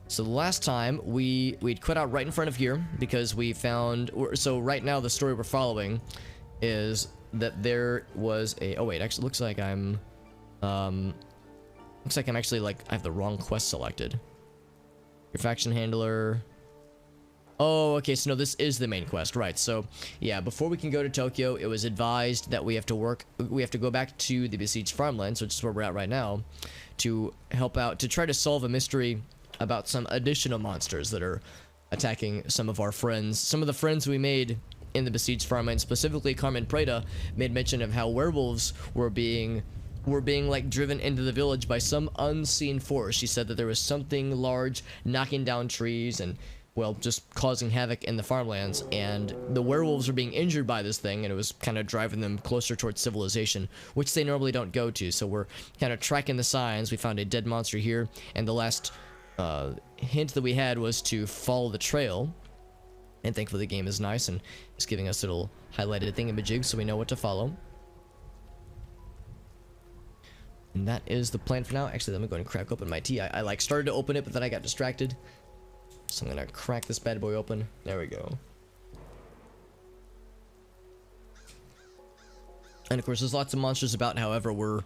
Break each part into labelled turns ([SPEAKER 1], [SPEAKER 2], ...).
[SPEAKER 1] So the last time we'd quit out right in front of here because we found, so right now the story we're following is that there was a, oh wait, actually looks like I'm actually like, I have the wrong quest selected. Your faction handler. Oh, okay, so no, this is the main quest, right? So yeah, before we can go to Tokyo, it was advised that we have to go back to the besieged farmlands, which is where we're at right now, to help out, to try to solve a mystery about some additional monsters that are attacking some of our friends. Some of the friends we made in the besieged farmland, specifically Carmen Preda, made mention of how werewolves were being like driven into the village by some unseen force. She said that there was something large knocking down trees and, well, just causing havoc in the farmlands, and the werewolves were being injured by this thing, and it was kind of driving them closer towards civilization, which they normally don't go to. So we're kind of tracking the signs. We found a dead monster here, and the last hint that we had was to follow the trail, and thankfully the game is nice and it's giving us little highlighted thingamajig so we know what to follow. And that is the plan for now. Actually, let me go and crack open my tea. I like started to open it, but then I got distracted. So I'm gonna crack this bad boy open. There we go. And of course, there's lots of monsters about. However, we're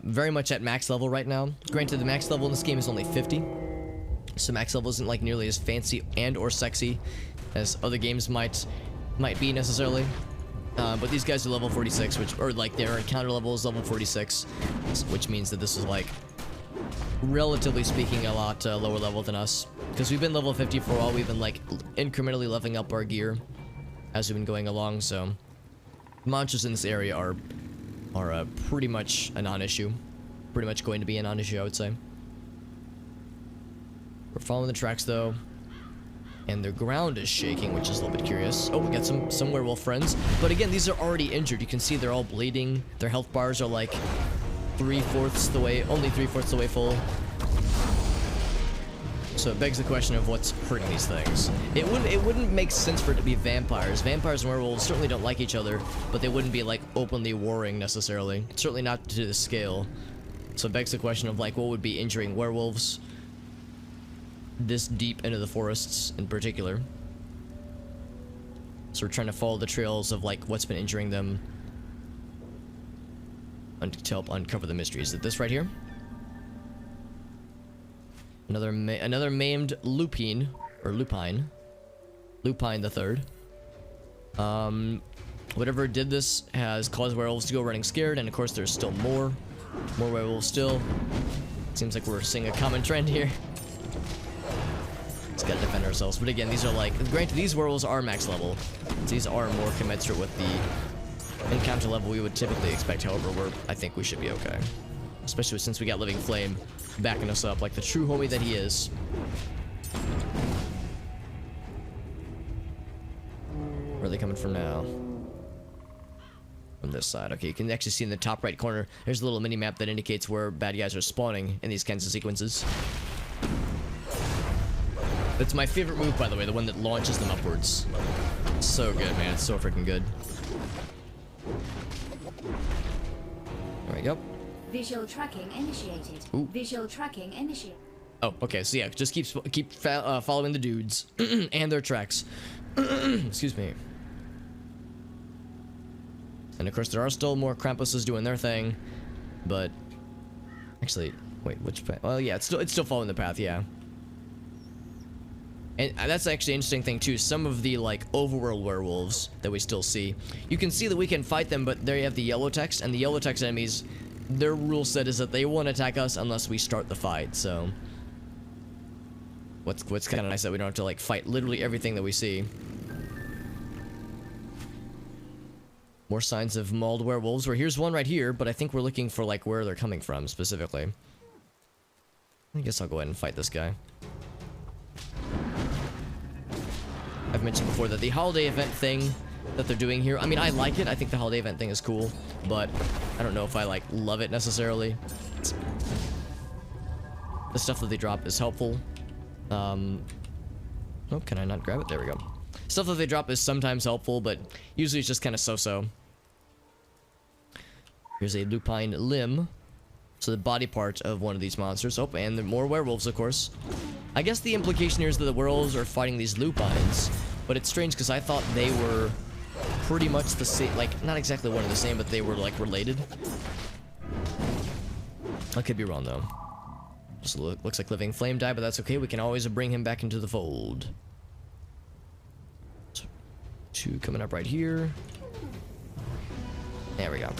[SPEAKER 1] very much at max level right now. Granted, the max level in this game is only 50, so max level isn't like nearly as fancy and or sexy as other games might be necessarily. But these guys are level 46, which, or like their encounter level is level 46, which means that this is like, relatively speaking, a lot lower level than us. Because we've been level 50 for a while, we've been like incrementally leveling up our gear as we've been going along, so monsters in this area are pretty much a non-issue. Pretty much going to be a non-issue, I would say. We're following the tracks though, and the ground is shaking, which is a little bit curious. Oh, we got some werewolf friends, but again, these are already injured. You can see they're all bleeding. Their health bars are like only 3/4 the way full. So it begs the question of what's hurting these things. It wouldn't make sense for it to be vampires. Vampires and werewolves certainly don't like each other, but they wouldn't be like openly warring necessarily. Certainly not to this scale. So it begs the question of like what would be injuring werewolves this deep into the forests in particular. So we're trying to follow the trails of like what's been injuring them to help uncover the mystery. Is it this right here? Another maimed Lupine, or Lupine the third. Whatever did this has caused werewolves to go running scared, and of course there's still more werewolves still. Seems like we're seeing a common trend here. Just gotta defend ourselves. But again, these are like, granted, these werewolves are max level. These are more commensurate with the encounter level we would typically expect. However, I think we should be okay. Especially since we got Living Flame backing us up like the true homie that he is. Where are they coming from now? From this side. Okay, you can actually see in the top right corner, there's a little mini map that indicates where bad guys are spawning in these kinds of sequences. That's my favorite move, by the way, the one that launches them upwards. So good, man. It's so freaking good. There we go.
[SPEAKER 2] Visual tracking initiated.
[SPEAKER 1] Ooh.
[SPEAKER 2] Visual tracking initiated.
[SPEAKER 1] Oh, okay. So yeah, just keep following the dudes and their tracks. Excuse me. And of course, there are still more Krampuses doing their thing, but actually, wait, which path? Well, yeah, it's still following the path, yeah. And that's actually an interesting thing too. Some of the like overworld werewolves that we still see, you can see that we can fight them, but there you have the yellow text, and the yellow text enemies, their rule set is that they won't attack us unless we start the fight. So what's kind of nice that we don't have to like fight literally everything that we see. More signs of mauled werewolves. Well, here's one right here, but I think we're looking for like where they're coming from specifically. I guess I'll go ahead and fight this guy. I've mentioned before that the holiday event thing that they're doing here, I mean, I like it. I think the holiday event thing is cool, but I don't know if I like love it necessarily. The stuff that they drop is helpful. Oh, can I not grab it? There we go. Stuff that they drop is sometimes helpful, but usually it's just kind of so-so. Here's a lupine limb. So the body part of one of these monsters. Oh, and the more werewolves, of course. I guess the implication here is that the werewolves are fighting these lupines, but it's strange because I thought they were pretty much the same, like, not exactly one and the same, but they were, like, related. I could be wrong, though. Just looks like Living Flame died, but that's okay. We can always bring him back into the fold. Two coming up right here. There we go.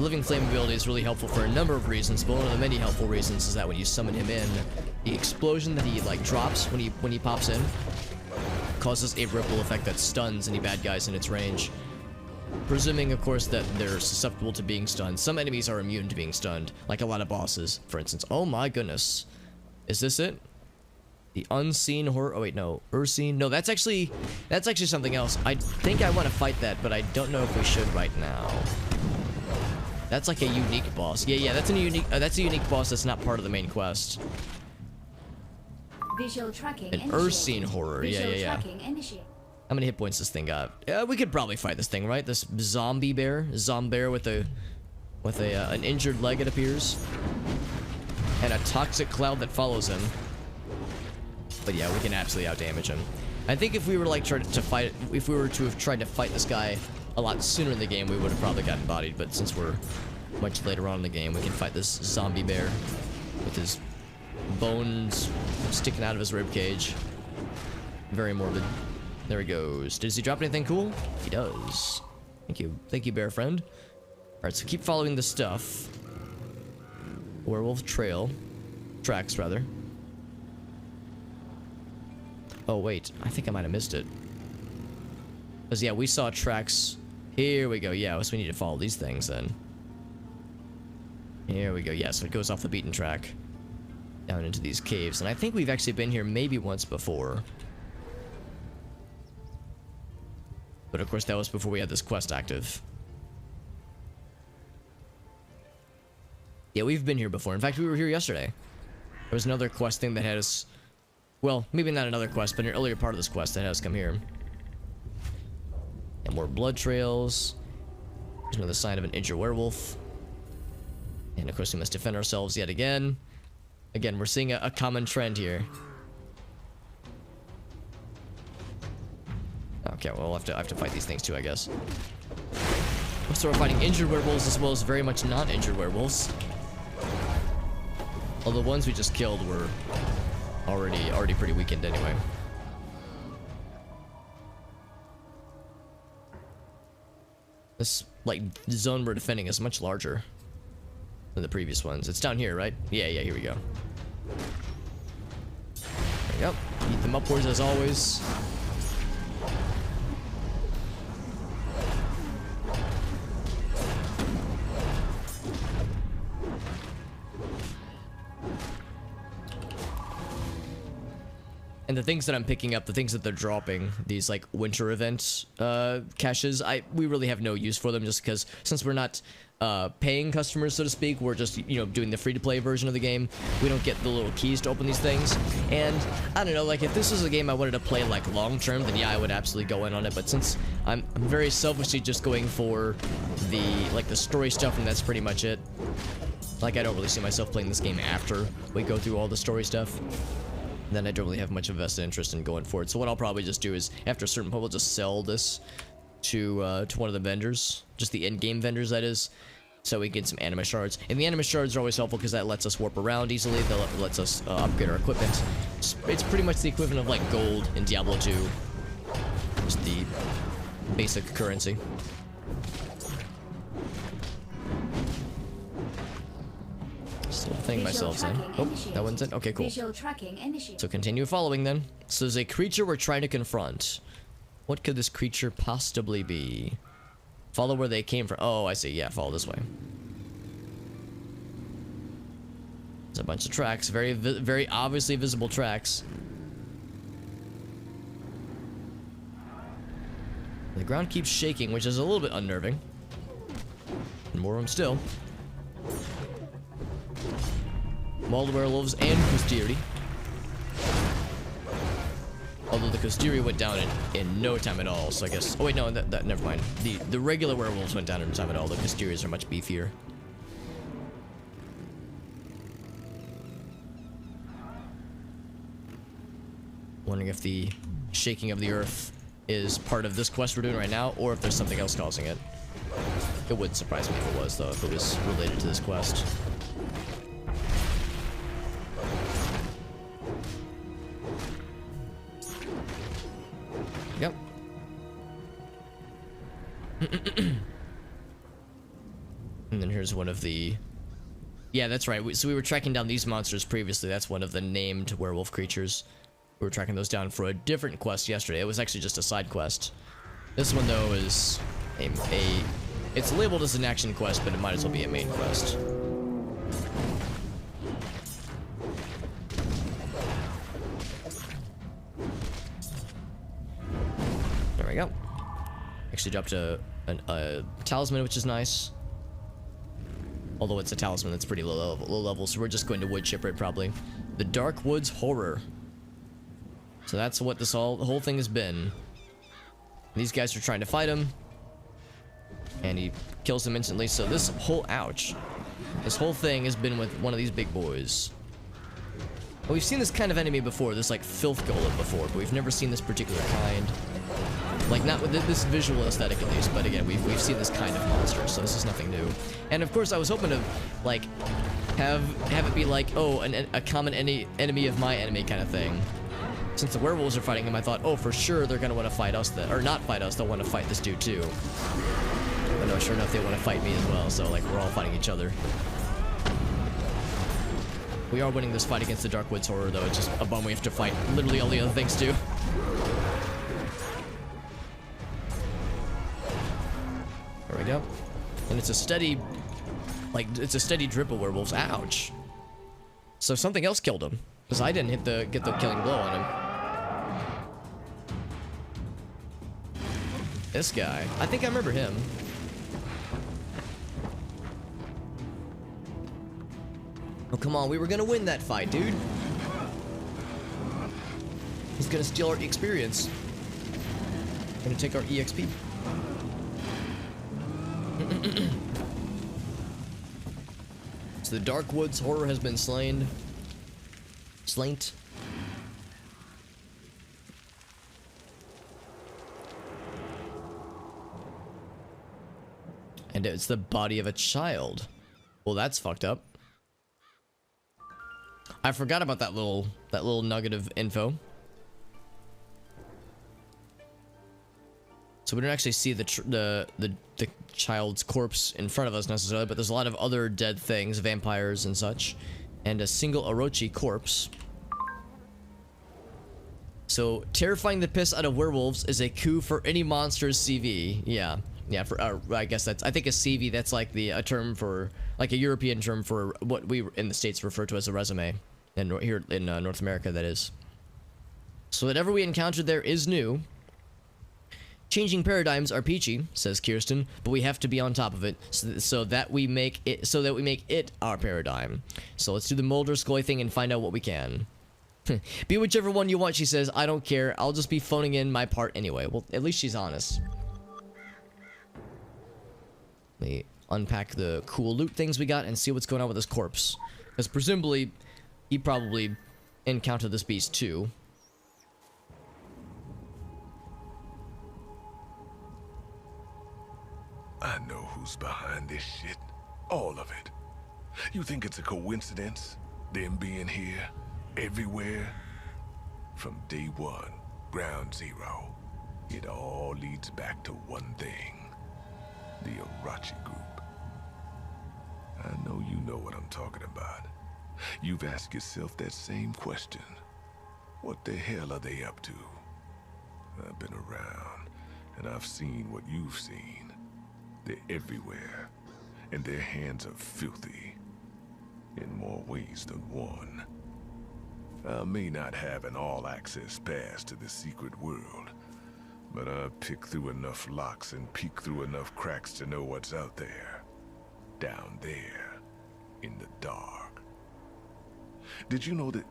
[SPEAKER 1] Living Flame ability is really helpful for a number of reasons, but one of the many helpful reasons is that when you summon him in, the explosion that he like drops when he pops in causes a ripple effect that stuns any bad guys in its range. Presuming, of course, that they're susceptible to being stunned. Some enemies are immune to being stunned, like a lot of bosses, for instance. Oh my goodness. Is this it? The unseen horror. Oh wait, no. Ursine. No, that's actually something else. I think I want to fight that, but I don't know if we should right now. That's like a unique boss. Yeah, that's a unique boss that's not part of the main quest.
[SPEAKER 2] Visual tracking
[SPEAKER 1] An
[SPEAKER 2] initiated.
[SPEAKER 1] Ursine horror.
[SPEAKER 2] Visual
[SPEAKER 1] Yeah.
[SPEAKER 2] tracking initiated.
[SPEAKER 1] How many hit points this thing got? We could probably fight this thing, right? This zombie bear with an injured leg, it appears, and a toxic cloud that follows him. But yeah, we can absolutely outdamage him. I think if we were like if we were to have tried to fight this guy a lot sooner in the game, we would have probably gotten bodied. But since we're much later on in the game, we can fight this zombie bear with his bones sticking out of his rib cage. Very morbid. There he goes. Does he drop anything cool? He does. Thank you, bear friend. All right, so keep following the stuff. Werewolf tracks rather. Oh wait, I think I might have missed it. Because yeah, we saw tracks. Here we go. Yeah, so we need to follow these things then. Here we go. Yeah, so it goes off the beaten track down into these caves, and I think we've actually been here maybe once before. But of course, that was before we had this quest active. Yeah, we've been here before. In fact, we were here yesterday. There was another quest thing that had us... Well, maybe not another quest, but an earlier part of this quest that had us come here. And more blood trails. There's another sign of an injured werewolf. And of course, we must defend ourselves yet again. Again, we're seeing a common trend here. Okay, well, I have to fight these things too, I guess. So we're fighting injured werewolves as well as very much not injured werewolves. Although the ones we just killed were already pretty weakened anyway. This like zone we're defending is much larger than the previous ones. It's down here, right? Yeah, here we go. There we go. Eat them upwards as always. And the things that I'm picking up, the things that they're dropping, these like winter event caches, we really have no use for them just because since we're not paying customers, so to speak, we're just, you know, doing the free-to-play version of the game. We don't get the little keys to open these things. And I don't know, like if this was a game I wanted to play like long-term, then yeah, I would absolutely go in on it. But since I'm very selfishly just going for the story stuff, and that's pretty much it. Like I don't really see myself playing this game after we go through all the story stuff. Then I don't really have much of a vested interest in going forward. So what I'll probably just do is, after a certain point, we'll just sell this to one of the vendors, just the in-game vendors, that is, so we get some anima shards. And the anima shards are always helpful because that lets us warp around easily. That lets us upgrade our equipment. It's pretty much the equivalent of like gold in Diablo 2. Just the basic currency. Still thing myself in. Oh, that one's in. Okay, cool.
[SPEAKER 2] Visual tracking initiated.
[SPEAKER 1] So continue following then. So there's a creature we're trying to confront. What could this creature possibly be? Follow where they came from. Oh, I see. Yeah, follow this way. There's a bunch of tracks. Very obviously visible tracks. The ground keeps shaking, which is a little bit unnerving. And more of them still. Mauled werewolves and Kustiri. Although the Kustiri went down in no time at all, so I guess... Oh wait, no, that never mind. The regular werewolves went down in no time at all. The Kustiris are much beefier. Wondering if the shaking of the earth is part of this quest we're doing right now, or if there's something else causing it. It wouldn't surprise me if it was, though, if it was related to this quest. Yep. And then here's one of the... Yeah, that's right. So we were tracking down these monsters previously. That's one of the named werewolf creatures. We were tracking those down for a different quest yesterday. It was actually just a side quest. This one, though, is it's labeled as an action quest, but it might as well be a main quest. There we go. Actually dropped a talisman, which is nice. Although it's a talisman that's pretty low level, so we're just going to wood chipper it probably. The Dark Woods Horror. So that's what the whole thing has been. These guys are trying to fight him, and he kills them instantly. So this whole this whole thing has been with one of these big boys. Well, we've seen this kind of enemy before, this like filth golem before, but we've never seen this particular kind. Like, not with this visual aesthetic at least, but again, we've seen this kind of monster, so this is nothing new. And of course, I was hoping to, like, have it be like, oh, a common enemy of my enemy kind of thing. Since the werewolves are fighting him, I thought, oh, for sure they're gonna want to fight us, or not fight us, they'll want to fight this dude too. But no, sure enough, they want to fight me as well, so like, we're all fighting each other. We are winning this fight against the Dark Woods Horror, though. It's just a bum we have to fight literally all the other things too. There we go. And it's a steady, drip of werewolves. Ouch. So something else killed him, because I didn't get the killing blow on him. This guy. I think I remember him. Oh, come on. We were gonna win that fight, dude. He's gonna steal our experience. Gonna take our EXP. So the Dark Woods Horror has been slain. And it's the body of a child. Well, that's fucked up. I forgot about that little nugget of info. So we don't actually see the child's corpse in front of us necessarily, but there's a lot of other dead things, vampires and such, and a single Orochi corpse. So terrifying the piss out of werewolves is a coup for any monster's CV. Yeah. For I guess I think a CV, that's like a term for, like a European term for what we in the States refer to as a resume, and here in North America that is. So whatever we encountered there is new. Changing paradigms are peachy, says Kirsten, but we have to be on top of it so that we make it our paradigm. So let's do the Mulder Scully thing and find out what we can. Be whichever one you want, she says. I don't care. I'll just be phoning in my part anyway. Well, at least she's honest. Let me unpack the cool loot things we got and see what's going on with this corpse. Because presumably, he probably encountered this beast too.
[SPEAKER 3] I know who's behind this shit. All of it. You think it's a coincidence? Them being here? Everywhere? From day one, ground zero. It all leads back to one thing. The Orochi group. I know you know what I'm talking about. You've asked yourself that same question. What the hell are they up to? I've been around, and I've seen what you've seen. They're everywhere, and their hands are filthy, in more ways than one. I may not have an all-access pass to the secret world, but I've picked through enough locks and peeked through enough cracks to know what's out there. Down there, in the dark. Did you know that?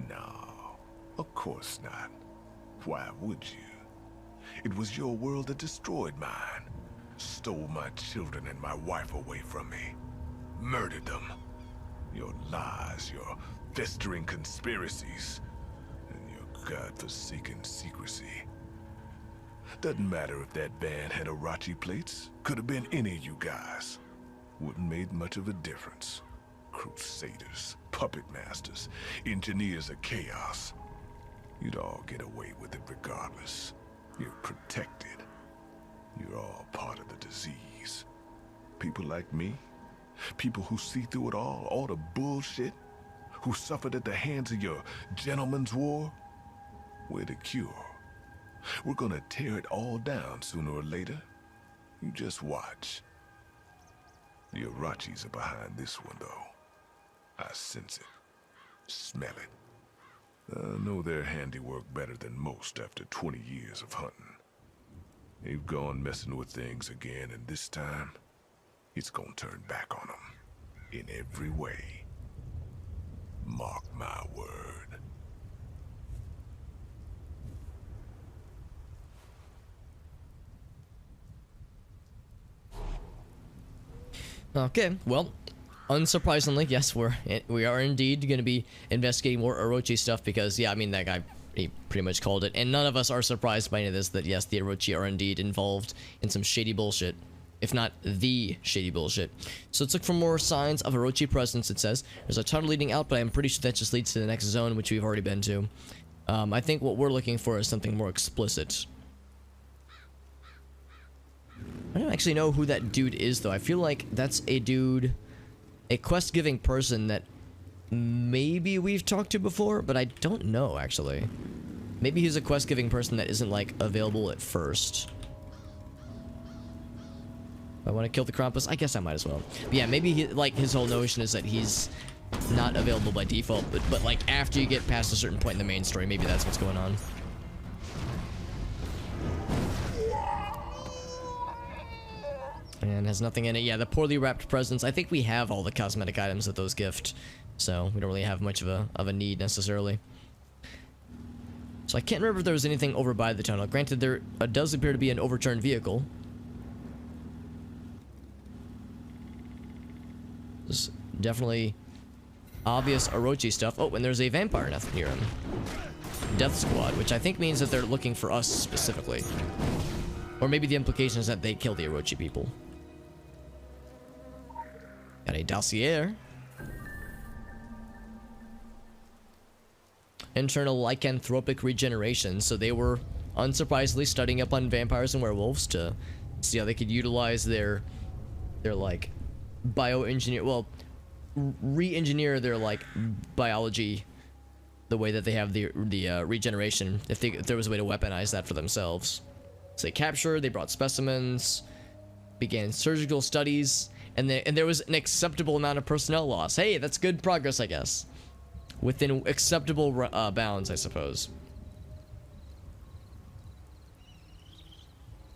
[SPEAKER 3] No, of course not. Why would you? It was your world that destroyed mine. Stole my children and my wife away from me. Murdered them. Your lies, your festering conspiracies, and your godforsaken secrecy. Doesn't matter if that band had Orochi plates. Could have been any of you guys. Wouldn't made much of a difference. Crusaders, puppet masters, engineers of chaos. You'd all get away with it regardless. You're protected. You're all part of the disease. People like me, people who see through it all the bullshit, who suffered at the hands of your gentleman's war, we're the cure. We're gonna tear it all down sooner or later. You just watch. The Orachis are behind this one, though. I sense it. Smell it. I know their handiwork better than most after 20 years of hunting. They've gone messing with things again, and this time, it's gonna turn back on them. In every way. Mark my word.
[SPEAKER 1] Okay, well, unsurprisingly, yes, we are indeed going to be investigating more Orochi stuff because, yeah, I mean, that guy, he pretty much called it, and none of us are surprised by any of this, that yes, the Orochi are indeed involved in some shady bullshit, if not the shady bullshit. So let's look for more signs of Orochi presence. It says there's a tunnel leading out, but I'm pretty sure that just leads to the next zone, which we've already been to. I think what we're looking for is something more explicit. I don't actually know who that dude is, though. I feel like that's a dude, a quest-giving person that maybe we've talked to before, but I don't know, actually. Maybe he's a quest-giving person that isn't, like, available at first. If I want to kill the Krampus, I guess I might as well. But yeah, maybe he, like, his whole notion is that he's not available by default, but like, after you get past a certain point in the main story, maybe that's what's going on. And has nothing in it. Yeah, the poorly wrapped presents. I think we have all the cosmetic items that those gift, so we don't really have much of a need necessarily. So I can't remember if there was anything over by the tunnel. Granted, there does appear to be an overturned vehicle. There's definitely obvious Orochi stuff. Oh, and there's a vampire near him. Death Squad, which I think means that they're looking for us specifically. Or maybe the implication is that they kill the Orochi people. Got a dossier. Internal lycanthropic regeneration. So they were, unsurprisingly, studying up on vampires and werewolves to see how they could utilize their like, bioengineer, well, re-engineer their, like, biology the way that they have the regeneration, if there was a way to weaponize that for themselves. So they captured, they brought specimens, began surgical studies, and there was an acceptable amount of personnel loss. Hey, that's good progress, I guess. Within acceptable bounds, I suppose.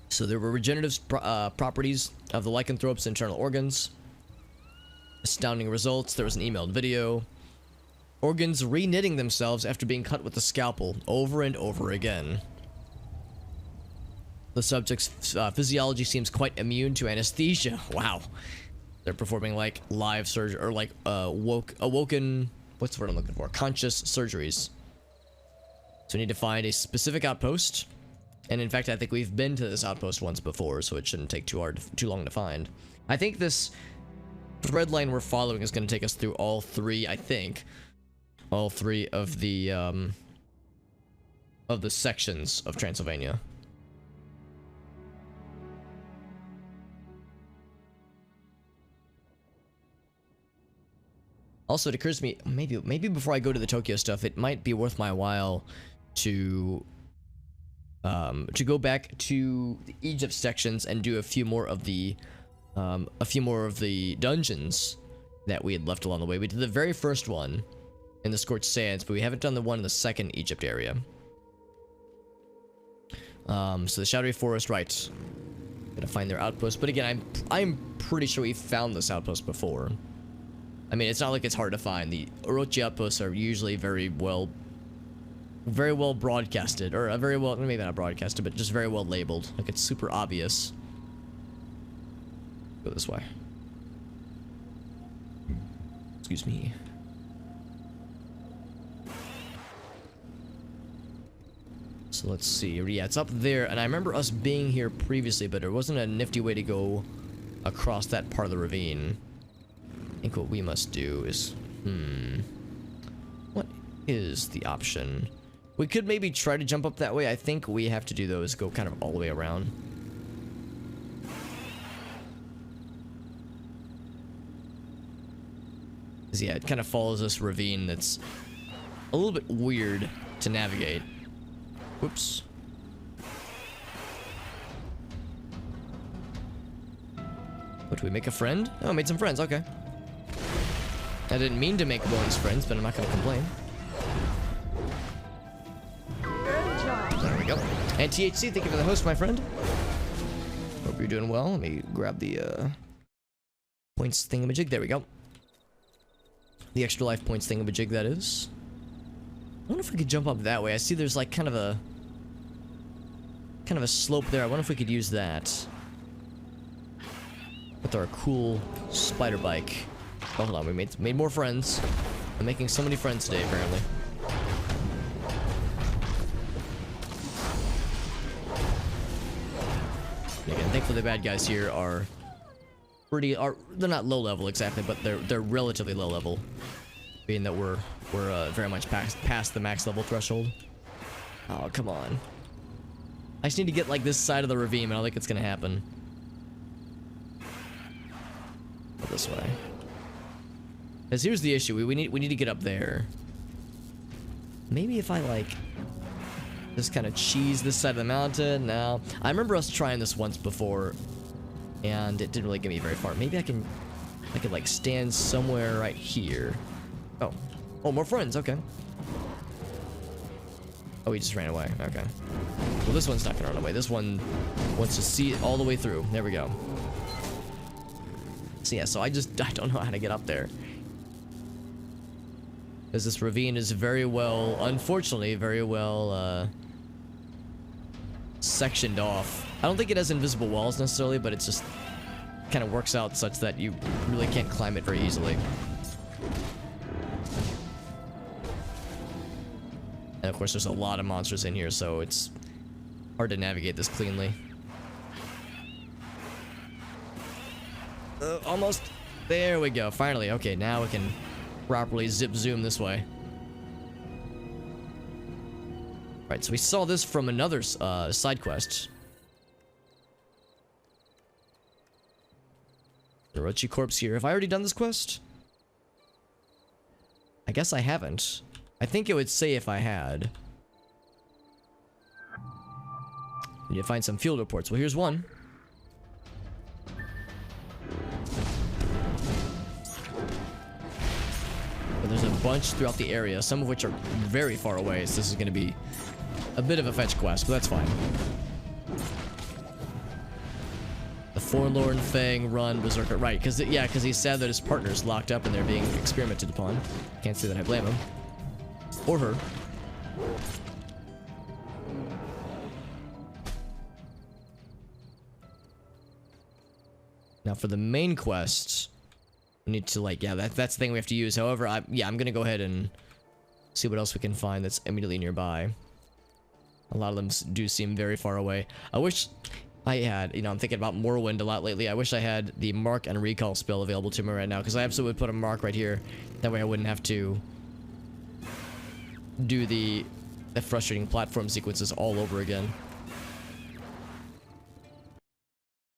[SPEAKER 1] So there were regenerative properties of the lycanthrope's internal organs. Astounding results. There was an emailed video. Organs re-knitting themselves after being cut with a scalpel over and over again. The subject's physiology seems quite immune to anesthesia. Wow. They're performing like live surgery, or like awoken, what's the word I'm looking for? Conscious surgeries. So we need to find a specific outpost. And in fact, I think we've been to this outpost once before, so it shouldn't take too long to find. I think this thread line we're following is going to take us through all three, I think. All three of the sections of Transylvania. Also, it occurs to me, maybe before I go to the Tokyo stuff, it might be worth my while to go back to the Egypt sections and do a few more of the dungeons that we had left along the way. We did the very first one in the Scorched Sands, but we haven't done the one in the second Egypt area. So the Shadowy Forest, right? Gotta find their outpost, but again, I'm pretty sure we've found this outpost before. I mean, it's not like it's hard to find. The Orochi outposts are usually very well broadcasted, or very well, maybe not broadcasted, but just very well labeled. Like, it's super obvious. Go this way. Excuse me. So let's see. Yeah, it's up there, and I remember us being here previously, but there wasn't a nifty way to go across that part of the ravine. I think what we must do is... What is the option? We could maybe try to jump up that way. I think we have to do though is go kind of all the way around. Yeah, it kind of follows this ravine that's a little bit weird to navigate. Whoops. What, do we make a friend? Oh, made some friends, okay. I didn't mean to make bonus friends, but I'm not gonna complain. There we go. And THC, thank you for the host, my friend. Hope you're doing well. Let me grab the points thingamajig. There we go. The extra life points thingamajig, that is. I wonder if we could jump up that way. I see there's like kind of a slope there. I wonder if we could use that with our cool spider bike. Oh, hold on, we made more friends. I'm making so many friends today, apparently. And again, thankfully the bad guys here are they're not low level exactly, but they're relatively low level, being that we're very much past the max level threshold. Oh, come on. I just need to get like this side of the ravine, and I don't think it's gonna happen. Go this way. Because here's the issue, we need to get up there. Maybe if I like just kind of cheese this side of the mountain. No, I remember us trying this once before, and it didn't really get me very far. Maybe I could like stand somewhere right here. Oh, more friends. Okay. Oh, he just ran away. Okay. Well, this one's not gonna run away. This one wants to see it all the way through. There we go. So yeah, so I don't know how to get up there. Because this ravine is very well, unfortunately, very well sectioned off. I don't think it has invisible walls necessarily, but it's just kind of works out such that you really can't climb it very easily. And of course, there's a lot of monsters in here, so it's hard to navigate this cleanly. Almost. There we go. Finally. Okay, now we can properly zip zoom this way. Right, so we saw this from another side quest. The Orochi corpse here. Have I already done this quest? I guess I haven't. I think it would say if I had. Need to find some field reports. Well, here's one. But there's a bunch throughout the area, some of which are very far away, so this is going to be a bit of a fetch quest, but that's fine. The Forlorn Fang Run Berserker. Right, because he's sad that his partner's locked up and they're being experimented upon. Can't say that I blame him. Or her. Now for the main quest, we need to like, yeah, that's the thing we have to use. However, I'm gonna go ahead and see what else we can find that's immediately nearby. A lot of them do seem very far away. I wish I had, I'm thinking about Morrowind a lot lately. I wish I had the mark and recall spell available to me right now, because I absolutely would put a mark right here. That way I wouldn't have to do the frustrating platform sequences all over again.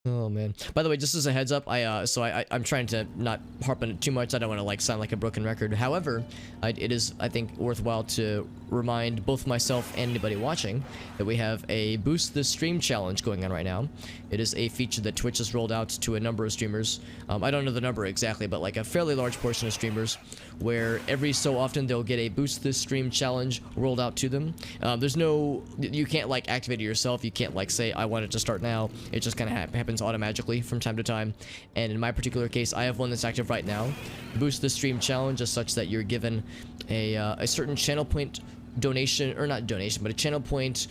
[SPEAKER 1] Oh man. By the way, just as a heads up, I'm trying to not harp on it too much. I don't want to like sound like a broken record. However, it is, I think, worthwhile to remind both myself and anybody watching that we have a Boost the Stream challenge going on right now. It is a feature that Twitch has rolled out to a number of streamers. I don't know the number exactly, but like a fairly large portion of streamers, where every so often they'll get a Boost the Stream challenge rolled out to them. You can't like activate it yourself. You can't like say, I want it to start now. It just kind of happens automatically from time to time. And in my particular case, I have one that's active right now. Boost the Stream challenge is such that you're given a certain channel point donation, or not donation, but a channel point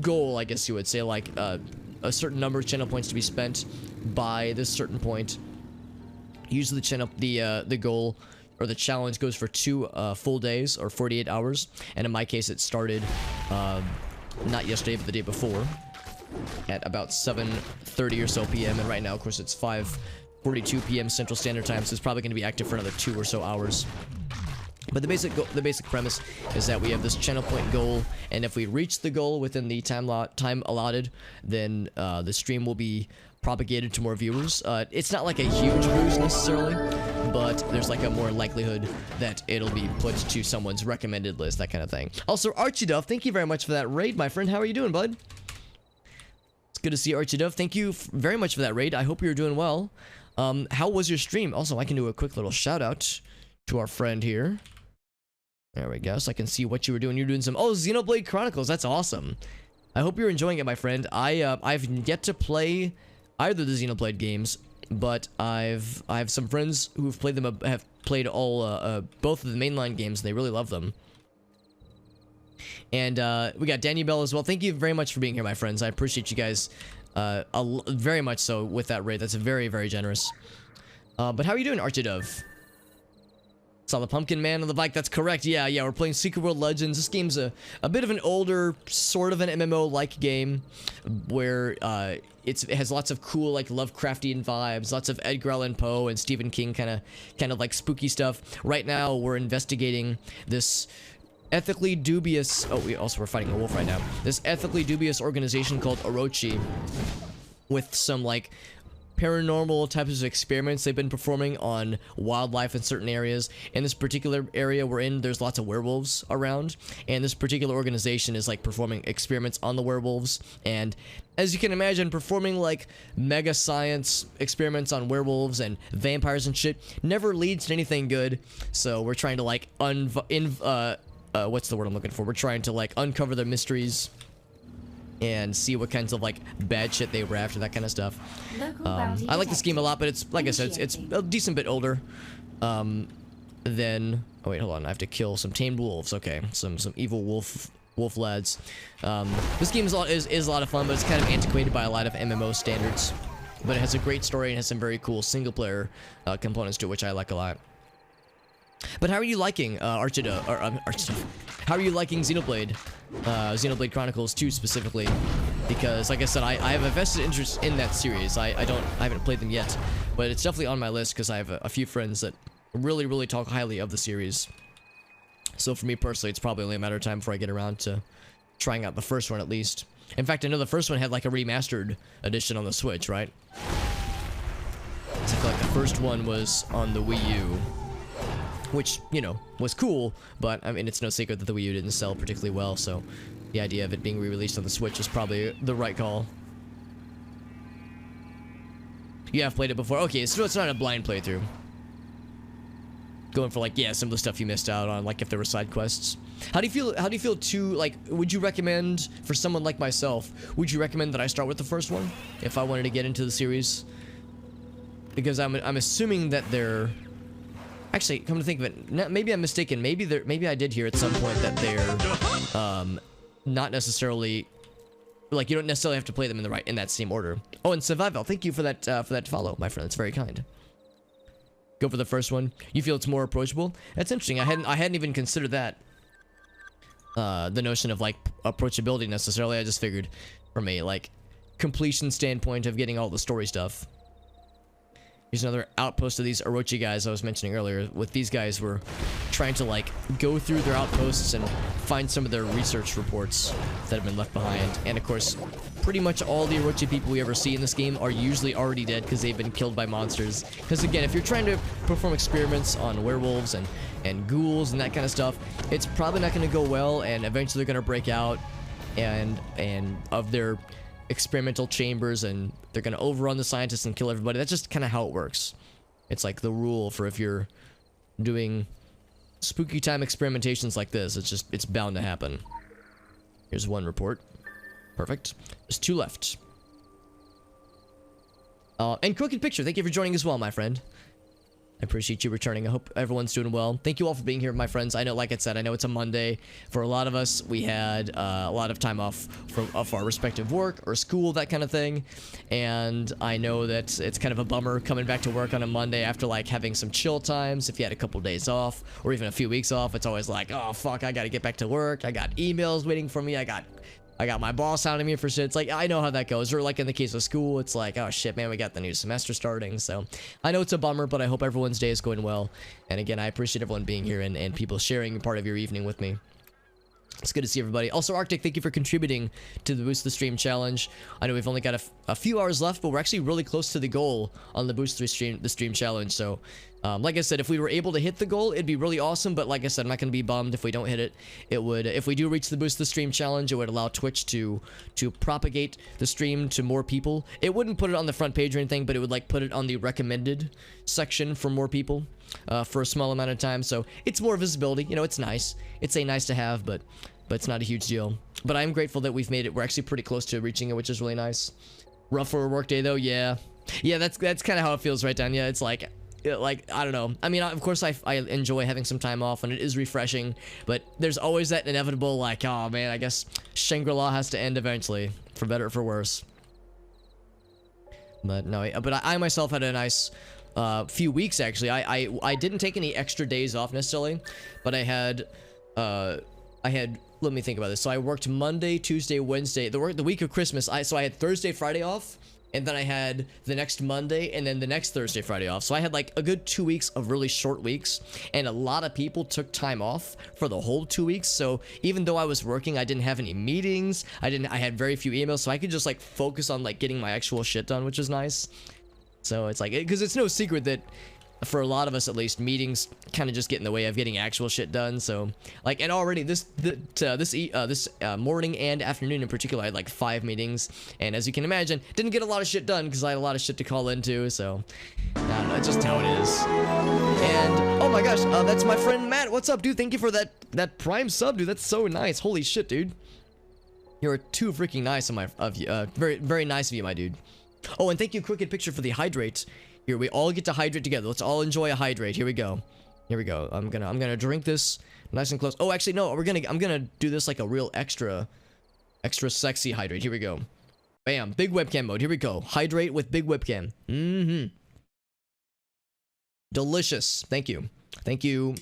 [SPEAKER 1] goal, I guess you would say, like a certain number of channel points to be spent by this certain point. Usually the goal or the challenge goes for 2 full days or 48 hours. And in my case, it started not yesterday, but the day before at about 7:30 or so p.m. And right now, of course, it's 5:42 p.m. Central Standard Time, so it's probably going to be active for another 2 or so hours. But the basic premise is that we have this channel point goal, and if we reach the goal within the time allotted, then the stream will be propagated to more viewers. It's not like a huge boost necessarily, but there's like a more likelihood that it'll be put to someone's recommended list, that kind of thing. Also, Archie Dove, thank you very much for that raid, my friend. How are you doing, bud? It's good to see Archie Dove. Thank you very much for that raid. I hope you're doing well. How was your stream? Also, I can do a quick little shout out to our friend here. There we go, so I can see what you were doing. You're doing some, oh, Xenoblade Chronicles, that's awesome. I hope you're enjoying it, my friend. I've yet to play either of the Xenoblade games, but I have some friends who've played them, have played all, both of the mainline games, and they really love them. And we got Daniel Bell as well. Thank you very much for being here, my friends. I appreciate you guys very much so with that raid. That's very, very generous. But how are you doing, Archie Dove? Saw the Pumpkin Man on the bike. That's correct. Yeah, we're playing Secret World Legends. This game's a bit of an older, sort of an MMO-like game, where it has lots of cool, like, Lovecraftian vibes, lots of Edgar Allan Poe and Stephen King kind of like spooky stuff. Right now, we're investigating this ethically dubious. Oh, we're fighting a wolf right now. This ethically dubious organization called Orochi, with some like paranormal types of experiments they've been performing on wildlife in certain areas. In this particular area we're in, there's lots of werewolves around, and this particular organization is like performing experiments on the werewolves, and as you can imagine, performing like mega science experiments on werewolves and vampires and shit never leads to anything good. So we're trying to like what's the word I'm looking for? We're trying to like uncover the mysteries and see what kinds of like bad shit they were after, that kind of stuff. I like this game a lot, but it's like I said, it's a decent bit older than. Oh wait, hold on. I have to kill some tamed wolves. Okay, some evil wolf lads. This game is a lot of fun, but it's kind of antiquated by a lot of MMO standards. But it has a great story and has some very cool single player components to it, which I like a lot. But how are you liking Archida? How are you liking Xenoblade? Xenoblade Chronicles 2 specifically, because like I said, I have a vested interest in that series. I haven't played them yet, but it's definitely on my list because I have a few friends that really talk highly of the series. So for me personally, it's probably only a matter of time before I get around to trying out the first one at least. In fact, I know the first one had like a remastered edition on the Switch, right? So I feel like the first one was on the Wii U, which, you know, was cool, but I mean, it's no secret that the Wii U didn't sell particularly well, so the idea of it being re-released on the Switch was probably the right call. You have played it before? Okay, so it's not a blind playthrough. Going for like, yeah, some of the stuff you missed out on, like if there were side quests. How do you feel too, like, would you recommend, for someone like myself, would you recommend that I start with the first one if I wanted to get into the series? Because I'm assuming that they're, actually, come to think of it, maybe I'm mistaken. Maybe I did hear at some point that they're not necessarily, like, you don't necessarily have to play them in that same order. Oh, and Survival, thank you for that follow, my friend. That's very kind. Go for the first one. You feel it's more approachable? That's interesting. I hadn't even considered that. The notion of like approachability necessarily. I just figured from a like completion standpoint of getting all the story stuff. Here's another outpost of these Orochi guys I was mentioning earlier. With these guys, we're trying to like go through their outposts and find some of their research reports that have been left behind. And of course, pretty much all the Orochi people we ever see in this game are usually already dead because they've been killed by monsters. Because again, if you're trying to perform experiments on werewolves and ghouls and that kind of stuff, it's probably not going to go well, and eventually they're going to break out and of their experimental chambers, and they're gonna overrun the scientists and kill everybody. That's just kind of how it works. It's like the rule for if you're doing spooky time experimentations like this, it's bound to happen. Here's one report. Perfect. There's 2 left. And Crooked Picture, thank you for joining as well, my friend. I appreciate you returning. I hope everyone's doing well. Thank you all for being here, my friends. I know, like I said, I know it's a Monday. For a lot of us, we had a lot of time off of our respective work or school, that kind of thing. And I know that it's kind of a bummer coming back to work on a Monday after like having some chill times. If you had a couple days off or even a few weeks off, it's always like, oh fuck, I gotta get back to work. I got emails waiting for me. I got my boss hounding me for shit. It's like, I know how that goes. Or like in the case of school, it's like, oh shit, man, we got the new semester starting. So I know it's a bummer, but I hope everyone's day is going well. And again, I appreciate everyone being here and people sharing part of your evening with me. It's good to see everybody. Also, Arctic, thank you for contributing to the Boost the Stream challenge. I know we've only got a few hours left, but we're actually really close to the goal on the Boost the Stream challenge. So, like I said, if we were able to hit the goal, it'd be really awesome. But like I said, I'm not going to be bummed if we don't hit it. It would, if we do reach the Boost the Stream challenge, it would allow Twitch to propagate the stream to more people. It wouldn't put it on the front page or anything, but it would like put it on the recommended section for more people for a small amount of time. So it's more visibility. You know, it's nice. It's a nice to have, but it's not a huge deal. But I'm grateful that we've made it. We're actually pretty close to reaching it, which is really nice. Rough for a work day though, yeah. Yeah, that's kind of how it feels right down. Yeah, it's like I don't know. I mean, of course I enjoy having some time off and it is refreshing, but there's always that inevitable like, oh man, I guess Shangri-La has to end eventually, for better or for worse. But no, but I myself had a nice few weeks actually. I didn't take any extra days off necessarily, but I had let me think about this. So I worked Monday, Tuesday, Wednesday, the week of Christmas. So I had Thursday, Friday off, and then I had the next Monday, and then the next Thursday, Friday off. So I had like a good 2 weeks of really short weeks, and a lot of people took time off for the whole 2 weeks. So even though I was working, I didn't have any meetings. I had very few emails, so I could just like focus on like getting my actual shit done, which is nice. So it's like, because it's no secret that for a lot of us at least, meetings kind of just get in the way of getting actual shit done. So like, and already this morning and afternoon in particular, I had like 5 meetings, and as you can imagine, didn't get a lot of shit done because I had a lot of shit to call into. So I don't know, it's just how it is. And oh my gosh, that's my friend Matt. What's up, dude? Thank you for that Prime sub, dude. That's so nice. Holy shit, dude. You're too freaking nice of you. Very, very nice of you, my dude. Oh, and thank you, Crooked Picture, for the hydrate. Here, we all get to hydrate together. Let's all enjoy a hydrate. Here we go. Here we go. I'm gonna drink this nice and close. Oh, actually, no. I'm gonna do this like a real extra sexy hydrate. Here we go. Bam. Big webcam mode. Here we go. Hydrate with big webcam. Delicious. Thank you. Thank you,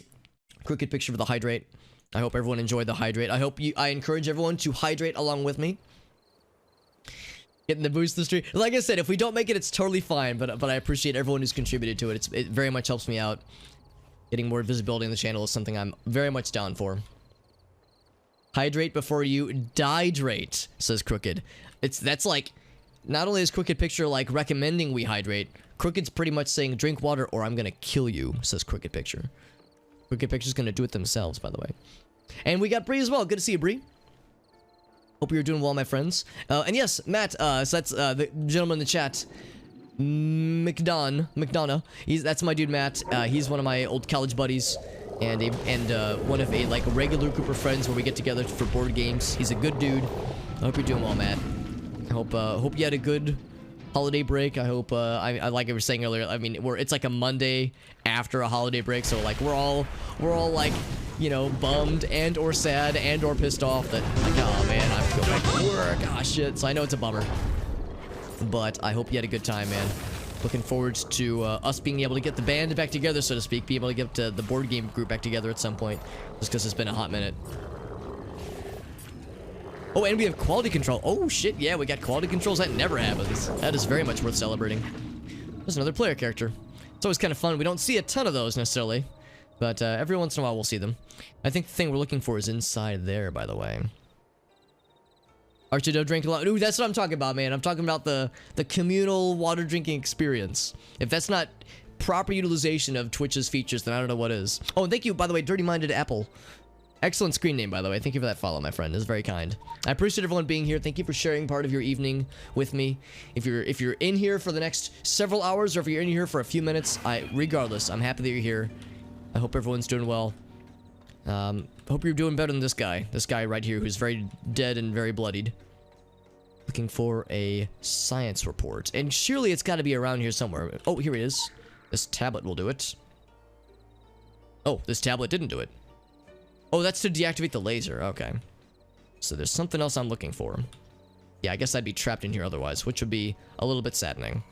[SPEAKER 1] Crooked Picture, for the hydrate. I hope everyone enjoyed the hydrate. I encourage everyone to hydrate along with me. Getting the boost the stream. Like I said, if we don't make it, it's totally fine. But I appreciate everyone who's contributed to it. It very much helps me out. Getting more visibility in the channel is something I'm very much down for. Hydrate before you dihydrate, says Crooked. That's like, not only is Crooked Picture like recommending we hydrate, Crooked's pretty much saying drink water or I'm gonna kill you, says Crooked Picture. Crooked Picture's gonna do it themselves, by the way. And we got Bree as well. Good to see you, Bree. Hope you're doing well, my friends. And yes, Matt, so that's the gentleman in the chat, McDonough. That's my dude, Matt. He's one of my old college buddies, and one of a like regular group of friends where we get together for board games. He's a good dude. I hope you're doing well, Matt. I hope you had a good holiday break. I hope I like I was saying earlier. I mean, it's like a Monday after a holiday break, so like we're all like, you know, bummed and or sad and or pissed off that like, oh man, I have to go back to work. Ah, shit. So I know it's a bummer, but I hope you had a good time, man. Looking forward to us being able to get the band back together, so to speak, be able to get the board game group back together at some point, just because it's been a hot minute. Oh, and we have quality control. Oh shit, yeah, we got quality controls. That never happens. That is very much worth celebrating. There's another player character. It's always kind of fun. We don't see a ton of those necessarily, but every once in a while we'll see them. I think the thing we're looking for is inside there, by the way. Archie, drink a lot. Ooh, that's what I'm talking about, man. I'm talking about the communal water drinking experience. If that's not proper utilization of Twitch's features, then I don't know what is. Oh, and thank you, by the way, Dirty Minded Apple. Excellent screen name, by the way. Thank you for that follow, my friend. It's very kind. I appreciate everyone being here. Thank you for sharing part of your evening with me. If you're in here for the next several hours, or if you're in here for a few minutes, regardless, I'm happy that you're here. I hope everyone's doing well. Hope you're doing better than this guy. This guy right here who's very dead and very bloodied. Looking for a science report. And surely it's got to be around here somewhere. Oh, here it is. This tablet will do it. Oh, this tablet didn't do it. Oh, that's to deactivate the laser. Okay. So there's something else I'm looking for. Yeah, I guess I'd be trapped in here otherwise, which would be a little bit saddening.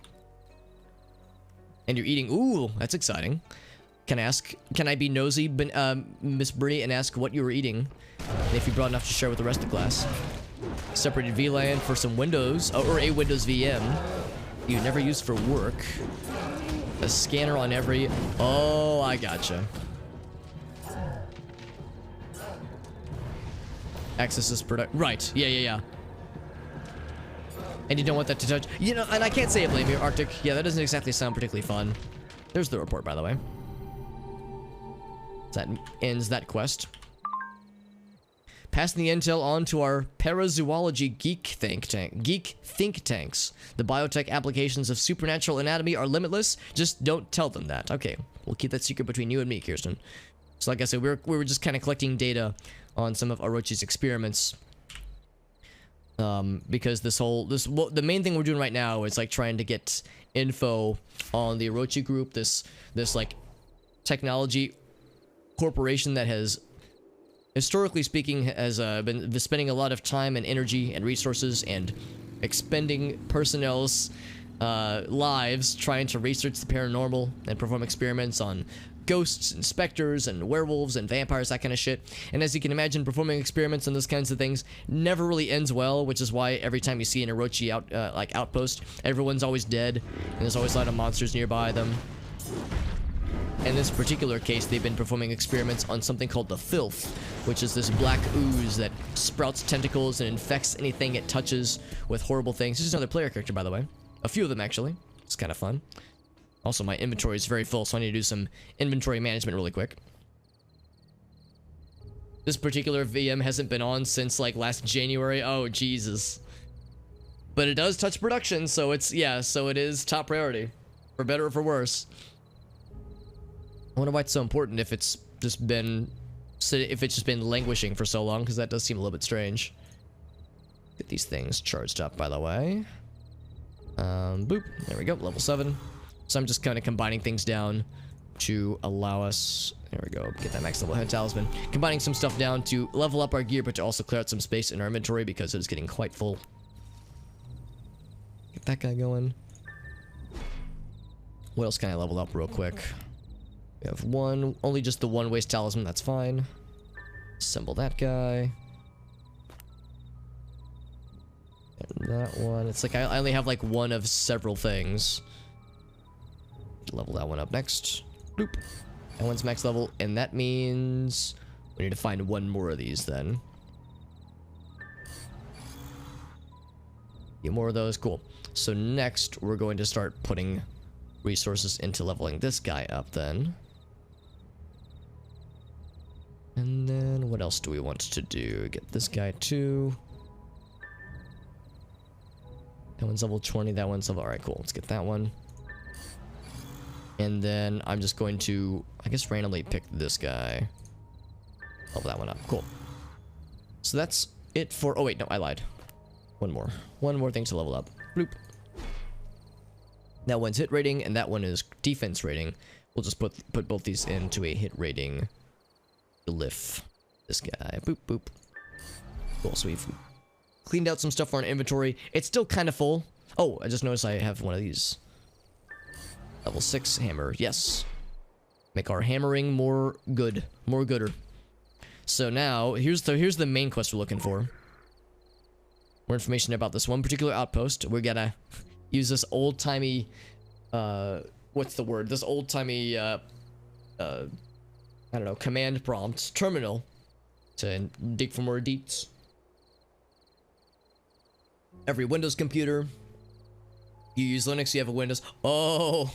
[SPEAKER 1] And you're eating. Ooh, that's exciting. Can I be nosy, Miss Brittany, and ask what you were eating? And if you brought enough to share with the rest of the class. Separated VLAN for some Windows, or a Windows VM. You never use for work. A scanner on every... Oh, I gotcha. Access this product. Right. Yeah. And you don't want that to touch. You know, and I can't say I blame you, Arctic. Yeah, that doesn't exactly sound particularly fun. There's the report, by the way. That ends that quest. Passing the intel on to our parazoology geek think tanks. The biotech applications of supernatural anatomy are limitless. Just don't tell them that. Okay, we'll keep that secret between you and me, Kirsten. So like I said, we were just kind of collecting data on some of Orochi's experiments. Because the main thing we're doing right now is like trying to get info on the Orochi group, this like technology corporation that has, historically speaking, has been spending a lot of time and energy and resources and expending personnel's lives trying to research the paranormal and perform experiments on ghosts and specters and werewolves and vampires, that kind of shit. And as you can imagine, performing experiments on those kinds of things never really ends well, which is why every time you see an Orochi outpost, everyone's always dead and there's always a lot of monsters nearby them. In this particular case, they've been performing experiments on something called the Filth, which is this black ooze that sprouts tentacles and infects anything it touches with horrible things. This is another player character, by the way. A few of them, actually. It's kind of fun. Also, my inventory is very full, so I need to do some inventory management really quick. This particular VM hasn't been on since, like, last January. Oh, Jesus. But it does touch production, so it's, yeah, so it is top priority. For better or for worse. I wonder why it's so important if it's just been languishing for so long, because that does seem a little bit strange. Get these things charged up, by the way. Boop. There we go, level 7. So I'm just kind of combining things down to allow us... There we go, get that max level head talisman. Combining some stuff down to level up our gear, but to also clear out some space in our inventory because it is getting quite full. Get that guy going. What else can I level up real quick? We have one, only just the one waste talisman, that's fine. Assemble that guy. And that one. It's like I only have like one of several things. Level that one up next. Boop. That one's max level, and that means we need to find one more of these then. Get more of those, cool. So next, we're going to start putting resources into leveling this guy up then. And then what else do we want to do? Get this guy too. That one's level 20, that one's level... Alright, cool. Let's get that one. And then I'm just going to, I guess, randomly pick this guy. Level that one up. Cool. So that's it for... Oh, wait, no, I lied. One more. One more thing to level up. Bloop. That one's hit rating, and that one is defense rating. We'll just put both these into a hit rating glyph. This guy. Boop, boop. Cool, so we've cleaned out some stuff for our inventory. It's still kind of full. Oh, I just noticed I have one of these. Level 6 hammer. Yes. Make our hammering more good. More gooder. So now, here's the main quest we're looking for. More information about this one particular outpost. We gotta use this old-timey... what's the word? This old-timey... I don't know, command prompt terminal to dig for more deets. Every Windows computer. You use Linux, you have a Windows. Oh,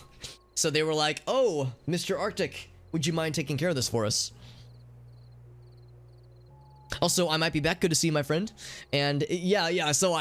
[SPEAKER 1] so they were like, oh, Mr. Arctic, would you mind taking care of this for us? Also, I might be back. Good to see you, my friend. And yeah, so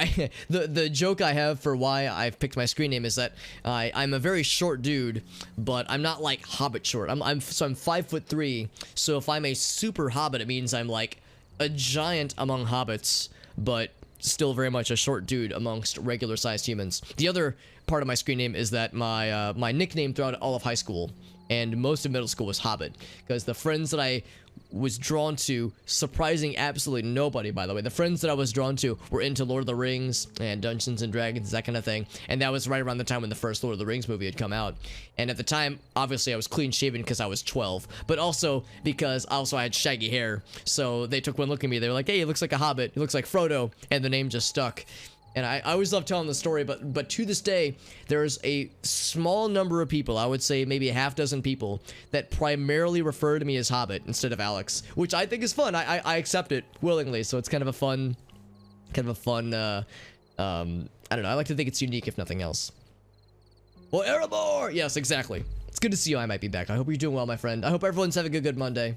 [SPEAKER 1] the joke I have for why I've picked my screen name is that I'm a very short dude, but I'm not like Hobbit short. I'm 5'3", so if I'm a super Hobbit, it means I'm like a giant among Hobbits, but still very much a short dude amongst regular-sized humans. The other part of my screen name is that my nickname throughout all of high school and most of middle school was Hobbit, because the friends that I was drawn to, surprising absolutely nobody, by the way, the friends that I was drawn to were into Lord of the Rings and Dungeons and Dragons, that kind of thing, and that was right around the time when the first Lord of the Rings movie had come out. And at the time, obviously I was clean shaven because I was 12, but also because I had shaggy hair, so they took one look at me, they were like, hey, he looks like a Hobbit, he looks like Frodo, and the name just stuck. And I always love telling the story, but to this day, there's a small number of people, I would say maybe a half dozen people, that primarily refer to me as Hobbit instead of Alex, which I think is fun. I accept it willingly, so it's kind of a fun, I don't know, I like to think it's unique if nothing else. Well, Erebor! Yes, exactly. It's good to see you. I might be back. I hope you're doing well, my friend. I hope everyone's having a good Monday.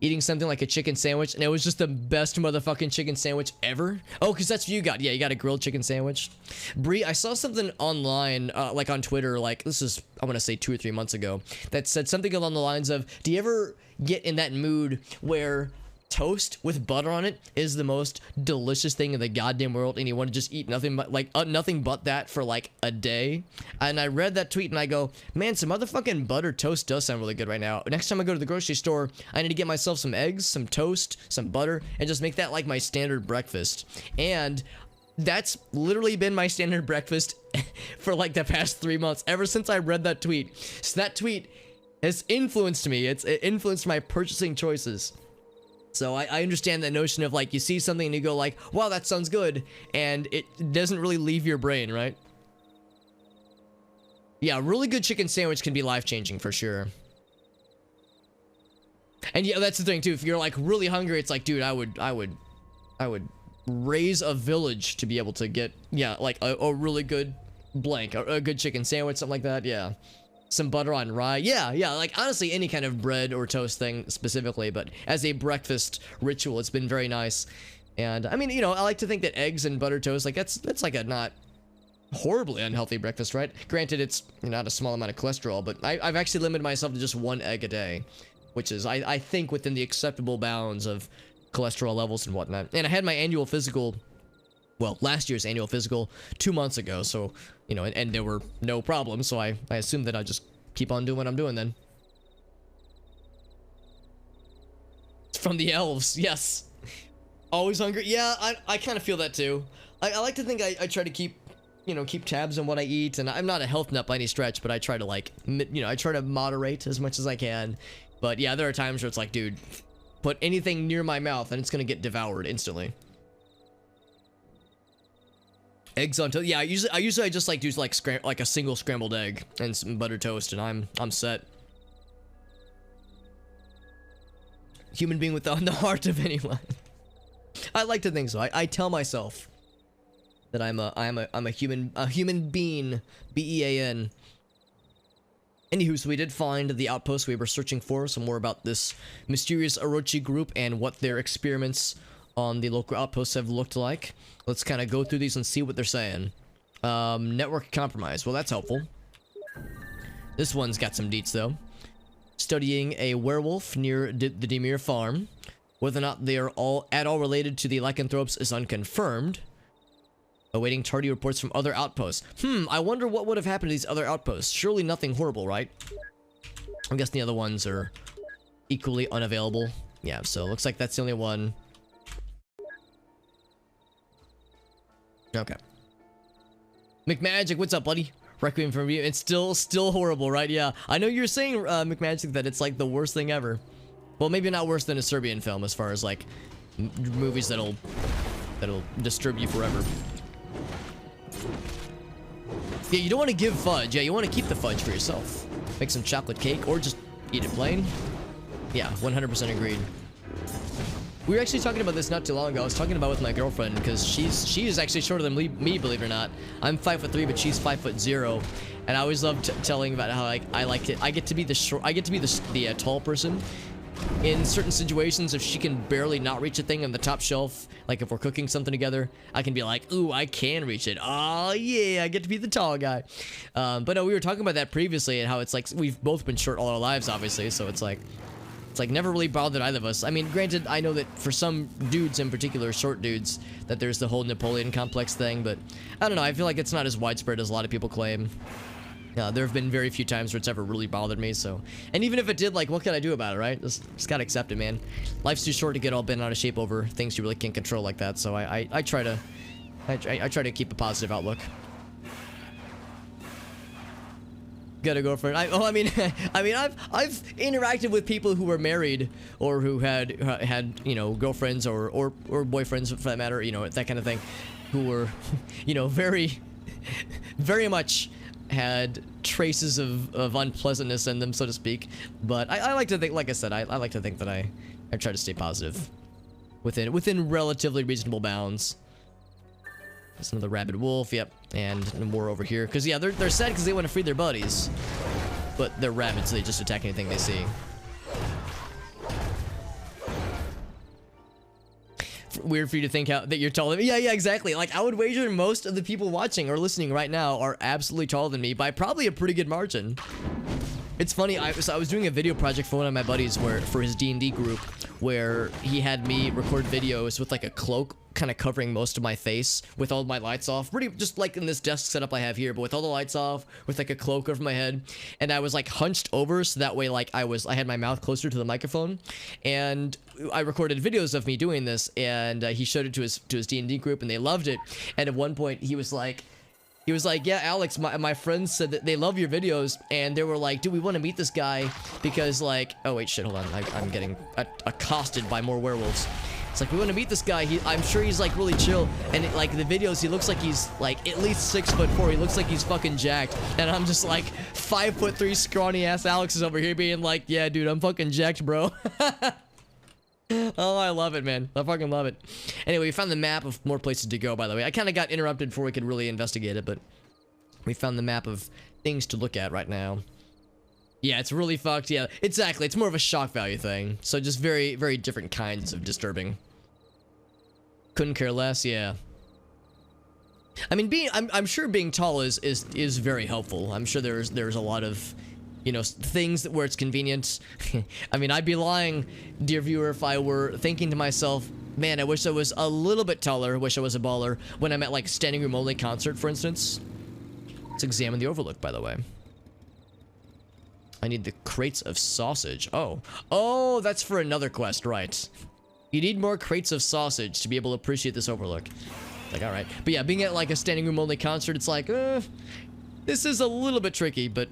[SPEAKER 1] Eating something like a chicken sandwich, and it was just the best motherfucking chicken sandwich ever. Oh, because that's what you got. Yeah, you got a grilled chicken sandwich. Bree, I saw something online, like on Twitter, like this is, I want to say 2 or 3 months ago, that said something along the lines of, do you ever get in that mood where toast with butter on it is the most delicious thing in the goddamn world, and you want to just eat nothing but nothing but that for like a day? And I read that tweet and I go, man, some motherfucking butter toast does sound really good right now. Next time I go to the grocery store, I need to get myself some eggs, some toast, some butter, and just make that like my standard breakfast. And that's literally been my standard breakfast for like the past 3 months, ever since I read that tweet. So that tweet has influenced me. It influenced my purchasing choices. So I understand that notion of like, you see something and you go like, wow, that sounds good, and it doesn't really leave your brain, right? Yeah, really good chicken sandwich can be life-changing for sure. And yeah, that's the thing too, if you're like really hungry, it's like, dude, I would raise a village to be able to get, yeah, like a really good blank, a good chicken sandwich, something like that, yeah. Some butter on rye. Yeah, like honestly any kind of bread or toast thing specifically, but as a breakfast ritual, it's been very nice. And I mean, you know, I like to think that eggs and butter toast, like that's like a not horribly unhealthy breakfast, right? Granted, it's not a small amount of cholesterol, but I've actually limited myself to just 1 egg a day, which is, I think, within the acceptable bounds of cholesterol levels and whatnot. And I had my annual physical, well, last year's annual physical 2 months ago, so, you know, and there were no problems, so I assumed that I'd just keep on doing what I'm doing then. It's from the elves, yes. Always hungry? Yeah, I kind of feel that too. I like to think I try to keep, you know, keep tabs on what I eat, and I'm not a health nut by any stretch, but I try to like, you know, I try to moderate as much as I can. But yeah, there are times where it's like, dude, put anything near my mouth and it's gonna get devoured instantly. Eggs on toast. Yeah, I usually just like do like a single scrambled egg and some butter toast, and I'm set. Human being with the heart of anyone. I like to think so. I tell myself that I'm a human being, B-E-A-N. Anywho, so we did find the outpost we were searching for. Some more about this mysterious Orochi group and what their experiments on the local outposts have looked like. Let's kind of go through these and see what they're saying. Network compromise. Well, that's helpful. This one's got some deets, though. Studying a werewolf near the Demir farm. Whether or not they are at all related to the lycanthropes is unconfirmed. Awaiting tardy reports from other outposts. I wonder what would have happened to these other outposts. Surely nothing horrible, right? I'm guessing the other ones are equally unavailable. Yeah, so looks like that's the only one. Okay. McMagic, what's up, buddy? Requiem from you. It's still horrible, right? Yeah. I know you're saying, McMagic, that it's like the worst thing ever. Well, maybe not worse than a Serbian film as far as like movies that'll disturb you forever. Yeah, you don't want to give fudge. Yeah, you want to keep the fudge for yourself. Make some chocolate cake or just eat it plain. Yeah, 100% agreed. We were actually talking about this not too long ago. I was talking about it with my girlfriend because she is actually shorter than me, believe it or not. I'm 5'3", but she's 5'0", and I always love telling about how I like it. I get to be the tall person. In certain situations, if she can barely not reach a thing on the top shelf, like if we're cooking something together, I can be like, ooh, I can reach it. Oh yeah, I get to be the tall guy. But no, we were talking about that previously and how it's like we've both been short all our lives, obviously. So it's like never really bothered either of us. I mean, granted, I know that for some dudes in particular, short dudes, that there's the whole Napoleon complex thing, but I don't know. I feel like it's not as widespread as a lot of people claim. There have been very few times where it's ever really bothered me, so... And even if it did, like, what can I do about it, right? Just gotta accept it, man. Life's too short to get all bent out of shape over things you really can't control like that, so I try to keep a positive outlook. Got a girlfriend. I've interacted with people who were married or who had you know, girlfriends or boyfriends for that matter, you know, that kind of thing, who were, you know, very much had traces of unpleasantness in them, so to speak. But I like to think, like I said, I like to think that I try to stay positive within relatively reasonable bounds. There's another rabid wolf, yep, and more over here. Because, yeah, they're sad because they want to free their buddies. But they're rabid, so they just attack anything they see. Weird for you to think that you're taller than me. Yeah, exactly. Like, I would wager most of the people watching or listening right now are absolutely taller than me by probably a pretty good margin. It's funny, I was doing a video project for one of my buddies for his D&D group, where he had me record videos with like a cloak kind of covering most of my face with all my lights off, pretty just like in this desk setup I have here, but with all the lights off, with like a cloak over my head, and I was like hunched over so that way like I had my mouth closer to the microphone, and I recorded videos of me doing this, and he showed it to his D&D group, and they loved it. And at one point he was like, yeah, Alex, my friends said that they love your videos, and they were like, do we want to meet this guy? Because, like, oh, wait, shit, hold on. I'm getting accosted by more werewolves. It's like, we want to meet this guy. I'm sure he's, like, really chill. And, like, the videos, he looks like he's, like, at least 6'4". He looks like he's fucking jacked. And I'm just, like, 5'3", scrawny-ass Alex is over here being like, yeah, dude, I'm fucking jacked, bro. Oh, I love it, man. I fucking love it. Anyway, we found the map of more places to go, by the way. I kind of got interrupted before we could really investigate it, but we found the map of things to look at right now. Yeah, it's really fucked. Yeah, exactly. It's more of a shock value thing. So just very, very different kinds of disturbing. Couldn't care less, yeah. I mean, I'm sure being tall is very helpful. I'm sure there's a lot of, you know, things where it's convenient. I mean, I'd be lying, dear viewer, if I were thinking to myself, man, I wish I was a little bit taller, wish I was a baller, when I'm at, like, standing room only concert, for instance. Let's examine the overlook, by the way. I need the crates of sausage. Oh, that's for another quest, right. You need more crates of sausage to be able to appreciate this overlook. Like, alright. But yeah, being at, like, a standing room only concert, it's like, this is a little bit tricky, but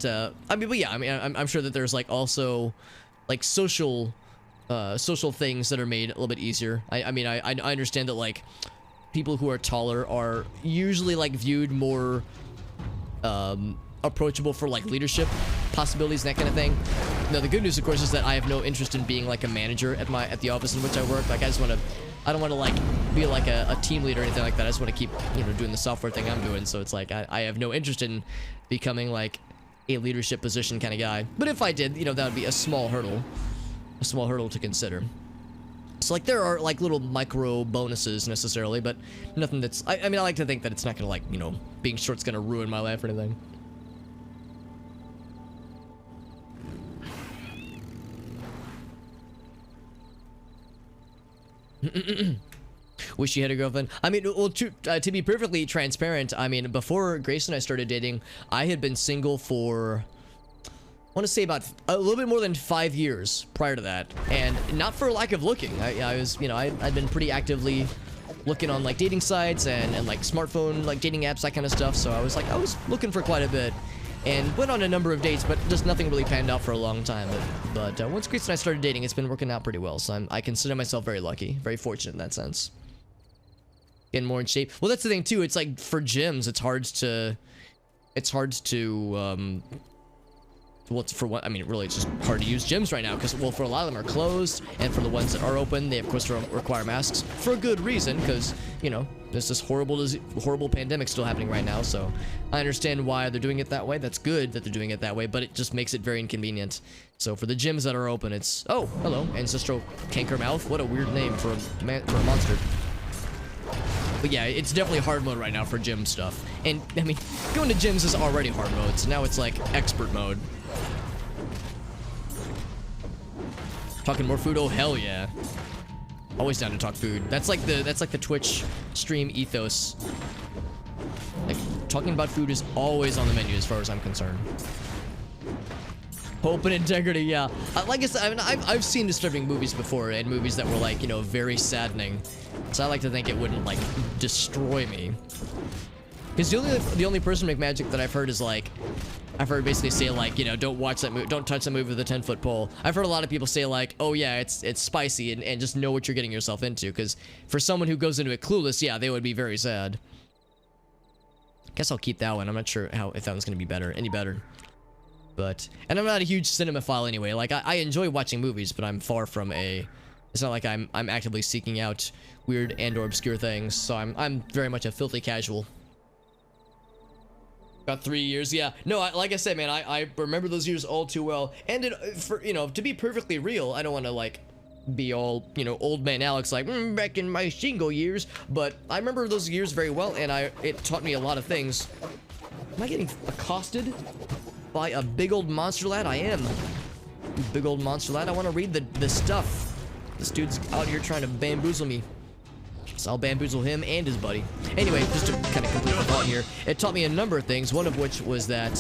[SPEAKER 1] yeah, I mean, I'm sure that there's, like, also, like, social things that are made a little bit easier. I mean, I understand that, like, people who are taller are usually, like, viewed more, approachable for, like, leadership possibilities and that kind of thing. Now, the good news, of course, is that I have no interest in being, like, a manager at the office in which I work. Like, I don't want to, like, be, like, a team leader or anything like that. I just want to keep, you know, doing the software thing I'm doing. So it's like, I have no interest in becoming, like, a leadership position kind of guy. But if I did, you know, that would be a small hurdle to consider. So, like, there are, like, little micro bonuses necessarily, but nothing that's, I mean, I like to think that it's not gonna, like, you know, being short's gonna ruin my life or anything. Wish you had a girlfriend. I mean, well, to be perfectly transparent, I mean, before Grace and I started dating, I had been single for, I want to say about a little bit more than 5 years prior to that, and not for lack of looking. I was, you know, I'd been pretty actively looking on, like, dating sites and like smartphone, like, dating apps, that kind of stuff. So I was looking for quite a bit, and went on a number of dates, but just nothing really panned out for a long time. But once Grace and I started dating, it's been working out pretty well. So I consider myself very lucky, very fortunate in that sense. Getting more in shape. Well, that's the thing too. It's like for gyms, it's hard to well, for what, I mean, really, it's just hard to use gyms right now because, well, for a lot of them are closed, and for the ones that are open, they of course require masks for a good reason, because, you know, there's this horrible pandemic still happening right now. So I understand why they're doing it that way. That's good that they're doing it that way, but it just makes it very inconvenient. So for the gyms that are open, it's, oh, hello, ancestral cankermouth. What a weird name for a monster. But yeah, it's definitely hard mode right now for gym stuff. And, I mean, going to gyms is already hard mode, so now it's like expert mode. Talking more food? Oh, hell yeah. Always down to talk food. That's like the Twitch stream ethos. Like, talking about food is always on the menu as far as I'm concerned. Hope and integrity, yeah. Like I said, I mean, I've seen disturbing movies before, and movies that were like, you know, very saddening. So I like to think it wouldn't like destroy me. Because the only person make magic that I've heard is like, I've heard basically say like, you know, don't watch that movie, don't touch that movie with a 10-foot pole. I've heard a lot of people say like, oh yeah, it's spicy, and just know what you're getting yourself into. Because for someone who goes into it clueless, yeah, they would be very sad. Guess I'll keep that one. I'm not sure if that one's gonna be any better. But, and I'm not a huge cinemaphile anyway. Like, I enjoy watching movies, but I'm far from it's not like I'm actively seeking out weird and or obscure things. So I'm very much a filthy casual. About 3 years, yeah. No, like I said, man, I remember those years all too well. And for, you know, to be perfectly real, I don't want to like be all, you know, old man Alex like back in my single years, but I remember those years very well, and it taught me a lot of things. Am I getting accosted by a big old monster lad? I am. Big old monster lad. I want to read the stuff. This dude's out here trying to bamboozle me. So I'll bamboozle him and his buddy. Anyway, just to kind of complete the thought here, it taught me a number of things, one of which was that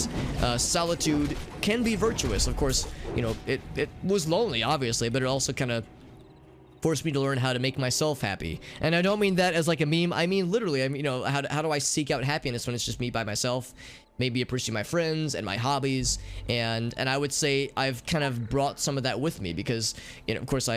[SPEAKER 1] solitude can be virtuous. Of course, you know, it was lonely, obviously, but it also kind of forced me to learn how to make myself happy. And I don't mean that as like a meme. I mean literally. I mean, you know, how do I seek out happiness when it's just me by myself? Maybe appreciate my friends and my hobbies, and I would say I've kind of brought some of that with me because, you know, of course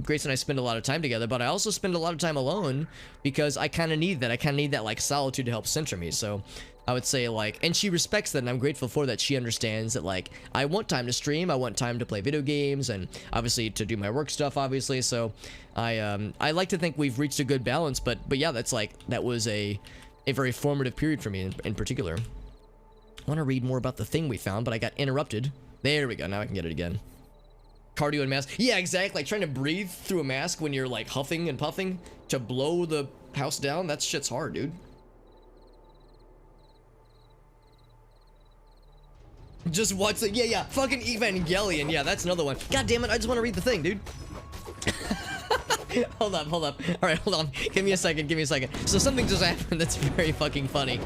[SPEAKER 1] Grace and I spend a lot of time together, but I also spend a lot of time alone because I kind of need that. I kind of need that like solitude to help center me. So I would say like, and she respects that, and I'm grateful for that. She understands that like I want time to stream, I want time to play video games, and obviously to do my work stuff, obviously. So I like to think we've reached a good balance, but yeah, that was a very formative period for me in particular. I want to read more about the thing we found, but I got interrupted. There we go. Now I can get it again. Cardio and mask. Yeah, exactly. Like trying to breathe through a mask when you're like huffing and puffing to blow the house down. That shit's hard, dude. Just watch the... Yeah. Fucking Evangelion. Yeah, that's another one. God damn it. I just want to read the thing, dude. Hold up. All right, hold on. Give me a second. So something just happened that's very fucking funny.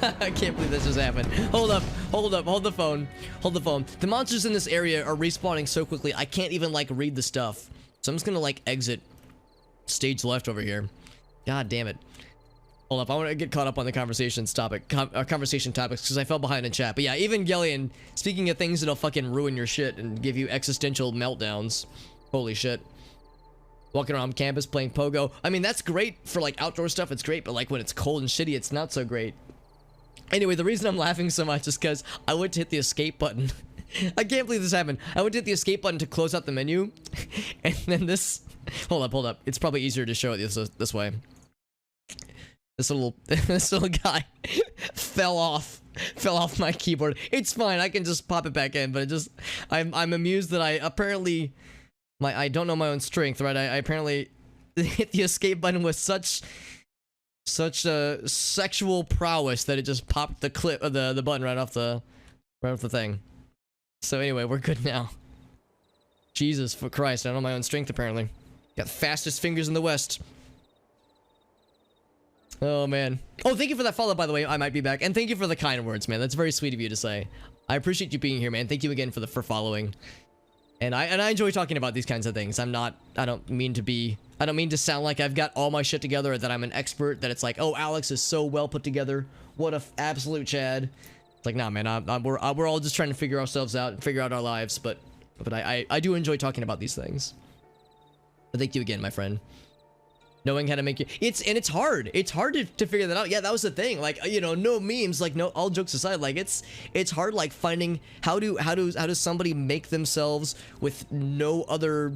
[SPEAKER 1] I can't believe this just happened. Hold up. Hold the phone. The monsters in this area are respawning so quickly, I can't even, like, read the stuff. So I'm just gonna, like, exit stage left over here. God damn it. Hold up. I want to get caught up on the conversation topics, because I fell behind in chat. But yeah, Evangelion, speaking of things that'll fucking ruin your shit and give you existential meltdowns. Holy shit. Walking around campus playing pogo. I mean, that's great for like outdoor stuff. It's great, but like when it's cold and shitty, it's not so great. Anyway, the reason I'm laughing so much is because I went to hit the escape button. I can't believe this happened. I went to hit the escape button to close out the menu, and then this... Hold up. It's probably easier to show it this way. This little guy fell off my keyboard. It's fine. I can just pop it back in, but it just... I'm amused that I apparently... I don't know my own strength, right? I apparently hit the escape button with such sexual prowess that it just popped the clip of the button right off the thing. So anyway, we're good now. Jesus for Christ, I don't know my own strength apparently. Got fastest fingers in the West. Oh man. Oh, thank you for that follow, by the way. I might be back, and thank you for the kind words, man. That's very sweet of you to say. I appreciate you being here, man. Thank you again for following. And I enjoy talking about these kinds of things. I don't mean to sound like I've got all my shit together or that I'm an expert, that it's like, oh, Alex is so well put together. What a absolute Chad. It's like, nah, man, we're all just trying to figure ourselves out and figure out our lives, but I do enjoy talking about these things. But thank you again, my friend. Knowing how to make it's hard. It's hard to figure that out. Yeah, that was the thing. Like, you know, no memes, like, no, all jokes aside, like it's hard, like finding how does somebody make themselves with no other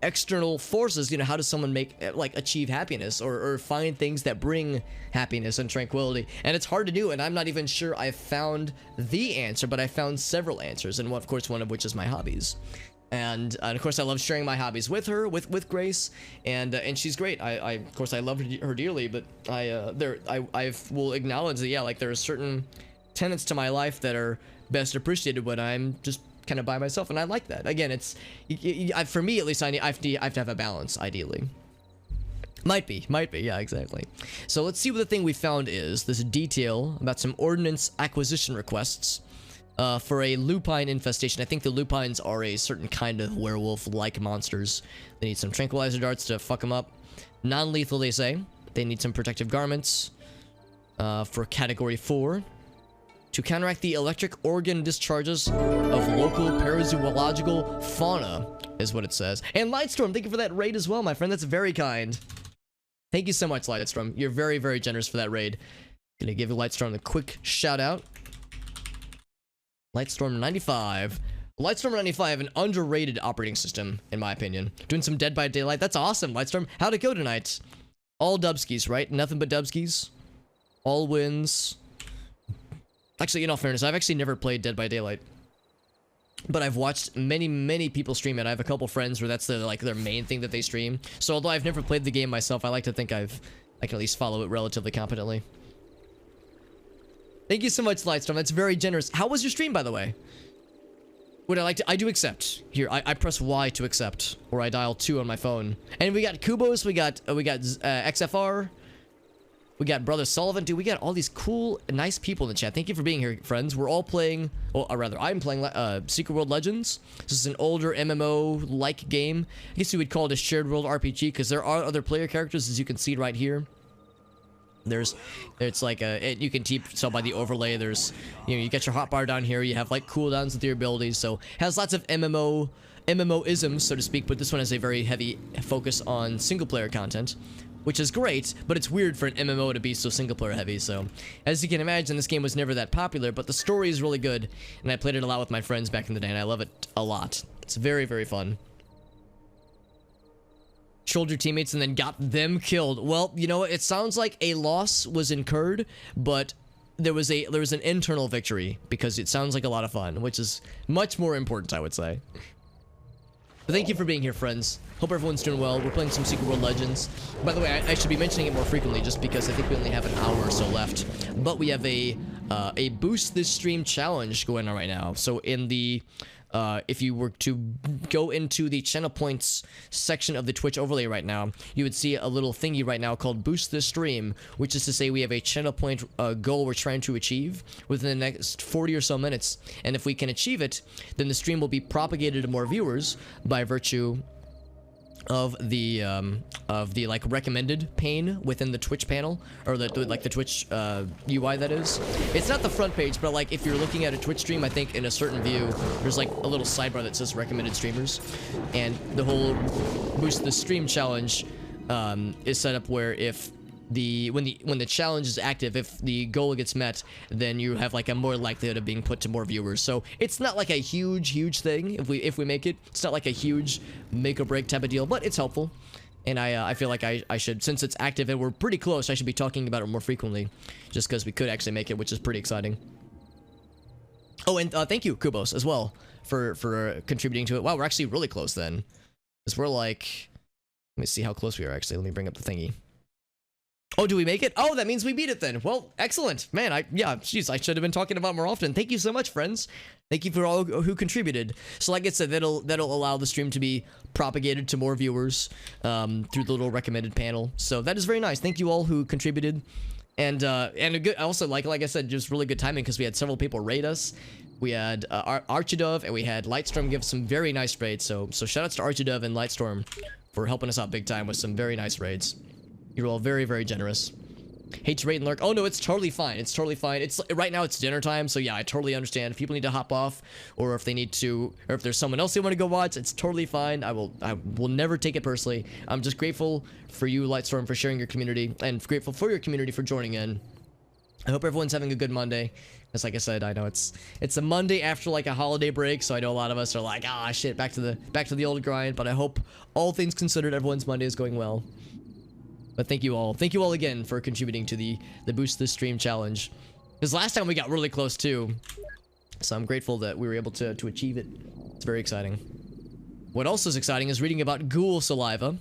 [SPEAKER 1] external forces, you know, how does someone achieve happiness or find things that bring happiness and tranquility? And it's hard to do, and I'm not even sure I've found the answer, but I found several answers, and of course one of which is my hobbies. And of course, I love sharing my hobbies with her, with Grace, and she's great. Of course, I love her dearly, but I will acknowledge that, yeah, like there are certain tenets to my life that are best appreciated when I'm just kind of by myself, and I like that. Again, it's for me at least. I have to have a balance, ideally. Might be, yeah, exactly. So let's see what the thing we found is. This detail about some ordnance acquisition requests for a Lupine Infestation. I think the Lupines are a certain kind of werewolf-like monsters. They need some tranquilizer darts to fuck them up. Non-lethal, they say. They need some protective garments for Category 4. To counteract the electric organ discharges of local parazoological fauna, is what it says. And Lightstorm, thank you for that raid as well, my friend. That's very kind. Thank you so much, Lightstorm. You're very, very generous for that raid. Gonna give Lightstorm a quick shout out. Lightstorm 95. Lightstorm 95, an underrated operating system, in my opinion. Doing some Dead by Daylight. That's awesome, Lightstorm. How'd it go tonight? All dubskis, right? Nothing but dubskis. All wins. Actually, in all fairness, I've actually never played Dead by Daylight. But I've watched many, many people stream it. I have a couple friends where that's their main thing that they stream. So although I've never played the game myself, I like to think I can at least follow it relatively competently. Thank you so much, Lightstorm. That's very generous. How was your stream, by the way? Would I like to? I do accept. Here, I press Y to accept, or I dial 2 on my phone. And we got Kubos, we got XFR, we got Brother Sullivan. Dude, we got all these cool, nice people in the chat. Thank you for being here, friends. We're all playing, or rather, I'm playing Secret World Legends. This is an older MMO-like game. I guess you would call it a shared world RPG, because there are other player characters, as you can see right here. It's like you can tell by the overlay. There's, you get your hotbar down here. You have like cooldowns with your abilities. So it has lots of MMO-isms, so to speak. But this one has a very heavy focus on single player content, which is great. But it's weird for an MMO to be so single player heavy. So as you can imagine, this game was never that popular, but the story is really good, and I played it a lot with my friends back in the day, and I love it a lot. It's very, very fun. Trolled your teammates and then got them killed. Well, you know what? It sounds like a loss was incurred, but there was an internal victory, because it sounds like a lot of fun, which is much more important, I would say. But thank you for being here, friends. Hope everyone's doing well. We're playing some Secret World Legends. By the way, I should be mentioning it more frequently, just because I think we only have an hour or so left. But we have a boost this stream challenge going on right now. So in the if you were to go into the channel points section of the Twitch overlay right now, you would see a little thingy right now called Boost This Stream, which is to say we have a channel point goal we're trying to achieve within the next 40 or so minutes. And if we can achieve it, then the stream will be propagated to more viewers by virtue of the like recommended pane within the Twitch panel, or the Twitch UI, that is. It's not the front page, but like if you're looking at a Twitch stream, I think in a certain view there's like a little sidebar that says recommended streamers, and the whole Boost the Stream challenge is set up where if when the challenge is active, if the goal gets met, then you have like a more likelihood of being put to more viewers. So it's not like a huge thing if we make it. It's not like a huge make or break type of deal, but it's helpful. And I feel like I should, since it's active and we're pretty close, I should be talking about it more frequently, just because we could actually make it, which is pretty exciting. Oh, and thank you, Kubos, as well, for contributing to it. Wow, we're actually really close then, because we're like, let me see how close we are actually. Let me bring up the thingy. Oh, do we make it? Oh, that means we beat it then. Well, excellent. Man, yeah, jeez, I should have been talking about more often. Thank you so much, friends. Thank you for all who contributed. So like I said, that'll allow the stream to be propagated to more viewers through the little recommended panel. So that is very nice. Thank you all who contributed. And a good, also, like I said, just really good timing, because we had several people raid us. We had Archidove, and we had Lightstorm give some very nice raids. So shoutouts to Archidove and Lightstorm for helping us out big time with some very nice raids. You're all very, very generous. Hate to raid and lurk. Oh no, it's totally fine. It's totally fine. It's right now it's dinner time, so yeah, I totally understand. If people need to hop off, or if they need to, or if there's someone else they want to go watch, it's totally fine. I will never take it personally. I'm just grateful for you, Lightstorm, for sharing your community, and grateful for your community for joining in. I hope everyone's having a good Monday. Because like I said, I know it's a Monday after like a holiday break, so I know a lot of us are like, ah, shit, back to the old grind. But I hope all things considered, everyone's Monday is going well. But thank you all again for contributing to the Boost This Stream challenge. Because last time we got really close too. So I'm grateful that we were able to achieve it. It's very exciting. What also is exciting is reading about ghoul saliva.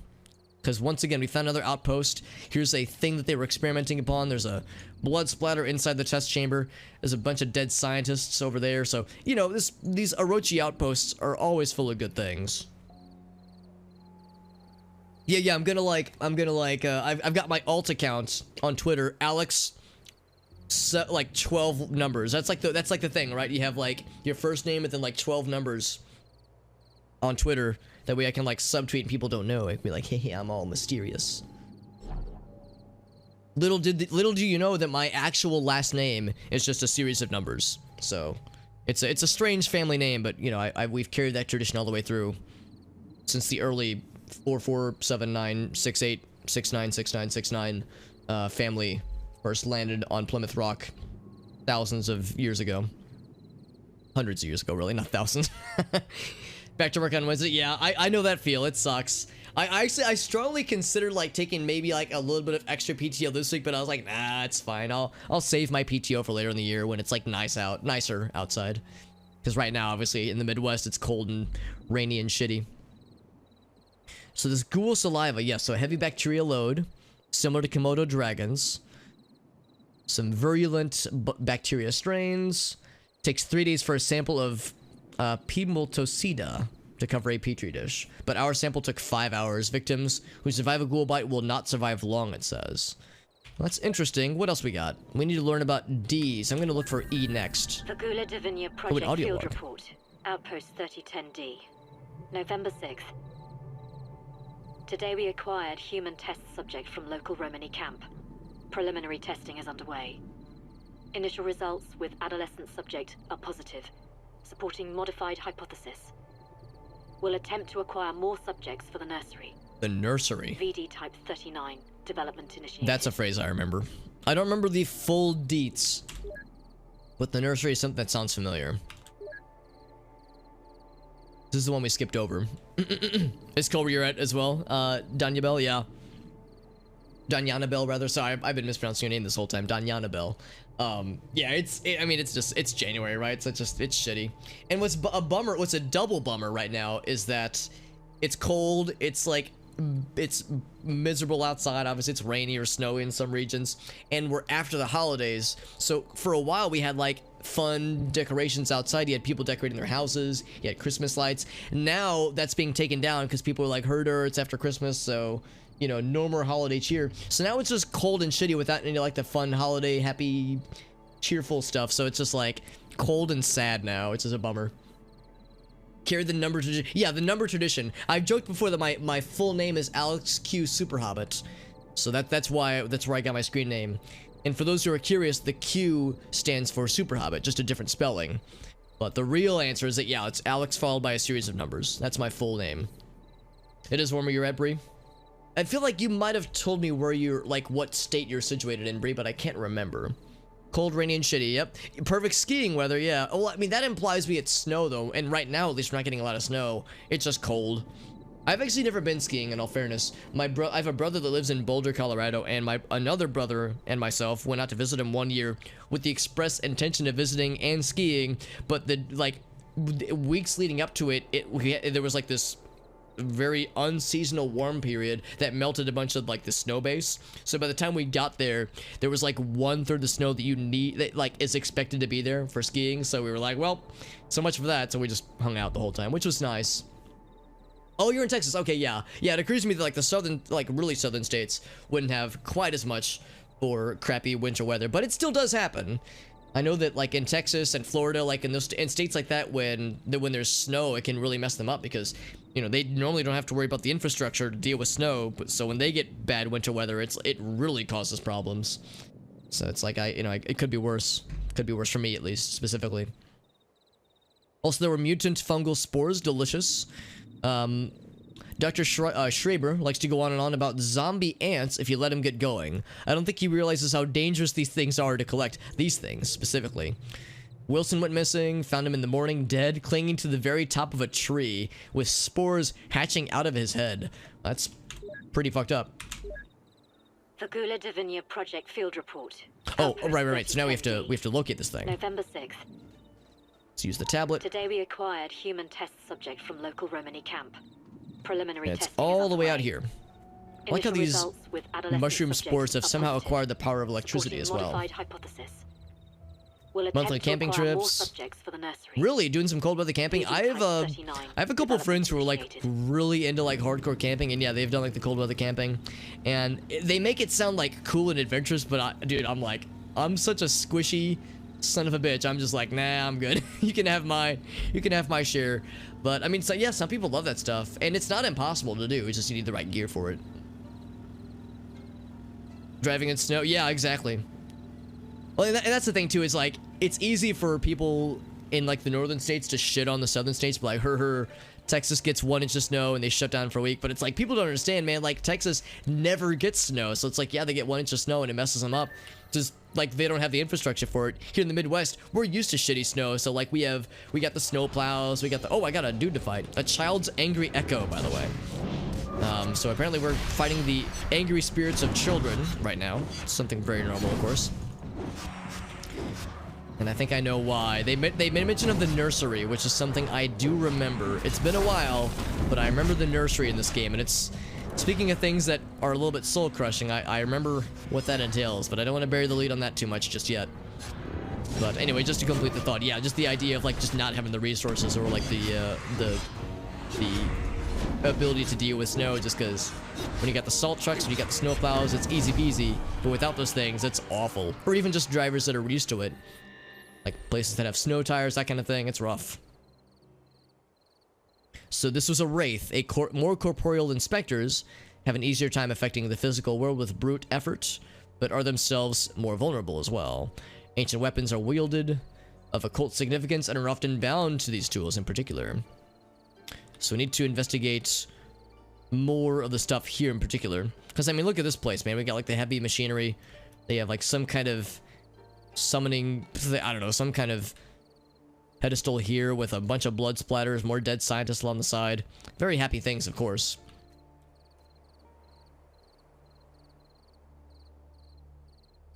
[SPEAKER 1] Because once again, we found another outpost. Here's a thing that they were experimenting upon. There's a blood splatter inside the test chamber. There's a bunch of dead scientists over there. So, you know, these Orochi outposts are always full of good things. Yeah, I'm gonna I've got my alt account on Twitter, Alex, like 12 numbers. That's like the thing, right? You have like your first name and then like 12 numbers on Twitter. That way I can like subtweet and people don't know. I can be like, hey, I'm all mysterious. Little do you know that my actual last name is just a series of numbers. So it's a strange family name, but you know, we've carried that tradition all the way through since the early 447968696969 family first landed on Plymouth Rock thousands of years ago. Hundreds of years ago, really, not thousands. Back to work on Wednesday. Yeah, I know that feel. It sucks. I strongly considered like taking maybe like a little bit of extra PTO this week, but I was like, nah, it's fine. I'll save my PTO for later in the year when it's like nicer outside. Because right now, obviously, in the Midwest, it's cold and rainy and shitty. So this ghoul saliva, yes, so a heavy bacteria load, similar to Komodo dragons. Some virulent bacteria strains. Takes 3 days for a sample of Pimultocida to cover a petri dish. But our sample took 5 hours. Victims who survive a ghoul bite will not survive long, it says. Well, that's interesting. What else we got? We need to learn about D's. I'm going to look for E next.
[SPEAKER 4] The Gula Divinia Project Field Report. Outpost 3010D. November 6th. Today we acquired human test subject from local Romani camp. Preliminary testing is underway. Initial results with adolescent subject are positive, supporting modified hypothesis. We'll attempt to acquire more subjects for the nursery.
[SPEAKER 1] The nursery?
[SPEAKER 4] VD Type 39, development initiated.
[SPEAKER 1] That's a phrase I remember. I don't remember the full deets, but the nursery is something that sounds familiar. This is the one we skipped over. Is Cole where you're at as well? Danya Bell, yeah. Danyana Bell, rather. Sorry, I've been mispronouncing your name this whole time. Danyana Bell. Yeah, I mean, it's January, right? So it's shitty. And what's a double bummer right now is that it's cold. It's like, it's miserable outside. Obviously, it's rainy or snowy in some regions. And we're after the holidays. So for a while, we had like fun decorations outside. You had people decorating their houses. You had Christmas lights. Now that's being taken down because people are like, herder, it's after Christmas, so you know, no more holiday cheer. So now it's just cold and shitty without any like the fun holiday, happy, cheerful stuff. So it's just like cold and sad now. It's just a bummer. Carry the number tradition. Yeah, the number tradition. I've joked before that my full name is Alex Q Super Hobbit. So that's where I got my screen name. And for those who are curious, the Q stands for Super Hobbit, just a different spelling. But the real answer is that, yeah, it's Alex followed by a series of numbers. That's my full name. It is warmer you're at, Bree. I feel like you might have told me where you're, like, what state you're situated in, Bree, but I can't remember. Cold, rainy, and shitty, yep. Perfect skiing weather, yeah. Well, I mean, that implies we get snow, though, and right now, at least, we're not getting a lot of snow. It's just cold. I've actually never been skiing, in all fairness. I have a brother that lives in Boulder, Colorado, and another brother and myself went out to visit him one year with the express intention of visiting and skiing, but the weeks leading up to it, there was like this very unseasonal warm period that melted a bunch of like the snow base. So by the time we got there was like 1/3 the snow that you need, that like is expected to be there for skiing. So we were like, well, so much for that. So we just hung out the whole time, which was nice. Oh, you're in Texas. Okay, yeah. Yeah, it occurs to me that like the southern, like really southern states wouldn't have quite as much for crappy winter weather, but it still does happen. I know that like in Texas and Florida, like in states like that, when there's snow, it can really mess them up because, you know, they normally don't have to worry about the infrastructure to deal with snow, but so when they get bad winter weather, it really causes problems. So it's like it could be worse. Could be worse for me at least, specifically. Also, there were mutant fungal spores, delicious. Dr. Schreiber likes to go on and on about zombie ants if you let him get going. I don't think he realizes how dangerous these things are to collect. These things, specifically. Wilson went missing, found him in the morning dead, clinging to the very top of a tree, with spores hatching out of his head. That's pretty fucked up.
[SPEAKER 4] The Gula Divinia Project Field Report.
[SPEAKER 1] Oh, right. So now we have to locate this thing.
[SPEAKER 4] November 6th.
[SPEAKER 1] Let's use the tablet.
[SPEAKER 4] Today we acquired human test subject from local Romani camp. Preliminary
[SPEAKER 1] It's
[SPEAKER 4] testing
[SPEAKER 1] all the way out here. I like how these
[SPEAKER 4] with
[SPEAKER 1] mushroom spores have somehow acquired the power of electricity as well.
[SPEAKER 4] Modified hypothesis. We'll attempt
[SPEAKER 1] Monthly
[SPEAKER 4] to
[SPEAKER 1] camping
[SPEAKER 4] acquire more
[SPEAKER 1] trips.
[SPEAKER 4] subjects for the nursery.
[SPEAKER 1] Really doing some cold weather camping.
[SPEAKER 4] Using
[SPEAKER 1] I have
[SPEAKER 4] Type 39,
[SPEAKER 1] a couple
[SPEAKER 4] development
[SPEAKER 1] friends who are like
[SPEAKER 4] initiated.
[SPEAKER 1] really into like hardcore camping, and yeah, they've done like the cold weather camping, and they make it sound like cool and adventurous. But dude, I'm like, I'm such a squishy son of a bitch. I'm just like, nah, I'm good. you can have my share. But I mean, so yeah, some people love that stuff, and it's not impossible to do. It's just you need the right gear for it. Driving in snow, yeah, exactly. Well, and that's the thing too, is like, it's easy for people in like the northern states to shit on the southern states, but like her Texas gets 1 inch of snow and they shut down for a week. But it's like, people don't understand, man, like Texas never gets snow, so it's like, yeah, they get 1 inch of snow and it messes them up, just like they don't have the infrastructure for it. Here in the Midwest, we're used to shitty snow, so like we got the snow plows, we got the, oh, I got a dude to fight, a child's angry echo, by the way. So apparently we're fighting the angry spirits of children right now. Something very normal, of course. And I think I know why. They made mention of the nursery, which is something I do remember. It's been a while, but I remember the nursery in this game. And it's, speaking of things that are a little bit soul-crushing, I remember what that entails, but I don't want to bury the lead on that too much just yet. But anyway, just to complete the thought, yeah, just the idea of like just not having the resources or like the ability to deal with snow, just because when you got the salt trucks, when you got the snow plows, it's easy peasy, but without those things, it's awful. Or even just drivers that are used to it, like places that have snow tires, that kind of thing, it's rough. So this was a wraith. More corporeal inspectors have an easier time affecting the physical world with brute effort, but are themselves more vulnerable as well. Ancient weapons are wielded of occult significance and are often bound to these tools in particular. So we need to investigate more of the stuff here in particular. Because, I mean, look at this place, man. We got, like, the heavy machinery. They have, like, some kind of summoning, I don't know, some kind of pedestal here with a bunch of blood splatters, more dead scientists along the side. Very happy things, of course.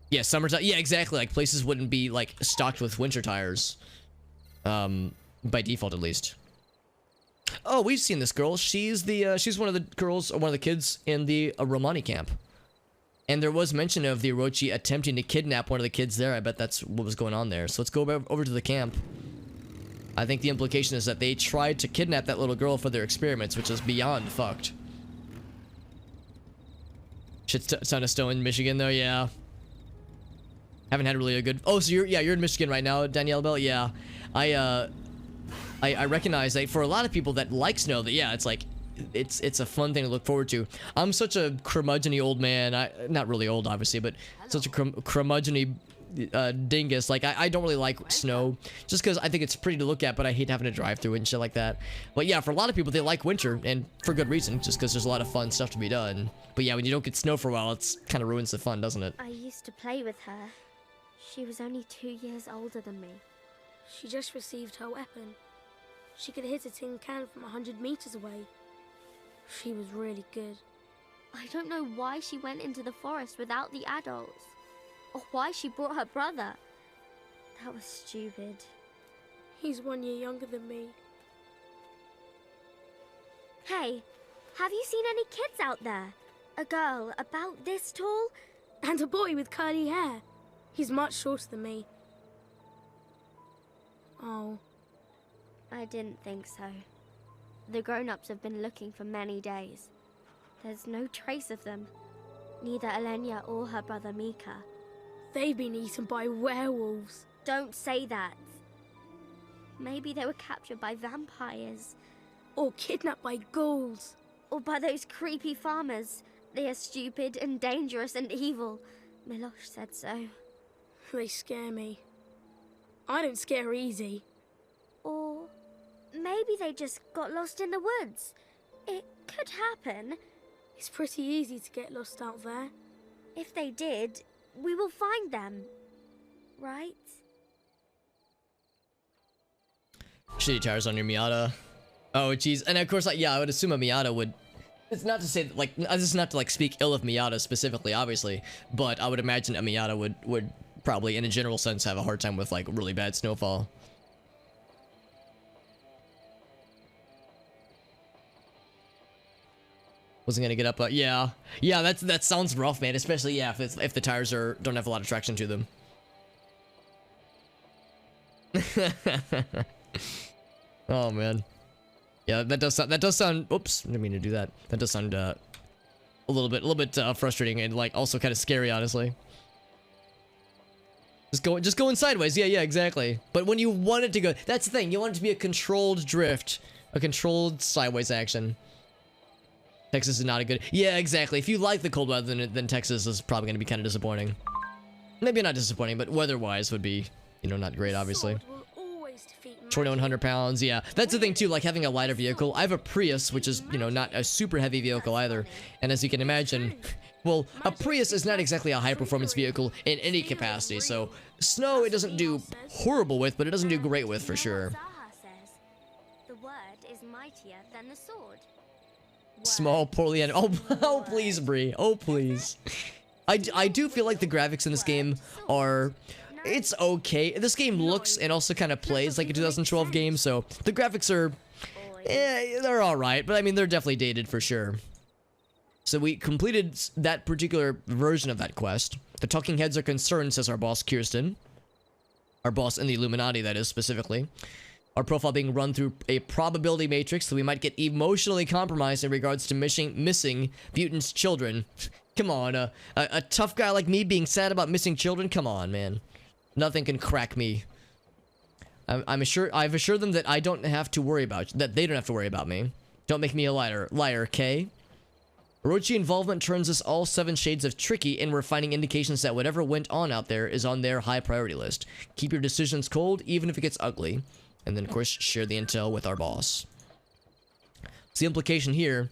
[SPEAKER 1] Yeah, summertime. Yeah, exactly. Like, places wouldn't be, like, stocked with winter tires. By default, at least. Oh, we've seen this girl. She's the she's one of the girls, or one of the kids in the Romani camp. And there was mention of the Orochi attempting to kidnap one of the kids there. I bet that's what was going on there. So let's go over to the camp. I think the implication is that they tried to kidnap that little girl for their experiments, which is beyond fucked. Shit's ton of snow in Michigan, though, yeah. Haven't had really a good... Oh, so you're in Michigan right now, Danielle Bell? Yeah. I recognize that for a lot of people that like snow, that yeah, it's like it's a fun thing to look forward to. I'm such a curmudgeon-y old man. Not really old, obviously, but such a curmudgeon-y dingus. Like I don't really like snow, just because I think it's pretty to look at, but I hate having to drive through it and shit like that. But yeah, for a lot of people, they like winter, and for good reason, just because there's a lot of fun stuff to be done. But yeah, when you don't get snow for a while, it's kind of ruins the fun, doesn't it?
[SPEAKER 5] I used to play with her. She was only 2 years older than me.
[SPEAKER 6] She just received her weapon. She could hit a tin can from 100 meters away. She was really good.
[SPEAKER 5] I don't know why she went into the forest without the adults, or why she brought her brother. That was stupid.
[SPEAKER 6] He's 1 year younger than me.
[SPEAKER 5] Hey, have you seen any kids out there? A girl about this tall?
[SPEAKER 6] And a boy with curly hair. He's much shorter than me. Oh.
[SPEAKER 5] I didn't think so. The grown-ups have been looking for many days. There's no trace of them. Neither Elenia or her brother Mika.
[SPEAKER 6] They've been eaten by werewolves.
[SPEAKER 5] Don't say that. Maybe they were captured by vampires.
[SPEAKER 6] Or kidnapped by ghouls.
[SPEAKER 5] Or by those creepy farmers. They are stupid and dangerous and evil. Milosh said so.
[SPEAKER 6] They scare me. I don't scare easy.
[SPEAKER 5] Or maybe they just got lost in the woods. It could happen.
[SPEAKER 6] It's pretty easy to get lost out there.
[SPEAKER 5] If they did, we will find them. Right?
[SPEAKER 1] Shitty tires on your Miata. Oh, jeez. And of course, like, yeah, I would assume a Miata would... It's not to say, that, like, this is not to, like, speak ill of Miata specifically, obviously, but I would imagine a Miata would probably, in a general sense, have a hard time with, like, really bad snowfall. Wasn't gonna get up, yeah. Yeah, that sounds rough, man, especially, yeah, if the tires don't have a lot of traction to them. Oh man. Yeah, that does sound, oops, didn't mean to do that. That does sound a little bit frustrating and like also kind of scary, honestly. Just going sideways. Yeah, exactly. But when you want it to go, that's the thing. You want it to be a controlled drift, a controlled sideways action. Texas is not a good. Yeah, exactly. If you like the cold weather, then Texas is probably going to be kind of disappointing. Maybe not disappointing, but weather-wise would be, you know, not great, obviously. 2,100 pounds. Yeah, that's the thing too. Like having a lighter vehicle. I have a Prius, which is, you know, not a super heavy vehicle either. And as you can imagine, well, a Prius is not exactly a high-performance vehicle in any capacity. So snow, it doesn't do horrible with, but it doesn't do great with for sure.
[SPEAKER 5] The word is mightier than the sword.
[SPEAKER 1] Small, poorly edited. Oh, please, Bree. Oh, please. I do feel like the graphics in this game are... It's okay. This game looks and also kind of plays like a 2012 game, so the graphics are... they're alright, but I mean, they're definitely dated for sure. So we completed that particular version of that quest. The talking heads are concerned, says our boss, Kirsten. Our boss in the Illuminati, that is, specifically. Our profile being run through a probability matrix, so we might get emotionally compromised in regards to missing mutants' children. Come on, a tough guy like me being sad about missing children? Come on, man. Nothing can crack me. I've assured them that I don't have to worry about, that they don't have to worry about me. Don't make me a liar, K. Orochi involvement turns us all 7 shades of tricky, and we're finding indications that whatever went on out there is on their high priority list. Keep your decisions cold, even if it gets ugly. And then, of course, share the intel with our boss. So the implication here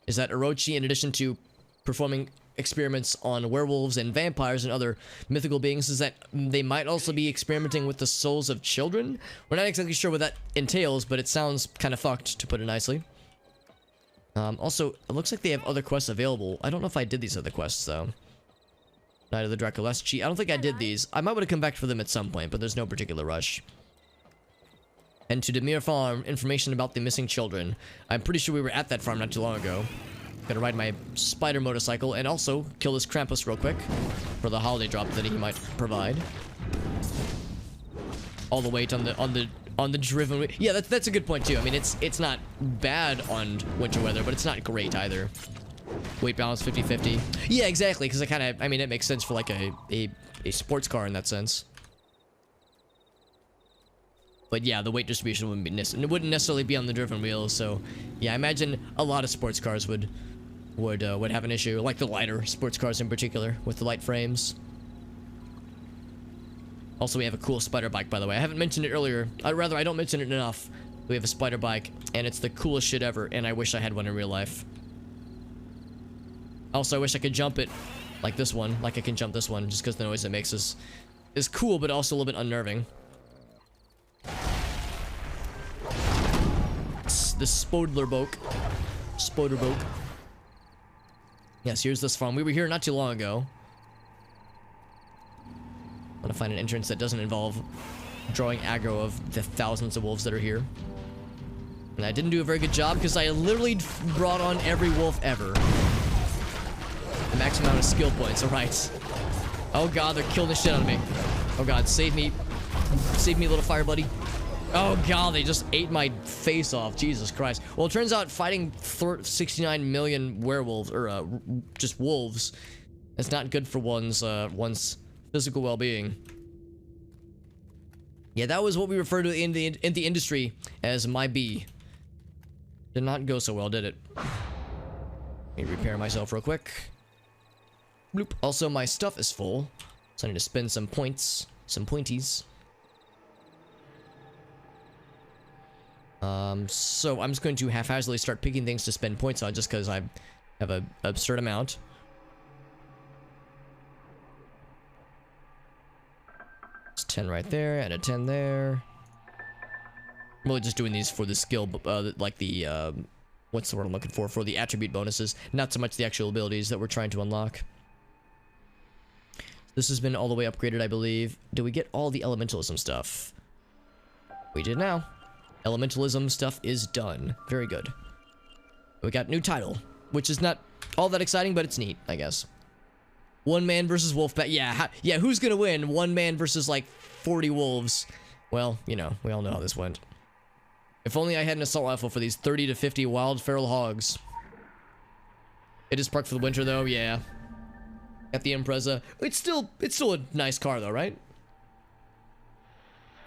[SPEAKER 1] is that Orochi, in addition to performing experiments on werewolves and vampires and other mythical beings, is that they might also be experimenting with the souls of children. We're not exactly sure what that entails, but it sounds kind of fucked, to put it nicely. Also, it looks like they have other quests available. I don't know if I did these other quests, though. Night of the Draculeschi. I don't think I did these. I might want to come back for them at some point, but there's no particular rush. And to Demir Farm, information about the missing children. I'm pretty sure we were at that farm not too long ago. Gonna ride my spider motorcycle and also kill this Krampus real quick for the holiday drop that he might provide. All the weight on the driven. Yeah, that's a good point too. I mean, it's not bad on winter weather, but it's not great either. Weight balance 50-50. Yeah, exactly. Because I mean, it makes sense for like a sports car in that sense. But yeah, the weight distribution wouldn't necessarily be on the driven wheels. So yeah, I imagine a lot of sports cars would have an issue, like the lighter sports cars in particular, with the light frames. Also, we have a cool spider bike, by the way. I haven't mentioned it earlier. Rather, I don't mention it enough. We have a spider bike, and it's the coolest shit ever, and I wish I had one in real life. Also, I wish I could jump it like this one, like I can jump this one, just because the noise it makes is cool, but also a little bit unnerving. The Spoderboke. Yes, here's this farm. We were here not too long ago. I want to find an entrance that doesn't involve drawing aggro of the thousands of wolves that are here. And I didn't do a very good job because I literally brought on every wolf ever. The max amount of skill points, alright. Oh god, they're killing the shit out of me. Oh god, save me. Save me, little fire buddy. Oh god, they just ate my face off. Jesus Christ. Well, it turns out fighting 69 million werewolves, or just wolves, is not good for one's physical well-being. Yeah, that was what we refer to in the industry as my bee. Did not go so well, did it? Let me repair myself real quick. Bloop. Also, my stuff is full, so I need to spend some points, some pointies. So I'm just going to haphazardly start picking things to spend points on just because I have an absurd amount. It's 10 right there and a 10 there. I'm really just doing these for the skill, like the, what's the word I'm looking for the attribute bonuses, not so much the actual abilities that we're trying to unlock. This has been all the way upgraded, I believe. Did we get all the elementalism stuff? We did now. Elementalism stuff is done. Very good. We got new title, which is not all that exciting, but it's neat, I guess. One man versus wolf pack. Yeah, yeah. Who's gonna win? One man versus like 40 wolves. Well, you know, we all know how this went. If only I had an assault rifle for these 30 to 50 wild feral hogs. It is parked for the winter though, yeah. Got the Impreza. It's still a nice car though, right?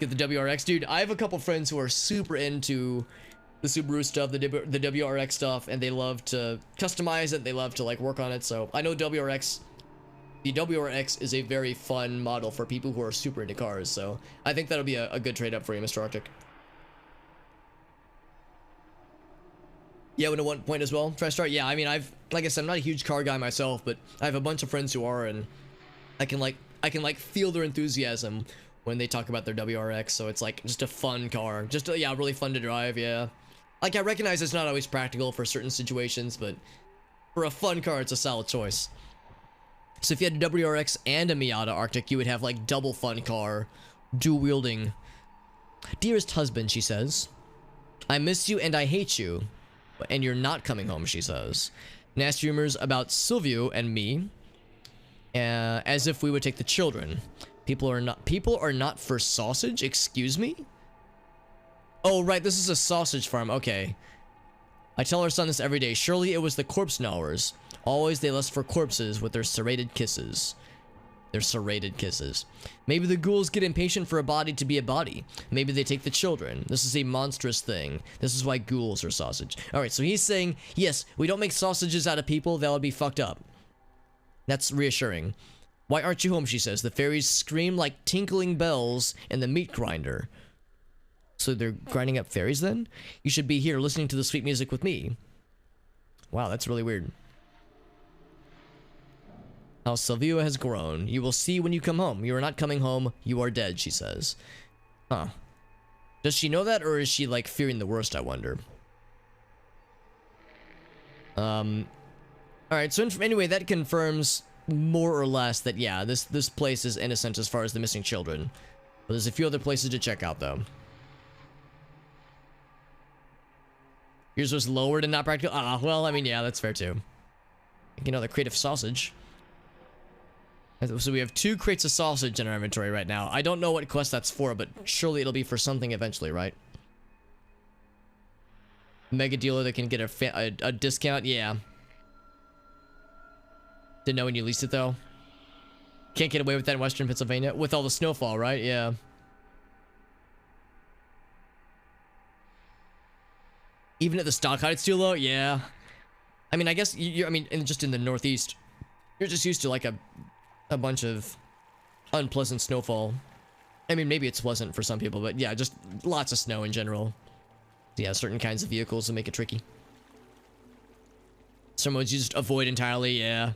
[SPEAKER 1] Get the WRX, dude. I have a couple friends who are super into the Subaru stuff, the WRX stuff, and they love to customize it. They love to like work on it. So I know the WRX is a very fun model for people who are super into cars. So I think that'll be a good trade up for you, Mr. Arctic. Yeah, when at one point as well. Try to start. Yeah, I mean, like I said, I'm not a huge car guy myself, but I have a bunch of friends who are, and I can feel their enthusiasm when they talk about their WRX. So it's like just a fun car, just yeah, really fun to drive. Yeah, like I recognize it's not always practical for certain situations, but for a fun car, it's a solid choice. So if you had a WRX and a Miata Arctic, you would have like double fun car, dual wielding. Dearest husband, she says, I miss you and I hate you. And you're not coming home, she says. Nasty rumors about Silvio and me, as if we would take the children. People are not for sausage. Excuse me. Oh right, this is a sausage farm. Okay. I tell our son this every day. Surely it was the corpse gnawers. Always they lust for corpses with their serrated kisses. Their serrated kisses. Maybe the ghouls get impatient for a body to be a body. Maybe they take the children. This is a monstrous thing. This is why ghouls are sausage. Alright, so he's saying, yes, we don't make sausages out of people. That would be fucked up. That's reassuring. Why aren't you home, she says. The fairies scream like tinkling bells in the meat grinder. So they're grinding up fairies then? You should be here listening to the sweet music with me. Wow, that's really weird. How Silvio has grown. You will see when you come home. You are not coming home. You are dead, she says. Huh. Does she know that, or is she, like, fearing the worst, I wonder? Alright, so anyway, that confirms more or less that, yeah, this place is innocent as far as the missing children. But there's a few other places to check out, though. Yours was lowered and not practical? Ah, well, I mean, yeah, that's fair, too. You know, the creative sausage. So we have 2 crates of sausage in our inventory right now. I don't know what quest that's for, but surely it'll be for something eventually, right? Mega dealer that can get a discount? Yeah. Didn't know when you leased it, though. Can't get away with that in Western Pennsylvania. With all the snowfall, right? Yeah. Even at the stock height, it's too low? Yeah. I mean, I guess, just in the Northeast, you're just used to, like, a bunch of unpleasant snowfall. I mean, maybe it's pleasant for some people, but yeah, just lots of snow in general. Yeah, certain kinds of vehicles will make it tricky. Some roads you just avoid entirely, yeah.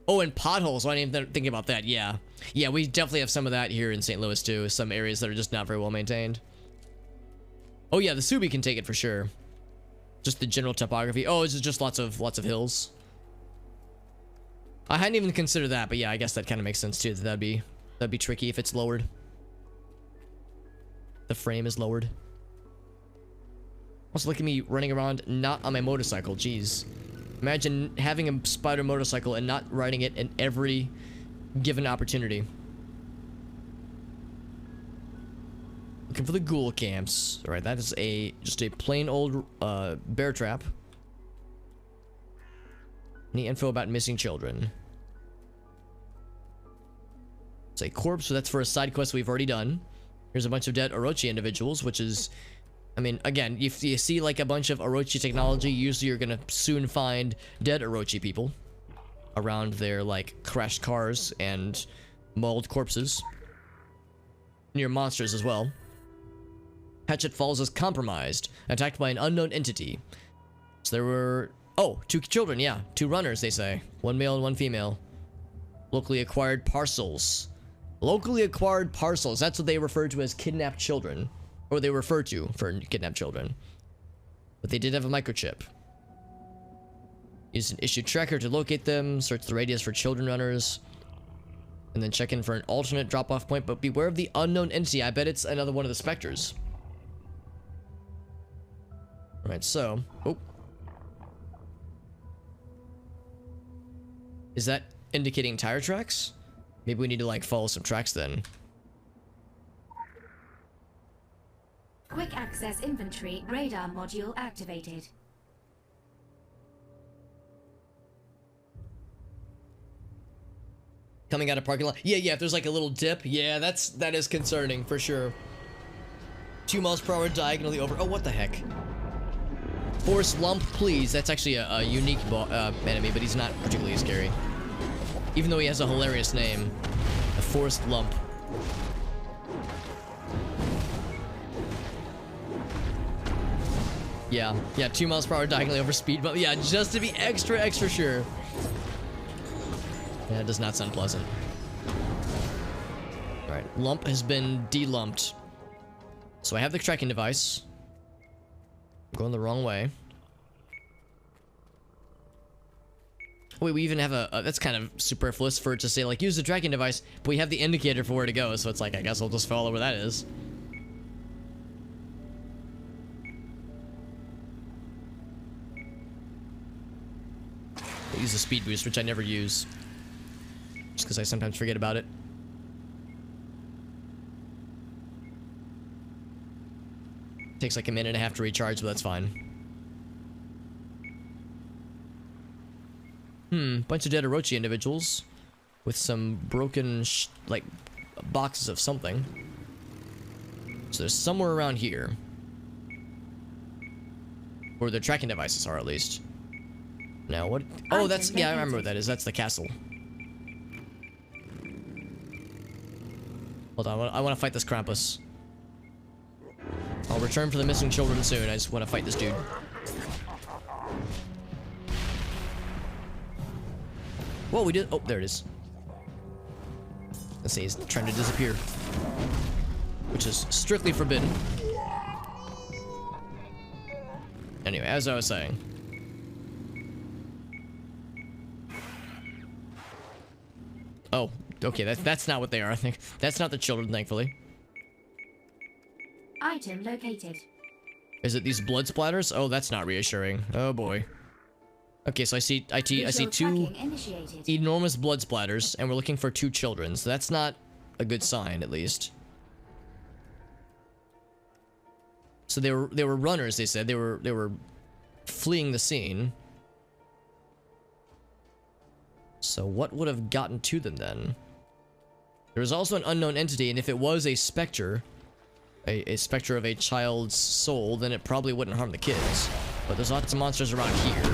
[SPEAKER 1] Oh, and potholes. I didn't even think about that, yeah. Yeah, we definitely have some of that here in St. Louis, too. Some areas that are just not very well maintained. Oh, yeah, the Subi can take it for sure. Just the general topography. Oh, it's just lots of hills. I hadn't even considered that, but yeah, I guess that kind of makes sense too. That'd be tricky if it's lowered. The frame is lowered. Also, look at me running around not on my motorcycle. Jeez, imagine having a spider motorcycle and not riding it in every given opportunity. Looking for the ghoul camps. All right, that is just a plain old bear trap. Any info about missing children? It's a corpse, so that's for a side quest we've already done. Here's a bunch of dead Orochi individuals, which is, I mean, again, if you see like a bunch of Orochi technology, usually you're gonna soon find dead Orochi people around their like crashed cars and mauled corpses. Near monsters as well. Hatchet Falls is compromised, attacked by an unknown entity. So there were, oh, 2 children, yeah. 2 runners, they say. 1 male and 1 female. Locally acquired parcels. Locally acquired parcels. That's what they refer to as kidnapped children. Or they refer to for kidnapped children. But they did have a microchip. Use an issue tracker to locate them. Search the radius for children runners. And then check in for an alternate drop-off point. But beware of the unknown entity. I bet it's another one of the specters. Alright, so... Oh. Is that indicating tire tracks? Maybe we need to like follow some tracks then.
[SPEAKER 2] Access inventory radar module activated.
[SPEAKER 1] Coming out of parking lot. Yeah, if there's like a little dip. Yeah, that is concerning for sure. 2 miles per hour diagonally over. Oh, what the heck? Force Lump, please. That's actually a unique enemy, but he's not particularly scary. Even though he has a hilarious name. A Forced Lump. Yeah, 2 miles per hour diagonally over speed bump. Yeah, just to be extra sure. Yeah, it does not sound pleasant. Alright, Lump has been de-lumped. So I have the tracking device. I'm going the wrong way. Wait, we even have a that's kind of superfluous for it to say, like, use the tracking device, but we have the indicator for where to go, so it's like, I guess I'll just follow where that is. I use the speed boost, which I never use. Just because I sometimes forget about it. Takes like a minute and a half to recharge, but that's fine. Bunch of dead Orochi individuals. With some broken, like, boxes of something. So there's somewhere around here. Where their tracking devices are, at least. Now, what? Oh, that's, yeah, I remember what that is. That's the castle. Hold on, I want to fight this Krampus. I'll return for the missing children soon. I just want to fight this dude. Whoa, we did. Oh, there it is. Let's see, he's trying to disappear. Which is strictly forbidden. Anyway, as I was saying. Oh, okay, that's not what they are, I think. That's not the children, thankfully.
[SPEAKER 2] Item located.
[SPEAKER 1] Is it these blood splatters? Oh, that's not reassuring. Oh boy. Okay, so I see two enormous blood splatters, and we're looking for 2 children, so that's not a good sign, at least. So they were runners, they said. They were fleeing the scene. So what would have gotten to them then? There was also an unknown entity, and if it was a specter, a specter of a child's soul, then it probably wouldn't harm the kids. But there's lots of monsters around here.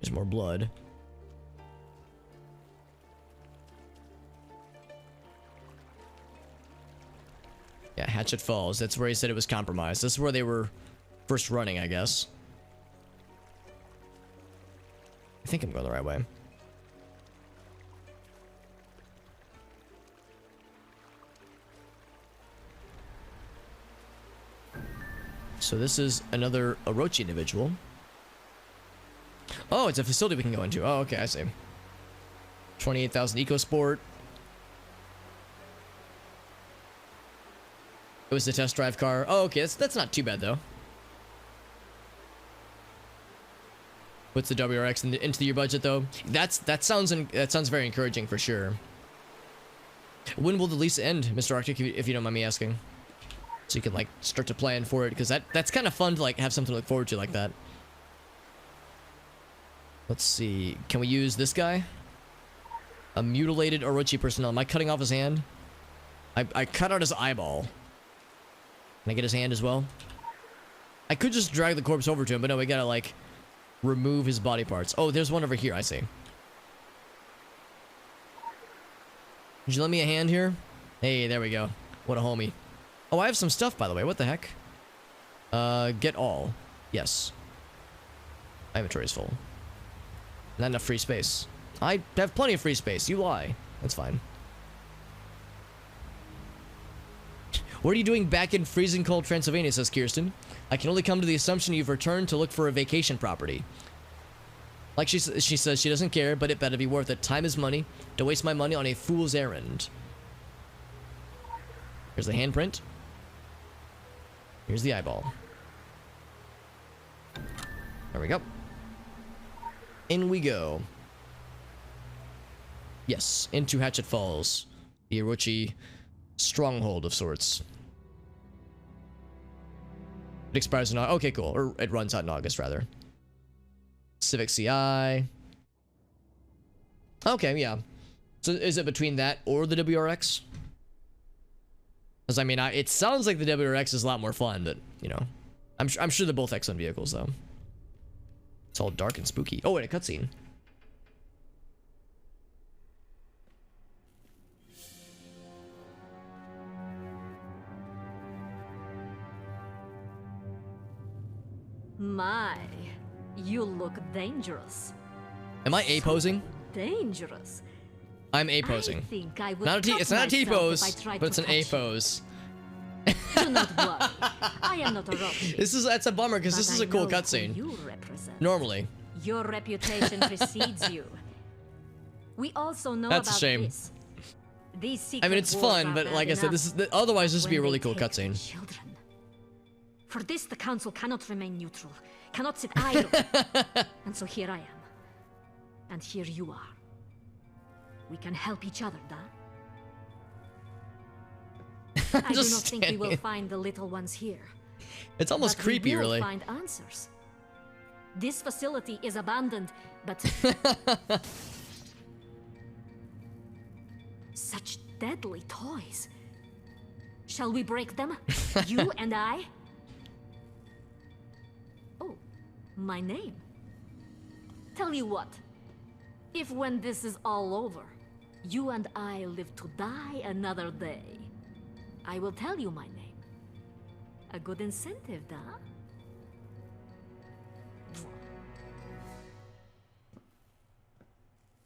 [SPEAKER 1] There's more blood. Yeah, Hatchet Falls. That's where he said it was compromised. This is where they were first running, I guess. I think I'm going the right way. So this is another Orochi individual. Oh, it's a facility we can go into. Oh, okay, I see. 28,000 EcoSport. It was the test drive car. Oh, okay, that's not too bad though. Puts the WRX into your budget though. That sounds very encouraging for sure. When will the lease end, Mr. Arctic, if you don't mind me asking? So you can like start to plan for it, because that's kind of fun to like have something to look forward to like that. Let's see. Can we use this guy? A mutilated Orochi personnel. Am I cutting off his hand? I cut out his eyeball. Can I get his hand as well? I could just drag the corpse over to him, but no, we gotta like remove his body parts. Oh, there's one over here, I see. Did you lend me a hand here? Hey, there we go. What a homie. Oh, I have some stuff, by the way. What the heck? Get all. Yes. My inventory is full. Not enough free space. I have plenty of free space. You lie. That's fine. What are you doing back in freezing cold Transylvania, says Kirsten. I can only come to the assumption you've returned to look for a vacation property. Like she says she doesn't care, but it better be worth it. Time is money. Don't waste my money on a fool's errand. Here's the handprint. Here's the eyeball. There we go. In we go. Yes, into Hatchet Falls. The Orochi stronghold of sorts. It expires in August. Okay, cool. Or it runs out in August, rather. Civic CI. Okay, yeah. So is it between that or the WRX? Because, I mean, it sounds like the WRX is a lot more fun, but, you know. I'm sure they're both excellent vehicles, though. It's all dark and spooky. Oh, wait, a cutscene.
[SPEAKER 7] My, you look dangerous.
[SPEAKER 1] Am I A-posing?
[SPEAKER 7] Dangerous.
[SPEAKER 1] I'm A-posing.
[SPEAKER 7] I think I would
[SPEAKER 1] Not a T.
[SPEAKER 7] cut
[SPEAKER 1] It's not a
[SPEAKER 7] myself
[SPEAKER 1] T-pose,
[SPEAKER 7] if I tried
[SPEAKER 1] but it's
[SPEAKER 7] to
[SPEAKER 1] an
[SPEAKER 7] touch you.
[SPEAKER 1] A-pose.
[SPEAKER 7] Do not worry. I am not a roach.
[SPEAKER 1] That's a bummer because this
[SPEAKER 7] but
[SPEAKER 1] is
[SPEAKER 7] I
[SPEAKER 1] a cool
[SPEAKER 7] know who
[SPEAKER 1] cutscene.
[SPEAKER 7] you represent.
[SPEAKER 1] Normally.
[SPEAKER 7] Your reputation precedes you. We also know
[SPEAKER 1] That's a
[SPEAKER 7] about
[SPEAKER 1] shame.
[SPEAKER 7] this. These
[SPEAKER 1] I
[SPEAKER 7] secret
[SPEAKER 1] mean, it's
[SPEAKER 7] wars
[SPEAKER 1] fun,
[SPEAKER 7] are
[SPEAKER 1] but
[SPEAKER 7] bad
[SPEAKER 1] like I said,
[SPEAKER 7] enough
[SPEAKER 1] otherwise this would be a
[SPEAKER 7] when
[SPEAKER 1] really
[SPEAKER 7] they
[SPEAKER 1] cool
[SPEAKER 7] take
[SPEAKER 1] cutscene.
[SPEAKER 7] children. For this, the council cannot remain neutral, cannot sit idle. And so here I am. And here you are. We can help each other, da? I do not
[SPEAKER 1] Just
[SPEAKER 7] think we will
[SPEAKER 1] standing.
[SPEAKER 7] find the little ones here.
[SPEAKER 1] It's almost
[SPEAKER 7] But
[SPEAKER 1] creepy,
[SPEAKER 7] we will
[SPEAKER 1] really.
[SPEAKER 7] find answers. This facility is abandoned, but such deadly toys. Shall we break them? You and I? Oh, my name. Tell you what. If when this is all over, you and I live to die another day, I will tell you my name. A good incentive, da?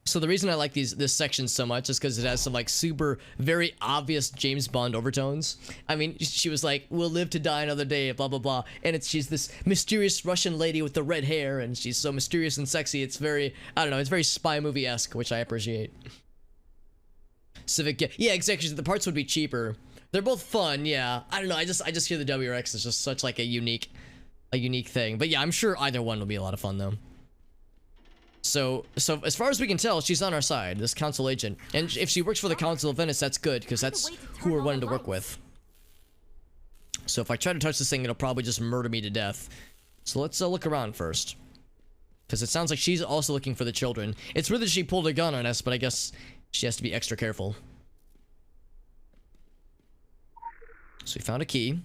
[SPEAKER 1] So the reason I like this section so much is because it has some like super, very obvious James Bond overtones. I mean, she was like, "We'll live to die another day," blah blah blah, and she's this mysterious Russian lady with the red hair, and she's so mysterious and sexy. It's very, I don't know, it's very spy movie-esque, which I appreciate. Civic, yeah, exactly. The parts would be cheaper. They're both fun, yeah. I don't know. I just hear the WRX is just such like a unique thing. But yeah, I'm sure either one will be a lot of fun though. So as far as we can tell, she's on our side, this council agent. And if she works for the Council of Venice, that's good, because that's who we're wanting to work with. So if I try to touch this thing, it'll probably just murder me to death. So let's look around first. Because it sounds like she's also looking for the children. It's weird that she pulled a gun on us, but I guess she has to be extra careful. So we found a key,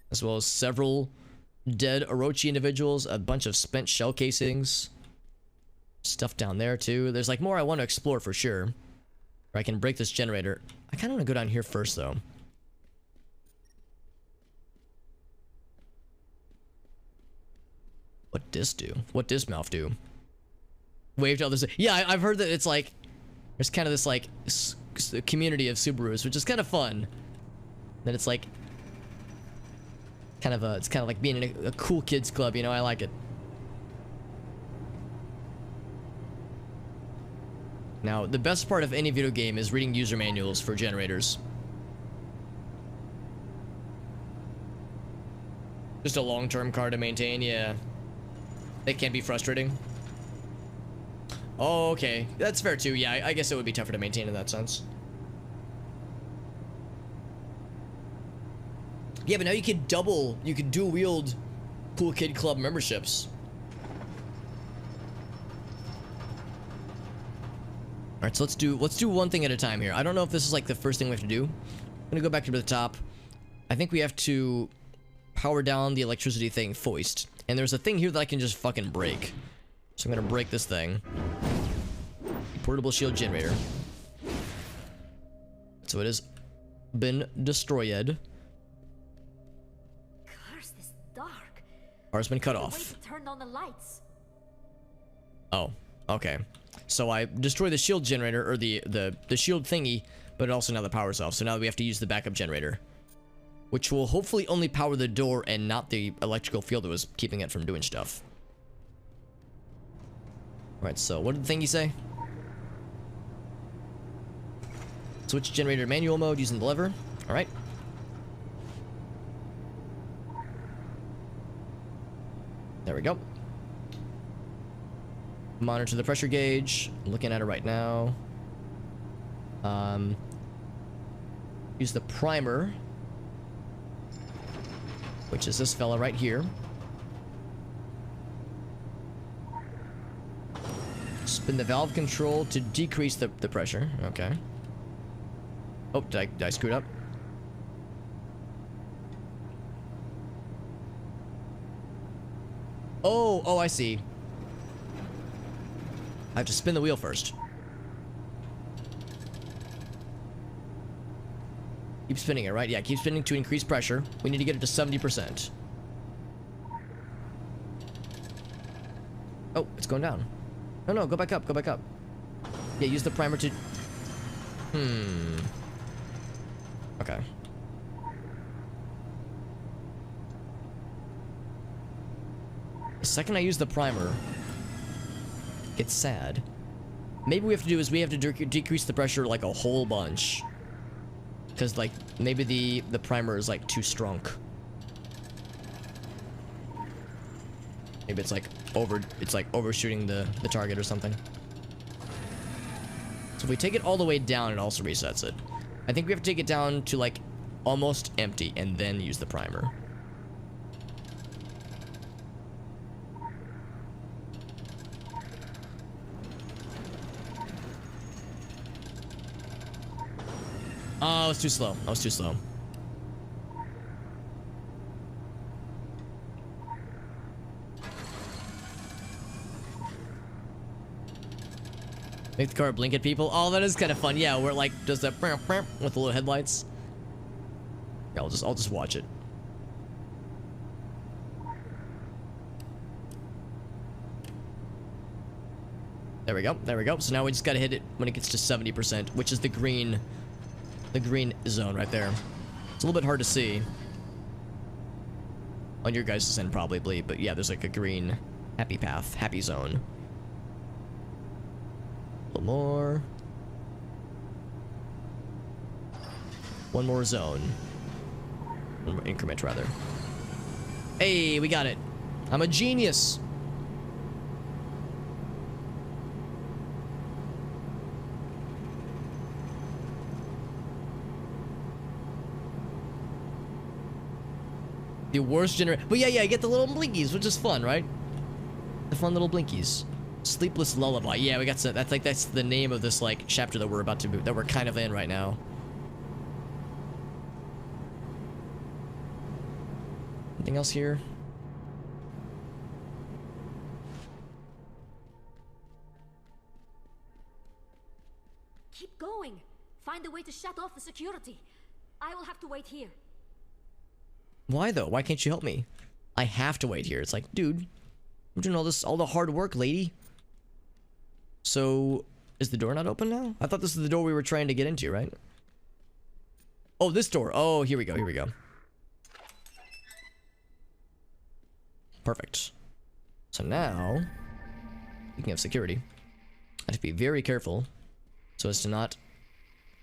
[SPEAKER 1] as well as several dead Orochi individuals, a bunch of spent shell casings. Stuff down there too. There's like more I want to explore for sure. Or I can break this generator. I kind of want to go down here first though. What does do? What does mouth do? Wave to others. Yeah, I've heard that it's like there's kind of this like community of Subarus, which is kind of fun. That it's like kind of it's kind of like being in a cool kids club, you know. I like it. Now, the best part of any video game is reading user manuals for generators. Just a long-term car to maintain, yeah. It can be frustrating. Oh, okay. That's fair too, yeah. I guess it would be tougher to maintain in that sense. Yeah, but now you could dual wield Cool Kid Club memberships. Alright, so let's do one thing at a time here. I don't know if this is like the first thing we have to do. I'm gonna go back to the top. I think we have to power down the electricity thing foist. And there's a thing here that I can just fucking break. So I'm gonna break this thing. Portable shield generator. So it has been destroyed.
[SPEAKER 7] Curse, this dark.
[SPEAKER 1] Power's been cut
[SPEAKER 7] The way
[SPEAKER 1] off.
[SPEAKER 7] to turn on the lights.
[SPEAKER 1] Oh, okay. So I destroy the shield generator, or the shield thingy, but also now the power's off. So now we have to use the backup generator, which will hopefully only power the door and not the electrical field that was keeping it from doing stuff. Alright, so what did the thingy say? Switch generator manual mode using the lever. Alright. There we go. Monitor the pressure gauge. I'm looking at it right now. Use the primer, which is this fella right here. Spin the valve control to decrease the pressure. Okay. Oh, did I screw it up? Oh, I see. I have to spin the wheel first. Keep spinning it, right? Yeah, keep spinning to increase pressure. We need to get it to 70%. Oh, it's going down. No, go back up, go back up. Yeah, use the primer to... Okay. The second I use the primer, it's sad. Maybe what we have to do is we have to decrease the pressure like a whole bunch. Because, like, maybe the primer is, like, too strong. Maybe it's, like, overshooting the target or something. So if we take it all the way down, it also resets it. I think we have to take it down to, like, almost empty and then use the primer. Oh, I was too slow. I was too slow. Make the car blink at people. Oh, that is kind of fun. Yeah, where it like does that with the little headlights. Yeah, I'll just watch it. There we go. There we go. So now we just gotta hit it when it gets to 70%, which is the green zone right there. It's a little bit hard to see on your guys' end probably, but yeah, there's like a green happy path, happy zone. A little more. One more zone. One more increment rather. Hey, we got it. I'm a genius. The worst but yeah, you get the little blinkies, which is fun, right? The fun little blinkies. Sleepless Lullaby. Yeah, we got some, that's the name of this like chapter that we're about to that we're kind of in right now. Anything else here?
[SPEAKER 7] Keep going. Find a way to shut off the security. I will have to wait here.
[SPEAKER 1] Why though? Why can't you help me? I have to wait here. It's like, dude, I'm doing all the hard work, lady. So, is the door not open now? I thought this is the door we were trying to get into, right? Oh, this door. Oh, here we go. Here we go. Perfect. So now, speaking of security, I have to be very careful so as to not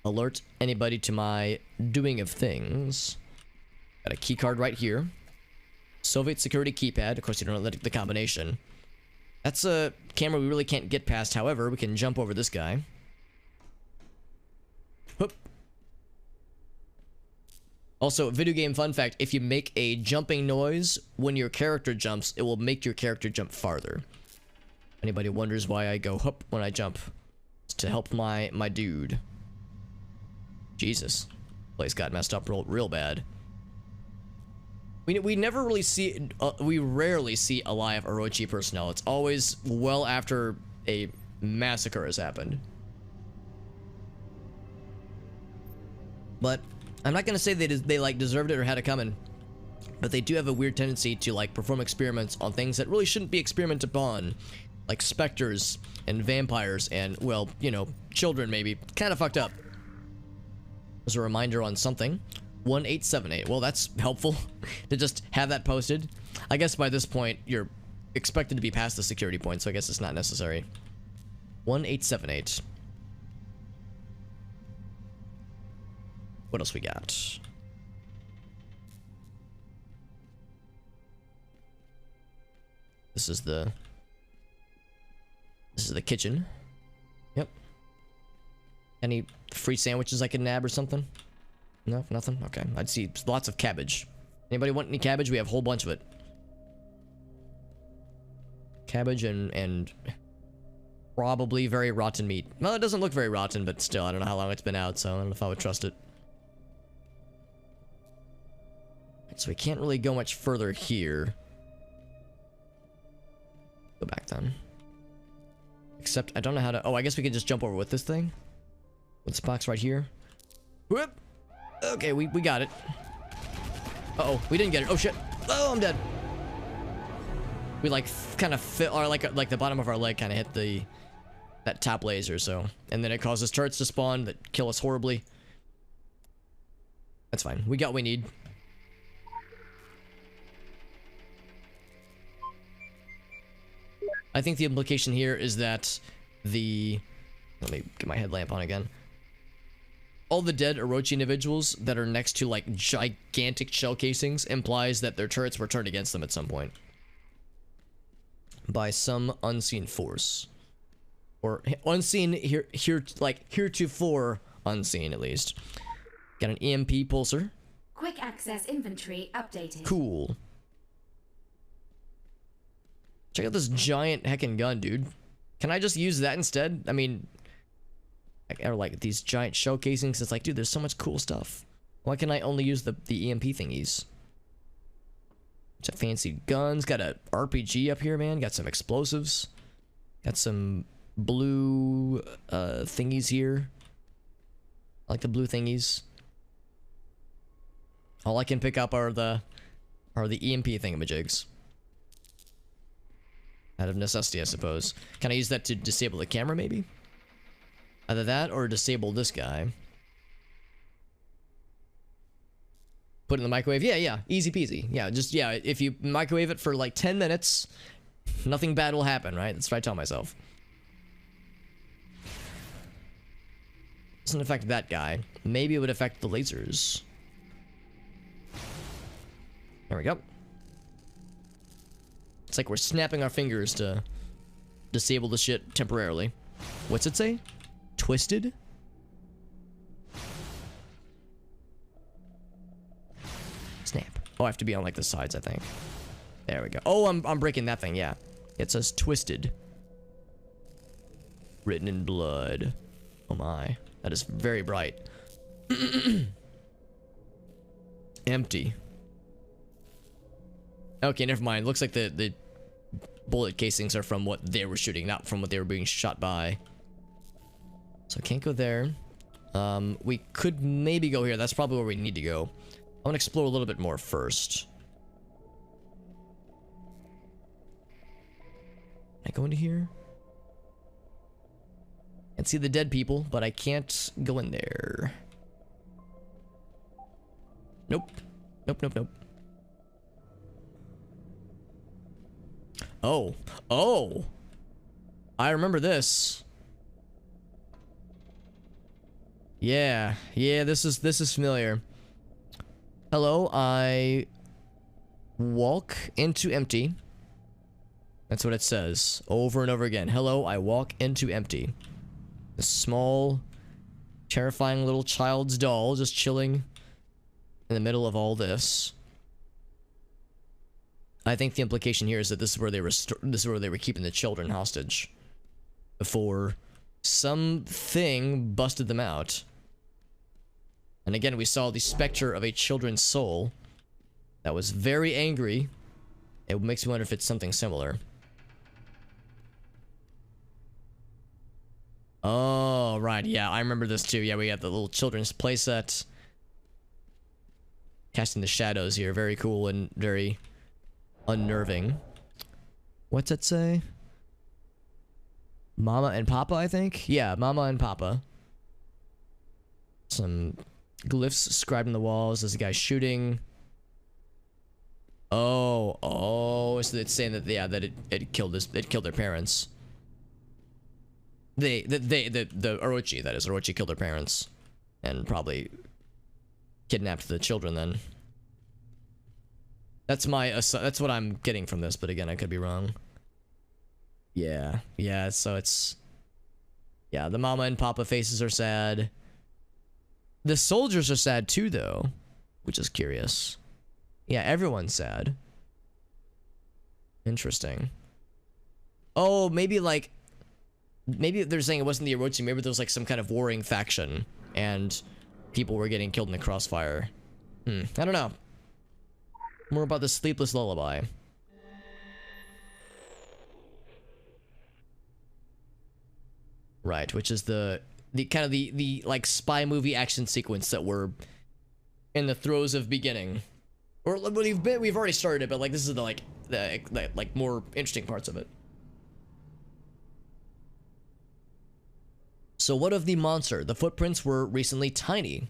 [SPEAKER 1] alert anybody to my doing of things. Got a key card right here. Soviet security keypad. Of course, you don't know the combination. That's a camera we really can't get past. However, we can jump over this guy. Whoop. Also, video game fun fact. If you make a jumping noise when your character jumps, it will make your character jump farther. Anybody wonders why I go whoop when I jump? It's to help my dude. Jesus. Place got messed up real bad. We never really see, we rarely see alive Orochi personnel. It's always well after a massacre has happened. But I'm not gonna say they like deserved it or had it coming, but they do have a weird tendency to like perform experiments on things that really shouldn't be experimented upon, like specters and vampires and, well, you know, children maybe. Kind of fucked up. As a reminder on something. 1878. Well, that's helpful to just have that posted. I guess by this point, you're expected to be past the security point, so I guess it's not necessary. 1878. What else we got? This is the kitchen. Yep. Any free sandwiches I can nab or something? No, nothing? Okay. I'd see lots of cabbage. Anybody want any cabbage? We have a whole bunch of it. Cabbage and probably very rotten meat. Well, it doesn't look very rotten, but still, I don't know how long it's been out, so I don't know if I would trust it. So we can't really go much further here. Go back then. Except I don't know how to... Oh, I guess we could just jump over with this thing. With this box right here. Whoop! Okay, we got it. Uh-oh, we didn't get it. Oh, shit. Oh, I'm dead. We, like, kind of fit... Or, like the bottom of our leg kind of hit that top laser, so... And then it causes turrets to spawn that kill us horribly. That's fine. We got what we need. I think the implication here is that the... Let me get my headlamp on again. All the dead Orochi individuals that are next to, like, gigantic shell casings implies that their turrets were turned against them at some point. By some unseen force. Or unseen, heretofore unseen, at least. Got an EMP pulsar.
[SPEAKER 2] Quick access inventory updated.
[SPEAKER 1] Cool. Check out this giant heckin' gun, dude. Can I just use that instead? I mean, or like these giant shell casings. It's like, dude, there's so much cool stuff. Why can I only use the EMP thingies? Some fancy guns. Got a RPG up here, man. Got some explosives. Got some blue thingies here. I like the blue thingies. All I can pick up are the EMP thingamajigs. Out of necessity, I suppose. Can I use that to disable the camera, maybe? Either that or disable this guy. Put it in the microwave? Yeah. Easy peasy. Yeah, just, yeah, if you microwave it for like 10 minutes, nothing bad will happen, right? That's what I tell myself. Doesn't affect that guy. Maybe it would affect the lasers. There we go. It's like we're snapping our fingers to disable the shit temporarily. What's it say? Twisted? Snap. Oh, I have to be on like the sides, I think. There we go. Oh, I'm breaking that thing, yeah. It says twisted. Written in blood. Oh my. That is very bright. Empty. Okay, never mind. Looks like the bullet casings are from what they were shooting, not from what they were being shot by. So I can't go there. We could maybe go here. That's probably where we need to go. I want to explore a little bit more first. Can I go into here? I can see the dead people, but I can't go in there. Nope. Nope. Oh. I remember this. Yeah, this is familiar. Hello, I walk into empty. That's what it says over and over again. Hello, I walk into empty. A small, terrifying little child's doll just chilling in the middle of all this. I think the implication here is that this is where they were keeping the children hostage before something busted them out. And again, we saw the specter of a children's soul that was very angry. It makes me wonder if it's something similar. Oh, right. Yeah, I remember this too. Yeah, we got the little children's playset. Casting the shadows here. Very cool and very unnerving. What's it say? Mama and Papa, I think? Yeah, Mama and Papa. Some glyphs scribed on the walls. There's a guy shooting. Oh, so it's saying that, yeah, that it killed their parents. The Orochi, that is. Orochi killed their parents. And probably kidnapped the children then. That's what I'm getting from this, but again, I could be wrong. Yeah, so it's... Yeah, the mama and papa faces are sad. The soldiers are sad too, though, which is curious. Yeah, everyone's sad. Interesting. Oh, maybe like... Maybe they're saying it wasn't the Orochi. Maybe there was like some kind of warring faction and people were getting killed in the crossfire. I don't know. More about the Sleepless Lullaby. Right, which is the kind of the like spy movie action sequence that we're in the throes of beginning. Or we've already started it, but like this is the like more interesting parts of it. So what of the monster? The footprints were recently tiny.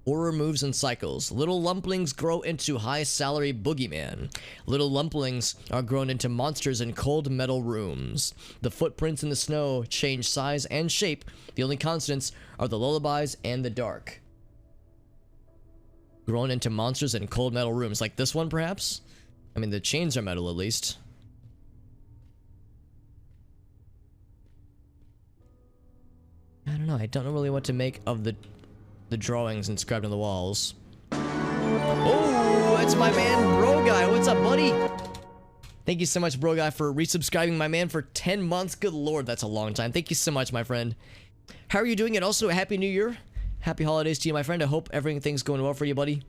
[SPEAKER 1] Horror moves in cycles. Little lumplings grow into high-salary boogeyman. Little lumplings are grown into monsters in cold metal rooms. The footprints in the snow change size and shape. The only constants are the lullabies and the dark. Grown into monsters in cold metal rooms. Like this one, perhaps? I mean, the chains are metal, at least. I don't know. I don't know really what to make of the drawings inscribed on the walls. Oh, it's my man, Bro Guy. What's up, buddy? Thank you so much, Bro Guy, for resubscribing my man for 10 months. Good lord, that's a long time. Thank you so much, my friend. How are you doing? And also, Happy New Year. Happy holidays to you, my friend. I hope everything's going well for you, buddy.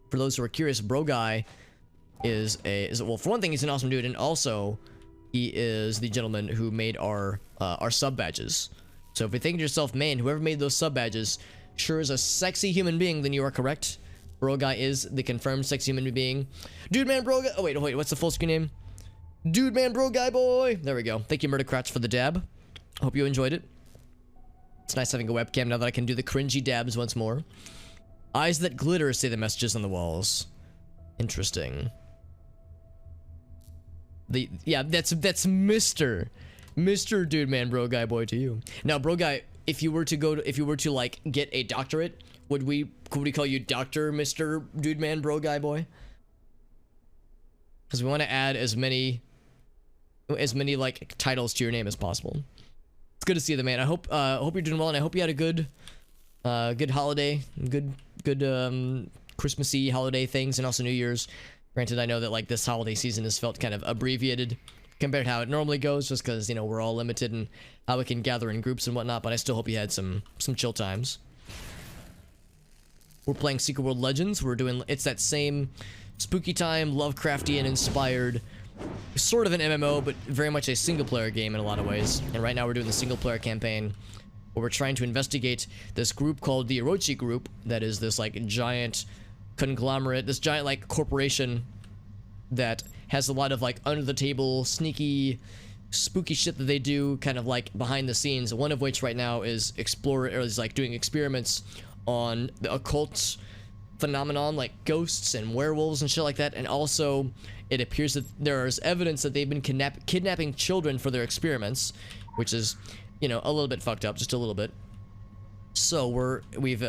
[SPEAKER 1] For those who are curious, Bro Guy well, for one thing, he's an awesome dude, and also, he is the gentleman who made our sub badges. So if you think to yourself, man, whoever made those sub badges sure is a sexy human being, then you are correct. Bro Guy is the confirmed sexy human being. Dude, man, Bro Guy. Oh, wait, what's the full screen name? Dude, man, Bro Guy boy. There we go. Thank you, Murdercrats, for the dab. Hope you enjoyed it. It's nice having a webcam now that I can do the cringy dabs once more. Eyes that glitter, say the messages on the walls. Interesting. Yeah, that's Mr. Dude Man Bro Guy boy to you. Now, Bro Guy, if you were to like get a doctorate, could we call you Dr. Mr. Dude Man Bro Guy boy? Because we want to add as many like titles to your name as possible. It's good to see you, man. I hope you're doing well, and I hope you had a good holiday, good Christmassy holiday things, and also New Year's. Granted, I know that like this holiday season has felt kind of abbreviated compared to how it normally goes, just because, you know, we're all limited in how we can gather in groups and whatnot, but I still hope you had some chill times. We're playing Secret World Legends. It's that same spooky time, Lovecraftian inspired, sort of an MMO, but very much a single player game in a lot of ways. And right now we're doing the single player campaign where we're trying to investigate this group called the Orochi Group, that is this like giant conglomerate, this giant like corporation that has a lot of like under the table, sneaky, spooky shit that they do kind of like behind the scenes. One of which right now is like doing experiments on the occult phenomenon like ghosts and werewolves and shit like that. And also it appears that there is evidence that they've been kidnapping children for their experiments, which is, you know, a little bit fucked up, just a little bit. So we've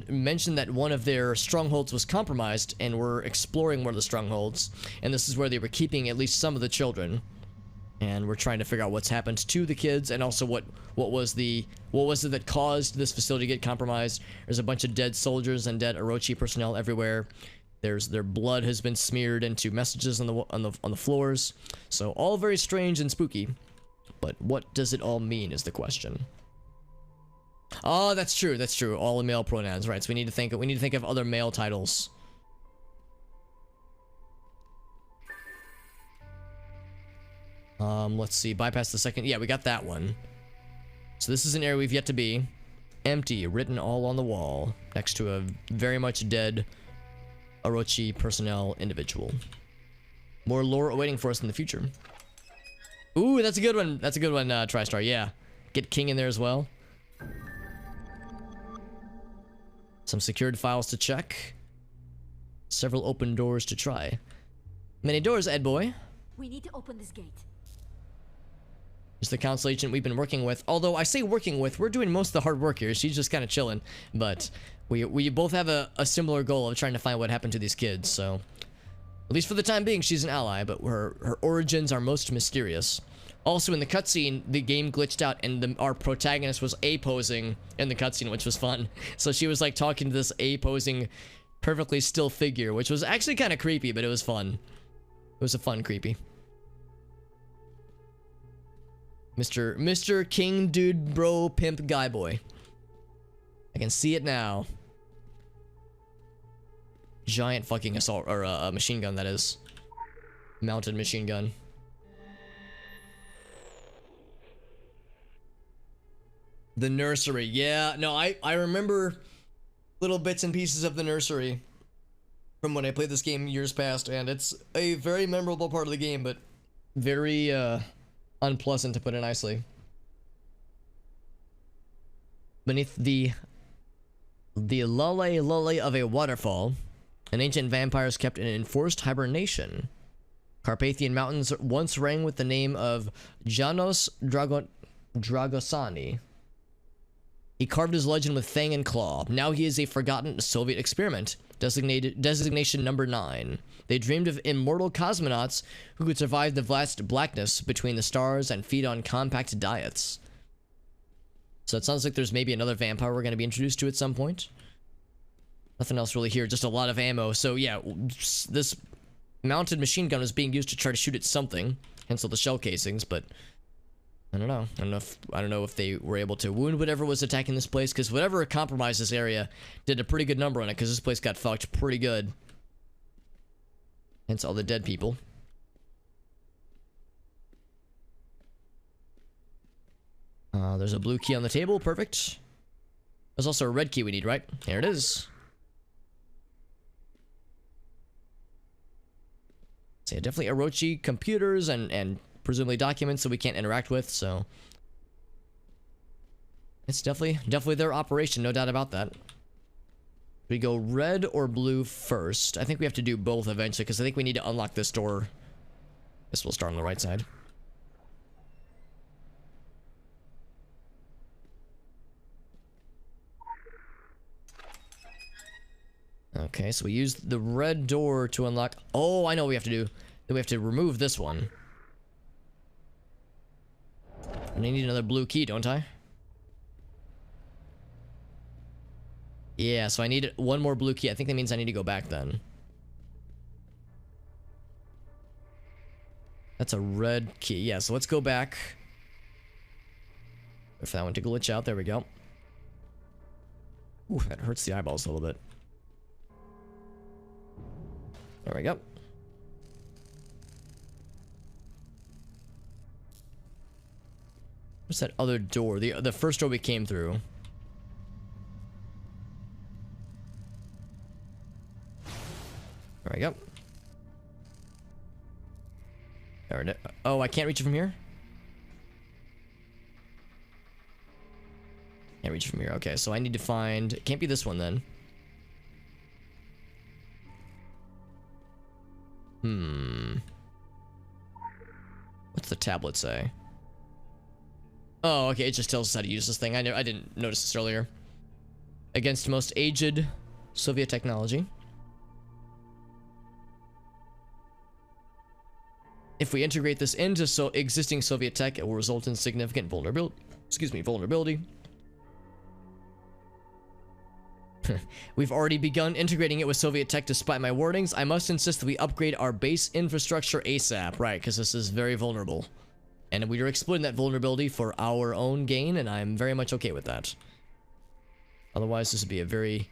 [SPEAKER 1] mentioned that one of their strongholds was compromised, and we're exploring one of the strongholds, and this is where they were keeping at least some of the children, and we're trying to figure out what's happened to the kids, and also what was it that caused this facility to get compromised. There's a bunch of dead soldiers and dead Orochi personnel everywhere. Their blood has been smeared into messages on the floors. So all very strange and spooky, but what does it all mean is the question. Oh, that's true. That's true. All male pronouns, right? So we need to think of other male titles. Let's see. Bypass the second. Yeah, we got that one. So this is an area we've yet to be. Empty, written all on the wall, next to a very much dead Orochi personnel individual. More lore awaiting for us in the future. Ooh, that's a good one. That's a good one, TriStar. Yeah. Get King in there as well. Some secured files to check. Several open doors to try. Many doors, Ed boy.
[SPEAKER 7] We need to open this gate.
[SPEAKER 1] It's the council agent we've been working with. Although I say working with, we're doing most of the hard work here. She's just kind of chilling. But we both have a similar goal of trying to find what happened to these kids. So at least for the time being, she's an ally. But her origins are most mysterious. Also, in the cutscene, the game glitched out, and our protagonist was A-posing in the cutscene, which was fun. So she was like talking to this A-posing, perfectly still figure, which was actually kind of creepy, but it was fun. It was a fun creepy. Mr. King Dude Bro Pimp Guy Boy. I can see it now. Giant fucking assault, or machine gun, that is. Mounted machine gun. The nursery, yeah. No, I remember little bits and pieces of the nursery from when I played this game years past, and it's a very memorable part of the game, but very, unpleasant, to put it nicely. Beneath the lullaby of a waterfall, an ancient vampire is kept in enforced hibernation. Carpathian Mountains once rang with the name of Janos Dragosani. He carved his legend with fang and claw. Now he is a forgotten Soviet experiment. Designation number 9. They dreamed of immortal cosmonauts who could survive the vast blackness between the stars and feed on compact diets. So it sounds like there's maybe another vampire we're going to be introduced to at some point. Nothing else really here, just a lot of ammo. So yeah, this mounted machine gun is being used to try to shoot at something, hence all the shell casings, but I don't know. I don't know if they were able to wound whatever was attacking this place, because whatever compromised this area did a pretty good number on it, because this place got fucked pretty good. Hence all the dead people. There's a blue key on the table, perfect. There's also a red key we need, right? There it is. So yeah, definitely Orochi computers and presumably documents that we can't interact with, so it's definitely their operation, no doubt about that. We go red or blue first. I think we have to do both eventually, because I think we need to unlock this door. Guess we'll start on the right side. Okay, so we use the red door to unlock. Oh, I know what we have to do. Then we have to remove this one. And I need another blue key, don't I? Yeah, so I need one more blue key. I think that means I need to go back then. That's a red key. Yeah, so let's go back. Wait for that one to glitch out. There we go. Ooh, that hurts the eyeballs a little bit. There we go. What's that other door? The first door we came through. There we go. There it is. Oh, I can't reach it from here? Can't reach it from here. Okay, so I need to find... It can't be this one then. What's the tablet say? Oh, okay, it just tells us how to use this thing. I didn't notice this earlier. Against most aged Soviet technology. If we integrate this into existing Soviet tech, it will result in significant vulnerability. We've already begun integrating it with Soviet tech despite my warnings. I must insist that we upgrade our base infrastructure ASAP. Right, because this is very vulnerable. And we are exploiting that vulnerability for our own gain, and I'm very much okay with that. Otherwise, this would be a very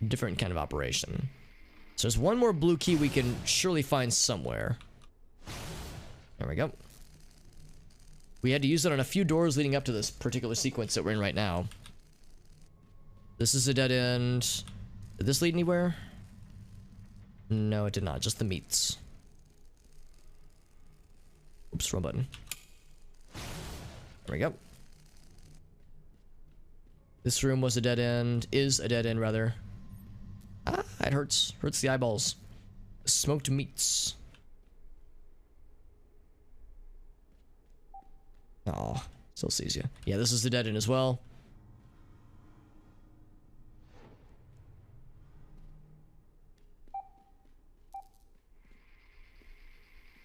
[SPEAKER 1] different kind of operation. So there's one more blue key we can surely find somewhere. There we go. We had to use it on a few doors leading up to this particular sequence that we're in right now. This is a dead end. Did this lead anywhere? No, it did not. Just the meats. Oops, wrong button. There we go. This room was a dead end. Is a dead end, rather. Ah, it hurts. Hurts the eyeballs. Smoked meats. Oh, still sees you. Yeah, this is the dead end as well.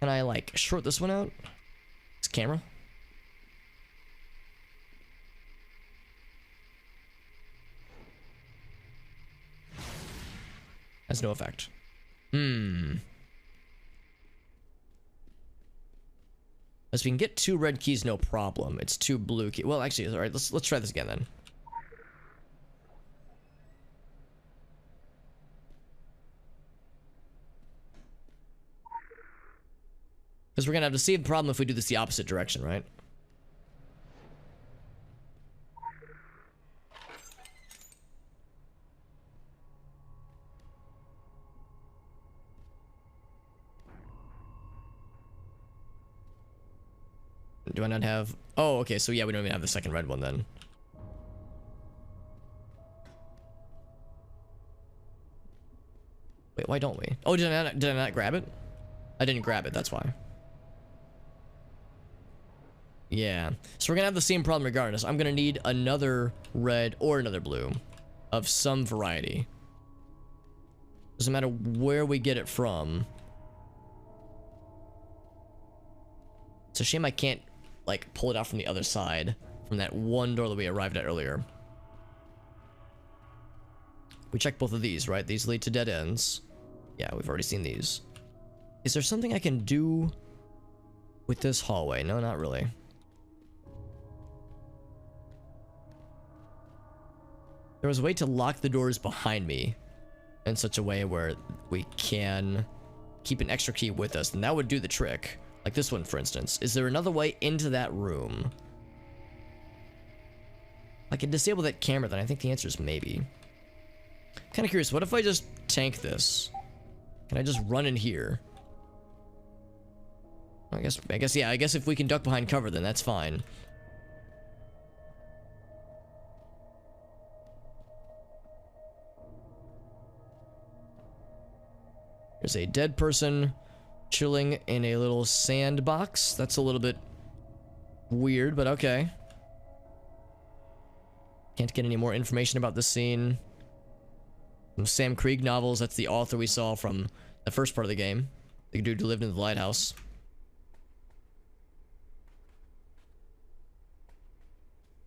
[SPEAKER 1] Can I, like, short this one out? camera? Has no effect. As we can get 2 red keys, no problem. It's 2 blue keys. Well, actually, all right. Let's try this again then. Because we're gonna have to see the problem if we do this the opposite direction, right? Do I not have... Oh, okay, so yeah, we don't even have the second red one then. Wait, why don't we? Oh, did I not grab it? I didn't grab it, that's why. Yeah, so we're gonna have the same problem regardless. I'm gonna need another red or another blue of some variety. Doesn't matter where we get it from. It's a shame I can't, like, pull it out from the other side, from that one door that we arrived at earlier. We checked both of these, right? These lead to dead ends. Yeah, we've already seen these. Is there something I can do with this hallway? No, not really. There was a way to lock the doors behind me in such a way where we can keep an extra key with us, and that would do the trick. Like this one, for instance. Is there another way into that room? I can disable that camera, then I think the answer is maybe. Kind of curious, what if I just tank this? Can I just run in here? I guess, yeah, I guess if we can duck behind cover, then that's fine. There's a dead person chilling in a little sandbox. That's a little bit weird, but okay. Can't get any more information about this scene. Some Sam Krieg novels. That's the author we saw from the first part of the game. The dude who lived in the lighthouse.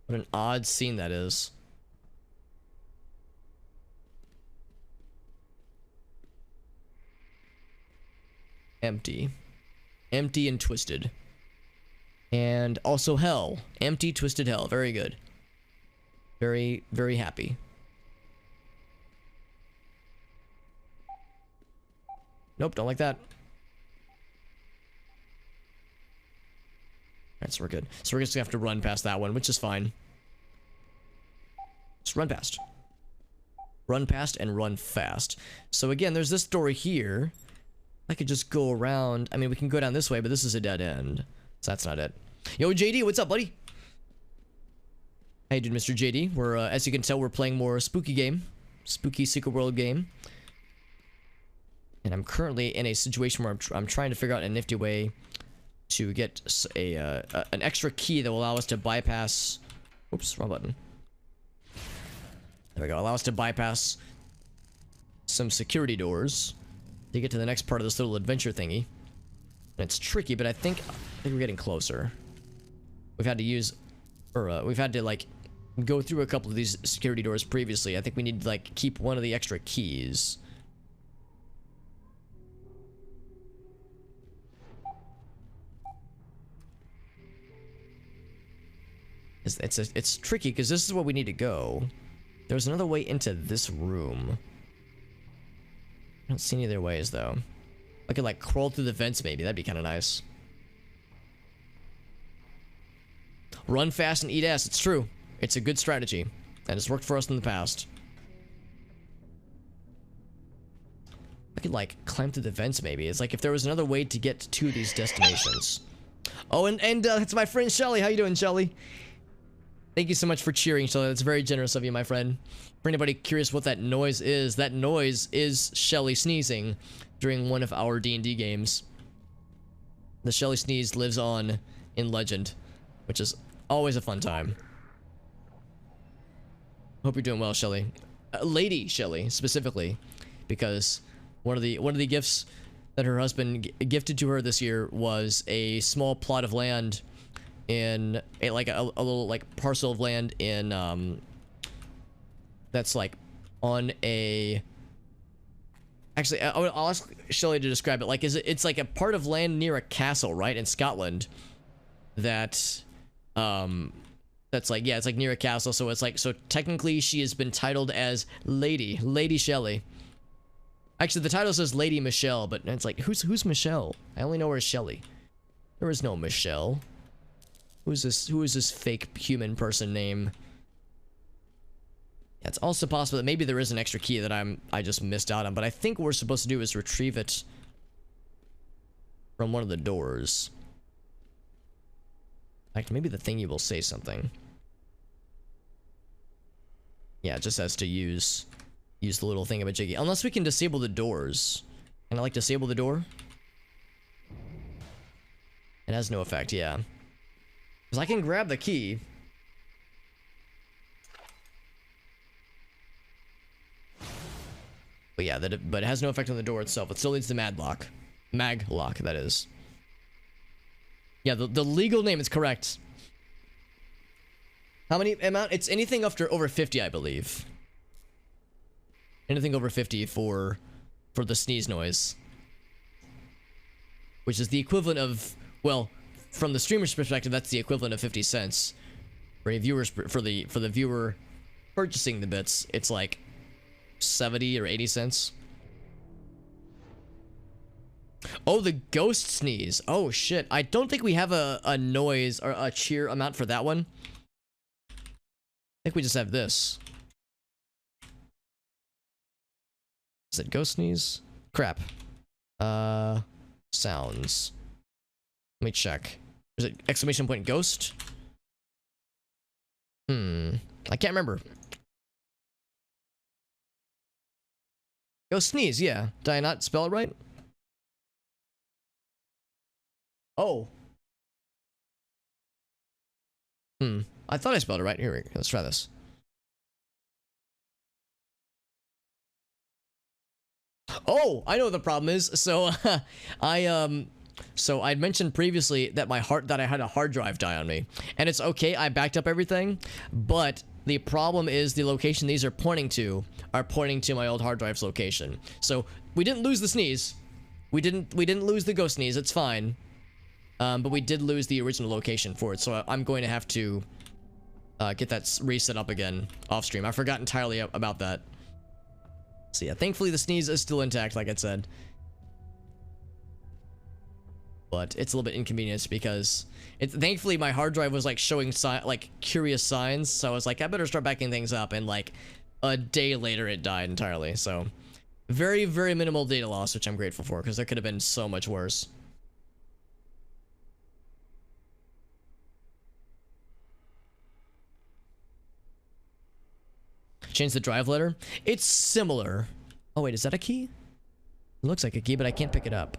[SPEAKER 1] What an odd scene that is. Empty. Empty and twisted. And also hell. Empty, twisted hell. Very good. Very, very happy. Nope, don't like that. Alright, so we're good. So we're just gonna have to run past that one, which is fine. Just run past. Run past and run fast. So again, there's this door here. I could just go around. I mean, we can go down this way, but this is a dead end. So that's not it. Yo, JD, what's up, buddy? Hey, dude, Mr. JD. We're, as you can tell, we're playing more spooky game. Spooky Secret World game. And I'm currently in a situation where I'm trying to figure out a nifty way to get an extra key that will allow us to bypass... Oops, wrong button. There we go. Allow us to bypass some security doors to get to the next part of this little adventure thingy. And it's tricky, but I think we're getting closer. We've had to use... Or, we've had to, like, go through a couple of these security doors previously. I think we need to, like, keep one of the extra keys. It's tricky because this is where we need to go. There's another way into this room. I don't see any other ways though. I could like crawl through the vents maybe. That'd be kind of nice. Run fast and eat ass. It's true. It's a good strategy. And it's worked for us in the past. I could like climb through the vents maybe. It's like if there was another way to get to these destinations. Oh, and it's my friend Shelly. How you doing, Shelly? Thank you so much for cheering, Shelly. That's very generous of you, my friend. For anybody curious what that noise is Shelly sneezing during one of our D&D games. The Shelly sneeze lives on in legend, which is always a fun time. Hope you're doing well, Shelly. Lady Shelly, specifically, because one of the gifts that her husband gifted to her this year was a small plot of land in like a little like parcel of land in that's like on a. Actually, I'll ask Shelly to describe it. Like, it's like a part of land near a castle, right, in Scotland. That, that's like, yeah, it's like near a castle. So it's like, so technically she has been titled as Lady Shelly. Actually, the title says Lady Michelle, but it's like, who's Michelle? I only know her as Shelly. There is no Michelle. Who is this fake human person name? Yeah, it's also possible that maybe there is an extra key that I just missed out on, but I think what we're supposed to do is retrieve it from one of the doors. In fact, maybe the thingy will say something. Yeah, it just has to use the little thingamajiggy. Unless we can disable the doors. Can I like disable the door? It has no effect, yeah. Because I can grab the key. But yeah, but it has no effect on the door itself. It still needs the maglock, that is. Yeah, the legal name is correct. How many amount? It's anything over 50, I believe. Anything over 50 for the sneeze noise. Which is the equivalent of, well, from the streamer's perspective, that's the equivalent of 50 cents. For a viewer's, for the viewer purchasing the bits, it's like 70 or 80 cents. Oh, the ghost sneeze. Oh shit. I don't think we have a noise or a cheer amount for that one. I think we just have this. Is it ghost sneeze? Crap. Sounds. Let me check. Is it exclamation point ghost? I can't remember. Go sneeze, yeah. Did I not spell it right? Oh. I thought I spelled it right. Here we go. Let's try this. Oh, I know what the problem is. So, so I'd mentioned previously that I had a hard drive die on me. And it's okay, I backed up everything, but the problem is the location these are pointing to my old hard drive's location. So we didn't lose the sneeze. We didn't lose the ghost sneeze. It's fine. But we did lose the original location for it. So I'm going to have to get that reset up again off stream. I forgot entirely about that. So yeah, thankfully the sneeze is still intact, like I said. But it's a little bit inconvenienced because thankfully my hard drive was like showing curious signs, so I was like, I better start backing things up, and like a day later it died entirely. So very, very minimal data loss, which I'm grateful for, because there could have been so much worse. Change the drive letter. It's similar. Oh wait, is that a key? It looks like a key, but I can't pick it up.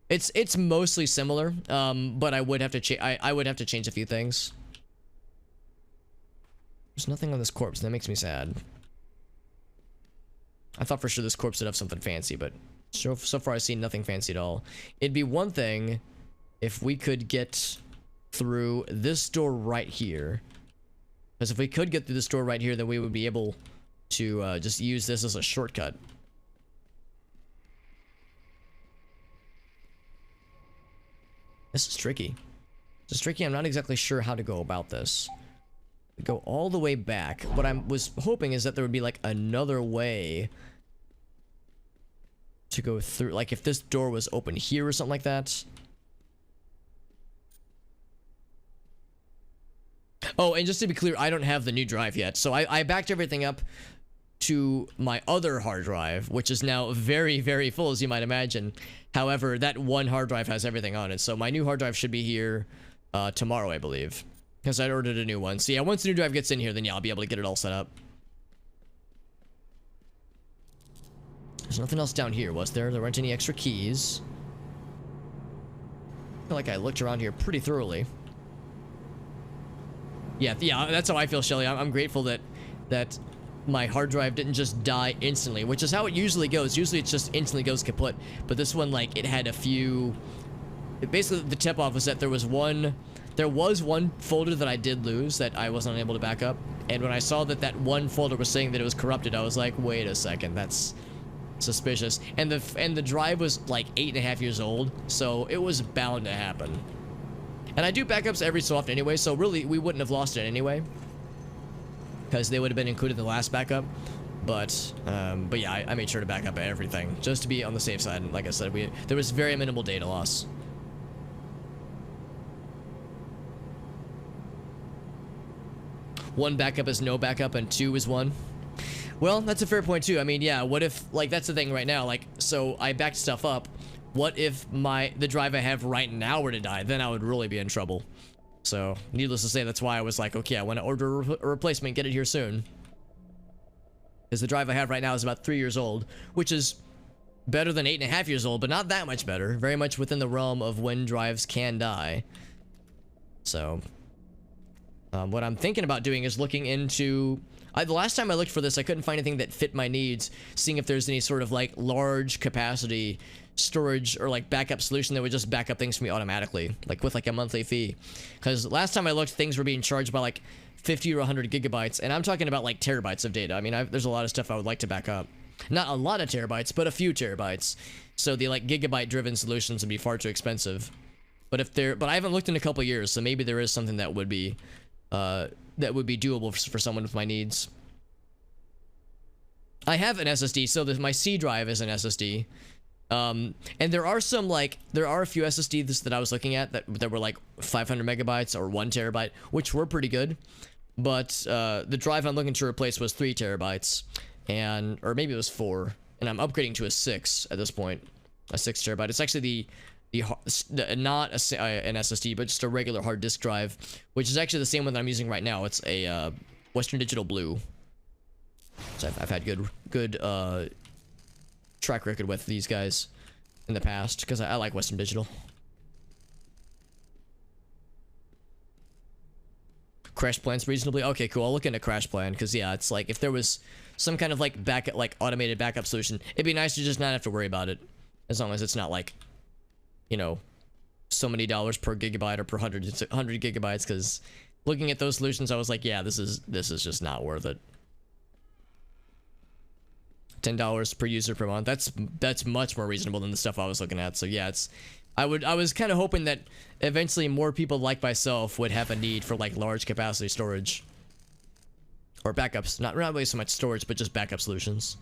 [SPEAKER 1] It's mostly similar, but I would have to I would have to change a few things. There's nothing on this corpse, and that makes me sad. I thought for sure this corpse would have something fancy, but so far I've seen nothing fancy at all. It'd be one thing if we could get through this door right here. Because if we could get through this door right here, then we would be able to just use this as a shortcut. This is tricky. This is tricky. I'm not exactly sure how to go about this. We go all the way back. What I was hoping is that there would be like another way to go through. Like if this door was open here or something like that. Oh, and just to be clear, I don't have the new drive yet. So I backed everything up to my other hard drive, which is now very, very full, as you might imagine. However, that one hard drive has everything on it. So my new hard drive should be here tomorrow, I believe. Because I ordered a new one. So yeah, once the new drive gets in here, then yeah, I'll be able to get it all set up. There's nothing else down here, was there? There weren't any extra keys. I feel like I looked around here pretty thoroughly. Yeah, that's how I feel, Shelly. I'm grateful that my hard drive didn't just die instantly, which is how it usually goes. Usually it just instantly goes kaput. But this one, like, it had a few basically the tip off was that there was one folder that I did lose that I wasn't able to back up, and when I saw that that one folder was saying that it was corrupted, I was like, wait a second, that's suspicious. And the drive was like 8.5 years old, so it was bound to happen. And I do backups every so often anyway, so really we wouldn't have lost it anyway, because they would have been included in the last backup. But yeah, I made sure to back up everything just to be on the safe side. And like I said, there was very minimal data loss. One backup is no backup, and 2 is 1. Well, that's a fair point too. I mean, yeah, what if, like, that's the thing right now, like, so I backed stuff up. What if the drive I have right now were to die? Then I would really be in trouble. So, needless to say, that's why I was like, okay, I want to order a replacement, get it here soon. Because the drive I have right now is about 3 years old, which is better than 8.5 years old, but not that much better. Very much within the realm of when drives can die. So, what I'm thinking about doing is looking into... the last time I looked for this, I couldn't find anything that fit my needs, seeing if there's any sort of like large capacity storage or like backup solution that would just back up things for me automatically, like with like a monthly fee. Because last time I looked, things were being charged by like 50 or 100 gigabytes, and I'm talking about like terabytes of data. I mean, there's a lot of stuff I would like to back up. Not a lot of terabytes, but a few terabytes. So the like gigabyte driven solutions would be far too expensive. But I haven't looked in a couple years, so maybe there is something that would be doable for someone with my needs. I have an SSD, so my C drive is an SSD. And there are a few SSDs that I was looking at that were like 500 megabytes or 1 terabyte, which were pretty good. But the drive I'm looking to replace was 3 terabytes, or maybe it was 4, and I'm upgrading to a 6 at this point, a 6 terabyte. It's actually not an SSD, but just a regular hard disk drive, which is actually the same one that I'm using right now. It's a Western Digital Blue. So I've had good track record with these guys in the past, because I like Western Digital. Crash plan's reasonably okay. Cool. I'll look into Crash Plan, because yeah, it's like if there was some kind of like automated backup solution, it'd be nice to just not have to worry about it, as long as it's not like, you know, so many dollars per gigabyte or per 100 gigabytes. Because looking at those solutions, I was like, yeah, this is just not worth it. $10 per user per month. That's much more reasonable than the stuff I was looking at. So yeah, I was kind of hoping that eventually more people like myself would have a need for like large capacity storage or backups. Not really so much storage, but just backup solutions.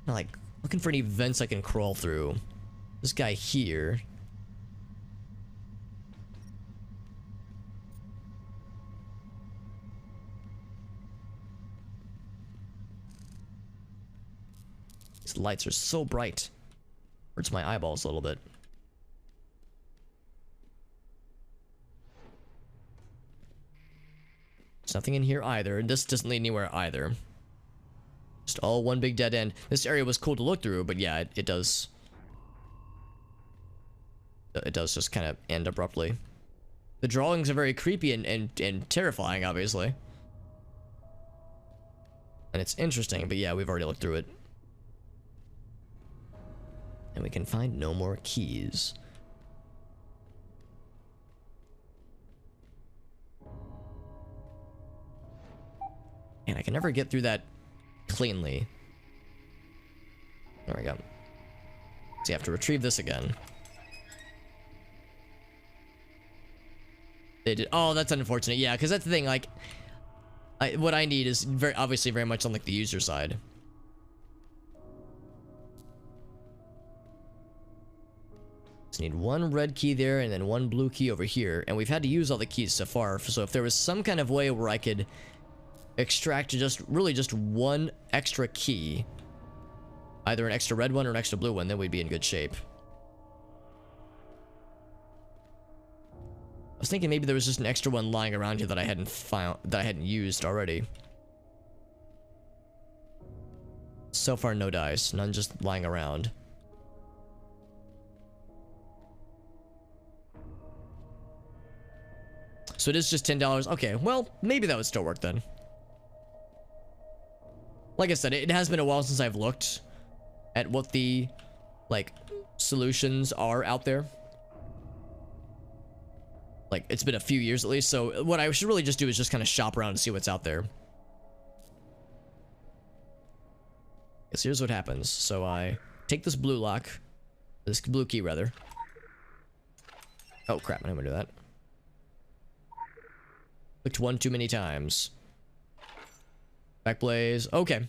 [SPEAKER 1] I'm like looking for any vents I can crawl through. This guy here. These lights are so bright. Hurts my eyeballs a little bit. There's nothing in here either, and this doesn't lead anywhere either. Just all one big dead end. This area was cool to look through, but yeah, it does. It does just kind of end abruptly. The drawings are very creepy and terrifying, obviously. And it's interesting, but yeah, we've already looked through it. And we can find no more keys. And I can never get through that cleanly. There we go. So you have to retrieve this again. They did. Oh, that's unfortunate. Yeah, because that's the thing. Like, what I need is obviously very much on like the user side. Just need one red key there and then one blue key over here, and we've had to use all the keys so far. So if there was some kind of way where I could extract just one extra key, either an extra red one or an extra blue one, then we'd be in good shape. I was thinking maybe there was just an extra one lying around here that I hadn't used already. So far, no dice, none just lying around. So it is just $10. Okay, well, maybe that would still work then. Like I said, it has been a while since I've looked at what the, like, solutions are out there. Like, it's been a few years at least, so what I should really just do is just kind of shop around and see what's out there. Yes, here's what happens. So I take this blue lock, this blue key rather. Oh crap, I didn't want to do that. Clicked one too many times. Backblaze, okay.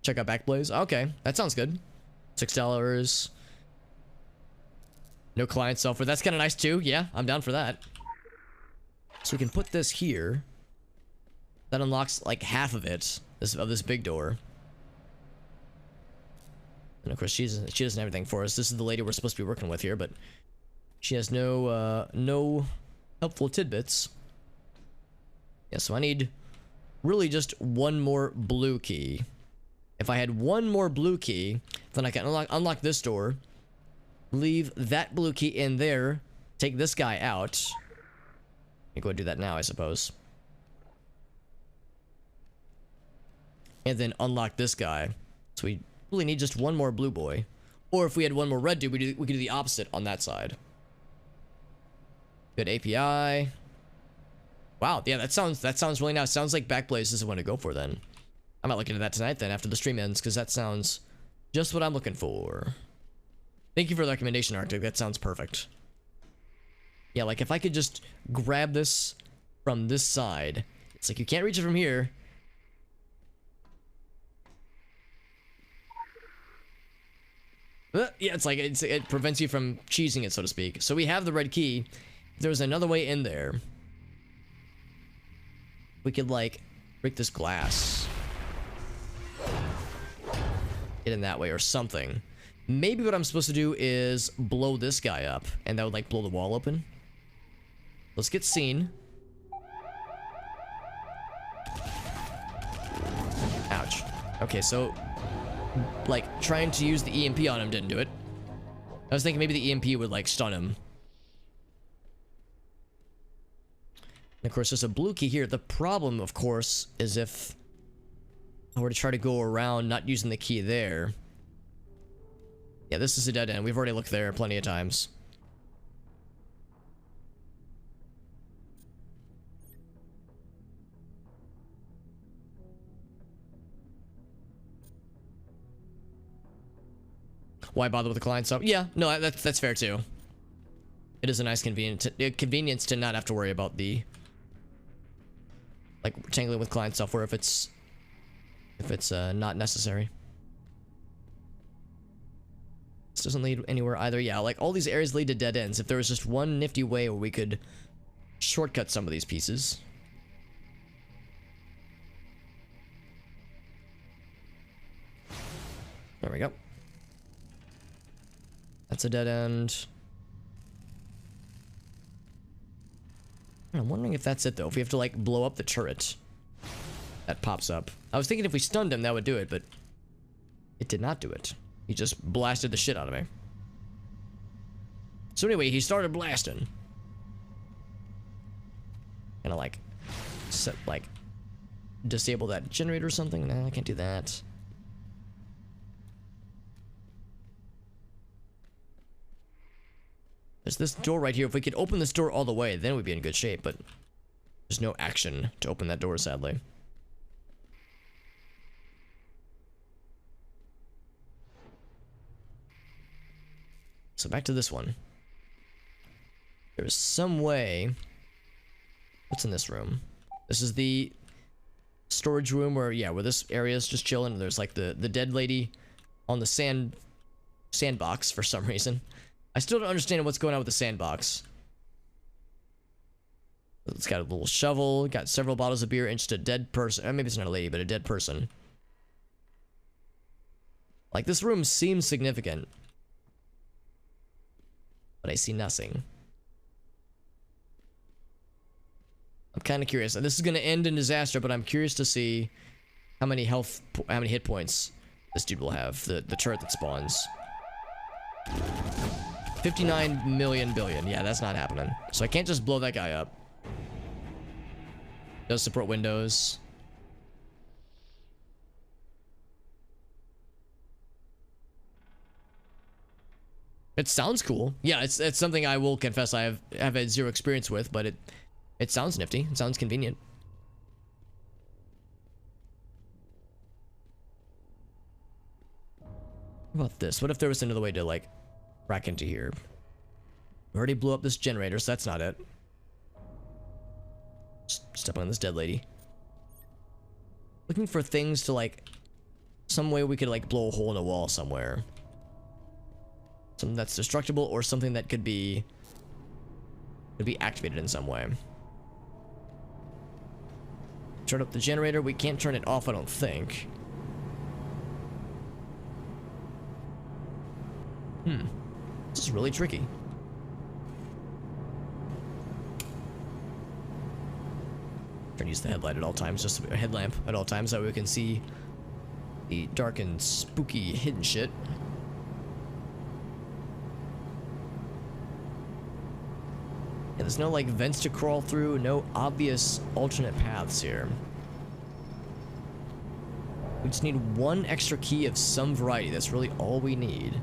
[SPEAKER 1] Check out Backblaze, okay, that sounds good. $6. No client software. That's kind of nice too. Yeah, I'm down for that. So we can put this here. That unlocks like half of it, this big door. And of course, she doesn't have anything for us. This is the lady we're supposed to be working with here, but she has no helpful tidbits. Yeah, so I need really just one more blue key. If I had one more blue key, then I can unlock this door. Leave that blue key in there. Take this guy out. Let me go and do that now, I suppose. And then unlock this guy. So we really need just one more blue boy. Or if we had one more red dude, we could do the opposite on that side. Good API. Wow, yeah, that sounds really nice. Sounds like Backblaze is the one to go for then. I might look into that tonight then after the stream ends, because that sounds just what I'm looking for. Thank you for the recommendation, Arctic. That sounds perfect. Yeah, like if I could just grab this from this side. It's like you can't reach it from here. Yeah, it's like it prevents you from cheesing it, so to speak. So we have the red key. If there was another way in there, we could like break this glass. Get in that way or something. Maybe what I'm supposed to do is blow this guy up, and that would like blow the wall open. Let's get seen. Ouch. Okay, so like trying to use the EMP on him didn't do it. I was thinking maybe the EMP would like stun him. And of course, there's a blue key here. The problem, of course, is if I were to try to go around not using the key there. Yeah, this is a dead end. We've already looked there plenty of times. Why bother with the client stuff? Yeah, no, that's fair too. It is a nice convenience to not have to worry about the like tangling with client software if it's not necessary. This doesn't lead anywhere either. Yeah, like all these areas lead to dead ends. If there was just one nifty way where we could shortcut some of these pieces. There we go. That's a dead end. I'm wondering if that's it though. If we have to like blow up the turret that pops up. I was thinking if we stunned him that would do it, but it did not do it. He just blasted the shit out of me. So anyway, he started blasting. Gonna like set like disable that generator or something. No, I can't do that. There's this door right here. If we could open this door all the way, then we'd be in good shape, but there's no action to open that door, sadly. So back to this one. There's some way... What's in this room? This is the storage room where, yeah, where this area is just chilling. And there's like the dead lady on the sandbox for some reason. I still don't understand what's going on with the sandbox. It's got a little shovel, got several bottles of beer, and just a dead person. Maybe it's not a lady, but a dead person. Like, this room seems significant. But I see nothing. I'm kind of curious. This is going to end in disaster, but I'm curious to see how many hit points this dude will have. The turret that spawns. 59 million billion. Yeah, that's not happening. So I can't just blow that guy up. Does support Windows. It sounds cool. Yeah, it's something I will confess I have had zero experience with, but it sounds nifty. It sounds convenient. What about this? What if there was another way to like crack into here? We already blew up this generator, so that's not it. Step on this dead lady. Looking for things to like, some way we could like blow a hole in a wall somewhere. Something that's destructible or something that could be activated in some way. Turn up the generator. We can't turn it off, I don't think. This is really tricky. Try to use the headlight at all times, just a headlamp at all times, so we can see the dark and spooky hidden shit. Yeah, there's no like vents to crawl through, no obvious alternate paths here. We just need one extra key of some variety. That's really all we need.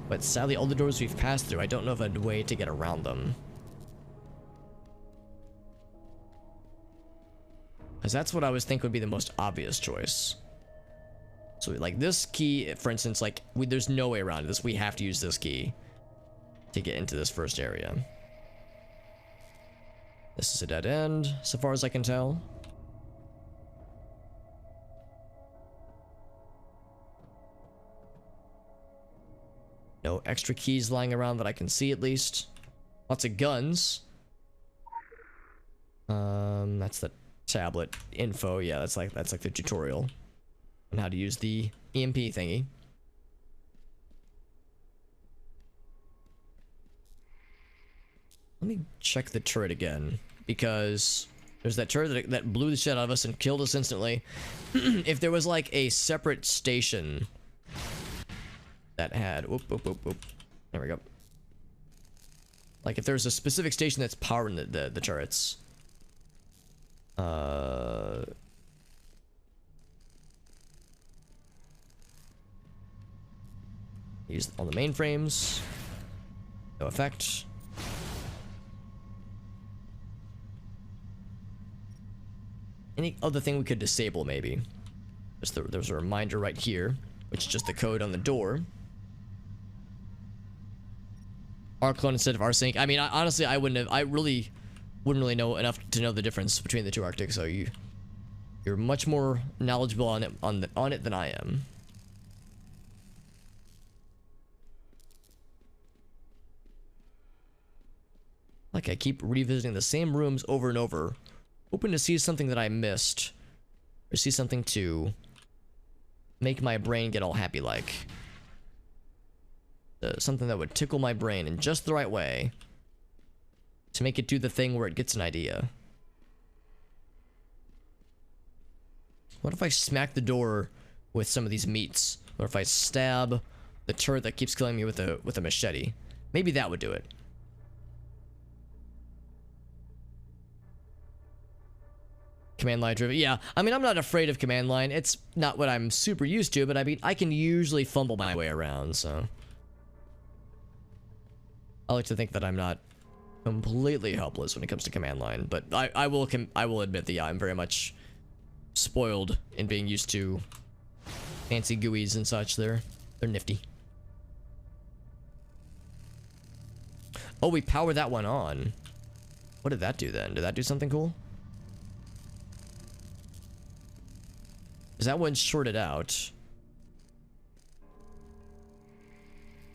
[SPEAKER 1] But sadly, all the doors we've passed through, I don't know of a way to get around them. Because that's what I was thinking would be the most obvious choice. So like this key, for instance, like there's no way around this. We have to use this key to get into this first area. This is a dead end, so far as I can tell. No extra keys lying around that I can see, at least. Lots of guns. That's the tablet info. Yeah, that's like the tutorial on how to use the EMP thingy. Let me check the turret again, because there's that turret that blew the shit out of us and killed us instantly. If there was like a separate station that had, there we go. Like if there's a specific station that's powering the turrets. Use all the mainframes. No effect. Any other thing we could disable, maybe? There's a reminder right here, which is just the code on the door. Arclone instead of Arsync. I mean, honestly, I really wouldn't really know enough to know the difference between the two Arctics. So you're much more knowledgeable on it than I am. Like I keep revisiting the same rooms over and over, hoping to see something that I missed, or see something to make my brain get all happy like. Something that would tickle my brain in just the right way to make it do the thing where it gets an idea. What if I smack the door with some of these meats? Or if I stab the turret that keeps killing me with a machete? Maybe that would do it. Command line driven. Yeah, I mean, I'm not afraid of command line. It's not what I'm super used to, but I mean, I can usually fumble my way around, so. I like to think that I'm not completely helpless when it comes to command line, but I will admit that, yeah, I'm very much spoiled in being used to fancy GUIs and such. They're nifty. Oh, we powered that one on. What did that do then? Did that do something cool? Is that one shorted out?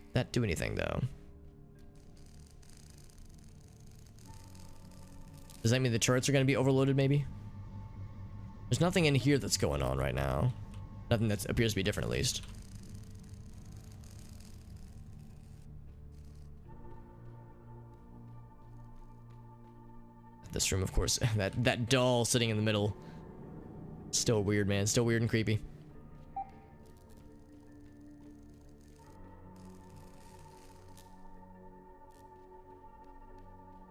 [SPEAKER 1] Did that do anything though? Does that mean the turrets are going to be overloaded, maybe? There's nothing in here that's going on right now. Nothing that appears to be different, at least. This room, of course. That doll sitting in the middle. Still weird, man. Still weird and creepy.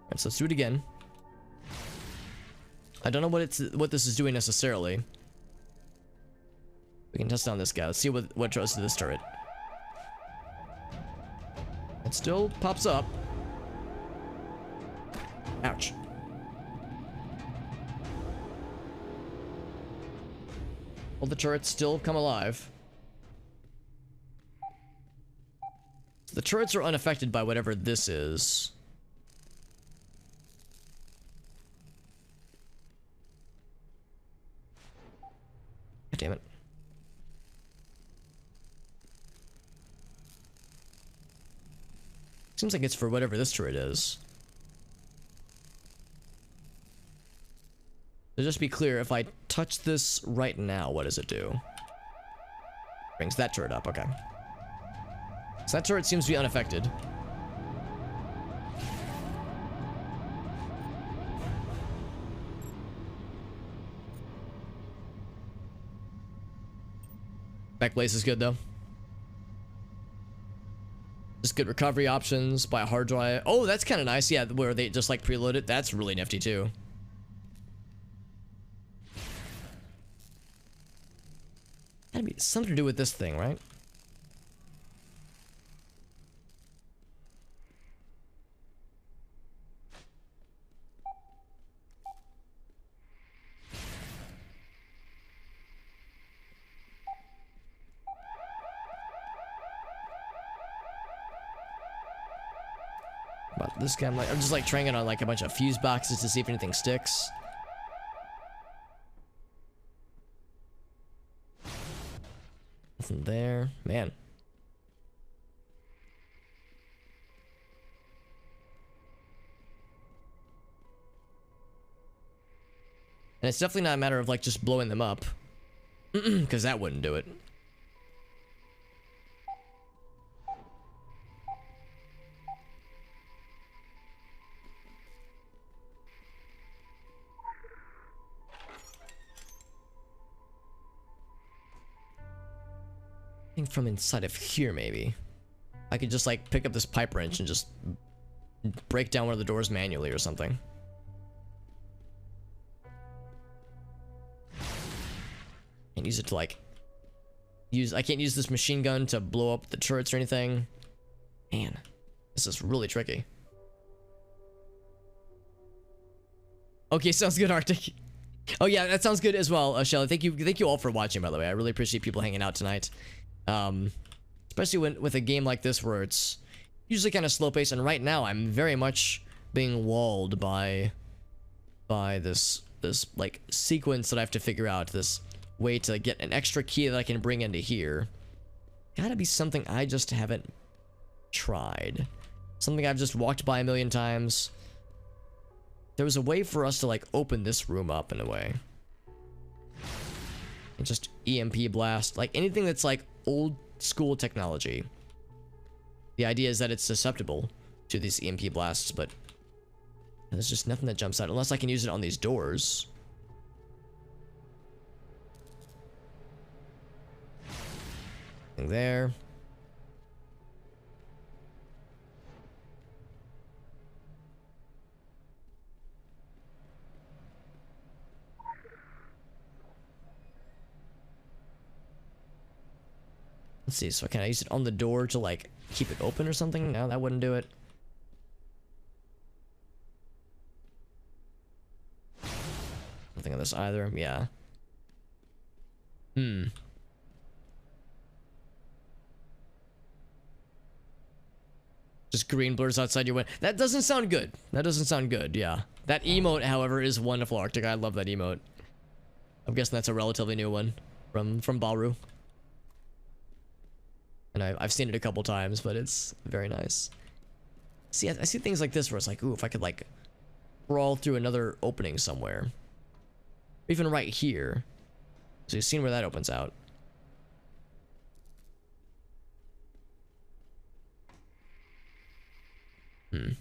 [SPEAKER 1] Alright, so let's do it again. I don't know what this is doing necessarily. We can test on this guy. Let's see what draws to this turret. It still pops up. Ouch. All the turrets still come alive. The turrets are unaffected by whatever this is. God damn it. Seems like it's for whatever this turret is. So just be clear, if I touch this right now, what does it do? Brings that turret up, okay. So that turret seems to be unaffected. Backblaze is good though. Just good recovery options, buy a hard drive. Oh, that's kind of nice. Yeah, where they just like preload it. That's really nifty too. Gotta be something to do with this thing, right? About this guy, I'm just like trying it on like a bunch of fuse boxes to see if anything sticks. Nothing there, man. And it's definitely not a matter of like just blowing them up, because that wouldn't do it. From inside of here, maybe I could just like pick up this pipe wrench and just break down one of the doors manually or something. And use it to like I can't use this machine gun to blow up the turrets or anything. Man, this is really tricky. Okay, sounds good, Arctic. Oh yeah, that sounds good as well, Shelly. Thank you all for watching, by the way. I really appreciate people hanging out tonight. Especially with a game like this where it's usually kind of slow paced, and right now I'm very much being walled by this like sequence that I have to figure out, this way to get an extra key that I can bring into here. Gotta be something I just haven't tried, something I've just walked by a million times. There was a way for us to like open this room up in a way, and just EMP blast, like anything that's like old school technology. The idea is that it's susceptible to these EMP blasts, but there's just nothing that jumps out unless I can use it on these doors. Nothing there. Let's see, so can I use it on the door to like keep it open or something? No, that wouldn't do it. Nothing on this either, yeah. Just green blurs outside your window. That doesn't sound good. That doesn't sound good, yeah. That emote, however, is wonderful, Arctic. I love that emote. I'm guessing that's a relatively new one from Baru. And I've seen it a couple times, but it's very nice. See, I see things like this where it's like, ooh, if I could like crawl through another opening somewhere. Even right here. So you've seen where that opens out. The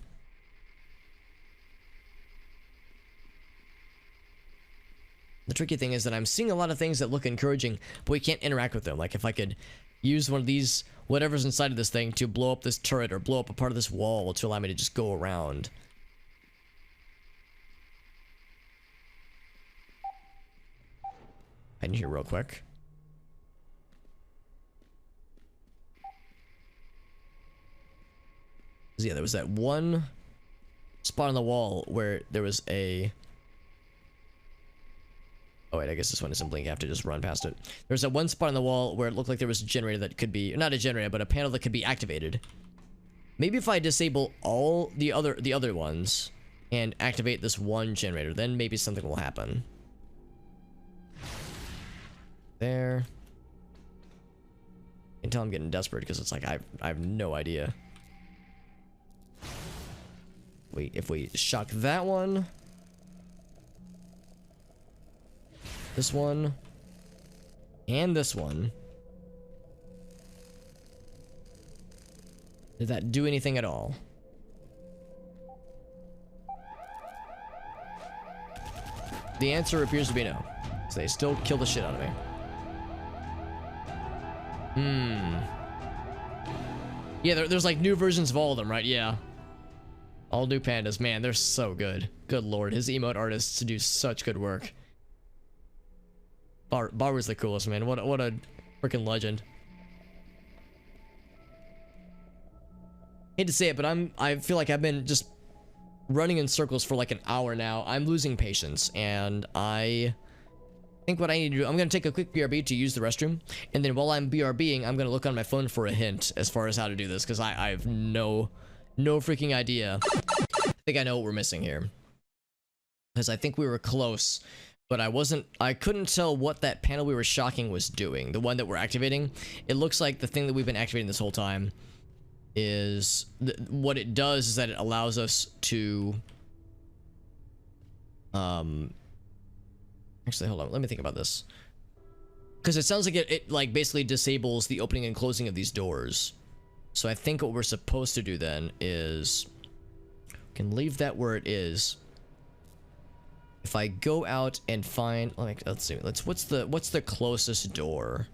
[SPEAKER 1] tricky thing is that I'm seeing a lot of things that look encouraging, but we can't interact with them. Like if I could use one of these, whatever's inside of this thing, to blow up this turret or blow up a part of this wall to allow me to just go around. Head in here real quick. Yeah, there was that one spot on the wall where there was a... Oh wait, I guess this one isn't blinking. I have to just run past it. There's that one spot on the wall where it looked like there was a generator that could be... Not a generator, but a panel that could be activated. Maybe if I disable all the other ones and activate this one generator, then maybe something will happen. There. You can tell I'm getting desperate because it's like I have no idea. Wait, if we shock that one, this one, and this one, did that do anything at all? The answer appears to be no. So they still kill the shit out of me. Yeah, there's like new versions of all of them, right? Yeah. All new pandas. Man, they're so good. Good lord. His emote artists do such good work. Barber's the coolest, man. What a freaking legend. Hate to say it, but I feel like I've been just running in circles for like an hour now. I'm losing patience, and I think what I need to do, I'm going to take a quick BRB to use the restroom, and then while I'm BRBing, I'm going to look on my phone for a hint as far as how to do this, because I have no freaking idea. I think I know what we're missing here. Because I think we were close, but I couldn't tell what that panel we were shocking was doing. The one that we're activating. It looks like the thing that we've been activating this whole time is... what it does is that it allows us to... Actually, hold on. Let me think about this. Because it sounds like it like basically disables the opening and closing of these doors. So I think what we're supposed to do then is... we can leave that where it is. If I go out and find... let's see. What's the closest door?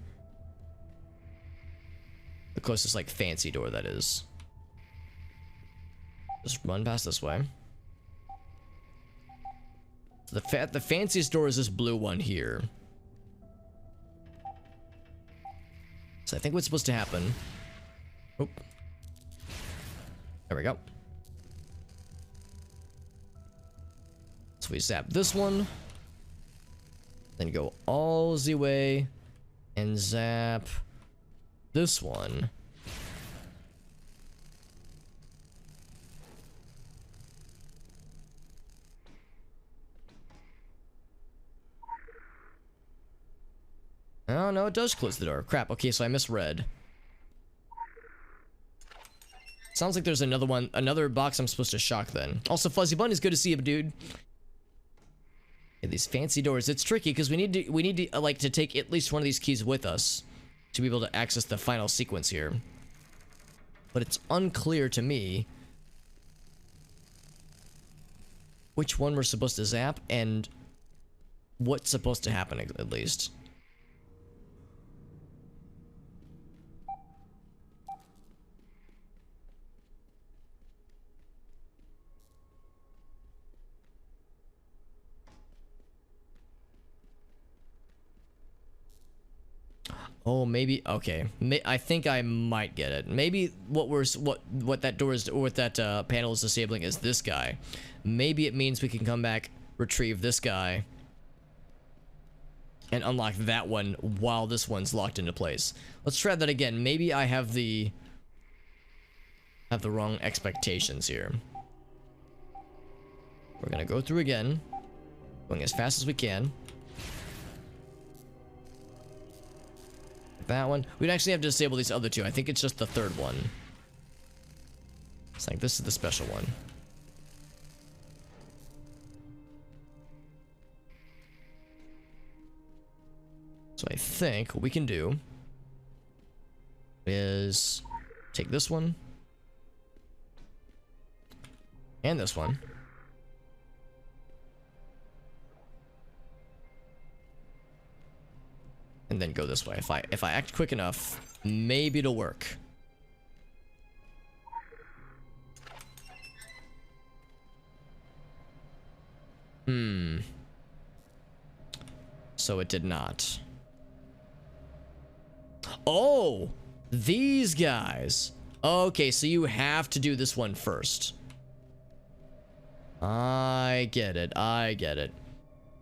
[SPEAKER 1] The closest, like, fancy door, that is. Just run past this way. The fanciest door is this blue one here. So I think what's supposed to happen... Oop. There we go. So we zap this one. Then go all the way and zap this one. Oh, no, it does close the door. Crap. Okay, so I misread. Sounds like there's another box I'm supposed to shock then. Also, Fuzzy Bun, is good to see you, dude. Yeah, these fancy doors. It's tricky because we need to like to take at least one of these keys with us to be able to access the final sequence here. But it's unclear to me which one we're supposed to zap and what's supposed to happen at least. Oh, maybe. Okay. I think I might get it. Maybe what that door is, or what that panel is disabling is this guy. Maybe it means we can come back, retrieve this guy, and unlock that one while this one's locked into place. Let's try that again. Maybe I have the wrong expectations here. We're gonna go through again, going as fast as we can. That one. We'd actually have to disable these other two. I think it's just the third one. It's like this is the special one. So I think what we can do is take this one and this one. And then go this way. If I act quick enough, maybe it'll work. So it did not. Oh, these guys. Okay, so you have to do this one first. I get it. I get it.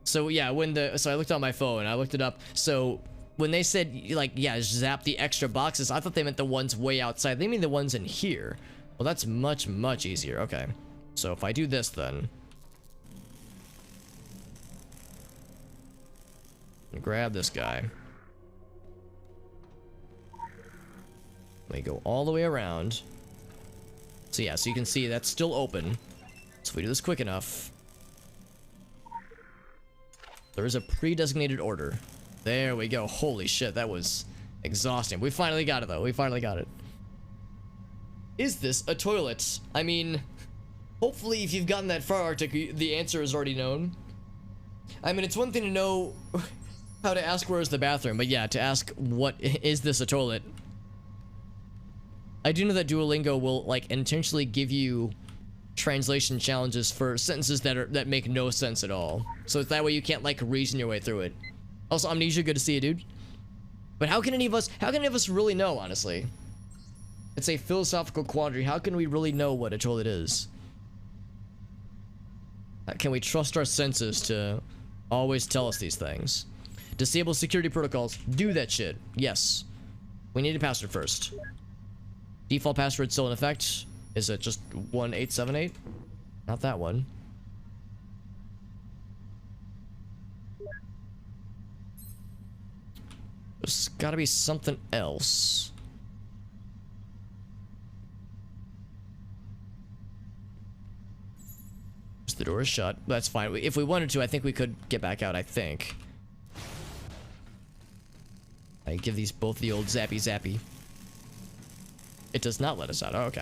[SPEAKER 1] So yeah, so I looked on my phone, I looked it up. So when they said, like, yeah, zap the extra boxes, I thought they meant the ones way outside. They mean the ones in here. Well, that's much, much easier. Okay. So if I do this then. Grab this guy. Let me go all the way around. So yeah, so you can see that's still open. So if we do this quick enough. There is a pre-designated order. There we go. Holy shit, that was exhausting. We finally got it though. We finally got it. Is this a toilet? I mean, hopefully if you've gotten that far, Arctic, the answer is already known. I mean, it's one thing to know how to ask where is the bathroom, but yeah, to ask what is this a toilet? I do know that Duolingo will like intentionally give you translation challenges for sentences that make no sense at all. So that way you can't like reason your way through it. Also, Amnesia, good to see you, dude. But how can any of us really know, honestly? It's a philosophical quandary. How can we really know what a toilet is? Can we trust our senses to always tell us these things? Disable security protocols. Do that shit. Yes. We need a password first. Default password still in effect. Is it just 1878? Not that one. There's gotta be something else. The door is shut. That's fine. If we wanted to, I think we could get back out, I think. I give these both the old zappy zappy. It does not let us out. Oh, okay.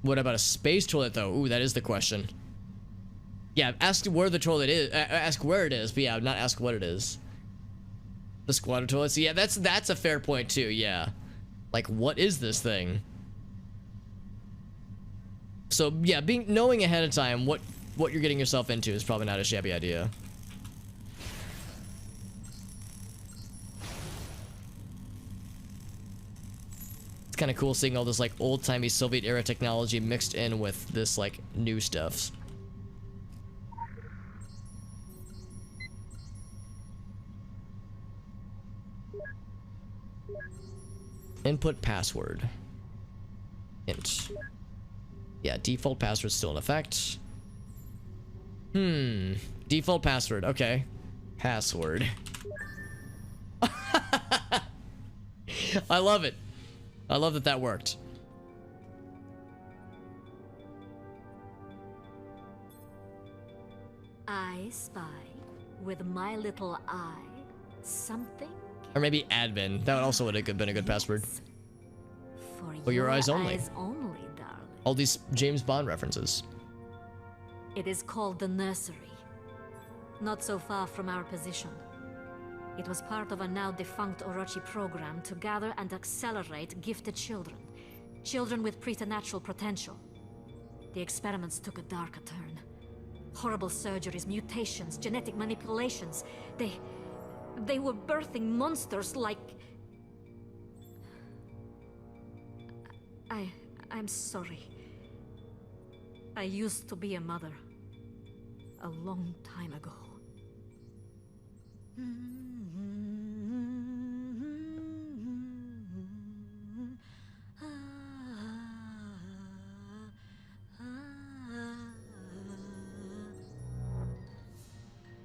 [SPEAKER 1] What about a space toilet, though? Ooh, that is the question. Yeah, ask where the toilet is. Ask where it is, but yeah, not ask what it is. The squatter toilets. Yeah, that's a fair point too. Yeah, like what is this thing? So yeah, knowing ahead of time what you're getting yourself into is probably not a shabby idea. It's kind of cool seeing all this like old-timey Soviet era technology mixed in with this like new stuff. Input password. Int. Yeah, default password still in effect. Default password. Okay. Password. I love it. I love that that worked.
[SPEAKER 7] I spy with my little eye something.
[SPEAKER 1] Or maybe admin. That also would have been a good password.
[SPEAKER 7] For
[SPEAKER 1] your eyes only.
[SPEAKER 7] Eyes only, darling.
[SPEAKER 1] All these James Bond references.
[SPEAKER 7] It is called the nursery. Not so far from our position. It was part of a now defunct Orochi program to gather and accelerate gifted children. Children with preternatural potential. The experiments took a darker turn. Horrible surgeries, mutations, genetic manipulations. They were birthing monsters like... I'm sorry. I used to be a mother. A long time ago.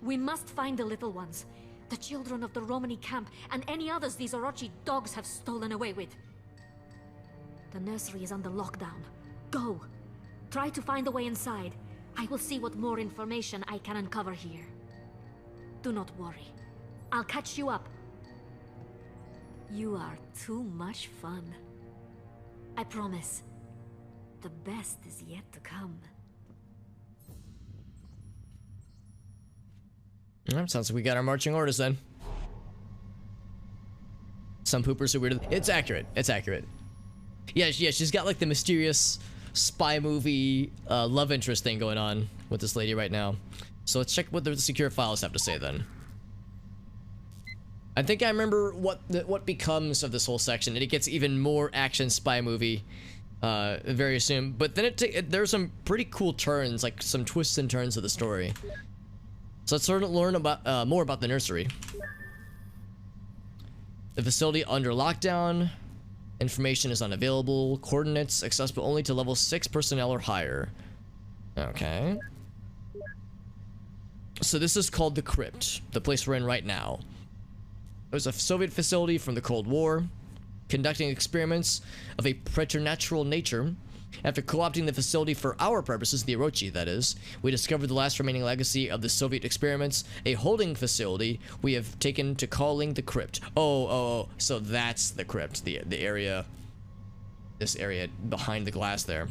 [SPEAKER 7] We must find the little ones. The children of the Romani camp, and any others these Orochi dogs have stolen away with. The nursery is under lockdown. Go! Try to find a way inside. I will see what more information I can uncover here. Do not worry. I'll catch you up. You are too much fun. I promise. The best is yet to come.
[SPEAKER 1] Sounds like we got our marching orders then. Some poopers are weird. It's accurate. It's accurate. Yeah, she's got like the mysterious spy movie love interest thing going on with this lady right now. So let's check what the secure files have to say then. I think I remember what becomes of this whole section, and it gets even more action spy movie very soon. But then there's some pretty cool turns, like some twists and turns of the story. So let's learn about more about the nursery. The facility under lockdown. Information is unavailable. Coordinates accessible only to level 6 personnel or higher. Okay. So this is called the Crypt, the place we're in right now. It was a Soviet facility from the Cold War, conducting experiments of a preternatural nature. After co-opting the facility for our purposes, the Orochi that is, we discovered the last remaining legacy of the Soviet experiments, a holding facility we have taken to calling the Crypt. Oh, so that's the Crypt, the area, this area behind the glass there.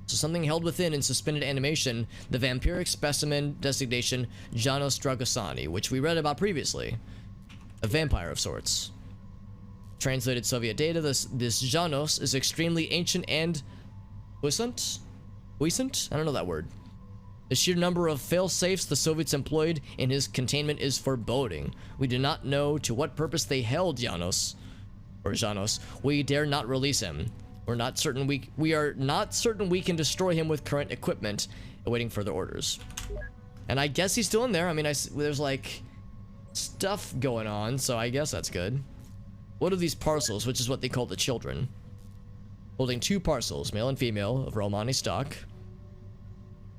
[SPEAKER 1] So something held within in suspended animation, the vampiric specimen designation Janos Dragosani, which we read about previously. A vampire of sorts. Translated Soviet data, this Janos is extremely ancient and puissant? Puissant? I don't know that word. The sheer number of fail-safes the Soviets employed in his containment is foreboding. We do not know to what purpose they held Janos. We dare not release him. We are not certain we can destroy him with current equipment, awaiting further orders. And I guess he's still in there. I mean, there's like stuff going on, so I guess that's good. What are these parcels, which is what they call the children? Holding 2 parcels, male and female, of Romani stock.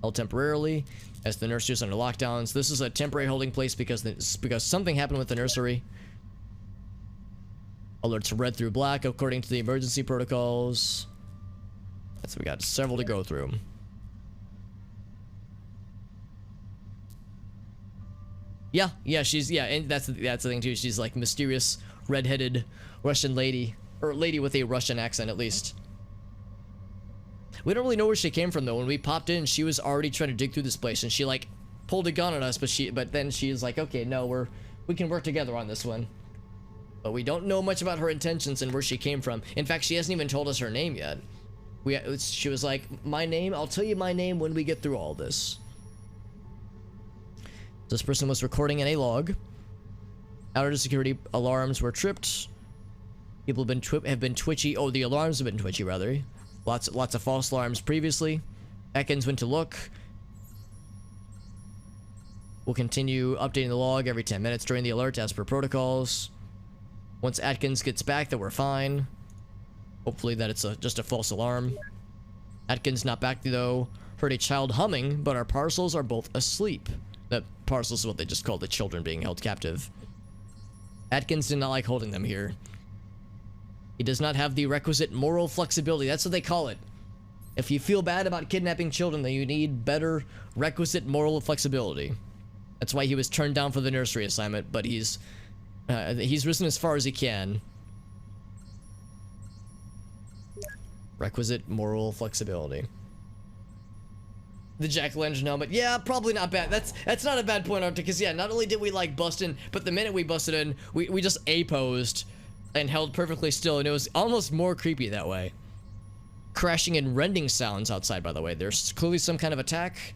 [SPEAKER 1] Held temporarily, as the nursery is under lockdowns. This is a temporary holding place because something happened with the nursery. Alerts red through black according to the emergency protocols. So we got several to go through. Yeah, she's and that's the thing too. She's like mysterious red-headed Russian lady, or lady with a Russian accent at least. We don't really know where she came from though. When we popped in, she was already trying to dig through this place, and she like pulled a gun on us, but then she's like, okay, no, we can work together on this one. But we don't know much about her intentions and where she came from. In fact, she hasn't even told us her name yet. She was like, my name, I'll tell you my name when we get through all this. This person was recording in a log. Outer security alarms were tripped. People have been twitchy. Oh, the alarms have been twitchy, rather. Lots of false alarms previously. Atkins went to look. We'll continue updating the log every 10 minutes during the alert as per protocols. Once Atkins gets back, that we're fine. Hopefully that it's just a false alarm. Atkins not back though. Heard a child humming, but our parcels are both asleep. That parcels is what they just call the children being held captive. Atkins did not like holding them here. He does not have the requisite moral flexibility. That's what they call it. If you feel bad about kidnapping children, then you need better requisite moral flexibility. That's why he was turned down for the nursery assignment, but he's risen as far as he can. Requisite moral flexibility. The jack-o'-lantern helmet. Yeah, probably not bad. That's not a bad point, Arctic, because yeah, not only did we like bust in, but the minute we busted in, we just A-posed and held perfectly still, and it was almost more creepy that way. Crashing and rending sounds outside, by the way. There's clearly some kind of attack.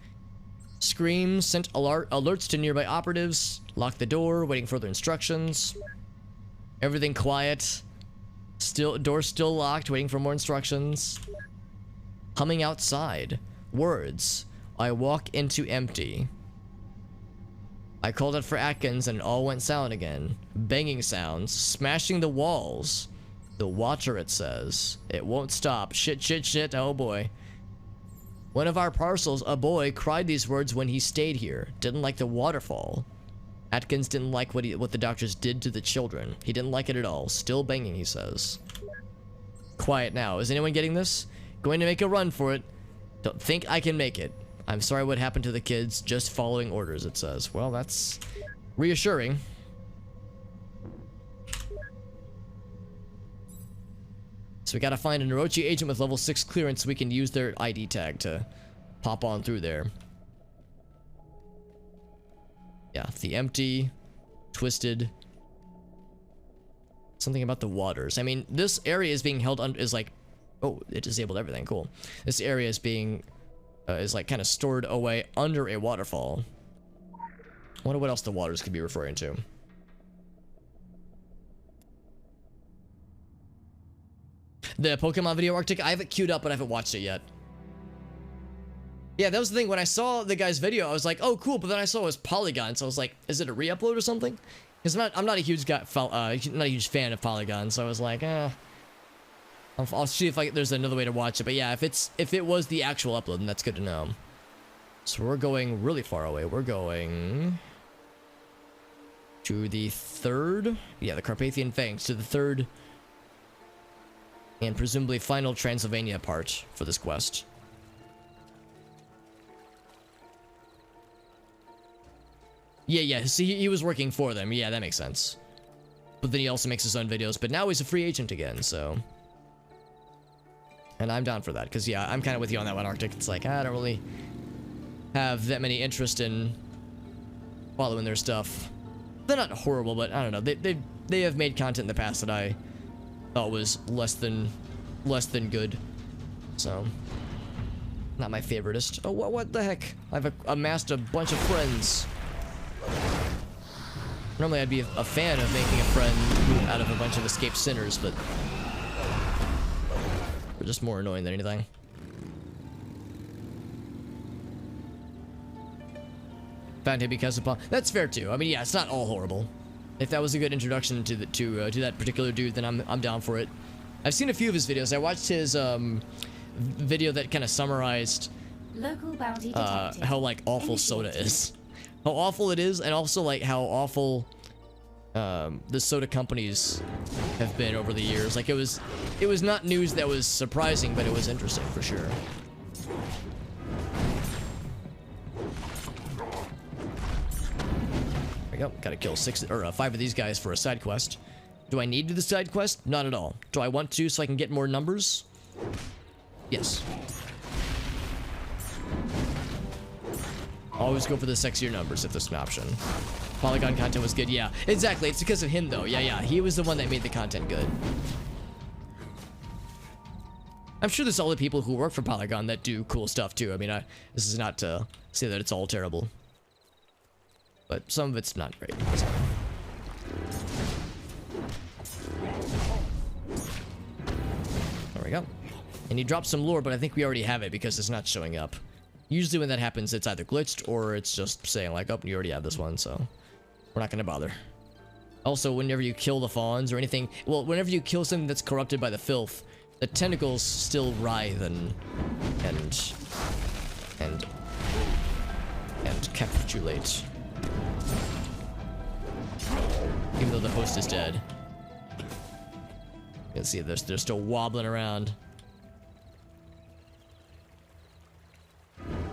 [SPEAKER 1] Screams sent alerts to nearby operatives. Locked the door, waiting for further instructions. Everything quiet. Door still locked, waiting for more instructions. Humming outside. Words. I walk into empty. I called out for Atkins and it all went silent again. Banging sounds. Smashing the walls. The water, it says. It won't stop. Shit, shit, shit. Oh boy. One of our parcels, a boy, cried these words when he stayed here. Didn't like the waterfall. Atkins didn't like what the doctors did to the children. He didn't like it at all. Still banging, he says. Quiet now. Is anyone getting this? Going to make a run for it. Don't think I can make it. I'm sorry what happened to the kids. Just following orders, it says. Well, that's reassuring. So we gotta find an Orochi agent with level 6 clearance so we can use their ID tag to pop on through there. Yeah, the empty, twisted. Something about the waters. I mean, this area is being held under, is like, oh, it disabled everything, cool. This area is being, is like kind of stored away under a waterfall. I wonder what else the waters could be referring to. The Pokemon video Arctic, I have it queued up, but I haven't watched it yet. Yeah, that was the thing. When I saw the guy's video, I was like, oh, cool. But then I saw it was Polygon, so I was like, is it a re-upload or something? Because I'm not a huge guy, not a huge fan of Polygon, so I was like, I'll see if there's another way to watch it. But yeah, if it was the actual upload, then that's good to know. So we're going really far away. We're going to the third, yeah, the Carpathian Fangs, to the third and presumably final Transylvania part for this quest. Yeah, see, he was working for them. Yeah, that makes sense. But then he also makes his own videos, but now he's a free agent again, so. And I'm down for that, because yeah, I'm kind of with you on that one, Arctic. It's like, I don't really have that many interest in following their stuff. They're not horrible, but I don't know. They have made content in the past that I thought was less than good. So, not my favoritist. Oh, what the heck? I've amassed a bunch of friends. Normally I'd be a fan of making a friend out of a bunch of escaped sinners, but they're just more annoying than anything. Found him because of that's fair too. I mean, yeah, it's not all horrible. If that was a good introduction to that particular dude, then I'm down for it. I've seen a few of his videos. I watched his video that kind of summarized
[SPEAKER 2] Local bounty detected.
[SPEAKER 1] how like awful soda is. How awful it is, and also like how awful the soda companies have been over the years. Like it was not news that was surprising, but it was interesting for sure. There we go. Gotta kill 5 of these guys for a side quest. Do I need to do the side quest? Not at all. Do I want to so I can get more numbers? Yes. Always go for the sexier numbers if there's an option. Polygon content was good. Yeah, exactly. It's because of him, though. Yeah. He was the one that made the content good. I'm sure there's other people who work for Polygon that do cool stuff, too. I mean, this is not to say that it's all terrible. But some of it's not great. So. There we go. And he dropped some lore, but I think we already have it because it's not showing up. Usually when that happens, it's either glitched or it's just saying like, oh, you already have this one, so we're not going to bother. Also, whenever you kill the fawns or anything, well, whenever you kill something that's corrupted by the filth, the tentacles still writhe and capitulate. Even though the host is dead. You can see they're still wobbling around.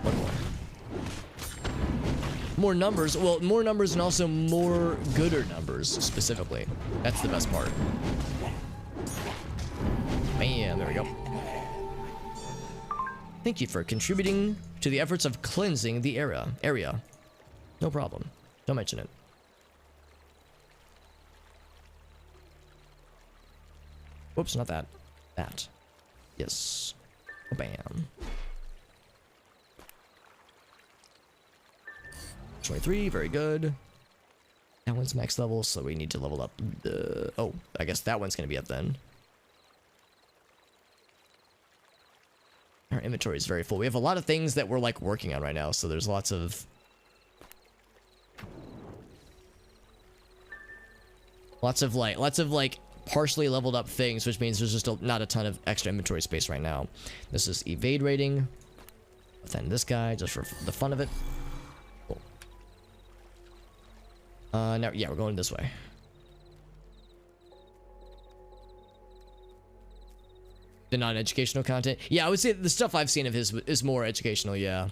[SPEAKER 1] One more. More numbers. Well, more numbers and also more gooder numbers, specifically. That's the best part. Bam, there we go. Thank you for contributing to the efforts of cleansing the area. No problem. Don't mention it. Whoops, not that. That. Yes. Bam. 23, very good. That one's max level, so we need to level up the... Oh, I guess that one's going to be up then. Our inventory is very full. We have a lot of things that we're, like, working on right now, so there's lots of... Lots of, like, partially leveled up things, which means there's just not a ton of extra inventory space right now. This is evade rating. Then this guy, just for the fun of it. Cool. Now, yeah, we're going this way. The non-educational content. Yeah, I would say the stuff I've seen of his is more educational, yeah.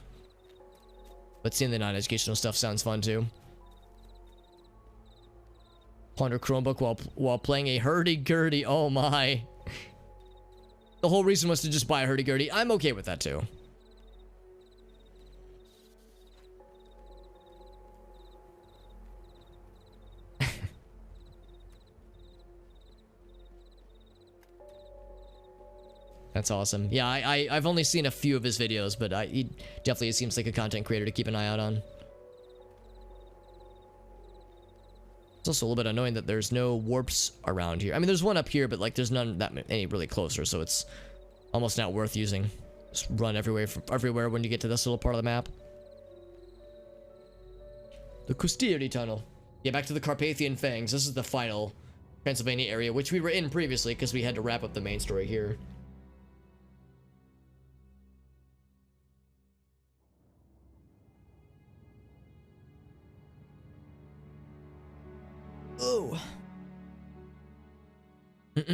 [SPEAKER 1] But seeing the non-educational stuff sounds fun, too. Plunder Chromebook while playing a hurdy-gurdy. Oh, my. The whole reason was to just buy a hurdy-gurdy. I'm okay with that, too. That's awesome. Yeah, I've only seen a few of his videos, but he definitely seems like a content creator to keep an eye out on. It's also a little bit annoying that there's no warps around here. I mean, there's one up here, but like there's none any really closer, so it's almost not worth using. Just run everywhere when you get to this little part of the map. The Custiri Tunnel. Yeah, back to the Carpathian Fangs. This is the final Transylvania area, which we were in previously because we had to wrap up the main story here. Oh. An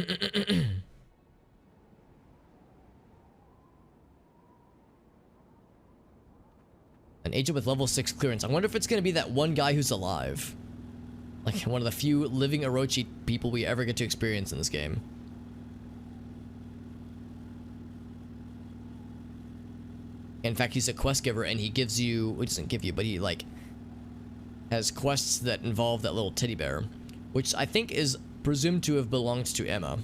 [SPEAKER 1] agent with level 6 clearance. I wonder if it's going to be that one guy who's alive. Like one of the few living Orochi people we ever get to experience in this game. In fact, he's a quest giver and he gives you, well, he doesn't give you, but he like has quests that involve that little teddy bear, which I think is presumed to have belonged to Emma.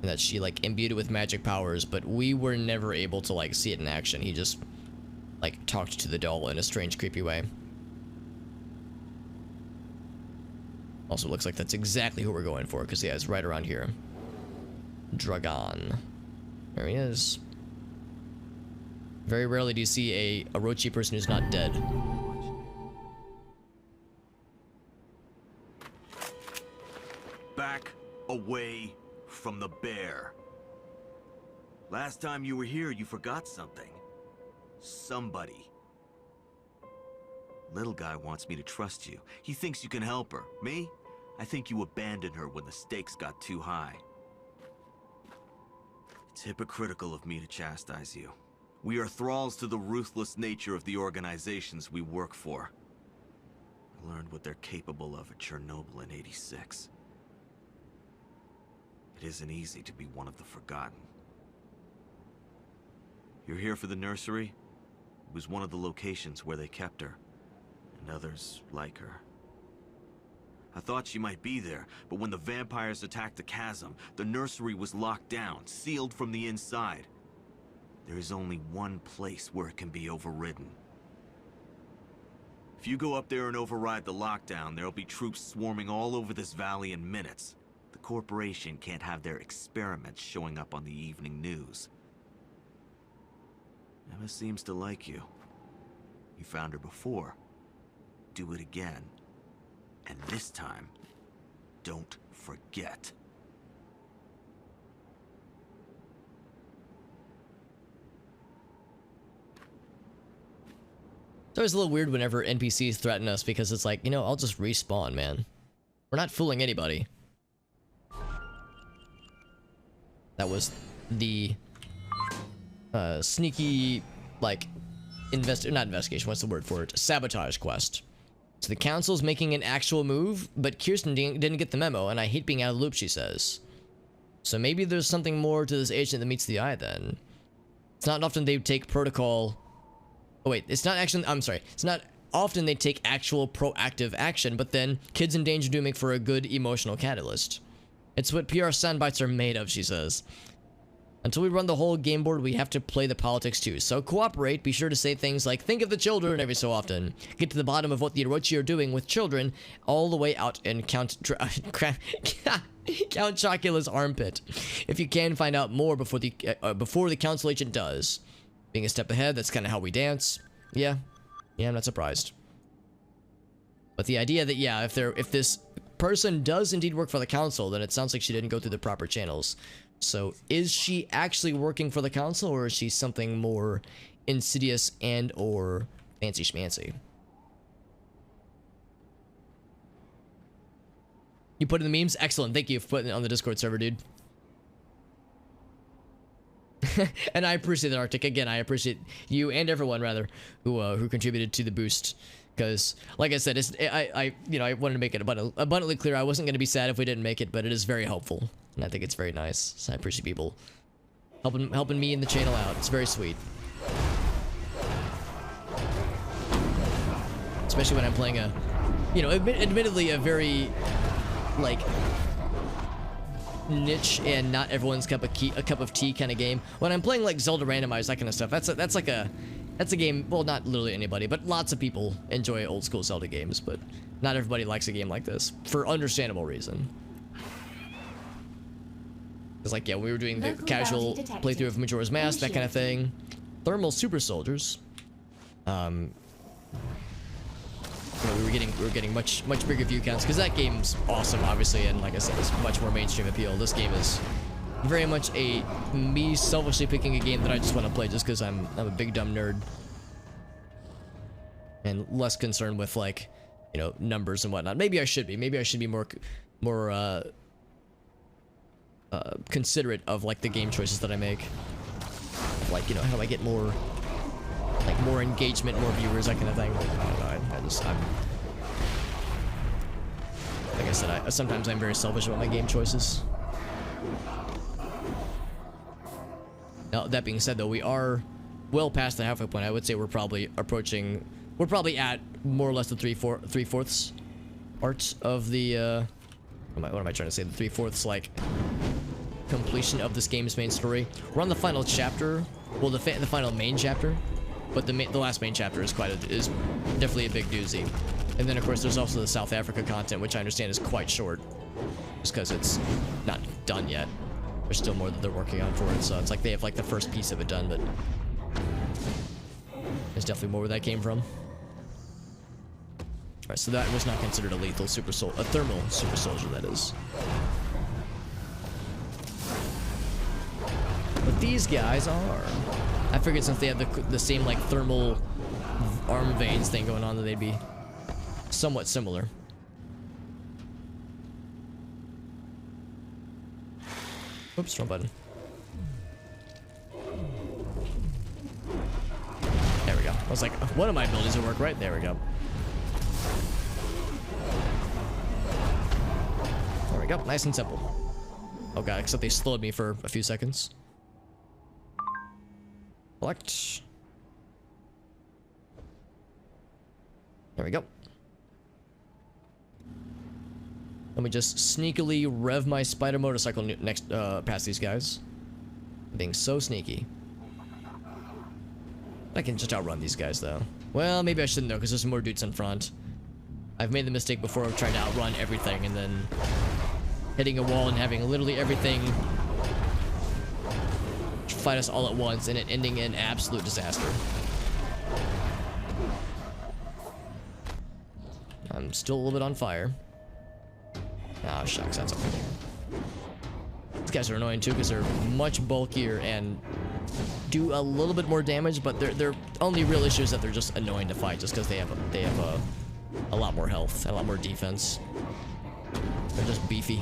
[SPEAKER 1] And that she like imbued it with magic powers, but we were never able to like see it in action. He just like talked to the doll in a strange, creepy way. Also looks like that's exactly who we're going for, because yeah, it's right around here. Dragon. There he is. Very rarely do you see a Orochi person who's not dead.
[SPEAKER 8] Back away from the bear. Last time you were here, you forgot something. Somebody. Little guy wants me to trust you. He thinks you can help her. Me? I think you abandoned her when the stakes got too high. It's hypocritical of me to chastise you. We are thralls to the ruthless nature of the organizations we work for. I learned what they're capable of at Chernobyl in '86. It isn't easy to be one of the forgotten. You're here for the nursery? It was one of the locations where they kept her, and others like her. I thought she might be there, but when the vampires attacked the chasm, the nursery was locked down, sealed from the inside. There is only one place where it can be overridden. If you go up there and override the lockdown, there'll be troops swarming all over this valley in minutes. The corporation can't have their experiments showing up on the evening news. Emma seems to like you. You found her before. Do it again. And this time, don't forget.
[SPEAKER 1] It's always a little weird whenever NPCs threaten us because it's like, you know, I'll just respawn, man. We're not fooling anybody. That was the sneaky, like, not investigation, what's the word for it? Sabotage quest. So the council's making an actual move, but Kirsten didn't get the memo, and I hate being out of the loop, she says. So maybe there's something more to this agent that meets the eye, then. It's not often they take protocol... Oh, wait, it's not actually... I'm sorry. It's not often they take actual proactive action, but then kids in danger do make for a good emotional catalyst. It's what PR soundbites are made of, she says. Until we run the whole game board, we have to play the politics too. So cooperate, be sure to say things like, think of the children every so often. Get to the bottom of what the Orochi are doing with children, all the way out and Count Chocula's armpit. If you can, find out more before the council agent does. Being a step ahead, that's kind of how we dance. Yeah, I'm not surprised. But the idea that, yeah, if this person does indeed work for the council, then it sounds like she didn't go through the proper channels. So, is she actually working for the council, or is she something more insidious and or fancy schmancy? You put in the memes? Excellent. Thank you for putting it on the Discord server, dude. And I appreciate that, Arctic. Again, I appreciate you and everyone, rather, who contributed to the boost. Because, like I said, I wanted to make it abundantly clear I wasn't going to be sad if we didn't make it, but it is very helpful. And I think it's very nice. So I appreciate people helping me and the channel out. It's very sweet. Especially when I'm playing a, admittedly a very, like, niche and not everyone's cup of tea kind of game. When I'm playing like Zelda randomized, that kind of stuff, that's like a That's a game, well, not literally anybody, but lots of people enjoy old school Zelda games, but not everybody likes a game like this, for understandable reason. It's like, yeah, we were doing the casual playthrough of Majora's Mask, that kind of thing. Thermal Super Soldiers. You know, we were getting much bigger view counts, because that game's awesome, obviously, and like I said, it's much more mainstream appeal. This game is very much me selfishly picking a game that I just want to play just because I'm a big dumb nerd. And less concerned with, like, you know, numbers and whatnot. Maybe I should be. Maybe I should be more considerate of, like, the game choices that I make. Like, you know, how do I get more, like, more engagement, more viewers, that kind of thing. I don't know, I'm like I said, sometimes I'm very selfish about my game choices. Now, that being said, though, we are well past the halfway point. I would say we're probably at more or less the three-fourths part of the, what am I trying to say? The 3/4, like, completion of this game's main story. We're on the final chapter, well, the final main chapter, but the last main chapter is is definitely a big doozy. And then, of course, there's also the South Africa content, which I understand is quite short, just because it's not done yet. There's still more that they're working on for it, so it's like they have, like, the first piece of it done, but there's definitely more where that came from. Alright, so that was not considered a lethal a thermal super soldier, that is. But these guys are. I figured since they have the same, like, thermal arm veins thing going on, that they'd be somewhat similar. Oops, wrong button. There we go. I was like, one of my abilities will work, right? There we go. There we go. Nice and simple. Oh god, except they slowed me for a few seconds. Select. There we go. Let me just sneakily rev my spider motorcycle next past these guys. Being so sneaky. I can just outrun these guys, though. Well, maybe I shouldn't, though, because there's more dudes in front. I've made the mistake before of trying to outrun everything and then hitting a wall and having literally everything fight us all at once and it ending in absolute disaster. I'm still a little bit on fire. Ah, shucks, that's okay. These guys are annoying too because they're much bulkier and do a little bit more damage, but their only real issue is that they're just annoying to fight just because they have a lot more health, a lot more defense. They're just beefy.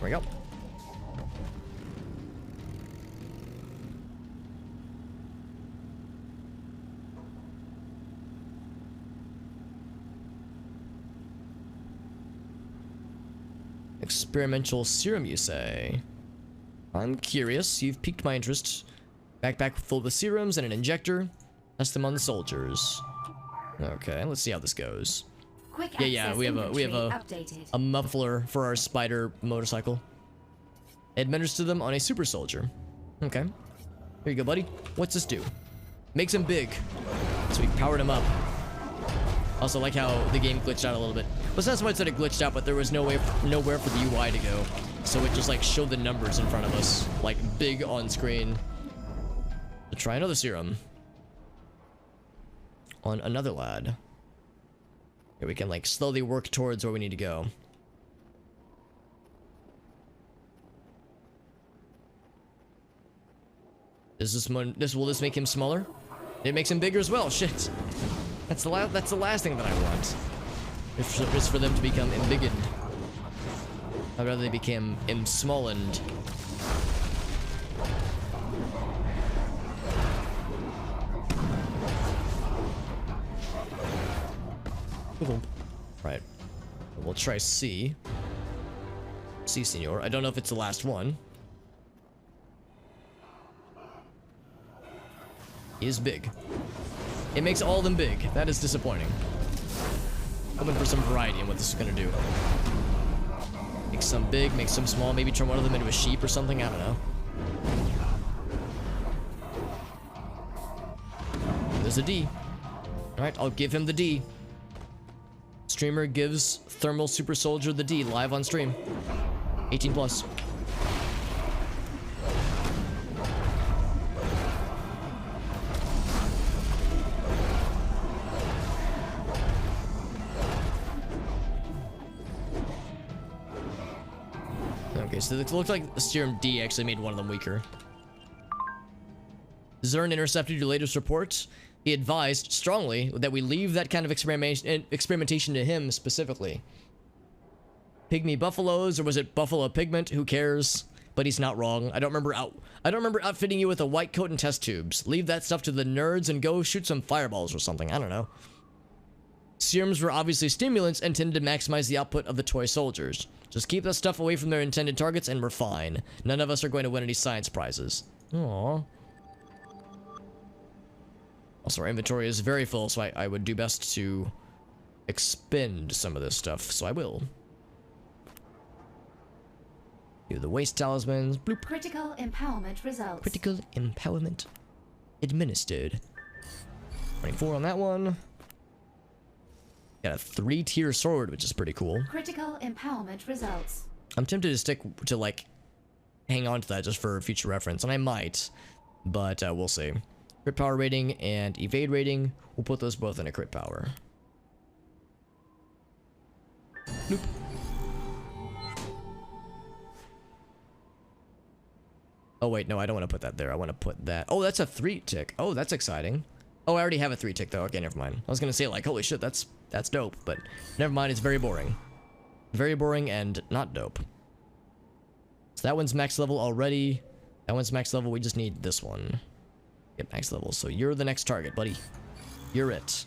[SPEAKER 1] There we go. Experimental serum, you say? I'm curious. You've piqued my interest. Backpack full with serums and an injector. Test them on the soldiers. Okay, let's see how this goes.
[SPEAKER 2] Quick
[SPEAKER 1] Yeah, we have a muffler for our spider motorcycle. Administer them on a super soldier. Okay. Here you go, buddy. What's this do? Makes him big. So we powered him up. Also like how the game glitched out a little bit. Well, that's why it said it glitched out, but there was nowhere for the UI to go. So it just like showed the numbers in front of us, like big on screen. To try another serum. On another lad. Here we can like slowly work towards where we need to go. Will this make him smaller? It makes him bigger as well. Shit. That's the last thing that I want. Is for them to become embiggened. I'd rather they became smollened. Right. We'll try C. C, senor. I don't know if it's the last one. He is big. It makes all of them big. That is disappointing. Hoping for some variety in what this is gonna do. Make some big, make some small, maybe turn one of them into a sheep or something, I don't know. There's a D. Alright, I'll give him the D. Streamer gives Thermal Super Soldier the D live on stream. 18 plus. Okay, so it looked like the Serum D actually made one of them weaker. Zern intercepted your latest report. He advised strongly that we leave that kind of experimentation to him specifically. Pygmy buffaloes, or was it buffalo pigment? Who cares? But he's not wrong. I don't remember outfitting you with a white coat and test tubes. Leave that stuff to the nerds and go shoot some fireballs or something. I don't know. Serums were obviously stimulants intended to maximize the output of the toy soldiers. Just keep that stuff away from their intended targets and we're fine. None of us are going to win any science prizes. Aww. Also, our inventory is very full, so I would do best to expend some of this stuff, so I will. Do the waste talismans. Bloop.
[SPEAKER 2] Critical empowerment results.
[SPEAKER 1] Critical empowerment administered. 24 on that one. Got a 3-tier sword, which is pretty cool.
[SPEAKER 2] Critical empowerment results.
[SPEAKER 1] I'm tempted to stick to, like, hang on to that just for future reference, and I might, but we'll see. Crit power rating and evade rating. We'll put those both in a crit power. Nope. Oh wait, no, I don't want to put that there. I want to put that. Oh, that's a 3-tick. Oh, that's exciting. Oh, I already have a 3-tick though. Okay, never mind. I was gonna say like, holy shit, that's dope, but never mind. It's very boring. Very boring and not dope. So that one's max level already. That one's max level. We just need this one. Get max level. So you're the next target, buddy. You're it.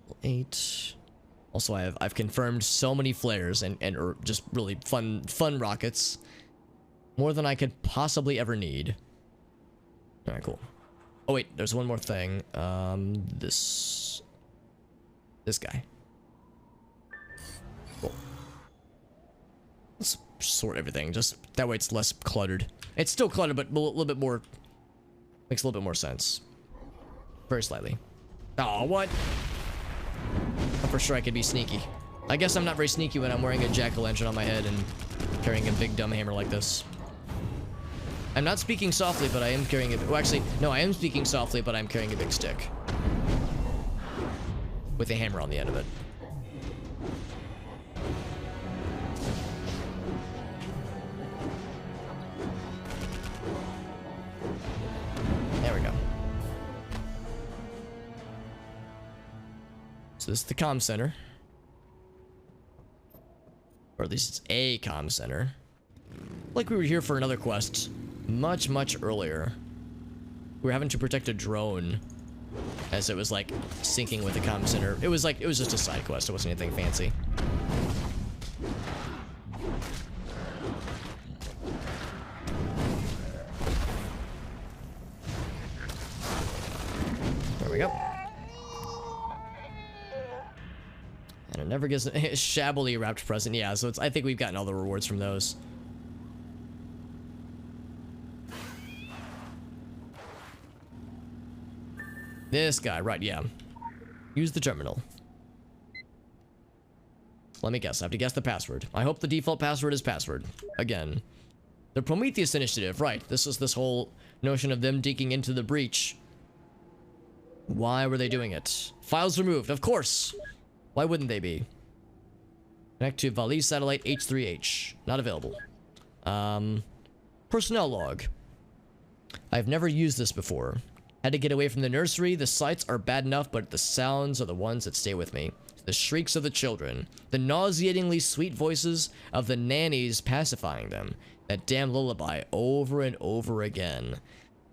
[SPEAKER 1] Level 8. Also, I've confirmed so many flares and or just really fun rockets. More than I could possibly ever need. All right, cool. Oh wait, there's one more thing. This guy. Cool. Let's sort everything. Just that way it's less cluttered. It's still cluttered, but a little bit more. Makes a little bit more sense. Very slightly. Oh, what? I'm for sure I could be sneaky. I guess I'm not very sneaky when I'm wearing a jack-o'-lantern on my head and carrying a big dumb hammer like this. I'm not speaking softly, but I am carrying a... Well, actually, no, I am speaking softly, but I'm carrying a big stick. With a hammer on the end of it. There we go. So this is the comm center. Or at least it's a comm center. Like we were here for another quest much earlier. We were having to protect a drone as it was like syncing with the comm center. It was just a side quest. It wasn't anything fancy. There we go. And it never gets a shabbily wrapped present. Yeah, so I think we've gotten all the rewards from those. This guy, right, yeah. Use the terminal. Let me guess. I have to guess the password. I hope the default password is password. Again. The Prometheus Initiative, right. This is this whole notion of them digging into the breach. Why were they doing it? Files removed, of course. Why wouldn't they be? Connect to Valise Satellite H3H. Not available. Personnel log. I've never used this before. Had to get away from the nursery. The sights are bad enough, but the sounds are the ones that stay with me. The shrieks of the children. The nauseatingly sweet voices of the nannies pacifying them. That damn lullaby over and over again.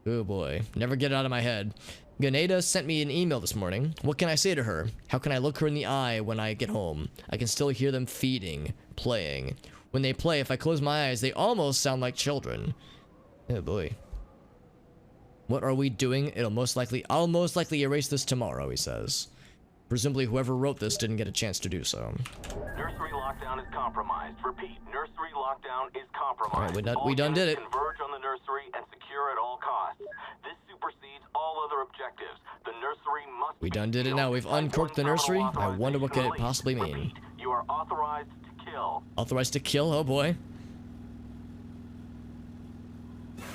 [SPEAKER 1] Oh boy. Never get it out of my head. Ganeda sent me an email this morning. What can I say to her? How can I look her in the eye when I get home? I can still hear them feeding, playing. When they play, if I close my eyes, they almost sound like children. Oh boy. What are we doing? I'll most likely erase this tomorrow, he says. Presumably whoever wrote this didn't get a chance to do so.
[SPEAKER 9] Nursery lockdown is compromised. Repeat, nursery lockdown is compromised.
[SPEAKER 1] Alright, we done did it.
[SPEAKER 9] Converge on the nursery and secure at all costs. This supersedes all other objectives. The nursery must
[SPEAKER 1] We done did it now. We've uncorked the nursery. I wonder what could it possibly mean.
[SPEAKER 9] Repeat, you are authorized to kill.
[SPEAKER 1] Authorized to kill? Oh boy.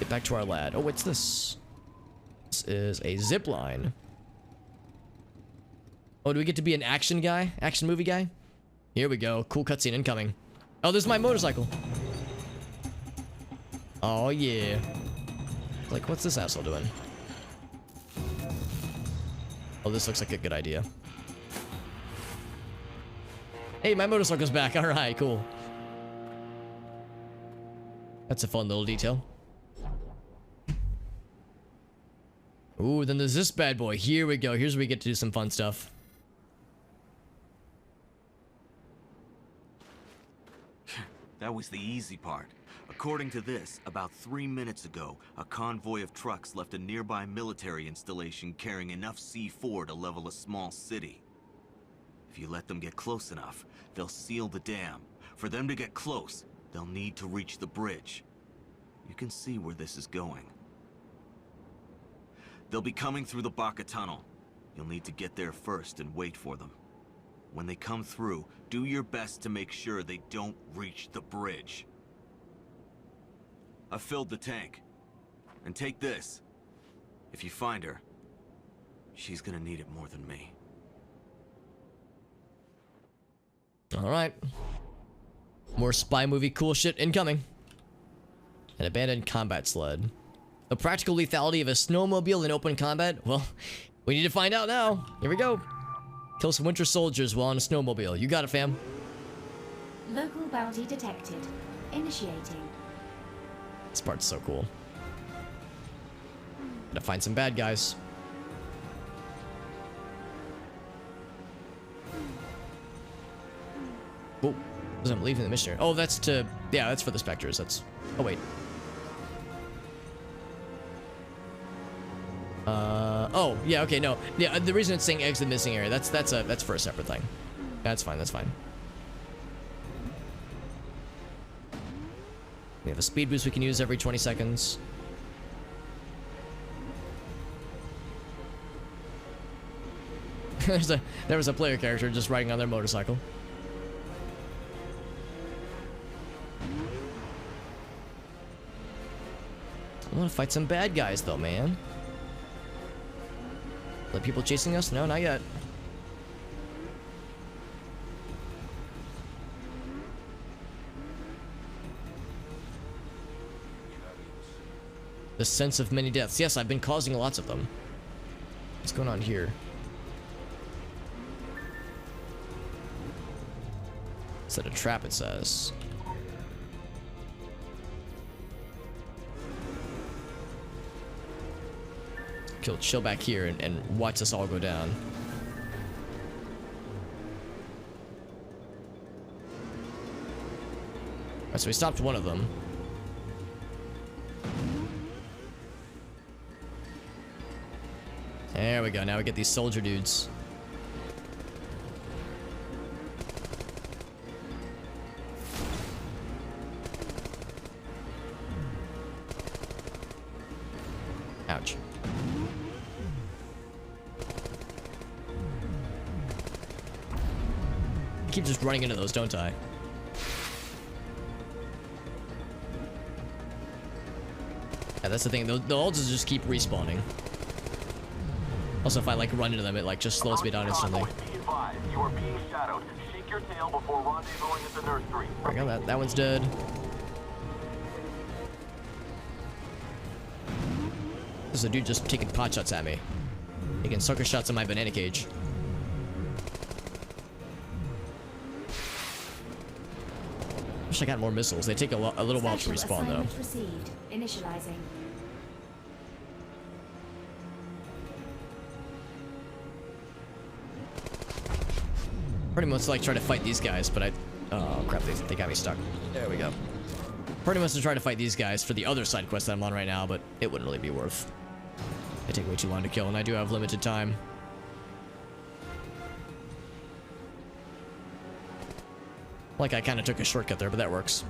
[SPEAKER 1] Get back to our lad. Oh, what's this? This is a zip line. Oh, do we get to be an action guy? Action movie guy? Here we go. Cool cutscene incoming. Oh, this is my motorcycle. Oh, yeah. Like, what's this asshole doing? Oh, this looks like a good idea. Hey, my motorcycle's back. Alright, cool. That's a fun little detail. Ooh, then there's this bad boy. Here we go. Here's where we get to do some fun stuff.
[SPEAKER 8] That was the easy part. According to this, about 3 minutes ago, a convoy of trucks left a nearby military installation carrying enough C4 to level a small city. If you let them get close enough, they'll seal the dam. For them to get close, they'll need to reach the bridge. You can see where this is going. They'll be coming through the Baka tunnel. You'll need to get there first and wait for them. When they come through, do your best to make sure they don't reach the bridge. I filled the tank. And take this. If you find her, she's gonna need it more than me.
[SPEAKER 1] Alright. More spy movie cool shit incoming. An abandoned combat sled. The practical lethality of a snowmobile in open combat? Well, we need to find out now. Here we go. Kill some winter soldiers while on a snowmobile. You got it, fam.
[SPEAKER 2] Local bounty detected. Initiating.
[SPEAKER 1] This part's so cool. Gotta find some bad guys. Oh, I'm leaving the mission here. Oh, that's to... Yeah, that's for the Spectres. That's... Oh, wait. Oh, yeah, okay, no. Yeah, the reason it's saying exit missing area, that's for a separate thing. That's fine, that's fine. We have a speed boost we can use every 20 seconds. There was a player character just riding on their motorcycle. I want to fight some bad guys though, man. Are people chasing us? No, not yet. The sense of many deaths. Yes, I've been causing lots of them. What's going on here? Set a trap, it says. Chill back here and watch us all go down. Alright, so we stopped one of them. There we go. Now we get these soldier dudes. Ouch. I keep just running into those, don't I? Yeah, that's the thing. The ults just keep respawning. Also, if I like run into them, it like just slows me down instantly.
[SPEAKER 9] You are being shadowed. Shake your tail before rendezvousing at the nursery.
[SPEAKER 1] There we go. That one's dead. There's a dude just taking pot shots at me. Taking sucker shots at my banana cage. Wish I got more missiles. They take a little while to respawn, though.
[SPEAKER 2] Received. Initializing.
[SPEAKER 1] Pretty much like try to fight these guys, but oh crap, they got me stuck. There we go. Pretty much to try to fight these guys for the other side quest that I'm on right now, but it wouldn't really be worth. They take way too long to kill, and I do have limited time. Like I kind of took a shortcut there, but that works.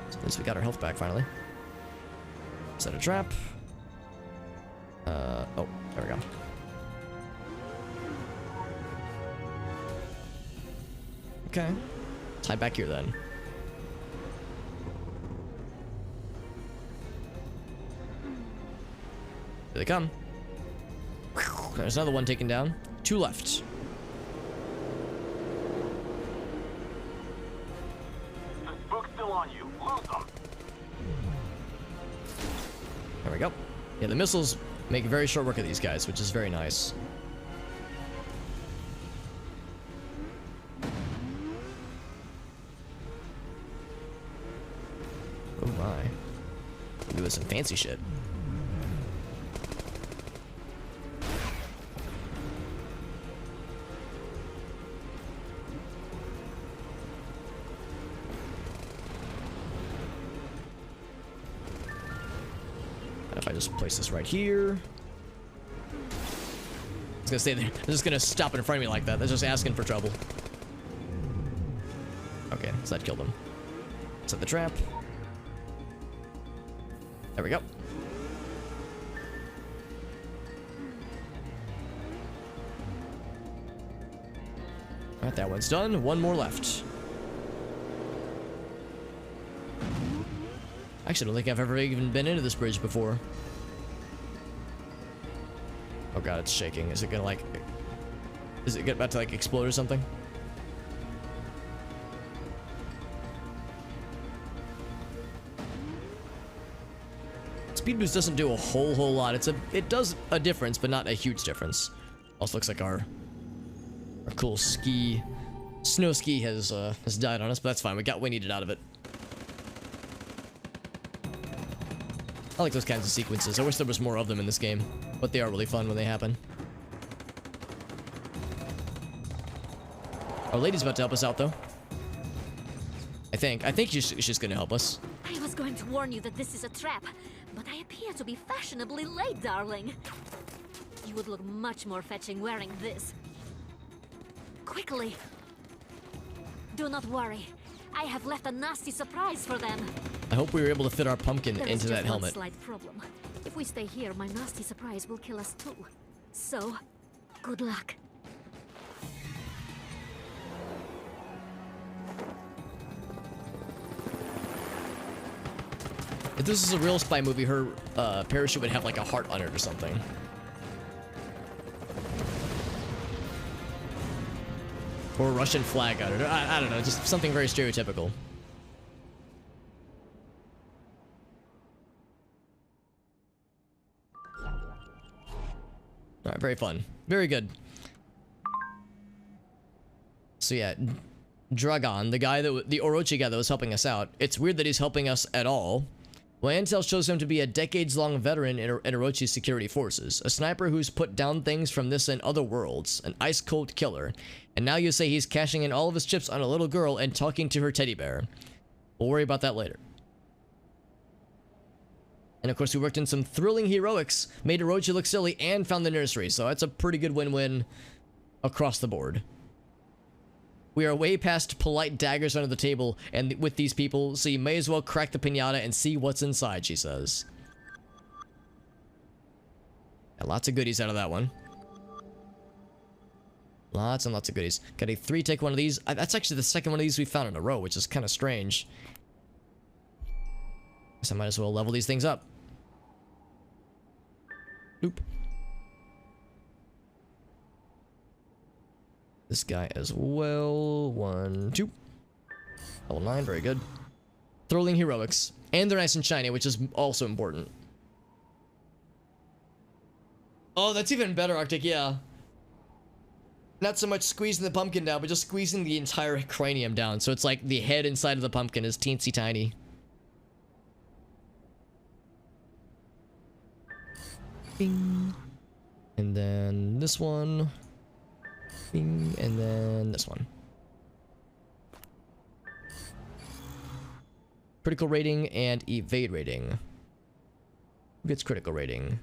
[SPEAKER 1] So at least we got our health back finally. Set a trap. Oh, there we go. Okay. Tie back here then. Here they come. There's another one taken down. 2 left.
[SPEAKER 9] This book's still on you. Lose them.
[SPEAKER 1] There we go. Yeah, the missiles make very short work of these guys, which is very nice. Oh my. We're doing some fancy shit. If I just place this right here. I was gonna say, they're just gonna stop in front of me like that. They're just asking for trouble. Okay, so that killed them. Set the trap. There we go. Alright, that one's done. One more left. Actually, I don't think I've ever even been into this bridge before. Oh god, it's shaking. Is it gonna like... Is it about to like explode or something? Speed boost doesn't do a whole lot. It does a difference, but not a huge difference. Also looks like our cool snow ski has died on us, but that's fine. We got what we needed out of it. I like those kinds of sequences. I wish there was more of them in this game, but they are really fun when they happen. Our lady's about to help us out, though. I think she's gonna help us.
[SPEAKER 7] I was going to warn you that this is a trap, but I appear to be fashionably late, darling. You would look much more fetching wearing this. Quickly. Do not worry. I have left a nasty surprise for them.
[SPEAKER 1] I hope we were able to fit our pumpkin into that helmet.
[SPEAKER 7] There is just one slight problem. If we stay here, my nasty surprise will kill us too. So, good luck.
[SPEAKER 1] If this is a real spy movie, her parachute would have like a heart on it or something. Or a Russian flag on it. I don't know, just something very stereotypical. Alright, very fun. Very good. So yeah, Dragon, the Orochi guy that was helping us out. It's weird that he's helping us at all. Well, intel shows him to be a decades-long veteran in Orochi's security forces, a sniper who's put down things from this and other worlds, an ice-cold killer. And now you say he's cashing in all of his chips on a little girl and talking to her teddy bear. We'll worry about that later. And of course, we worked in some thrilling heroics, made Orochi look silly, and found the nursery, so that's a pretty good win-win across the board. We are way past polite daggers under the table and with these people, so you may as well crack the piñata and see what's inside, she says. Got lots of goodies out of that one. Lots and lots of goodies. Got a 3 take one of these. That's actually the second one of these we found in a row, which is kind of strange. Guess I might as well level these things up. Oop. This guy as well. 1, 2. Level 9, very good. Thrilling heroics. And they're nice and shiny, which is also important. Oh, that's even better, Arctic, yeah. Not so much squeezing the pumpkin down, but just squeezing the entire cranium down. So it's like the head inside of the pumpkin is teensy tiny. Bing. And then this one. Bing. And then this one. Critical rating and evade rating. Who gets critical rating?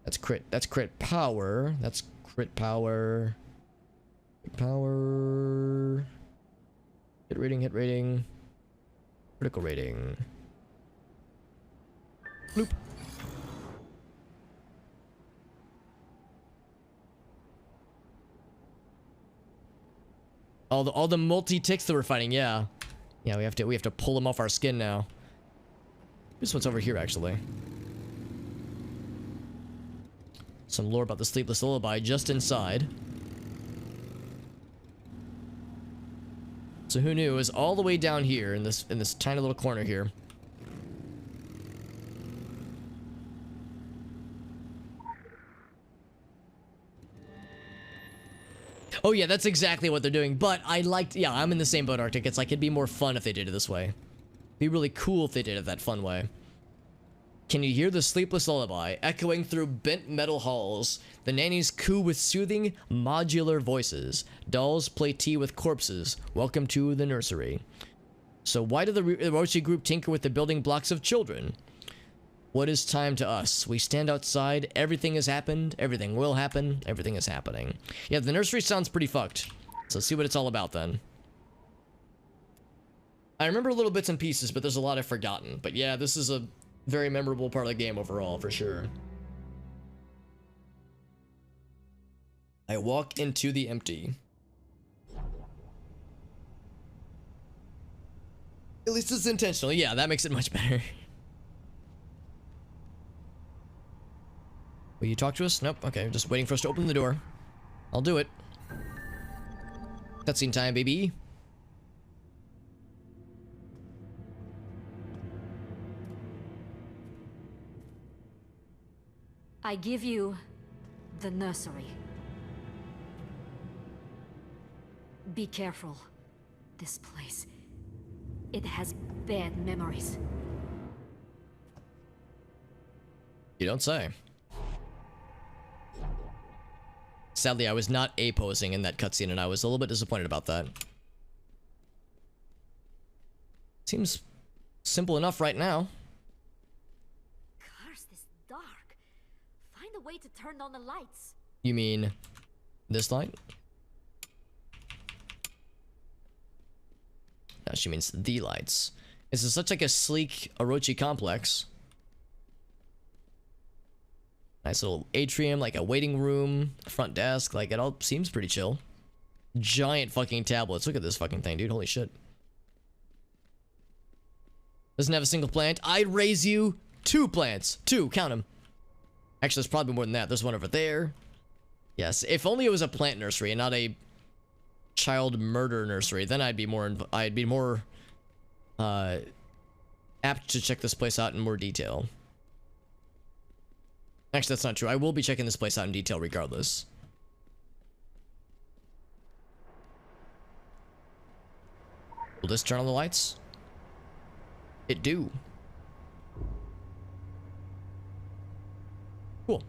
[SPEAKER 1] That's crit. That's crit power. That's crit power. Crit power. Hit rating. Hit rating. Critical rating. Bloop. All the multi-ticks that we're fighting, yeah. Yeah, we have to pull them off our skin now. This one's over here actually. Some lore about the sleepless lullaby just inside. So who knew it was all the way down here in this tiny little corner here. Oh yeah, that's exactly what they're doing. But I liked, yeah, I'm in the same boat, Arctic. It's like it'd be more fun if they did it this way. It'd be really cool if they did it that fun way. Can you hear the sleepless lullaby echoing through bent metal halls? The nannies coo with soothing, modular voices. Dolls play tea with corpses. Welcome to the nursery. So why do the Orochi group tinker with the building blocks of children? What is time to us? We stand outside. Everything has happened. Everything will happen. Everything is happening. Yeah, the nursery sounds pretty fucked. So let's see what it's all about then. I remember little bits and pieces, but there's a lot I've forgotten. But yeah, this is a very memorable part of the game overall, for sure. I walk into the empty. At least it's intentional. Yeah, that makes it much better. Will you talk to us? Nope. Okay, just waiting for us to open the door. I'll do it. Cutscene time, baby.
[SPEAKER 7] I give you the nursery. Be careful. This place, it has bad memories.
[SPEAKER 1] You don't say. Sadly, I was not A-posing in that cutscene, and I was a little bit disappointed about that. Seems simple enough right now.
[SPEAKER 7] Gosh, this dark. Find a way to turn on the lights.
[SPEAKER 1] You mean this light? No, she means the lights. This is such like a sleek Orochi complex. Nice little atrium, like a waiting room, front desk, like it all seems pretty chill. Giant fucking tablets. Look at this fucking thing, dude. Holy shit. Doesn't have a single plant. I'd raise you 2 plants. 2, count them. Actually, there's probably more than that. There's one over there. Yes, if only it was a plant nursery and not a child murder nursery, then I'd be more apt to check this place out in more detail. Actually, that's not true. I will be checking this place out in detail regardless. Will this turn on the lights? It do. Cool.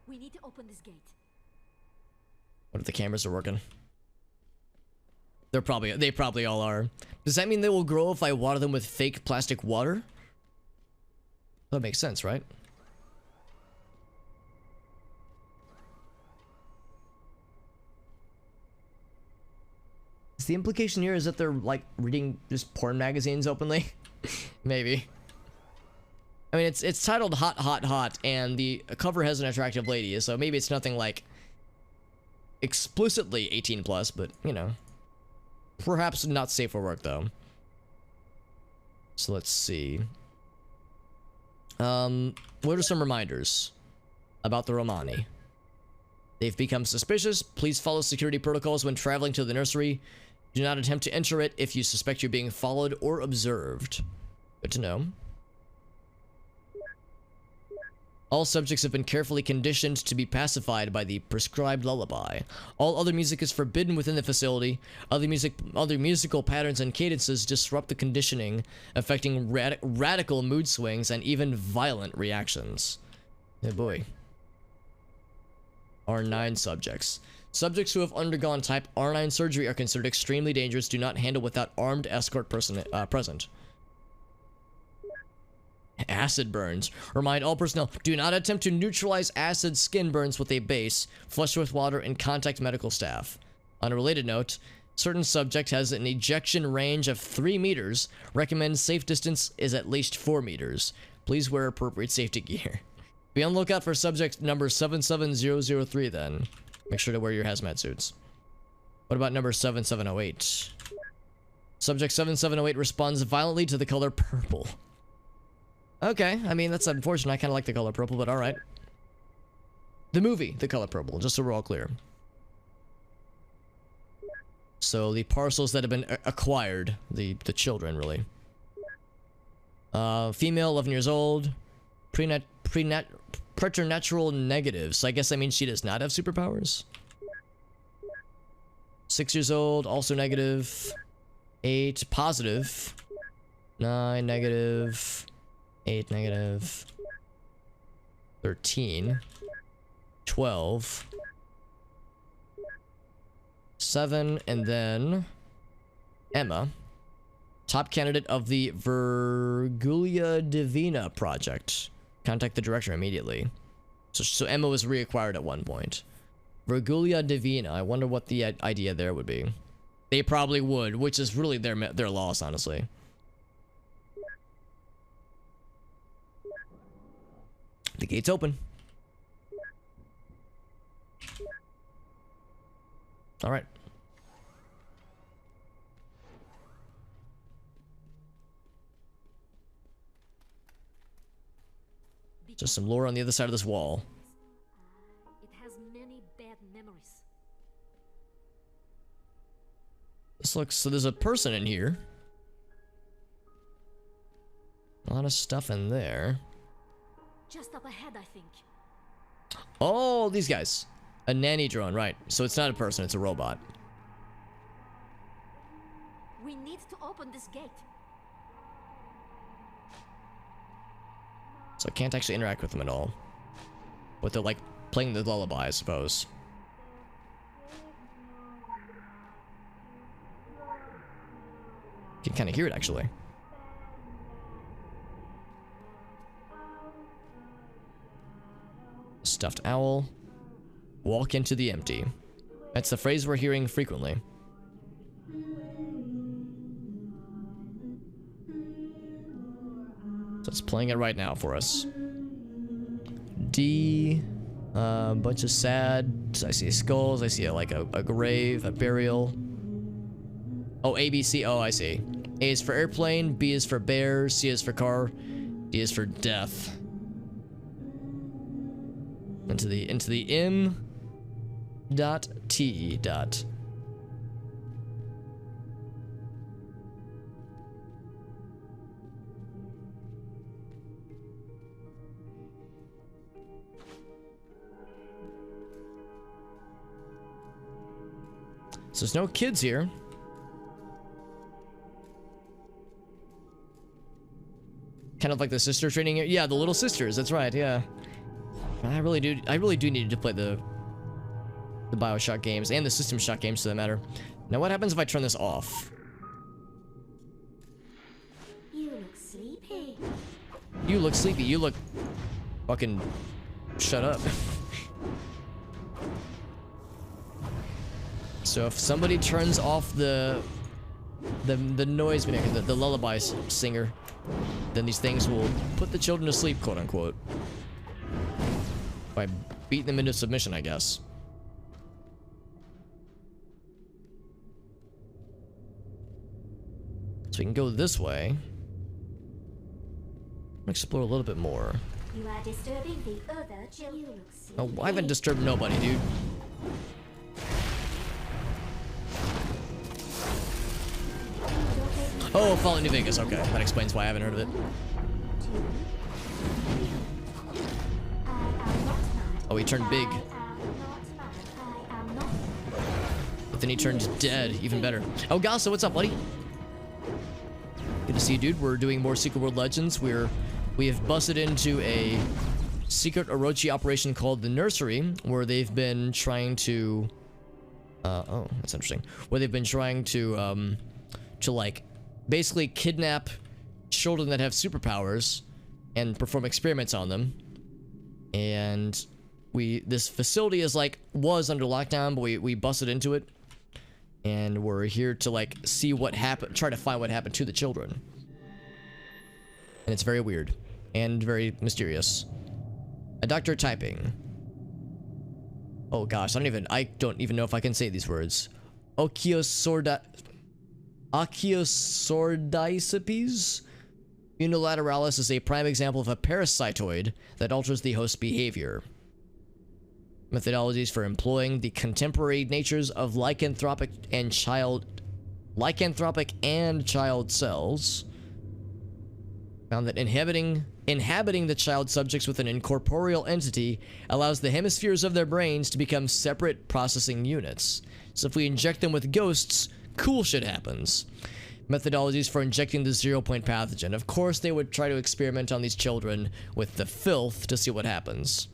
[SPEAKER 7] We need to open this gate.
[SPEAKER 1] What if the cameras are working? They probably all are. Does that mean they will grow if I water them with fake plastic water? That makes sense, right? Is the implication here is that they're like reading just porn magazines openly? Maybe. I mean, it's titled Hot Hot Hot, and the cover has an attractive lady, so maybe it's nothing like explicitly 18 plus, but you know. Perhaps not safe for work, though. So let's see. What are some reminders about the Romani? They've become suspicious. Please follow security protocols when traveling to the nursery. Do not attempt to enter it if you suspect you're being followed or observed. Good to know. All subjects have been carefully conditioned to be pacified by the prescribed lullaby. All other music is forbidden within the facility. Other musical patterns and cadences disrupt the conditioning, affecting radical mood swings and even violent reactions. Oh boy. R9 subjects. Subjects who have undergone type R9 surgery are considered extremely dangerous. Do not handle without armed escort person present. Acid burns. Remind all personnel, do not attempt to neutralize acid skin burns with a base. Flush with water and contact medical staff. On a related note, certain subject has an ejection range of 3 meters. Recommend safe distance is at least 4 meters. Please wear appropriate safety gear. Be on the lookout for subject number 77003 then. Make sure to wear your hazmat suits. What about number 7708? Subject 7708 responds violently to the color purple. Okay, I mean, that's unfortunate. I kind of like the color purple, but alright. The movie, The Color Purple, just so we're all clear. So, the parcels that have been acquired, the children, really. Female, 11 years old. Preternatural negative. So I guess that means she does not have superpowers. 6 years old, also negative. 8 positive. 9 negative. 8 negative. 13. 12. 7, and then Emma. Top candidate of the Virgulia Divina project. Contact the director immediately. So Emma was reacquired at one point. Virgulia Divina. I wonder what the idea there would be. They probably would, which is really their loss, honestly. The gate's open. All right. Just some lore on the other side of this wall.
[SPEAKER 7] It has many bad memories.
[SPEAKER 1] This looks... So there's a person in here. A lot of stuff in there.
[SPEAKER 7] Just up ahead, I think.
[SPEAKER 1] Oh, these guys. A nanny drone, right. So it's not a person, it's a robot.
[SPEAKER 7] We need to open this gate.
[SPEAKER 1] So I can't actually interact with them at all. But they're like playing the lullaby, I suppose. You can kind of hear it, actually. Stuffed owl. Walk into the empty. That's the phrase we're hearing frequently. So it's playing it right now for us. D. Bunch of sad. I see skulls. I see a grave, a burial. Oh, A, B, C. Oh, I see. A is for airplane. B is for bear. C is for car. D is for death. Into the M. Dot T. Dot. So there's no kids here. Kind of like the sister training. Yeah, the little sisters. That's right. Yeah. I really do need to play the BioShock games and the System Shock games, for that matter. Now, what happens if I turn this off?
[SPEAKER 2] You look sleepy.
[SPEAKER 1] You look sleepy. You look fucking shut up. So if somebody turns off the noise maker, the lullaby singer, then these things will put the children to sleep, quote unquote. By beating them into submission, I guess. So we can go this way. Explore a little bit more.
[SPEAKER 2] You are disturbing the other children. You look sleepy.
[SPEAKER 1] Oh, I haven't disturbed nobody, dude. Oh, Fallout New Vegas. Okay, that explains why I haven't heard of it. Oh, he turned big. But then he turned dead. Even better. Oh, Gasso, what's up, buddy? Good to see you, dude. We're doing more Secret World Legends. We have busted into a secret Orochi operation called the Nursery, where they've been trying to... oh, that's interesting. Where they've been trying to like, basically kidnap children that have superpowers and perform experiments on them. And this facility is like, was under lockdown, but we busted into it. And we're here to like see what happened, try to find what happened to the children. And it's very weird and very mysterious. A doctor typing. Oh gosh, I don't even know if I can say these words. Ochiosordicipes unilateralis is a prime example of a parasitoid that alters the host's behavior. Methodologies for employing the contemporary natures of lycanthropic and child cells found that inhabiting the child subjects with an incorporeal entity allows the hemispheres of their brains to become separate processing units. So if we inject them with ghosts, cool shit happens. Methodologies for injecting the 0-point pathogen. Of course they would try to experiment on these children with the filth to see what happens.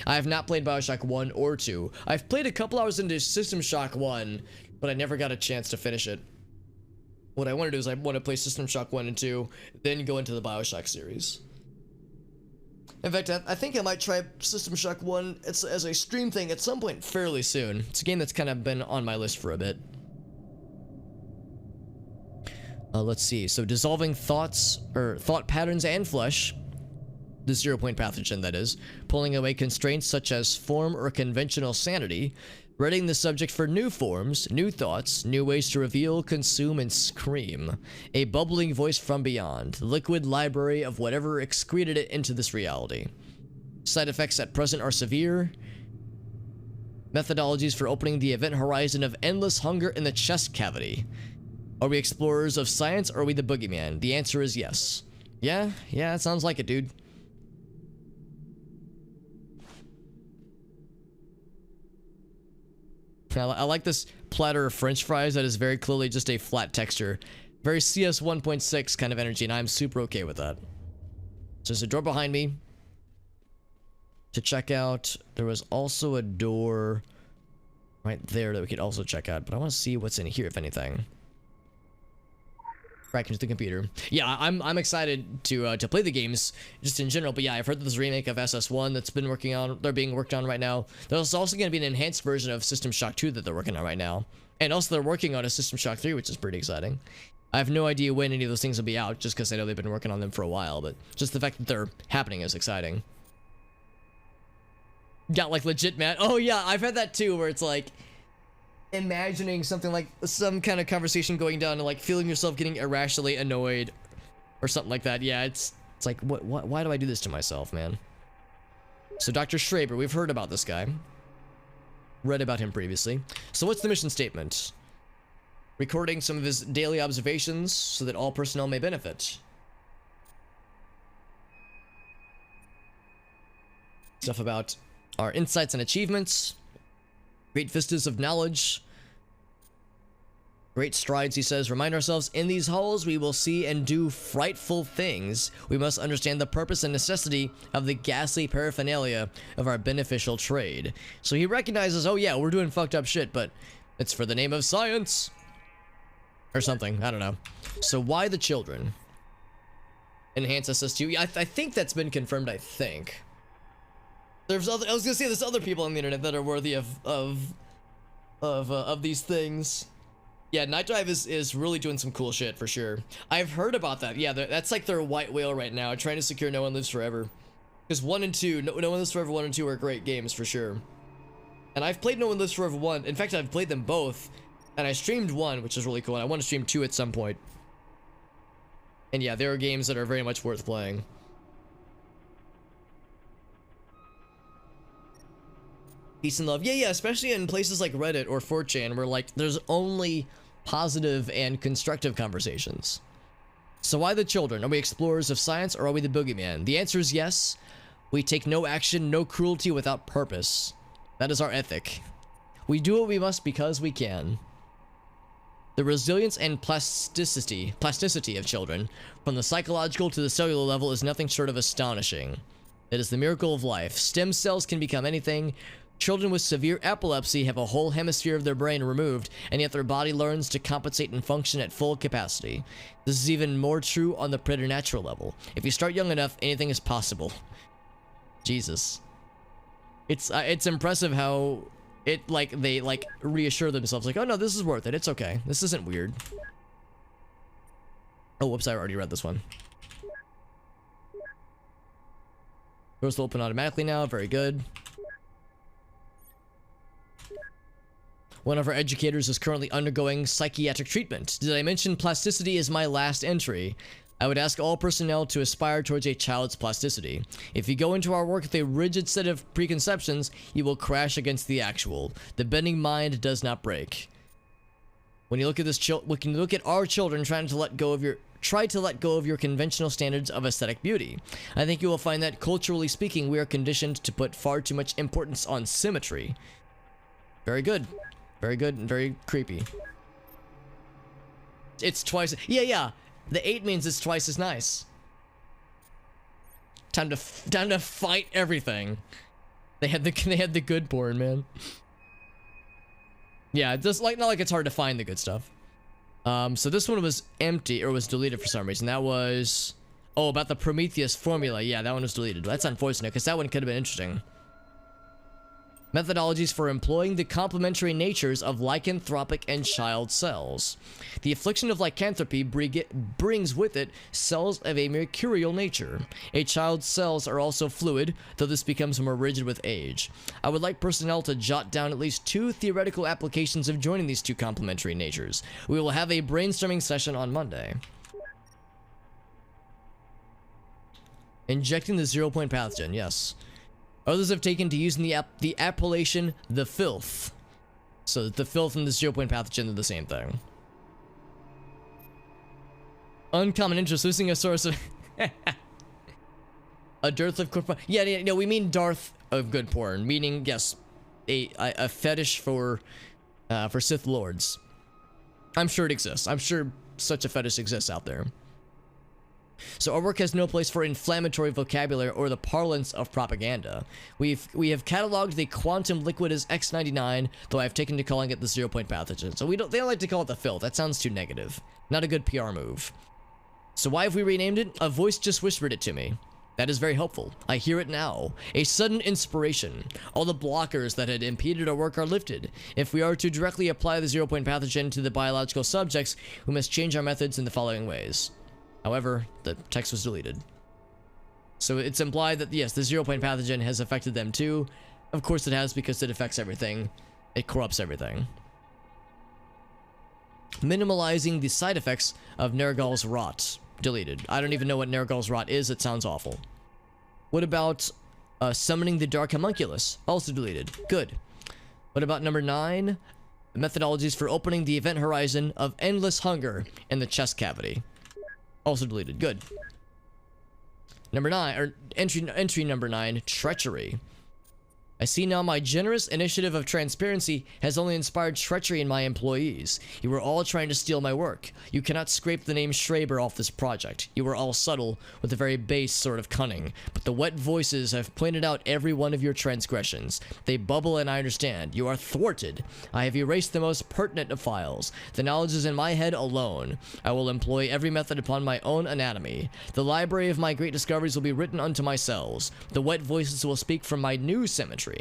[SPEAKER 1] I have not played Bioshock 1 or 2. I've played a couple hours into System Shock 1, but I never got a chance to finish it. What I want to do is I want to play System Shock 1 and 2, then go into the Bioshock series. In fact, I think I might try System Shock 1 as a stream thing at some point fairly soon. It's a game that's kind of been on my list for a bit. Let's see. So dissolving thoughts, or thought patterns and flesh. The 0-point pathogen, that is. Pulling away constraints such as form or conventional sanity. Readying the subject for new forms, new thoughts, new ways to reveal, consume, and scream. A bubbling voice from beyond. Liquid library of whatever excreted it into this reality. Side effects at present are severe. Methodologies for opening the event horizon of endless hunger in the chest cavity. Are we explorers of science or are we the boogeyman? The answer is yes. Yeah, it sounds like it, dude. I like this platter of french fries that is very clearly just a flat texture. Very CS 1.6 kind of energy, and I'm super okay with that. So there's a door behind me to check out. There was also a door right there that we could also check out, but I want to see what's in here, if anything. Back into the computer. Yeah, I'm excited to play the games just in general. But yeah, I've heard that there's a remake of SS1 that's been being worked on right now. There's also going to be an enhanced version of System Shock 2 that they're working on right now, and also they're working on a System Shock 3, which is pretty exciting. I have no idea when any of those things will be out, just because I know they've been working on them for a while. But just the fact that they're happening is exciting. Got like legit mad. Oh yeah, I've had that too, where it's like imagining something like some kind of conversation going down and like feeling yourself getting irrationally annoyed or something like that. Yeah, it's like why do I do this to myself, man? So Dr. Schraber, we've heard about this guy. Read about him previously. So what's the mission statement? Recording some of his daily observations so that all personnel may benefit. Stuff about our insights and achievements. Great vistas of knowledge. Great strides, he says. Remind ourselves, in these halls we will see and do frightful things. We must understand the purpose and necessity of the ghastly paraphernalia of our beneficial trade. So he recognizes, oh yeah, we're doing fucked up shit, but it's for the name of science. Or something, I don't know. So why the children? Enhance SS2. Yeah, I think that's been confirmed, I think. I was gonna say there's other people on the internet that are worthy of these things. Yeah, Night Drive is really doing some cool shit for sure. I've heard about that. Yeah, that's like their white whale right now, trying to secure No One Lives Forever. Because 1 and 2, No One Lives Forever 1 and 2 are great games for sure. And I've played No One Lives Forever 1. In fact, I've played them both, and I streamed 1, which is really cool. And I want to stream 2 at some point. And yeah, there are games that are very much worth playing. Peace and love. Yeah, especially in places like Reddit or 4chan where like there's only positive and constructive conversations. So why the children? Are we explorers of science or are we the boogeyman? The answer is yes. We take no action, no cruelty without purpose. That is our ethic. We do what we must because we can. The resilience and plasticity of children, from the psychological to the cellular level, is nothing short of astonishing. It is the miracle of life. Stem cells can become anything. Children with severe epilepsy have a whole hemisphere of their brain removed, and yet their body learns to compensate and function at full capacity. This is even more true on the preternatural level. If you start young enough, anything is possible. Jesus. It's impressive how they reassure themselves like, oh no, this is worth it. It's okay. This isn't weird. Oh, whoops, I already read this one. Doors will open automatically now. Very good. One of our educators is currently undergoing psychiatric treatment. Did I mention plasticity is my last entry? I would ask all personnel to aspire towards a child's plasticity. If you go into our work with a rigid set of preconceptions, you will crash against the actual. The bending mind does not break. When you look at our children trying to let go of your conventional standards of aesthetic beauty. I think you will find that culturally speaking, we are conditioned to put far too much importance on symmetry. Very good. Very good and very creepy. It's twice. Yeah. The 8 means it's twice as nice. Time to fight everything. They had the good porn, man. Yeah, just not like it's hard to find the good stuff. So this one was empty or was deleted for some reason. That was about the Prometheus formula. Yeah, that one was deleted. That's unfortunate because that one could have been interesting. Methodologies for employing the complementary natures of lycanthropic and child cells. The affliction of lycanthropy brings with it cells of a mercurial nature. A child's cells are also fluid, though this becomes more rigid with age. I would like personnel to jot down at least 2 theoretical applications of joining these 2 complementary natures. We will have a brainstorming session on Monday. Injecting the 0-point pathogen, yes. Others have taken to using the appellation the filth. So the filth and the 0-point pathogen are the same thing. Uncommon interest, losing a source of a dearth of good porn. Yeah, no, we mean dearth of good porn, meaning yes, a fetish for Sith lords. I'm sure it exists. I'm sure such a fetish exists out there. So our work has no place for inflammatory vocabulary or the parlance of propaganda. We have cataloged the quantum liquid as X99, though I have taken to calling it the 0-point pathogen. So they don't like to call it the filth. That sounds too negative. Not a good PR move. So why have we renamed it? A voice just whispered it to me. That is very helpful. I hear it now. A sudden inspiration. All the blockers that had impeded our work are lifted. If we are to directly apply the 0-point pathogen to the biological subjects, we must change our methods in the following ways. However, the text was deleted. So it's implied that, yes, the 0-point pathogen has affected them too. Of course it has, because it affects everything. It corrupts everything. Minimalizing the side effects of Nergal's rot. Deleted. I don't even know what Nergal's rot is. It sounds awful. What about summoning the dark homunculus? Also deleted. Good. What about number 9? Methodologies for opening the event horizon of endless hunger in the chest cavity. Also deleted. Good. Number 9, or entry number 9, treachery. I see now my generous initiative of transparency has only inspired treachery in my employees. You were all trying to steal my work. You cannot scrape the name Schraber off this project. You were all subtle, with a very base sort of cunning. But the wet voices have pointed out every one of your transgressions. They bubble and I understand. You are thwarted. I have erased the most pertinent of files. The knowledge is in my head alone. I will employ every method upon my own anatomy. The library of my great discoveries will be written unto my cells. The wet voices will speak from my new symmetry.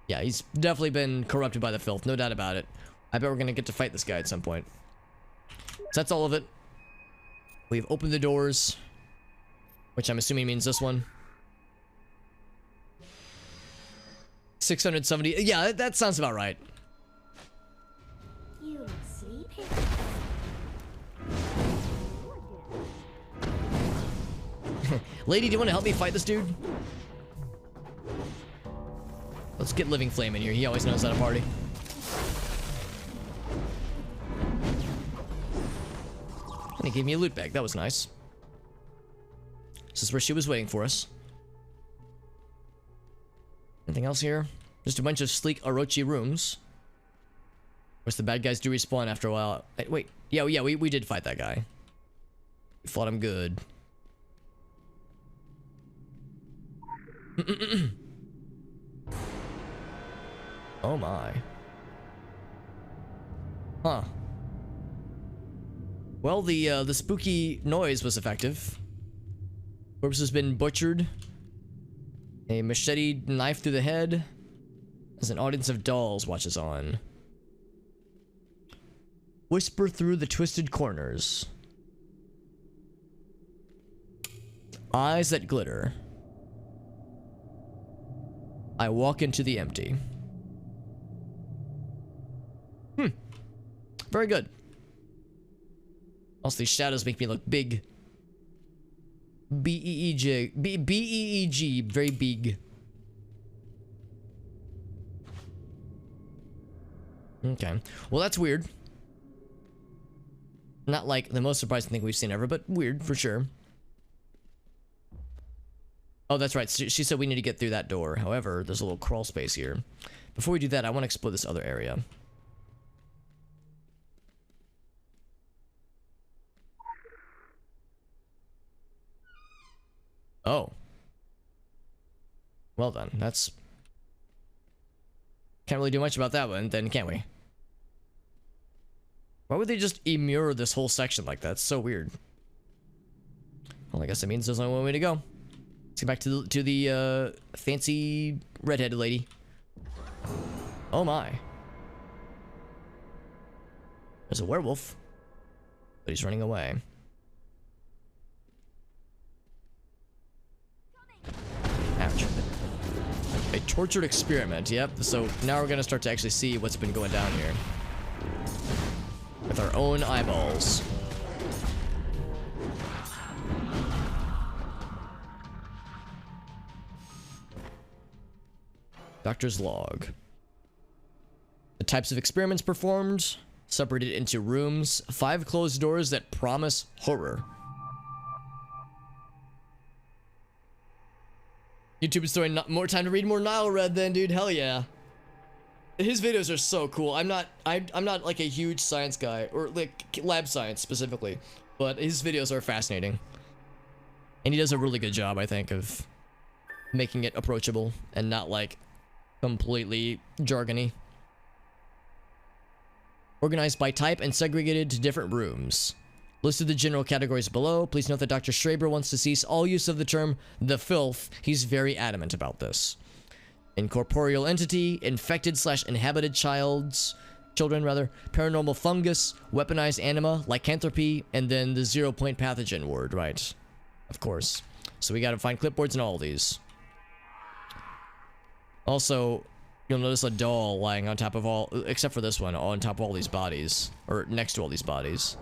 [SPEAKER 1] Yeah, he's definitely been corrupted by the filth, no doubt about it. I bet we're gonna get to fight this guy at some point. So that's all of it. We've opened the doors, which I'm assuming means this one. 670. Yeah, that sounds about right.
[SPEAKER 2] You look sleepy.
[SPEAKER 1] Lady, do you want to help me fight this dude? Let's get Living Flame in here. He always knows how to party. And he gave me a loot bag. That was nice. This is where she was waiting for us. Anything else here? Just a bunch of sleek Orochi rooms. Of course, the bad guys do respawn after a while. Wait. Yeah, we did fight that guy. We fought him good. Oh my. Huh. Well, the spooky noise was effective. Corpse has been butchered. A machete knife through the head. As an audience of dolls watches on. Whisper through the twisted corners. Eyes that glitter. I walk into the empty. Very good. Also, these shadows make me look big. B-E-E-G. B-E-E-G. Very big. Okay. Well, that's weird. Not like the most surprising thing we've seen ever, but weird for sure. Oh, that's right. She said we need to get through that door. However, there's a little crawl space here. Before we do that, I want to explore this other area. Oh. Well then, that's... Can't really do much about that one then, can we? Why would they just immure this whole section like that? It's so weird. Well, I guess that means there's only one way to go. Let's get back to the fancy redheaded lady. Oh my. There's a werewolf. But he's running away. Ouch. A tortured experiment, yep. So now we're gonna start to actually see what's been going down here. With our own eyeballs. Doctor's log. The types of experiments performed, separated into rooms, 5 closed doors that promise horror. YouTube is throwing more time to read more Nile Red then, dude. Hell yeah. His videos are so cool. I'm not like a huge science guy, or like lab science specifically, but his videos are fascinating. And he does a really good job, I think, of making it approachable and not like completely jargony. Organized by type and segregated to different rooms. Listed the general categories below. Please note that Dr. Schraber wants to cease all use of the term the filth. He's very adamant about this. Incorporeal entity, infected/inhabited children, paranormal fungus, weaponized anima, lycanthropy, and then the 0-point pathogen word, right? Of course. So we gotta find clipboards in all of these. Also, you'll notice a doll lying on top of all, except for this one, on top of all these bodies, or next to all these bodies.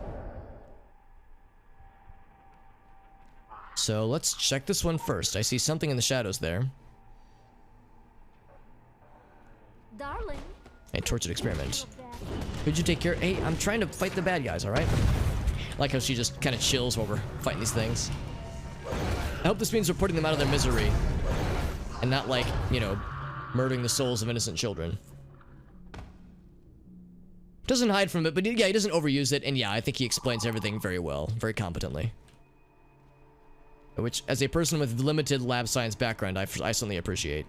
[SPEAKER 1] So let's check this one first. I see something in the shadows there.
[SPEAKER 7] Darling.
[SPEAKER 1] A tortured experiment. Could you take care? Hey, I'm trying to fight the bad guys, alright? Like how she just kind of chills while we're fighting these things. I hope this means we're putting them out of their misery. And not like, you know, murdering the souls of innocent children. Doesn't hide from it, but yeah, he doesn't overuse it. And yeah, I think he explains everything very well, very competently. Which, as a person with limited lab science background, I certainly appreciate.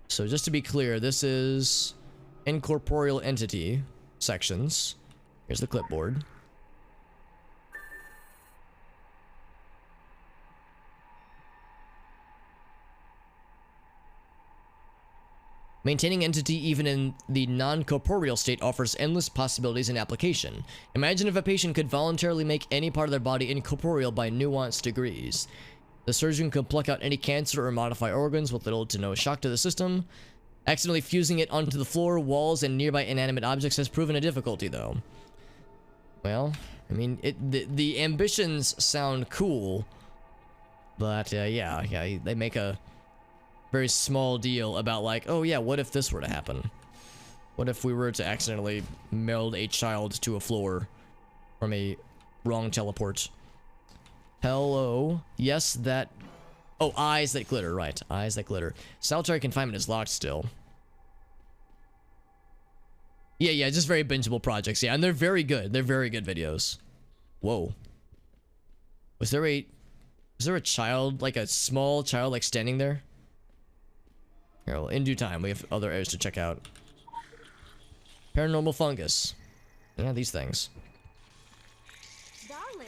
[SPEAKER 1] So just to be clear, this is incorporeal entity sections. Here's the clipboard. Maintaining entity even in the non-corporeal state offers endless possibilities and application. Imagine if a patient could voluntarily make any part of their body incorporeal by nuanced degrees. The surgeon could pluck out any cancer or modify organs with little to no shock to the system. Accidentally fusing it onto the floor, walls, and nearby inanimate objects has proven a difficulty, though. Well, I mean, the ambitions sound cool, but yeah, they make a very small deal about like, oh yeah, what if this were to happen? What if we were to accidentally meld a child to a floor from a wrong teleport? Hello. Yes, that... Oh, eyes that glitter, right. Eyes that glitter. Solitary confinement is locked still. Yeah, just very bingeable projects. Yeah, and they're very good. They're very good videos. Whoa. Was there a Is there a child, like a small child, like standing there? Here, well, in due time, we have other areas to check out. Paranormal fungus. Yeah, these things.
[SPEAKER 7] Darling,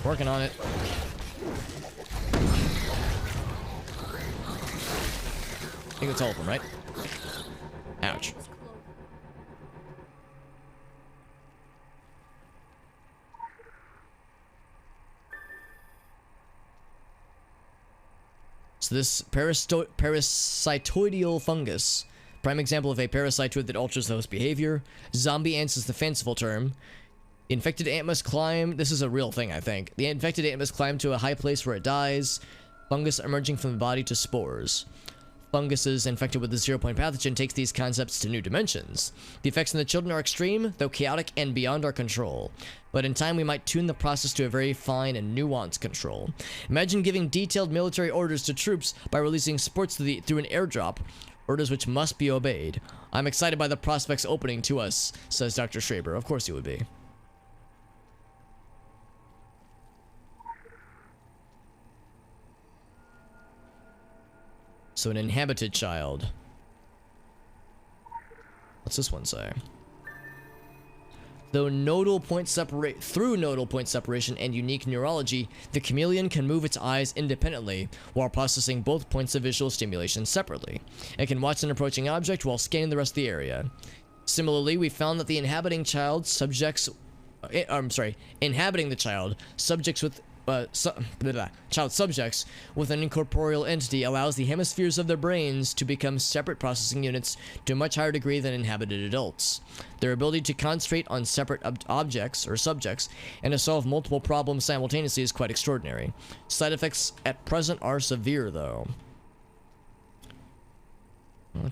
[SPEAKER 1] Working on it. I think it's all of them, right? Ouch. So this parasitoidal fungus, prime example of a parasitoid that alters the host behavior. Zombie ants is the fanciful term. The infected ant must climb. This is a real thing, I think. The infected ant must climb to a high place where it dies. Fungus emerging from the body to spores. Funguses infected with the zero-point pathogen takes these concepts to new dimensions. The effects on the children are extreme, though chaotic and beyond our control. But in time, we might tune the process to a very fine and nuanced control. Imagine giving detailed military orders to troops by releasing sports through an airdrop. Orders which must be obeyed. I'm excited by the prospects opening to us, says Dr. Schraber. Of course he would be. So an inhabited child. What's this one say? Through nodal point separation and unique neurology, the chameleon can move its eyes independently while processing both points of visual stimulation separately. It can watch an approaching object while scanning the rest of the area. Similarly, we found that the inhabiting the child subjects with an incorporeal entity allows the hemispheres of their brains to become separate processing units to a much higher degree than inhabited adults. Their ability to concentrate on separate objects or subjects and to solve multiple problems simultaneously is quite extraordinary. Side effects at present are severe, though.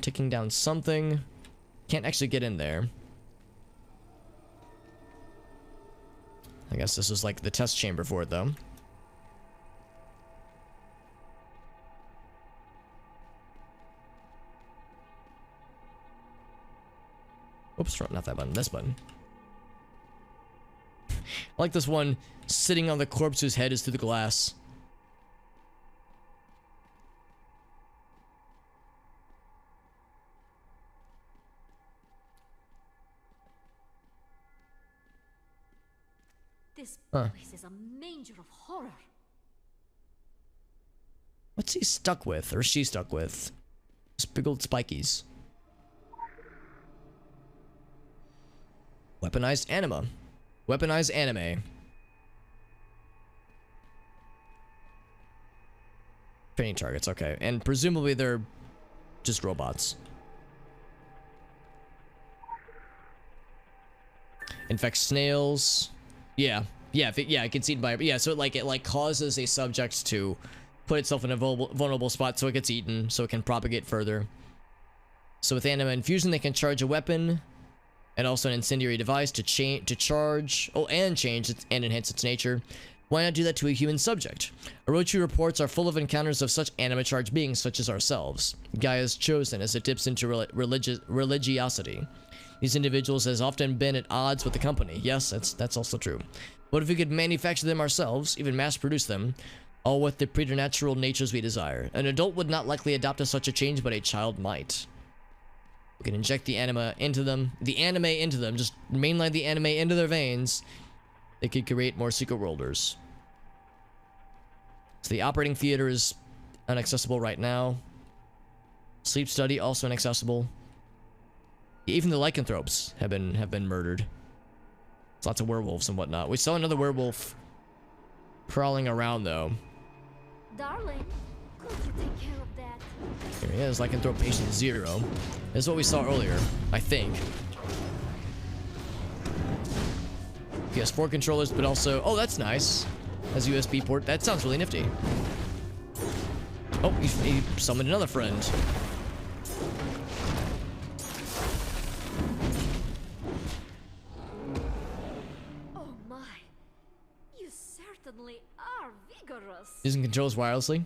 [SPEAKER 1] Taking down something. Can't actually get in there. I guess this is like the test chamber for it, though. Oops, not that button, this button. I like this one sitting on the corpse whose head is through the glass.
[SPEAKER 7] This place is a manger of horror.
[SPEAKER 1] What's he stuck with, or she stuck with? Just big old spikies. Weaponized anima. Weaponized anime. Training targets, okay. And presumably they're just robots. Infects snails. Yeah, it gets eaten by... Yeah, so it causes a subject to put itself in a vulnerable spot so it gets eaten, so it can propagate further. So with anima infusion, they can charge a weapon and also an incendiary device to charge... Oh, and change and enhance its nature. Why not do that to a human subject? Orochi reports are full of encounters of such anima-charged beings such as ourselves. Gaia's chosen as it dips into religiosity. These individuals has often been at odds with the company. Yes, that's also true. What if we could manufacture them ourselves, even mass-produce them, all with the preternatural natures we desire? An adult would not likely adopt to such a change, but a child might. We can inject the anime into them, just mainline the anime into their veins. They could create more secret worlders. So the operating theater is inaccessible right now. Sleep study also inaccessible. Even the lycanthropes have been murdered. There's lots of werewolves and whatnot. We saw another werewolf crawling around though.
[SPEAKER 7] Darling, could you take care of that?
[SPEAKER 1] Here he is, lycanthrope patient 0. This is what we saw earlier, I think. PS4 controllers, but also... Oh, that's nice. Has a USB port. That sounds really nifty. Oh, he summoned another friend.
[SPEAKER 7] Oh my. You certainly are vigorous.
[SPEAKER 1] Using controls wirelessly.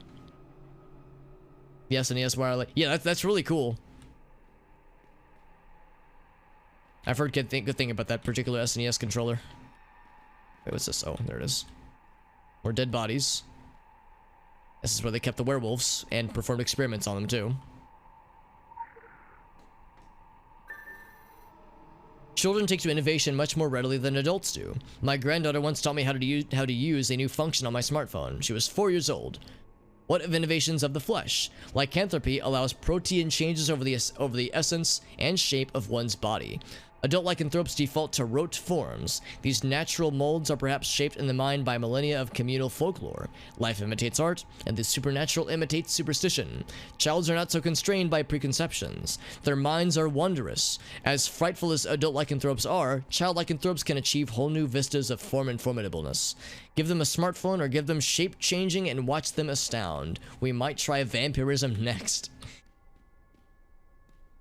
[SPEAKER 1] The SNES wireless. Yeah, that's really cool. I've heard good thing about that particular SNES controller. Wait, what's this? Oh, there it is. More dead bodies. This is where they kept the werewolves and performed experiments on them too. Children take to innovation much more readily than adults do. My granddaughter once taught me how to use a new function on my smartphone. She was 4 years old. What of innovations of the flesh? Lycanthropy allows protein changes over the essence and shape of one's body. Adult lycanthropes default to rote forms. These natural molds are perhaps shaped in the mind by millennia of communal folklore. Life imitates art, and the supernatural imitates superstition. Childs are not so constrained by preconceptions. Their minds are wondrous. As frightful as adult lycanthropes are, child lycanthropes can achieve whole new vistas of form and formidableness. Give them a smartphone or give them shape changing and watch them astound. We might try vampirism next.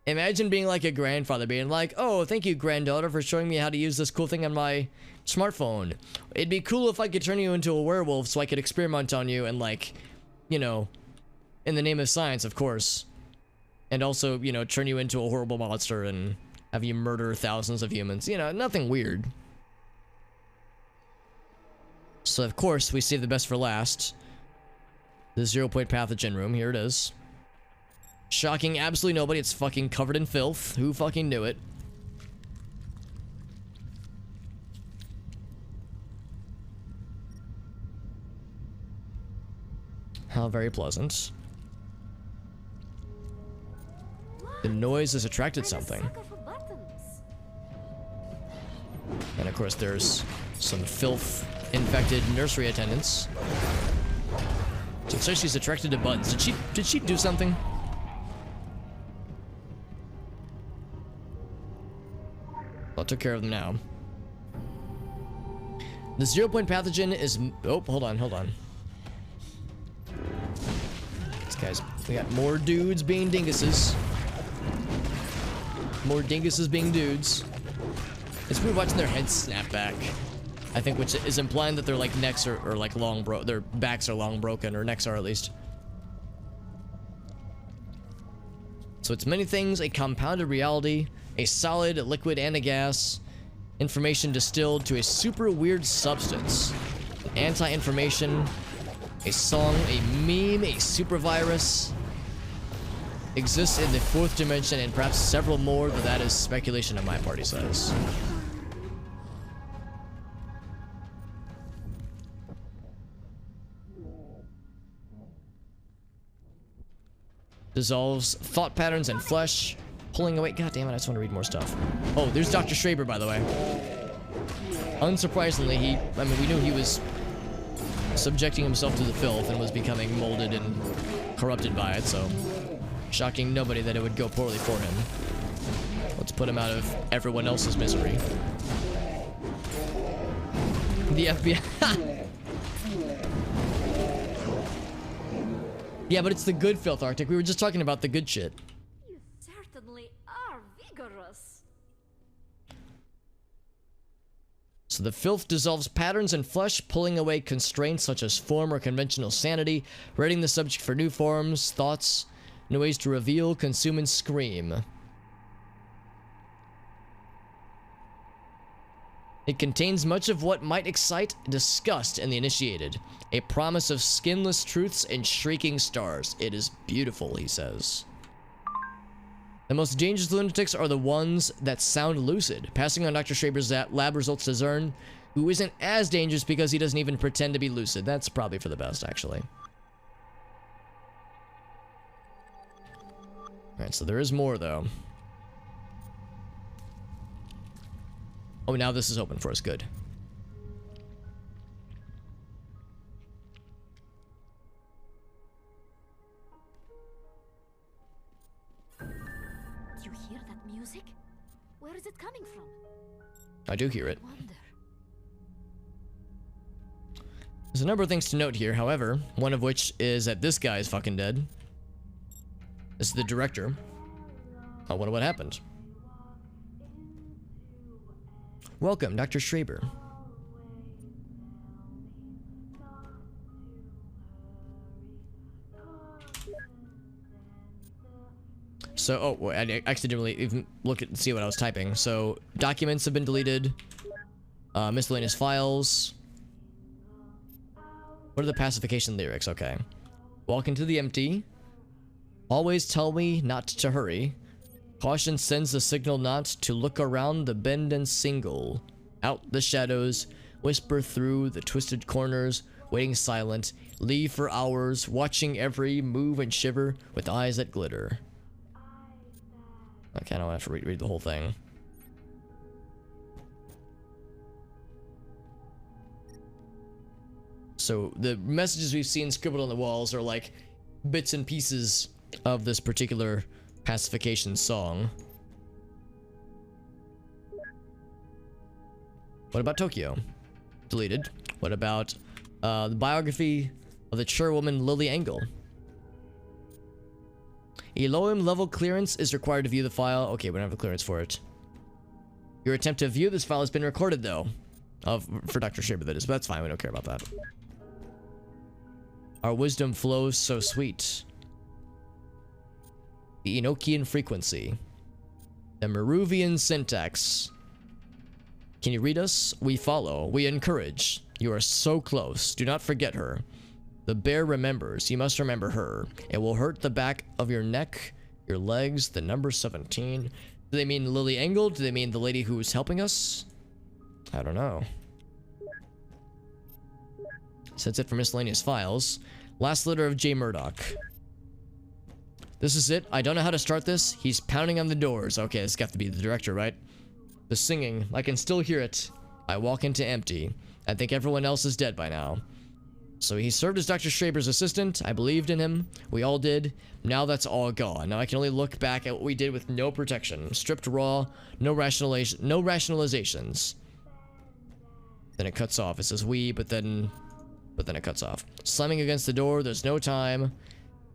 [SPEAKER 1] Imagine being like a grandfather, being like, oh, thank you, granddaughter, for showing me how to use this cool thing on my smartphone. It'd be cool if I could turn you into a werewolf so I could experiment on you and, like, you know, in the name of science, of course. And also, you know, turn you into a horrible monster and have you murder thousands of humans. You know, nothing weird. So, of course, we save the best for last. The 0-point pathogen room. Here it is. Shocking absolutely nobody. It's fucking covered in filth. Who fucking knew it? How very pleasant. The noise has attracted something. And of course there's some filth-infected nursery attendants. So it says she's attracted to buttons. Did she do something? I took care of them now. The 0-point pathogen is... Oh, hold on. These guys... We got more dudes being dinguses. More dinguses being dudes. It's weird watching their heads snap back. I think which is implying that their like necks are like long their backs are long broken, or necks are at least. So it's many things, a compounded reality, a solid, a liquid, and a gas. Information distilled to a super weird substance. Anti-information, a song, a meme, a super virus. Exists in the 4th dimension and perhaps several more, but that is speculation on my part, he says. Dissolves thought patterns and flesh, pulling away. God damn it, I just want to read more stuff. Oh, there's Dr. Schraber, by the way. Unsurprisingly, we knew he was subjecting himself to the filth and was becoming molded and corrupted by it, so shocking nobody that it would go poorly for him. Let's put him out of everyone else's misery. The FBI. Yeah, but it's the good filth, Arctic. We were just talking about the good shit.
[SPEAKER 7] You certainly are vigorous.
[SPEAKER 1] So the filth dissolves patterns in flesh, pulling away constraints such as form or conventional sanity, readying the subject for new forms, thoughts, new ways to reveal, consume, and scream. It contains much of what might excite disgust in the initiated. A promise of skinless truths and shrieking stars. It is beautiful, he says. The most dangerous lunatics are the ones that sound lucid. Passing on Dr. Schraber's lab results to Zern, who isn't as dangerous because he doesn't even pretend to be lucid. That's probably for the best, actually. Alright, so there is more, though. Oh, now this is open for us. Good.
[SPEAKER 7] Do you hear that music? Where is it coming from?
[SPEAKER 1] I do hear it.
[SPEAKER 7] Wonder.
[SPEAKER 1] There's a number of things to note here, however, one of which is that this guy is fucking dead. This is the director. I wonder what happened. Welcome, Dr. Schraber. So, oh, I accidentally even look at see what I was typing. So, documents have been deleted. Miscellaneous files. What are the pacification lyrics? Okay. Walk into the empty. Always tell me not to hurry. Caution sends the signal not to look around the bend and single. Out the shadows. Whisper through the twisted corners. Waiting silent. Leave for hours. Watching every move and shiver with eyes that glitter. Okay, I don't have to read the whole thing. So the messages we've seen scribbled on the walls are like bits and pieces of this particular pacification song. What about Tokyo? Deleted. What about the biography of the chairwoman Lily Engel? Elohim level clearance is required to view the file. Okay, we don't have the clearance for it. Your attempt to view this file has been recorded though. For Dr. Shaber that is, but that's fine, we don't care about that. Our wisdom flows so sweet. The Enochian frequency. The Meruvian syntax. Can you read us? We follow. We encourage. You are so close. Do not forget her. The bear remembers. You must remember her. It will hurt the back of your neck, your legs, the number 17. Do they mean Lily Engel? Do they mean the lady who is helping us? I don't know. So that's it for miscellaneous files. Last letter of J. Murdoch. This is it. I don't know how to start this. He's pounding on the doors. Okay, it's got to be the director, right? The singing. I can still hear it. I walk into empty. I think everyone else is dead by now. So he served as Dr. Schraber's assistant. I believed in him. We all did. Now that's all gone. Now I can only look back at what we did with no protection. Stripped raw. No rationalizations. Then it cuts off. It says we, but then it cuts off. Slamming against the door. There's no time.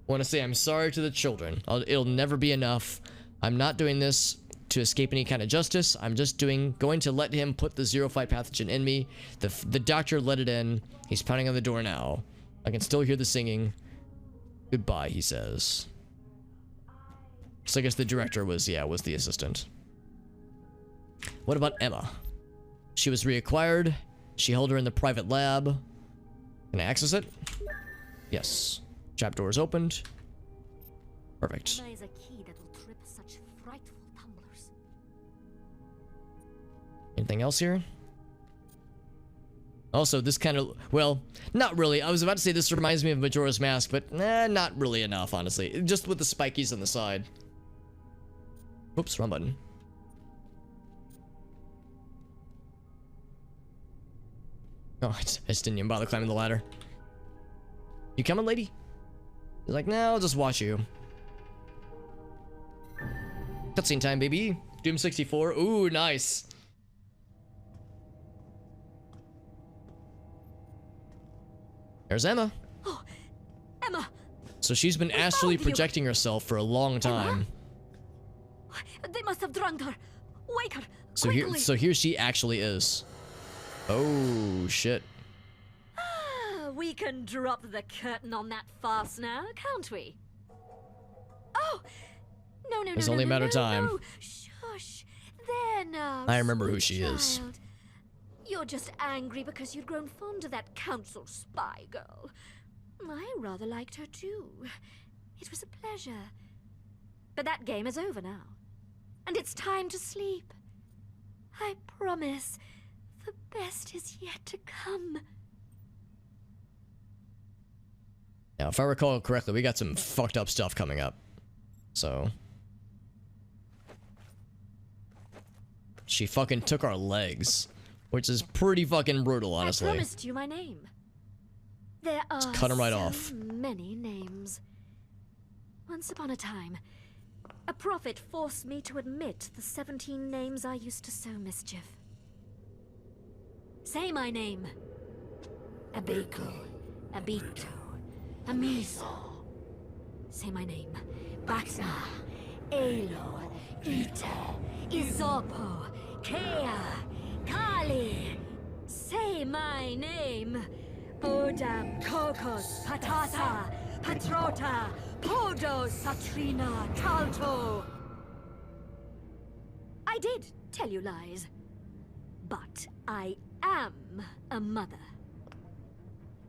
[SPEAKER 1] I want to say I'm sorry to the children. It'll never be enough. I'm not doing this to escape any kind of justice. I'm just going to let him put the zero flight pathogen in me. The doctor let it in. He's pounding on the door now. I can still hear the singing. Goodbye, he says. So I guess the director was the assistant. What about Emma? She was reacquired. She held her in the private lab. Can I access it? Yes. Trapdoor is opened. Perfect.
[SPEAKER 7] Emma is a key that will trip such frightful tumblers.
[SPEAKER 1] Anything else here? Also, this kind of, well, not really. I was about to say this reminds me of Majora's Mask, but not really enough, honestly. Just with the spikies on the side. Oops, wrong button. Oh, I just didn't even bother climbing the ladder. You coming, lady? He's like, no, I'll just watch you. Cutscene time, baby. Doom 64. Ooh, nice. There's Emma.
[SPEAKER 7] Oh, Emma!
[SPEAKER 1] So she's been astrally projecting herself for a long time.
[SPEAKER 7] Emma? They must have drugged her. Wake her.
[SPEAKER 1] So here she actually is. Oh, shit.
[SPEAKER 7] We can drop the curtain on that farce now, can't we? Oh! No.
[SPEAKER 1] It's only a matter of time.
[SPEAKER 7] No. Shush. There now.
[SPEAKER 1] I remember who she
[SPEAKER 7] child.
[SPEAKER 1] is.
[SPEAKER 7] You're just angry because you'd grown fond of that council spy girl. I rather liked her too. It was a pleasure. But that game is over now. And it's time to sleep. I promise, the best is yet to come.
[SPEAKER 1] Now, if I recall correctly, we got some fucked up stuff coming up. So. She fucking took our legs. Which is pretty fucking brutal, honestly.
[SPEAKER 7] I promised you my name. There are
[SPEAKER 1] just cut him right
[SPEAKER 7] so
[SPEAKER 1] off.
[SPEAKER 7] many names. Once upon a time, a prophet forced me to admit the 17 names I used to sow mischief. Say my name. Abeko, Abito, Amiso. Say my name. Batna, Elo, Ite, Izopo, Kea, Kali. Say my name. Odam, Kokos, Patata, Patrota, Podo, Satrina, Talto. I did tell you lies. But I am a mother.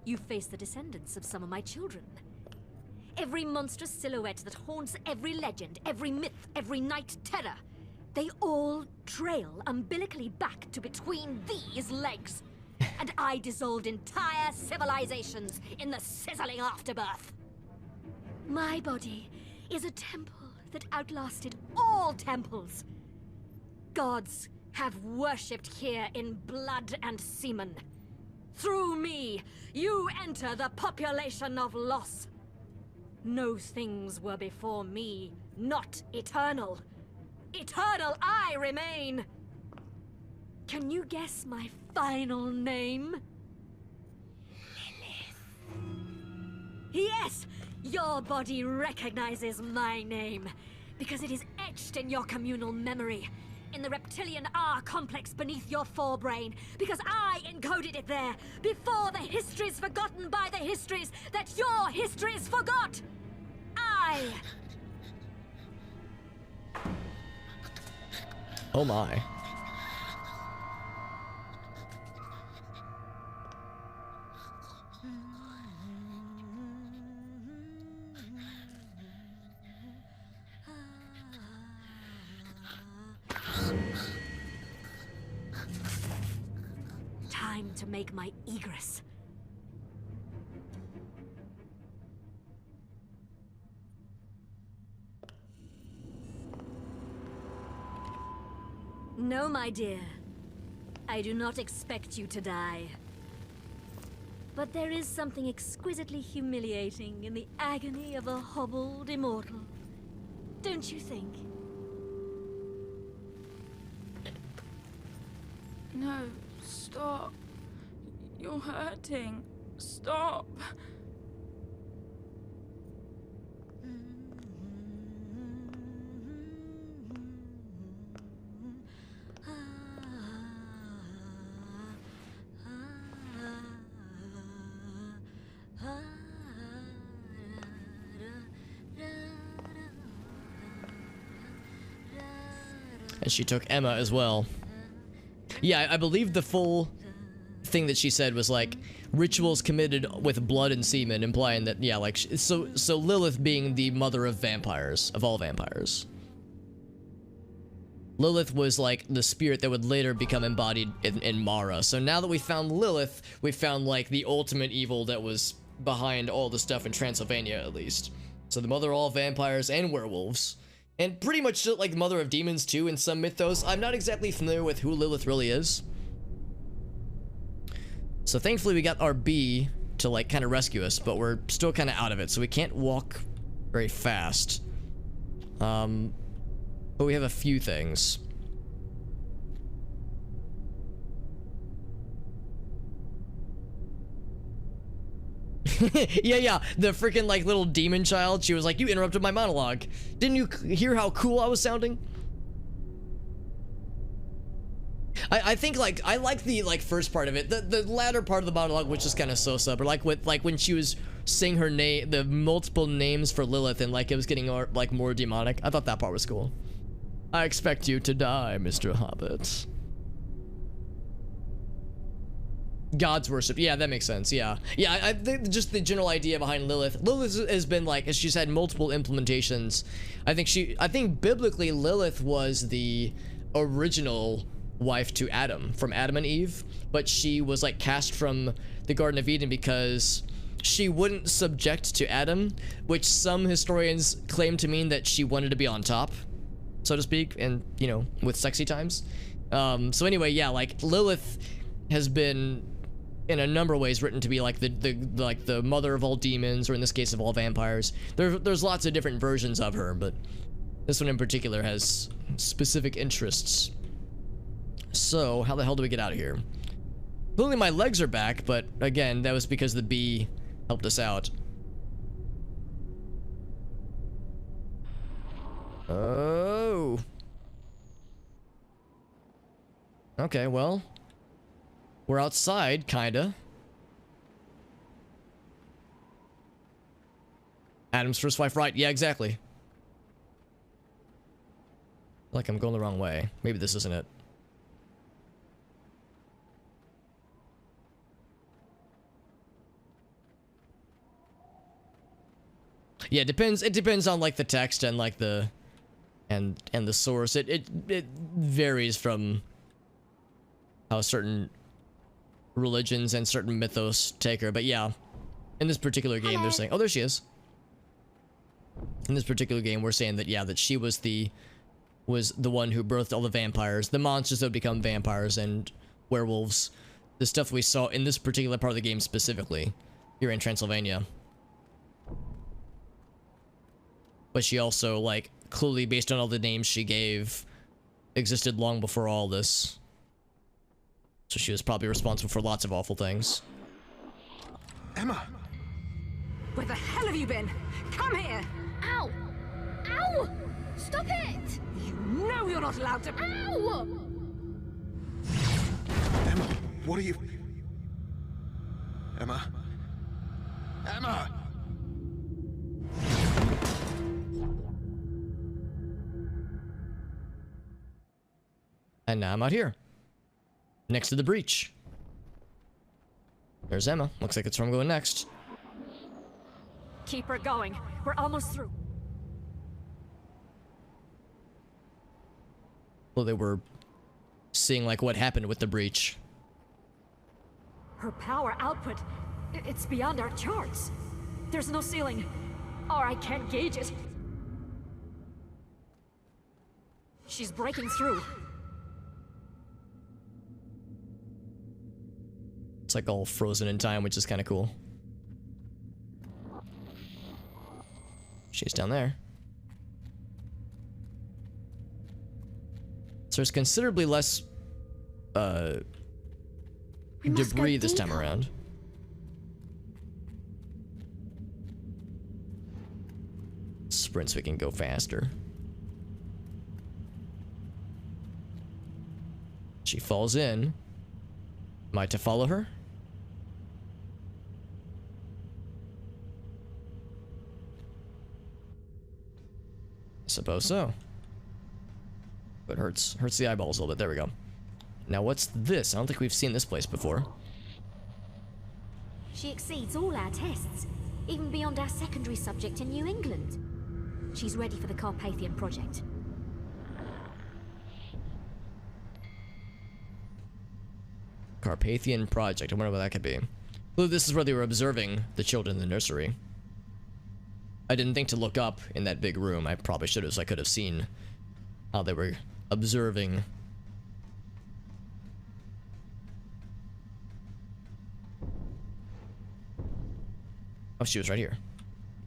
[SPEAKER 7] You face the descendants of some of my children. Every monstrous silhouette that haunts every legend, every myth, every night terror. They all trail umbilically back to between these legs. And I dissolved entire civilizations in the sizzling afterbirth. My body is a temple that outlasted all temples. Gods have worshipped here in blood and semen. Through me, you enter the population of loss. No things were before me, not eternal. Eternal I remain. Can you guess my final name? Lilith. Yes, your body recognizes my name, because it is etched in your communal memory, in the reptilian R complex beneath your forebrain, because I encoded it there, before the histories forgotten by the histories that your histories forgot.
[SPEAKER 1] Oh my.
[SPEAKER 7] Time to make my egress. No, my dear. I do not expect you to die. But there is something exquisitely humiliating in the agony of a hobbled immortal. Don't you think?
[SPEAKER 10] No, stop. You're hurting. Stop.
[SPEAKER 1] And she took Emma as well. Yeah, I believe the full thing that she said was like rituals committed with blood and semen, implying that, yeah, like, so Lilith being the mother of vampires, of all vampires. Lilith was like the spirit that would later become embodied in Mara. So now that we found Lilith, we found like the ultimate evil that was behind all the stuff in Transylvania, at least. So the mother of all vampires and werewolves. And pretty much like the mother of demons too in some mythos. I'm not exactly familiar with who Lilith really is. So thankfully we got our bee to like kind of rescue us, but we're still kind of out of it, so we can't walk very fast. But we have a few things. yeah, the freaking like little demon child, she was like, you interrupted my monologue. Didn't you hear how cool I was sounding? I think like I like the like first part of it. The latter part of the monologue was just kind of so sub, or like with like when she was saying her name, the multiple names for Lilith, and like it was getting like more demonic. I thought that part was cool. I expect you to die, Mr. Hobbit. God's worship. Yeah, that makes sense. Yeah. I think just the general idea behind Lilith. Lilith has been like, she's had multiple implementations. I think biblically Lilith was the original wife to Adam, from Adam and Eve, but she was like cast from the Garden of Eden because she wouldn't subject to Adam, which some historians claim to mean that she wanted to be on top, so to speak, and you know, with sexy times. So anyway, yeah, like Lilith has been in a number of ways written to be like the mother of all demons, or in this case of all vampires. There's lots of different versions of her, but this one in particular has specific interests. So how the hell do we get out of here? Clearly my legs are back, but again, that was because the bee helped us out. Oh. Okay, well, we're outside, kinda. Adam's first wife, right? Yeah, exactly. Like I'm going the wrong way. Maybe this isn't it. Yeah, it depends on like the text and like the and the source. It varies from how certain religions and certain mythos take her, but yeah, in this particular game they're saying, oh, there she is. In this particular game we're saying that, yeah, that she was the one who birthed all the vampires, the monsters that would become vampires and werewolves, the stuff we saw in this particular part of the game specifically here in Transylvania. But she also, like, clearly based on all the names she gave, existed long before all this. So she was probably responsible for lots of awful things.
[SPEAKER 11] Emma!
[SPEAKER 12] Where the hell have you been? Come here!
[SPEAKER 6] Ow! Ow! Stop it!
[SPEAKER 12] You know you're not allowed to—
[SPEAKER 6] Ow!
[SPEAKER 11] Emma, what are you— Emma? Emma!
[SPEAKER 1] And now I'm out here. Next to the breach. There's Emma. Looks like it's where I'm going next.
[SPEAKER 7] Keep her going. We're almost through.
[SPEAKER 1] Well, they were seeing like what happened with the breach.
[SPEAKER 7] Her power output, it's beyond our charts. There's no ceiling, or I can't gauge it. She's breaking through.
[SPEAKER 1] It's like all frozen in time, which is kind of cool. She's down there. So there's considerably less debris this time around. Sprint so we can go faster. She falls in. Am I to follow her? Suppose so. But hurts the eyeballs a little bit. There we go. Now what's this? I don't think we've seen this place before.
[SPEAKER 2] She exceeds all our tests, even beyond our secondary subject in New England. She's ready for the Carpathian project.
[SPEAKER 1] Carpathian project. I wonder what that could be. Well, this is where they were observing the children in the nursery. I didn't think to look up in that big room. I probably should have, so I could have seen how they were observing. Oh, she was right here.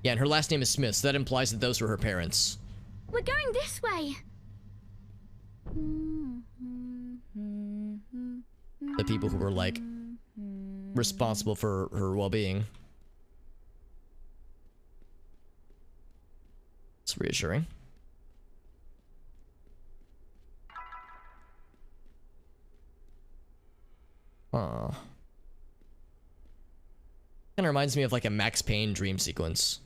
[SPEAKER 1] Yeah, and her last name is Smith, so that implies that those were her parents.
[SPEAKER 6] We're going this way.
[SPEAKER 1] The people who were, like, responsible for her well-being. It's reassuring. Aw. Kinda reminds me of like a Max Payne dream sequence.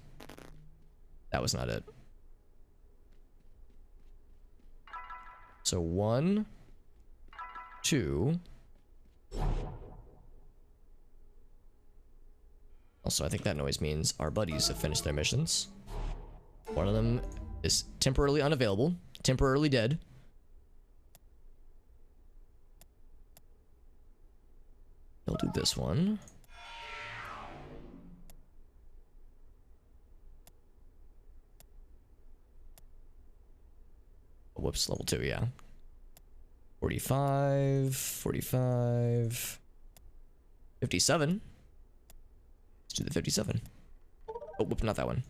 [SPEAKER 1] That was not it. So 1, 2. Also, I think that noise means our buddies have finished their missions. One of them is temporarily unavailable, temporarily dead. We'll do this one. Whoops, level 2, yeah. 45, 45, 57. Let's do the 57. Oh, whoop, not that one.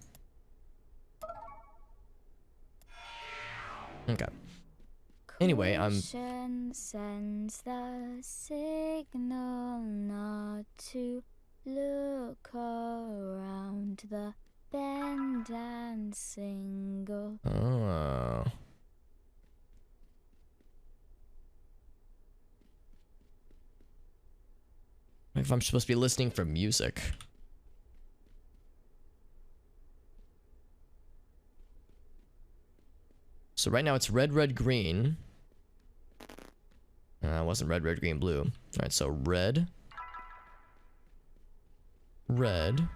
[SPEAKER 1] Okay. Anyway,
[SPEAKER 10] Caution sends the signal not to look around the bend and single.
[SPEAKER 1] Oh. If I'm supposed to be listening for music. So right now it's red, red, green. It wasn't red, red, green, blue. Alright, so red. Red.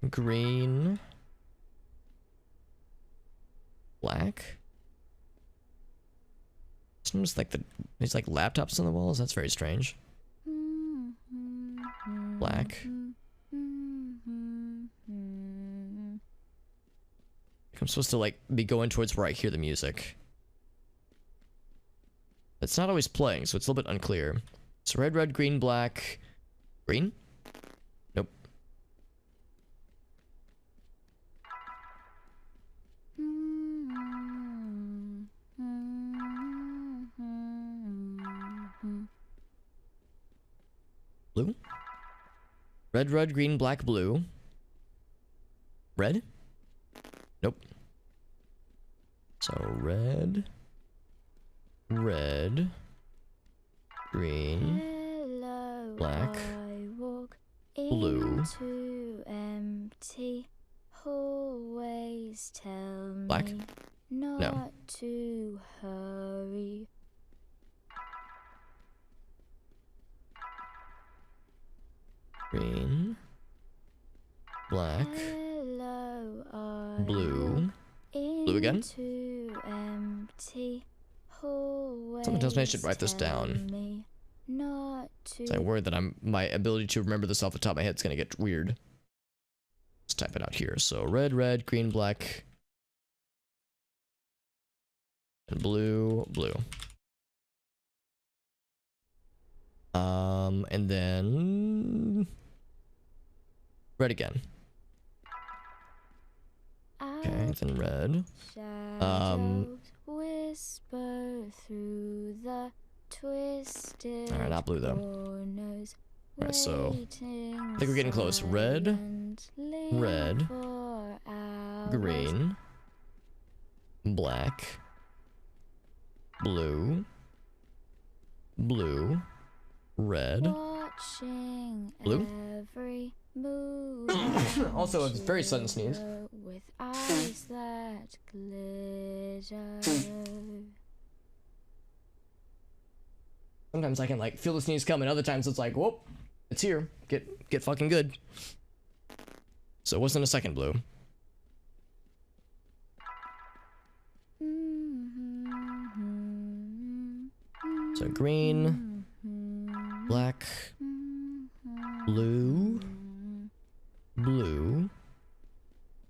[SPEAKER 1] Green. Black. Seems like there's like laptops on the walls. That's very strange. Black. I'm supposed to like be going towards where I hear the music. It's not always playing, so it's a little bit unclear. So red, red, green, black, green? Nope. Blue? Red, red, green, black, blue. Red? Nope. So red, red, green,
[SPEAKER 10] Hello,
[SPEAKER 1] black,
[SPEAKER 10] I walk
[SPEAKER 1] blue,
[SPEAKER 10] into empty hallways. Tell
[SPEAKER 1] black.
[SPEAKER 10] me not
[SPEAKER 1] No.
[SPEAKER 10] to hurry.
[SPEAKER 1] Green, black,
[SPEAKER 10] Hello, I
[SPEAKER 1] blue,
[SPEAKER 10] walk
[SPEAKER 1] blue again.
[SPEAKER 10] into empty hallways.
[SPEAKER 1] Someone tells me I should write this
[SPEAKER 10] Tell
[SPEAKER 1] down.
[SPEAKER 10] me not to
[SPEAKER 1] So I'm worried that my ability to remember this off the top of my head is gonna get weird. Let's type it out here. So red, red, green, black, and blue, blue. And then red again. Okay, then red.
[SPEAKER 10] Shadows whisper through the twisted
[SPEAKER 1] Alright, not blue though.
[SPEAKER 10] corners,
[SPEAKER 1] Alright, so I
[SPEAKER 10] waiting
[SPEAKER 1] think we're getting close. Red,
[SPEAKER 10] silently
[SPEAKER 1] red,
[SPEAKER 10] for hours.
[SPEAKER 1] green, black, blue, blue, red,
[SPEAKER 10] Watching
[SPEAKER 1] blue.
[SPEAKER 10] every move
[SPEAKER 1] Also, a very sudden sneeze.
[SPEAKER 10] with eyes that glitter.
[SPEAKER 1] Sometimes I can like feel the sneeze coming. Other times it's like, whoop, it's here. Get fucking good. So it wasn't a second blue. So green, black, blue, blue,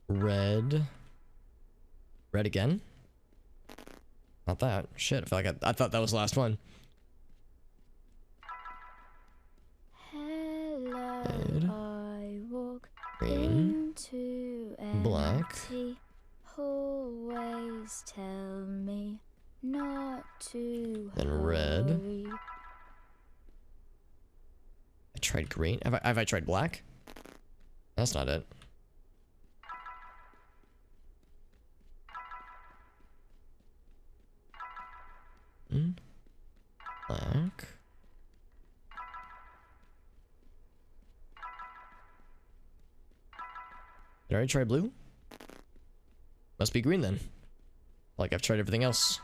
[SPEAKER 1] red, red again. Not that. Shit, I feel like I thought that was the last one.
[SPEAKER 10] Hello,
[SPEAKER 1] Red,
[SPEAKER 10] I walk
[SPEAKER 1] green,
[SPEAKER 10] into
[SPEAKER 1] black,
[SPEAKER 10] empty hallways. Tell me not to
[SPEAKER 1] then red.
[SPEAKER 10] hurry.
[SPEAKER 1] I tried green. Have I tried black? That's not it. Black. Did I already try blue? Must be green then. Like I've tried everything else.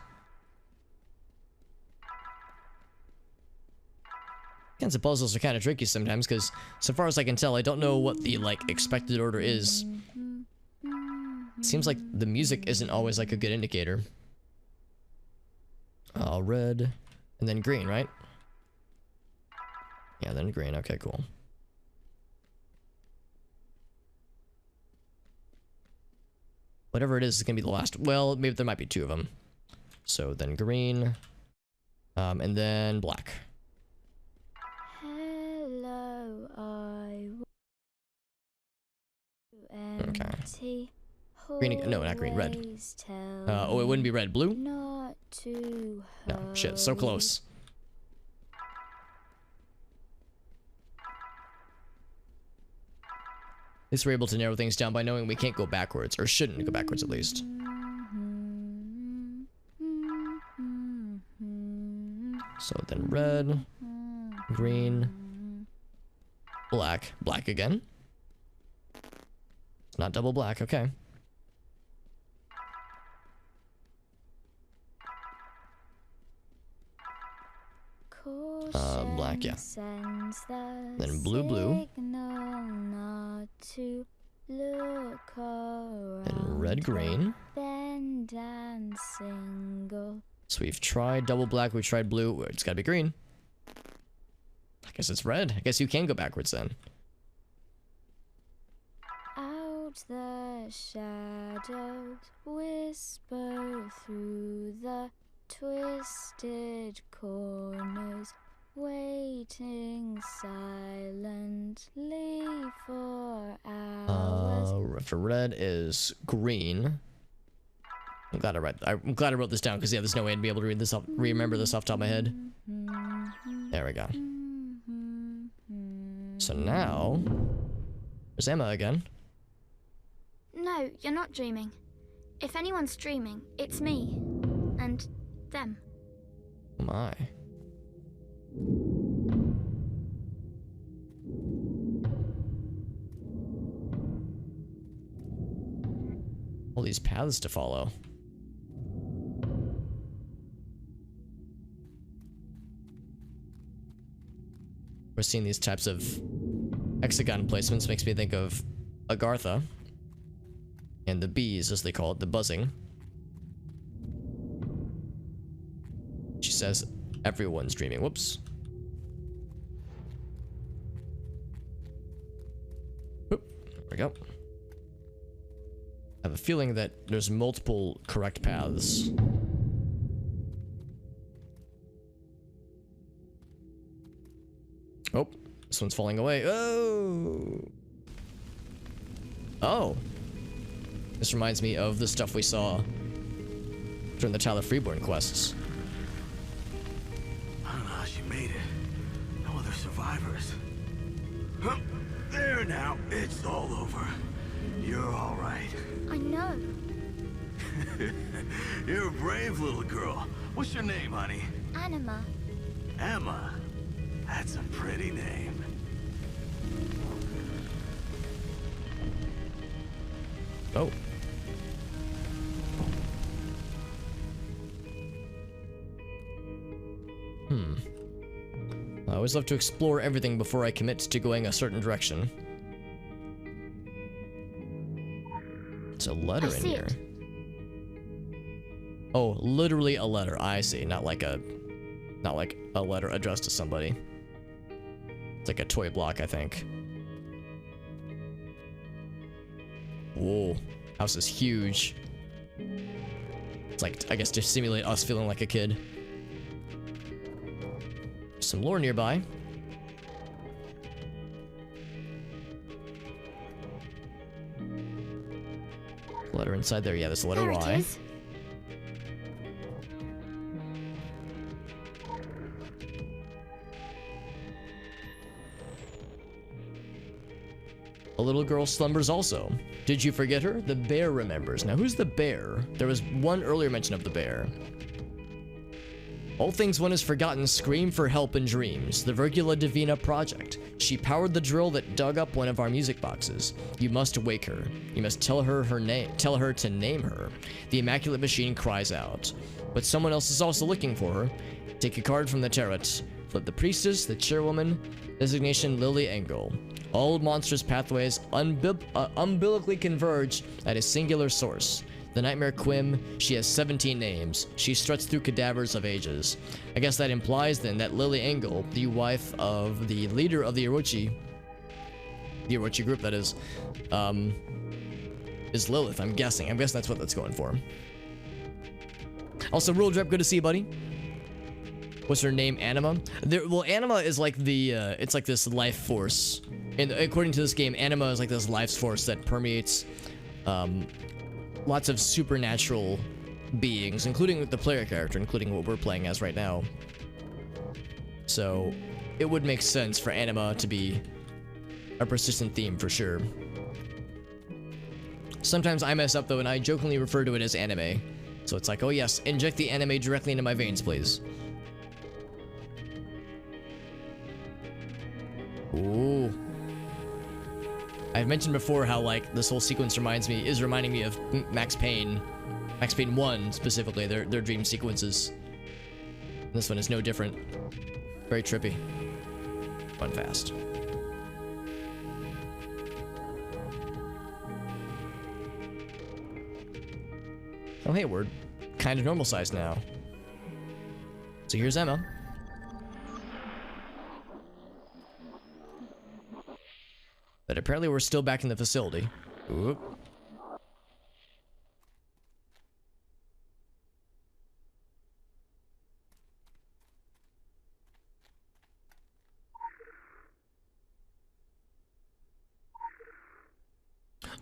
[SPEAKER 1] Kinds of puzzles are kind of tricky sometimes because, so far as I can tell, I don't know what the like expected order is. Seems like the music isn't always like a good indicator. Red, and then green, right? Yeah, then green. Okay, cool. Whatever it is gonna be the last. Well, maybe there might be two of them. So then green, and then black.
[SPEAKER 10] Hello, I
[SPEAKER 1] Okay. Green again. No, not green. Red. Oh, it wouldn't be red. Blue?
[SPEAKER 10] Not to
[SPEAKER 1] No. Shit. So close. At least we're able to narrow things down by knowing we can't go backwards, or shouldn't go backwards at least. So then red, green, black, black again. It's not double black, okay. Black, yeah. Then blue, blue. And red, green.
[SPEAKER 10] blind and single.
[SPEAKER 1] So we've tried double black, we've tried blue. It's gotta be green. I guess it's red. I guess you can go backwards then.
[SPEAKER 10] Out the shadows whisper through the twisted corners, waiting silently for hours.
[SPEAKER 1] For red is green. I'm glad I wrote this down because yeah, there's no way I'd be able to read this off, remember this off the top of my head. There we go. So now, there's Emma again.
[SPEAKER 5] No, you're not dreaming. If anyone's dreaming, it's me. And them.
[SPEAKER 1] Oh my. All these paths to follow. We're seeing these types of hexagon placements, makes me think of Agartha and the bees, as they call it, the buzzing. She says everyone's dreaming. Whoops. Oop, there we go. I have a feeling that there's multiple correct paths. Oh, this one's falling away. Oh! Oh! This reminds me of the stuff we saw during the Tyler Freeborn quests.
[SPEAKER 8] I don't know how she made it. No other survivors. Huh, there now. It's all over. You're all right.
[SPEAKER 5] I know.
[SPEAKER 8] You're a brave little girl. What's your name, honey?
[SPEAKER 5] Anima.
[SPEAKER 8] Emma. That's a pretty name.
[SPEAKER 1] Oh. I always love to explore everything before I commit to going a certain direction. It's a letter in here. Oh, literally a letter. I see. Not like a letter addressed to somebody. It's like a toy block, I think. Whoa. House is huge. It's like, I guess, to simulate us feeling like a kid. Some lore nearby. Letter inside there. Yeah, there's a letter
[SPEAKER 5] There
[SPEAKER 1] Y.
[SPEAKER 5] it is.
[SPEAKER 1] A little girl slumbers also. Did you forget her? The bear remembers. Now, who's the bear? There was one earlier mention of the bear. All things one has forgotten scream for help in dreams. The Virgula Divina Project. She powered the drill that dug up one of our music boxes. You must wake her. You must tell her her name. Tell her to name her. The Immaculate Machine cries out. But someone else is also looking for her. Take a card from the tarot. Flip the priestess, the chairwoman, designation Lily Engel. All monstrous pathways umbilically converge at a singular source. The Nightmare Quim, she has 17 names. She struts through cadavers of ages. I guess that implies then that Lily Engel, the wife of the leader of the Orochi group, that is Lilith, I'm guessing. That's what that's going for. Also, Rule Drep, good to see you, buddy. What's her name? Anima? Well, Anima is like the, it's like this life force. And according to this game, Anima is like this life force that permeates, lots of supernatural beings, including the player character, including what we're playing as right now. So, it would make sense for Anima to be a persistent theme for sure. Sometimes I mess up though, and I jokingly refer to it as anime. So it's like, oh yes, inject the anime directly into my veins, please. Ooh. I've mentioned before how, like, this whole sequence is reminding me of Max Payne. Max Payne 1, specifically, their dream sequences. This one is no different. Very trippy. Fun fast. Oh, hey, we're kind of normal size now. So here's Emma. But apparently we're still back in the facility. Oop.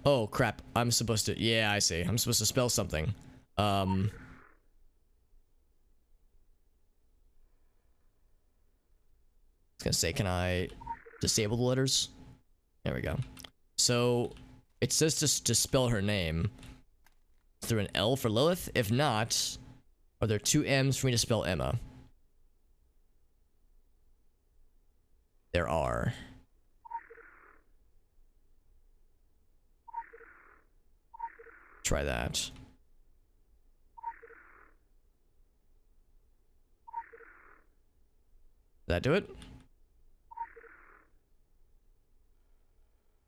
[SPEAKER 1] Oh, crap. I'm supposed to... Yeah, I see. I'm supposed to spell something. I was gonna say, can I disable the letters? There we go. So, it says to spell her name through an L for Lilith. If not, are there 2 M's for me to spell Emma? There are. Try that. Did that do it?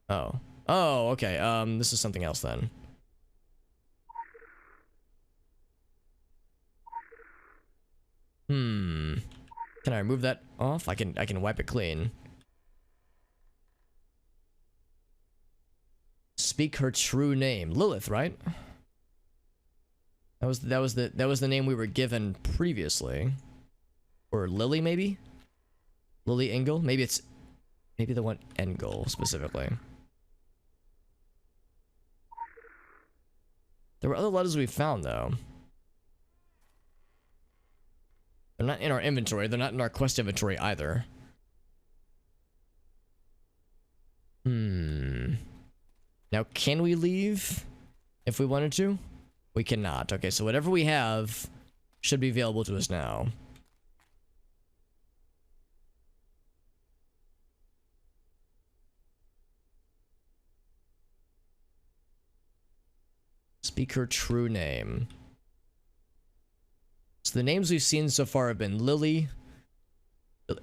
[SPEAKER 1] Oh. Oh, okay. This is something else then. Can I remove that off? I can wipe it clean. Speak her true name. Lilith, right? That was the name we were given previously. Or Lily, maybe? Lily Engel? Maybe the one Engel specifically. There were other letters we found though. They're not in our inventory. They're not in our quest inventory either. Now, can we leave if we wanted to? We cannot. Okay, so whatever we have should be available to us now. Speak her true name. So the names we've seen so far have been Lily,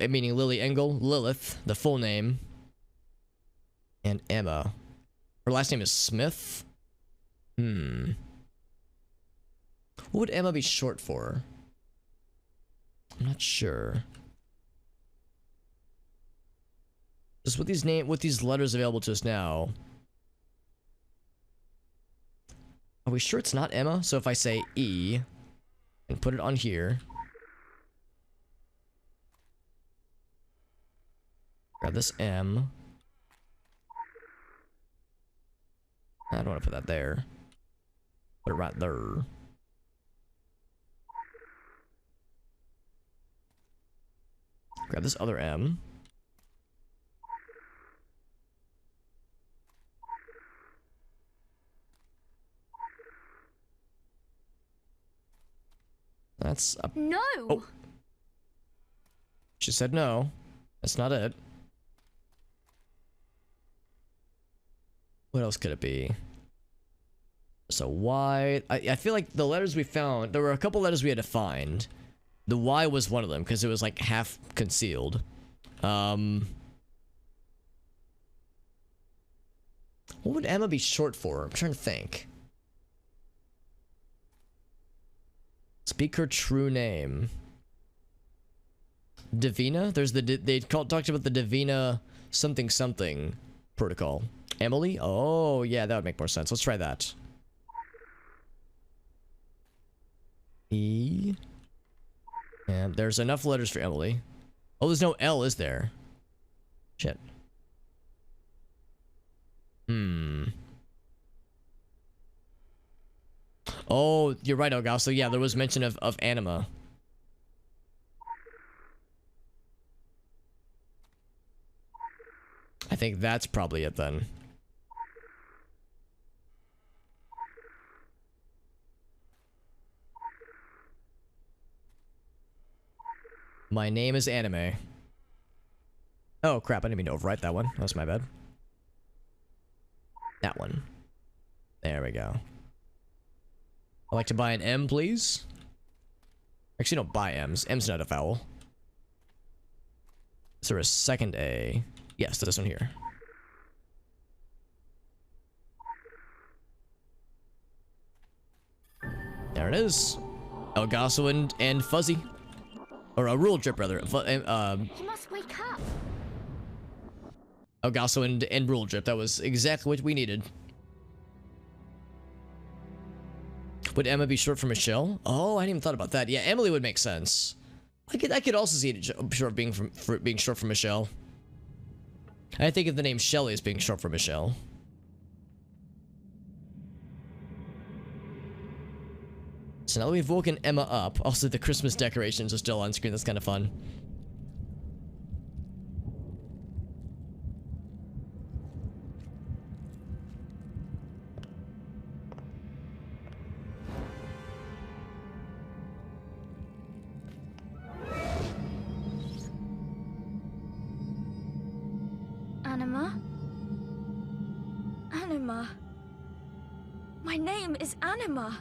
[SPEAKER 1] meaning Lily Engel, Lilith, the full name, and Emma. Her last name is Smith. What would Emma be short for? I'm not sure. Just with these letters available to us now. Are we sure it's not Emma? So if I say E and put it on here. Grab this M. I don't want to put that there. Put it right there. Grab this other M. That's a...
[SPEAKER 5] No!
[SPEAKER 1] Oh. She said no. That's not it. What else could it be? So Y... I feel like the letters we found... There were a couple letters we had to find. The Y was one of them, because it was like half concealed. What would Emma be short for? I'm trying to think. Speak her true name. Divina? There's the... talked about the Divina something something protocol. Emily? Oh, yeah, that would make more sense. Let's try that. E. And there's enough letters for Emily. Oh, there's no L, is there? Shit. Oh, you're right, Ogal. So yeah, there was mention of anima. I think that's probably it then. My name is Anime. Oh crap, I didn't mean to overwrite that one. That was my bad. That one. There we go. I'd like to buy an M, please. Actually, don't buy M's. M's not a vowel. Is there a second A? Yes, this one here. There it is. Elgaso and Fuzzy. Or a Rule Drip, rather.
[SPEAKER 5] You must wake up.
[SPEAKER 1] Elgaso and Rule Drip. That was exactly what we needed. Would Emma be short for Michelle? Oh, I hadn't even thought about that. Yeah, Emily would make sense. I could also see it short being short for Michelle. I think of the name Shelly as being short for Michelle. So now that we've woken Emma up, also the Christmas decorations are still on screen. That's kind of fun.
[SPEAKER 10] Anima? Anima. My name is Anima.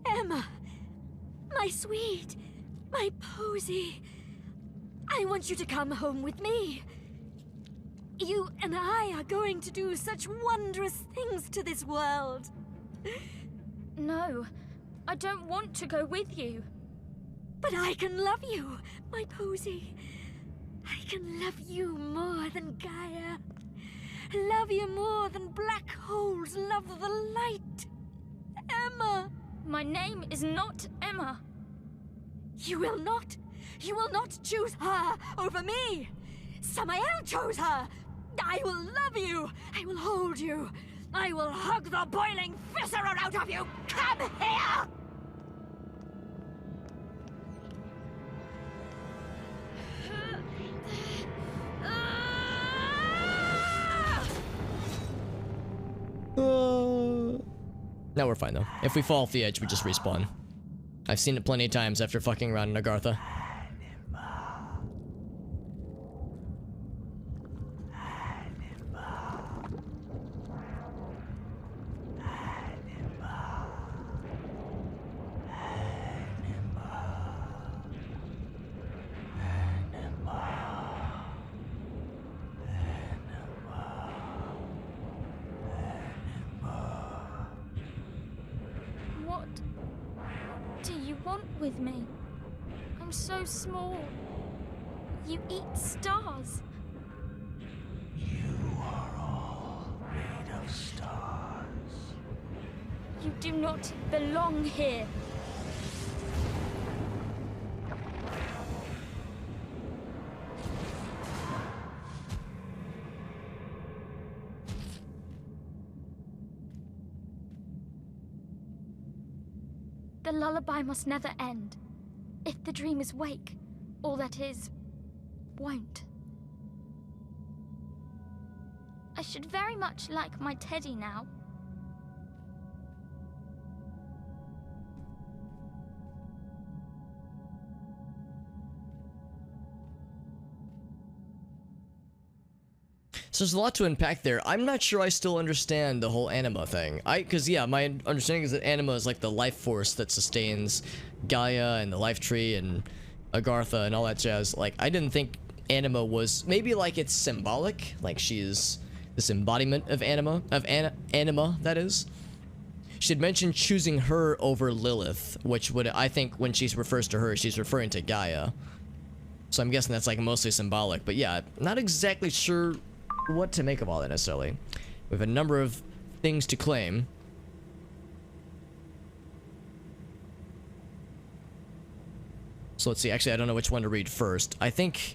[SPEAKER 2] Emma! My sweet! My posy! I want you to come home with me. You and I are going to do such wondrous things to this world.
[SPEAKER 10] No, I don't want to go with you.
[SPEAKER 2] But I can love you, my posy. I can love you more than Gaia. Love you more than black holes love the light. Emma!
[SPEAKER 10] My name is not Emma.
[SPEAKER 2] You will not. You will not choose her over me. Samael chose her. I will love you. I will hold you. I will hug the boiling viscera out of you. Come here!
[SPEAKER 1] Now we're fine though. If we fall off the edge, we just respawn. I've seen it plenty of times after fucking around in Agartha.
[SPEAKER 10] What do you want with me? I'm so small. You eat stars.
[SPEAKER 11] You are all made of stars.
[SPEAKER 10] You do not belong here. The lullaby must never end. If the dream is wake, all that is, won't. I should very much like my teddy now.
[SPEAKER 1] So there's a lot to unpack there. I'm not sure I still understand the whole anima thing. Cause yeah, my understanding is that anima is like the life force that sustains Gaia and the life tree and Agartha and all that jazz. Like, I didn't think anima was, maybe like it's symbolic, like she's this embodiment of anima, anima, that is. She'd mentioned choosing her over Lilith, which would, I think when she refers to her, she's referring to Gaia. So I'm guessing that's like mostly symbolic, but yeah, not exactly sure what to make of all that necessarily. We have a number of things to claim. So let's see, actually I don't know which one to read first. I think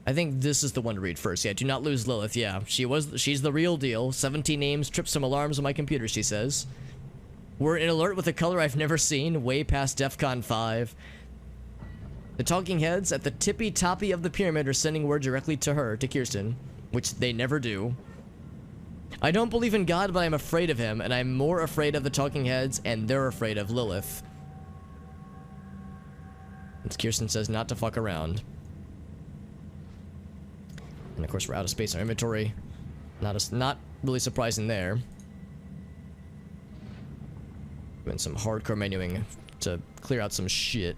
[SPEAKER 1] this is the one to read first. Yeah, do not lose Lilith. Yeah, she's the real deal. 17 names, tripped some alarms on my computer, she says. We're in alert with a color I've never seen, way past DEFCON 5. The talking heads at the tippy-toppy of the pyramid are sending word directly to her, to Kirsten, which they never do. I don't believe in God, but I'm afraid of him, and I'm more afraid of the talking heads, and they're afraid of Lilith. And Kirsten says not to fuck around. And of course we're out of space in our inventory. Not really surprising there. Doing some hardcore menuing to clear out some shit.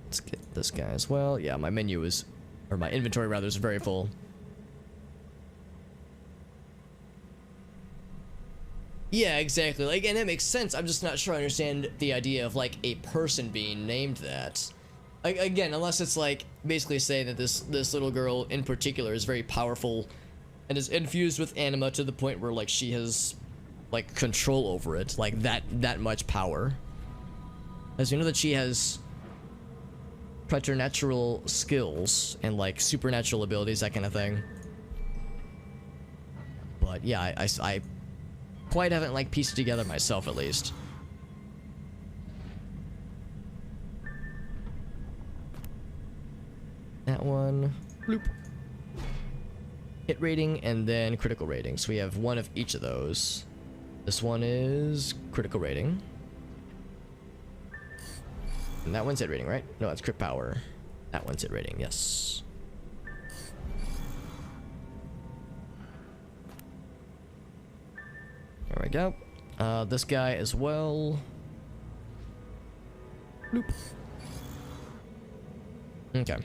[SPEAKER 1] Let's get this guy as well. Yeah, my menu is, or my inventory rather, is very full. Yeah, exactly. Like, and that makes sense. I'm just not sure I understand the idea of like a person being named that. Again, unless it's like basically saying that this little girl in particular is very powerful and is infused with anima to the point where like she has like control over it, like that much power. As you know that she has preternatural skills and like supernatural abilities, that kind of thing. But yeah, I quite haven't like pieced it together myself, at least. That one, bloop. Hit rating and then critical rating. So we have one of each of those. This one is critical rating. And that one's hit rating, right? No, that's crit power. That one's hit rating, yes. There we go. This guy as well. Bloop. Okay.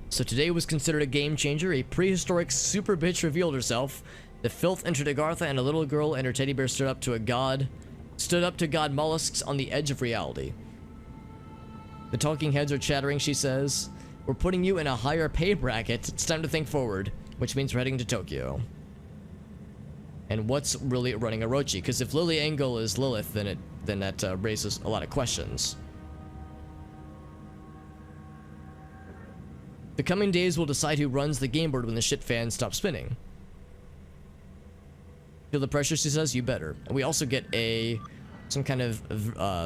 [SPEAKER 1] So today was considered a game changer. A prehistoric super bitch revealed herself. The filth entered Agartha, and a little girl and her teddy bear stood up to god mollusks on the edge of reality. The talking heads are chattering, she says. We're putting you in a higher pay bracket. It's time to think forward, which means we're heading to Tokyo. And what's really running Orochi? Because if Lily Engel is Lilith, then that raises a lot of questions. The coming days will decide who runs the game board when the shit fans stop spinning. Feel the pressure, she says? You better. And we also get some kind of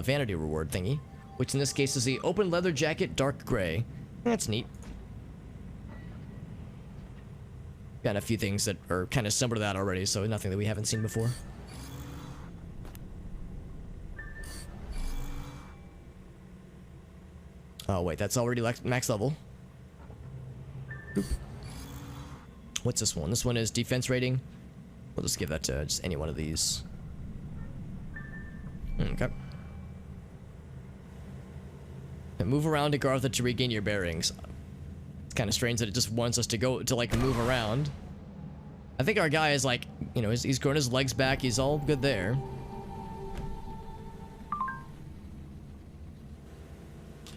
[SPEAKER 1] vanity reward thingy, which in this case is the open leather jacket, dark gray. That's neat. Got a few things that are kind of similar to that already, so nothing that we haven't seen before. Oh wait, that's already max level. Oop. What's this one? This one is defense rating. We'll just give that to just any one of these. Okay. And move around to Agartha to regain your bearings. It's kind of strange that it just wants us to go to like move around. I think our guy is like, you know, he's grown his legs back. He's all good there.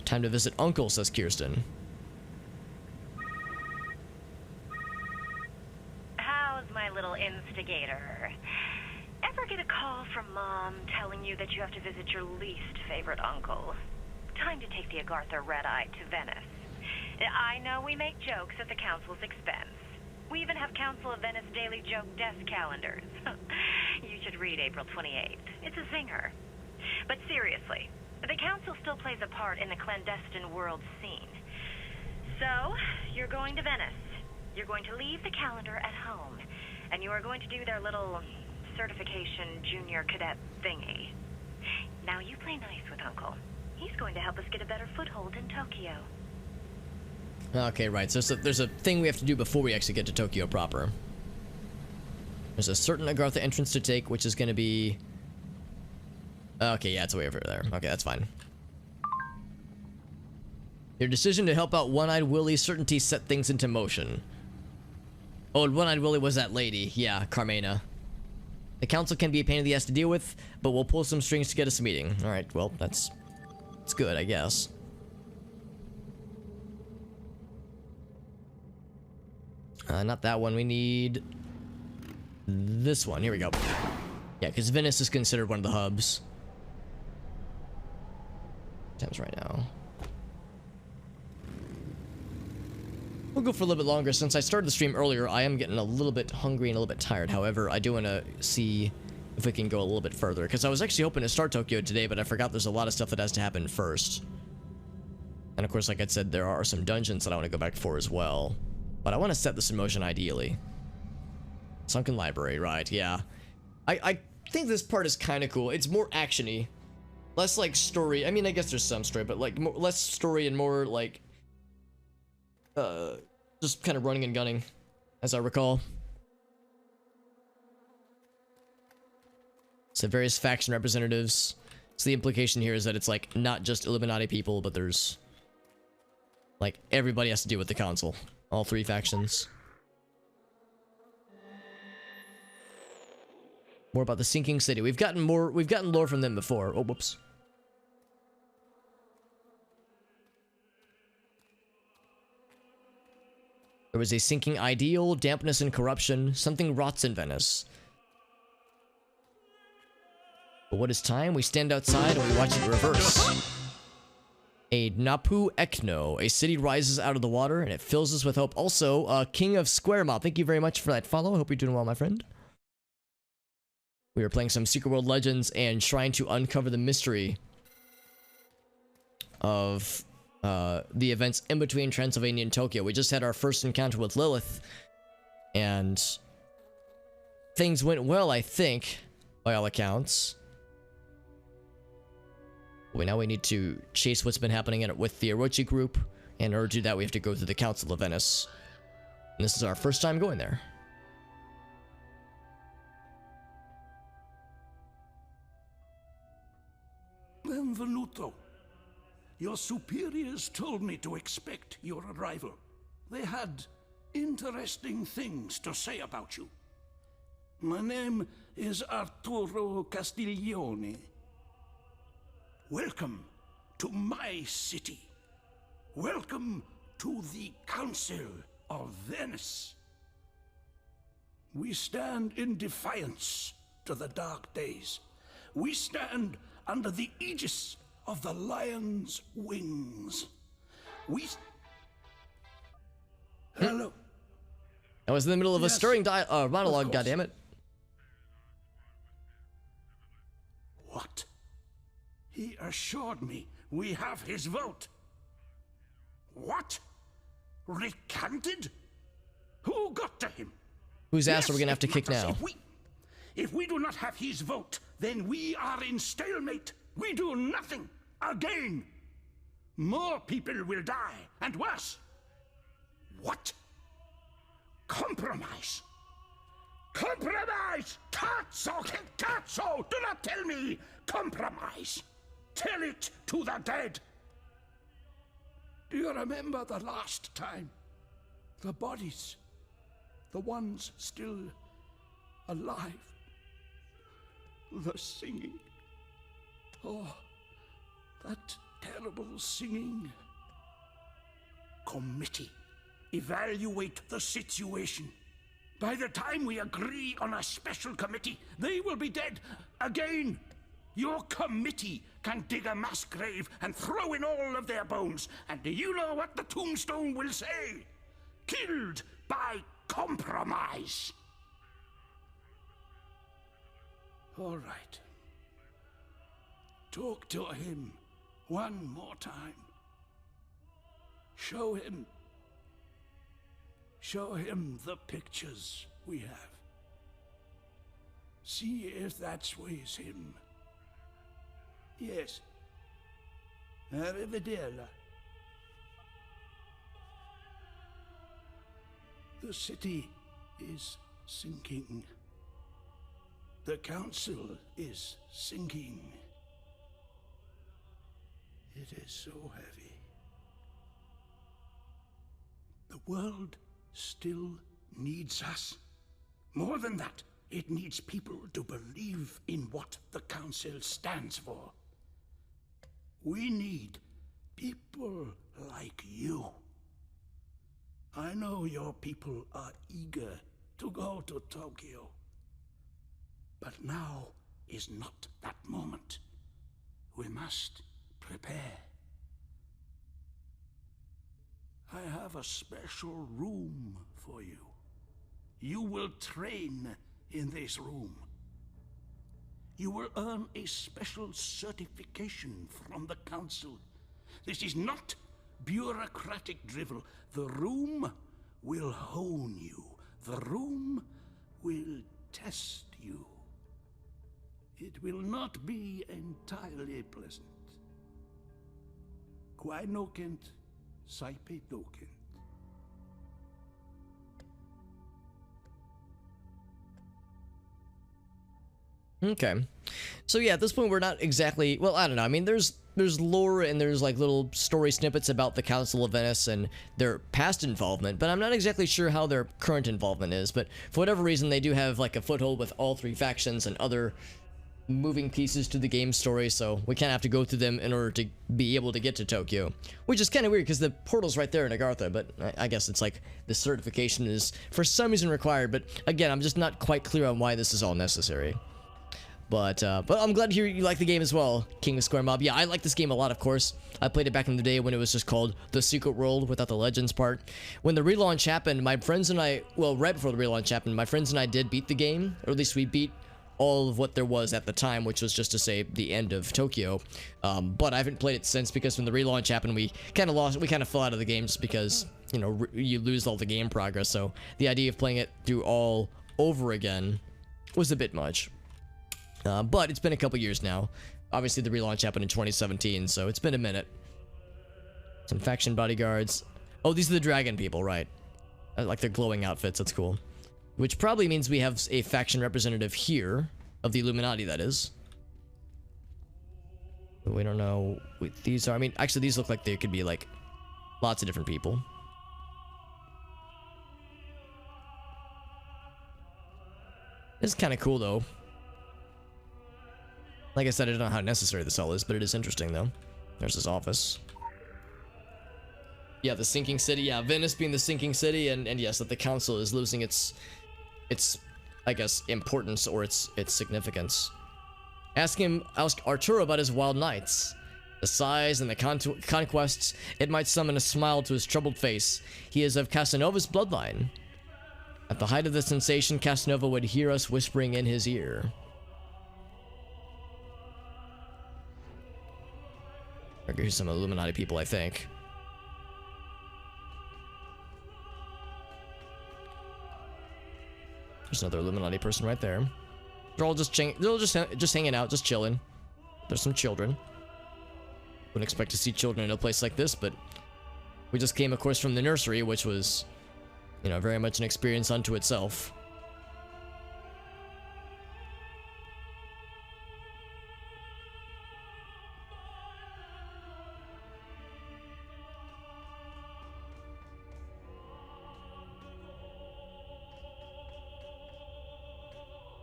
[SPEAKER 1] Time to visit Uncle, says Kirsten.
[SPEAKER 13] How's my little instigator? Ever get a call from Mom telling you that you have to visit your least favorite uncle? Time to take the Agartha red-eye to Venice. I know we make jokes at the Council's expense. We even have Council of Venice daily joke desk calendars. You should read April 28th. It's a zinger. But seriously, the Council still plays a part in the clandestine world scene. So, you're going to Venice. You're going to leave the calendar at home. And you are going to do their little certification junior cadet thingy. Now you play nice with Uncle. He's going to help us get a better foothold in Tokyo.
[SPEAKER 1] Okay, right. So there's a thing we have to do before we actually get to Tokyo proper. There's a certain Agartha entrance to take, which is going to be... Okay, yeah, it's way over there. Okay, that's fine. Your decision to help out One-Eyed Willie's certainty set things into motion. Oh, and One-Eyed Willie was that lady. Yeah, Carmena. The council can be a pain in the ass to deal with, but we'll pull some strings to get us a meeting. Alright, well, that's good, I guess. Not that one. We need this one. Here we go. Yeah, because Venice is considered one of the hubs. Times right now. We'll go for a little bit longer. Since I started the stream earlier, I am getting a little bit hungry and a little bit tired. However, I do want to see if we can go a little bit further, because I was actually hoping to start Tokyo today, but I forgot there's a lot of stuff that has to happen first. And of course, like I said, there are some dungeons that I want to go back for as well. But I want to set this in motion ideally. Sunken Library, right, yeah. I think this part is kind of cool. It's more action-y. Less like story. I mean, I guess there's some story, but like less story and more like Just kind of running and gunning, as I recall. So various faction representatives. So the implication here is that it's like not just Illuminati people, but there's like everybody has to deal with the council. All three factions. More about the sinking city. We've gotten lore from them before. Oh, whoops. There was a sinking ideal, dampness and corruption. Something rots in Venice. But what is time? We stand outside and we watch it reverse. A Napu Ekno. A city rises out of the water and it fills us with hope. Also, King of Square Mob. Thank you very much for that follow. I hope you're doing well, my friend. We were playing some Secret World Legends and trying to uncover the mystery of the events in between Transylvania and Tokyo. We just had our first encounter with Lilith, and things went well, I think, by all accounts. Now we need to chase what's been happening with the Orochi group, and in order to do that, we have to go to the Council of Venice. And this is our first time going there.
[SPEAKER 14] Benvenuto. Your superiors told me to expect your arrival. They had interesting things to say about you. My name is Arturo Castiglione. Welcome to my city. Welcome to the Council of Venice. We stand in defiance to the dark days. We stand under the aegis of the lion's wings. Hello.
[SPEAKER 1] I was in the middle of a stirring monologue, goddammit.
[SPEAKER 14] What? He assured me we have his vote. What? Recanted? Who got to him?
[SPEAKER 1] Whose ass are we gonna have to kick now?
[SPEAKER 14] If we do not have his vote, then we are in stalemate. We do nothing. Again. More people will die, and worse. What? Compromise. Compromise! Cazzo, che cazzo! Do not tell me compromise. Tell it to the dead. Do you remember the last time? The bodies. The ones still alive. The singing. Oh, that terrible singing. Committee. Evaluate the situation. By the time we agree on a special committee, they will be dead again. Your committee can dig a mass grave and throw in all of their bones. And do you know what the tombstone will say? Killed by compromise. All right. Talk to him one more time. Show him the pictures we have. See if that sways him. Yes. Arrivederla. The city is sinking. The council is sinking. It is so heavy. The world still needs us. More than that, it needs people to believe in what the council stands for. We need people like you. I know your people are eager to go to Tokyo. But now is not that moment. We must prepare. I have a special room for you. You will train in this room. You will earn a special certification from the council. This is not bureaucratic drivel. The room will hone you. The room will test you. It will not be entirely pleasant. Quae nocent, saepe docent.
[SPEAKER 1] Okay. So yeah, at this point we're not exactly, well, I don't know. I mean, there's lore and there's like little story snippets about the Council of Venice and their past involvement, but I'm not exactly sure how their current involvement is. But for whatever reason, they do have like a foothold with all three factions and other moving pieces to the game story, so we kind of have to go through them in order to be able to get to Tokyo, which is kind of weird because the portal's right there in Agartha, but I guess it's like the certification is for some reason required. But again, I'm just not quite clear on why this is all necessary. But I'm glad to hear you like the game as well, King of Square Mob. Yeah, I like this game a lot, of course. I played it back in the day when it was just called The Secret World without the Legends part. When the relaunch happened, my friends and I, well, right before the relaunch happened, my friends and I did beat the game, or at least we beat all of what there was at the time, which was just to say the end of Tokyo. But I haven't played it since because when the relaunch happened, we kind of fell out of the game just because, you know, you lose all the game progress. So the idea of playing it through all over again was a bit much. But it's been a couple years now. Obviously, the relaunch happened in 2017, so it's been a minute. Some faction bodyguards. Oh, these are the dragon people, right? I like their glowing outfits, that's cool. Which probably means we have a faction representative here, of the Illuminati, that is. We don't know what these are. I mean, actually, these look like they could be, like, lots of different people. This is kind of cool, though. Like I said, I don't know how necessary this all is, but it is interesting, though. There's his office. Yeah, the sinking city. Yeah, Venice being the sinking city, and yes, that the council is losing its, I guess, importance or its significance. Ask Arturo about his wild nights. The size and the conquests, it might summon a smile to his troubled face. He is of Casanova's bloodline. At the height of the sensation, Casanova would hear us whispering in his ear. Here's some Illuminati people, I think. There's another Illuminati person right there. They're all just hanging out, just chilling. There's some children. Wouldn't expect to see children in a place like this, but we just came, of course, from the nursery, which was, you know, very much an experience unto itself.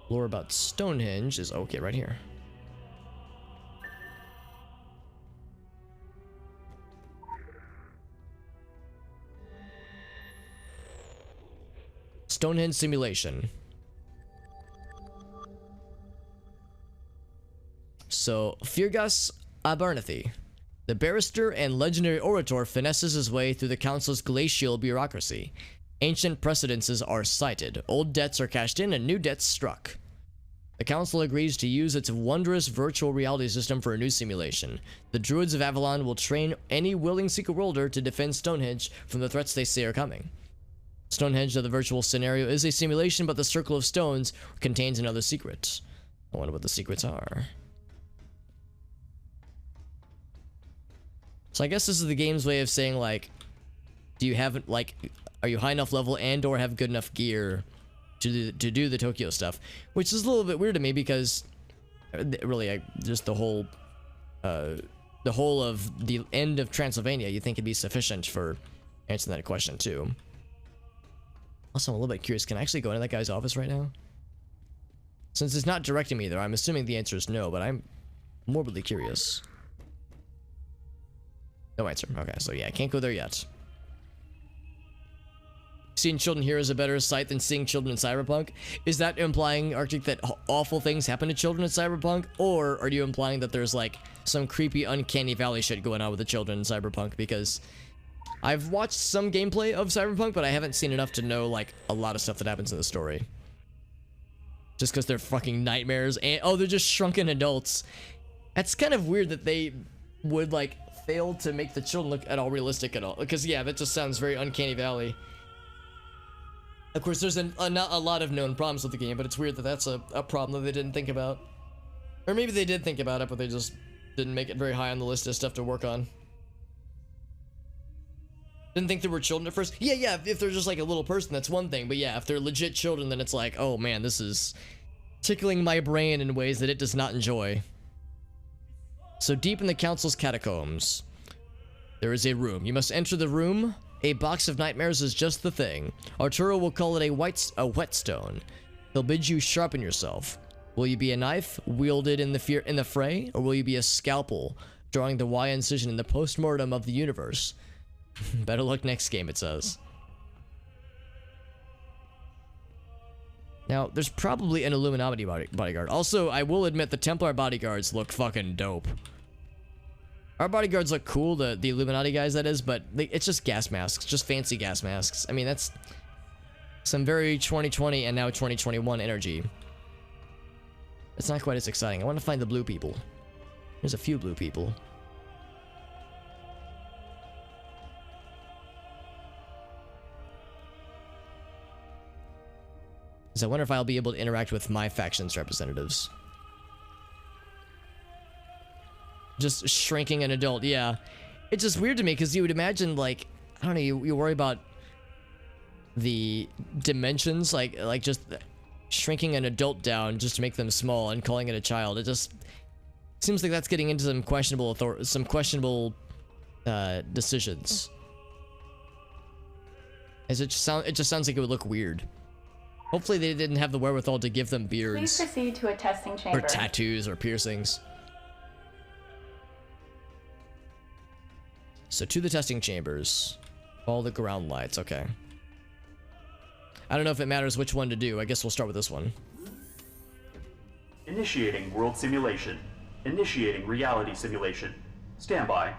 [SPEAKER 1] Lore about Stonehenge is okay right here. Stonehenge simulation. So, Firgas Abernathy, the barrister and legendary orator, finesses his way through the council's glacial bureaucracy. Ancient precedences are cited, old debts are cashed in, and new debts struck. The council agrees to use its wondrous virtual reality system for a new simulation. The Druids of Avalon will train any willing secret worlder to defend Stonehenge from the threats they say are coming. Stonehenge of the virtual scenario is a simulation, but the Circle of Stones contains another secret. I wonder what the secrets are. So I guess this is the game's way of saying, like, do you have, like, are you high enough level and or have good enough gear to do the Tokyo stuff? Which is a little bit weird to me because really just the whole of the end of Transylvania you think would be sufficient for answering that question too. Also, I'm a little bit curious, can I actually go into that guy's office right now? Since it's not directing me there, I'm assuming the answer is no, but I'm morbidly curious. No answer. Okay, so yeah, I can't go there yet. Seeing children here is a better sight than seeing children in Cyberpunk. Is that implying, Arctic, that awful things happen to children in Cyberpunk? Or are you implying that there's, like, some creepy, uncanny valley shit going on with the children in Cyberpunk? Because I've watched some gameplay of Cyberpunk, but I haven't seen enough to know, like, a lot of stuff that happens in the story. Just because they're fucking nightmares. And, oh, they're just shrunken adults. That's kind of weird that they would, like, fail to make the children look at all realistic at all. Because, yeah, that just sounds very uncanny valley. Of course, there's not a lot of known problems with the game, but it's weird that that's a problem that they didn't think about. Or maybe they did think about it, but they just didn't make it very high on the list of stuff to work on. Didn't think there were children at first. Yeah, if they're just like a little person, that's one thing. But yeah, if they're legit children, then it's like, oh man, this is tickling my brain in ways that it does not enjoy. So deep in the Council's catacombs, there is a room. You must enter the room. A box of nightmares is just the thing. Arturo will call it a whetstone. He'll bid you sharpen yourself. Will you be a knife wielded in the fray, or will you be a scalpel drawing the Y incision in the postmortem of the universe? Better luck next game, it says. Now, there's probably an Illuminati bodyguard. Also, I will admit the Templar bodyguards look fucking dope. Our bodyguards look cool, the Illuminati guys, that is, but it's just gas masks, just fancy gas masks. I mean, that's some very 2020 and now 2021 energy. It's not quite as exciting. I want to find the blue people. There's a few blue people. So I wonder if I'll be able to interact with my faction's representatives. Just shrinking an adult, yeah. It's just weird to me because you would imagine, like, I don't know, you worry about the dimensions, like just shrinking an adult down just to make them small and calling it a child. It just seems like that's getting into some questionable decisions. As it just sounds like it would look weird. Hopefully they didn't have the wherewithal to give them beards.
[SPEAKER 15] Please proceed to a testing chamber.
[SPEAKER 1] Or tattoos or piercings. So to the testing chambers. All the ground lights, okay. I don't know if it matters which one to do. I guess we'll start with this one.
[SPEAKER 16] Initiating world simulation. Initiating reality simulation. Stand by.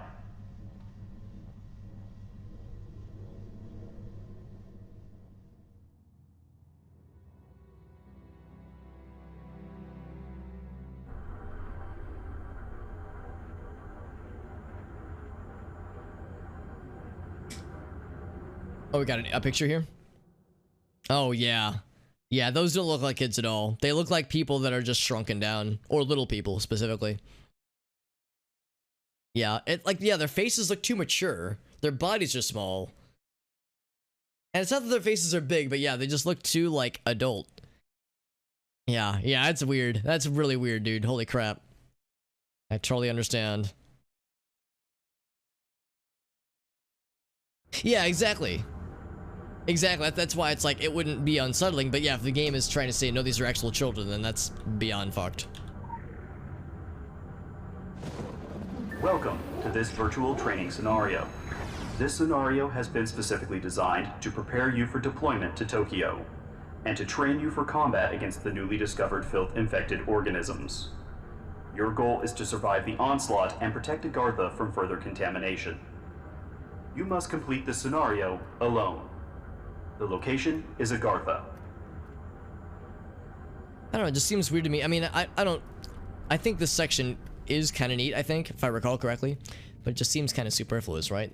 [SPEAKER 1] Oh, we got a picture here? Oh, yeah. Yeah, those don't look like kids at all. They look like people that are just shrunken down. Or little people, specifically. Yeah, their faces look too mature. Their bodies are small. And it's not that their faces are big, but yeah, they just look too, like, adult. Yeah, that's weird. That's really weird, dude. Holy crap. I totally understand. Yeah, exactly. Exactly, that's why it's like, it wouldn't be unsettling, but yeah, if the game is trying to say, no, these are actual children, then that's beyond fucked.
[SPEAKER 16] Welcome to this virtual training scenario. This scenario has been specifically designed to prepare you for deployment to Tokyo, and to train you for combat against the newly discovered filth-infected organisms. Your goal is to survive the onslaught and protect Agartha from further contamination. You must complete this scenario alone. The location is Agartha.
[SPEAKER 1] I don't know, it just seems weird to me. I mean, I think this section is kind of neat, I think, if I recall correctly. But it just seems kind of superfluous, right?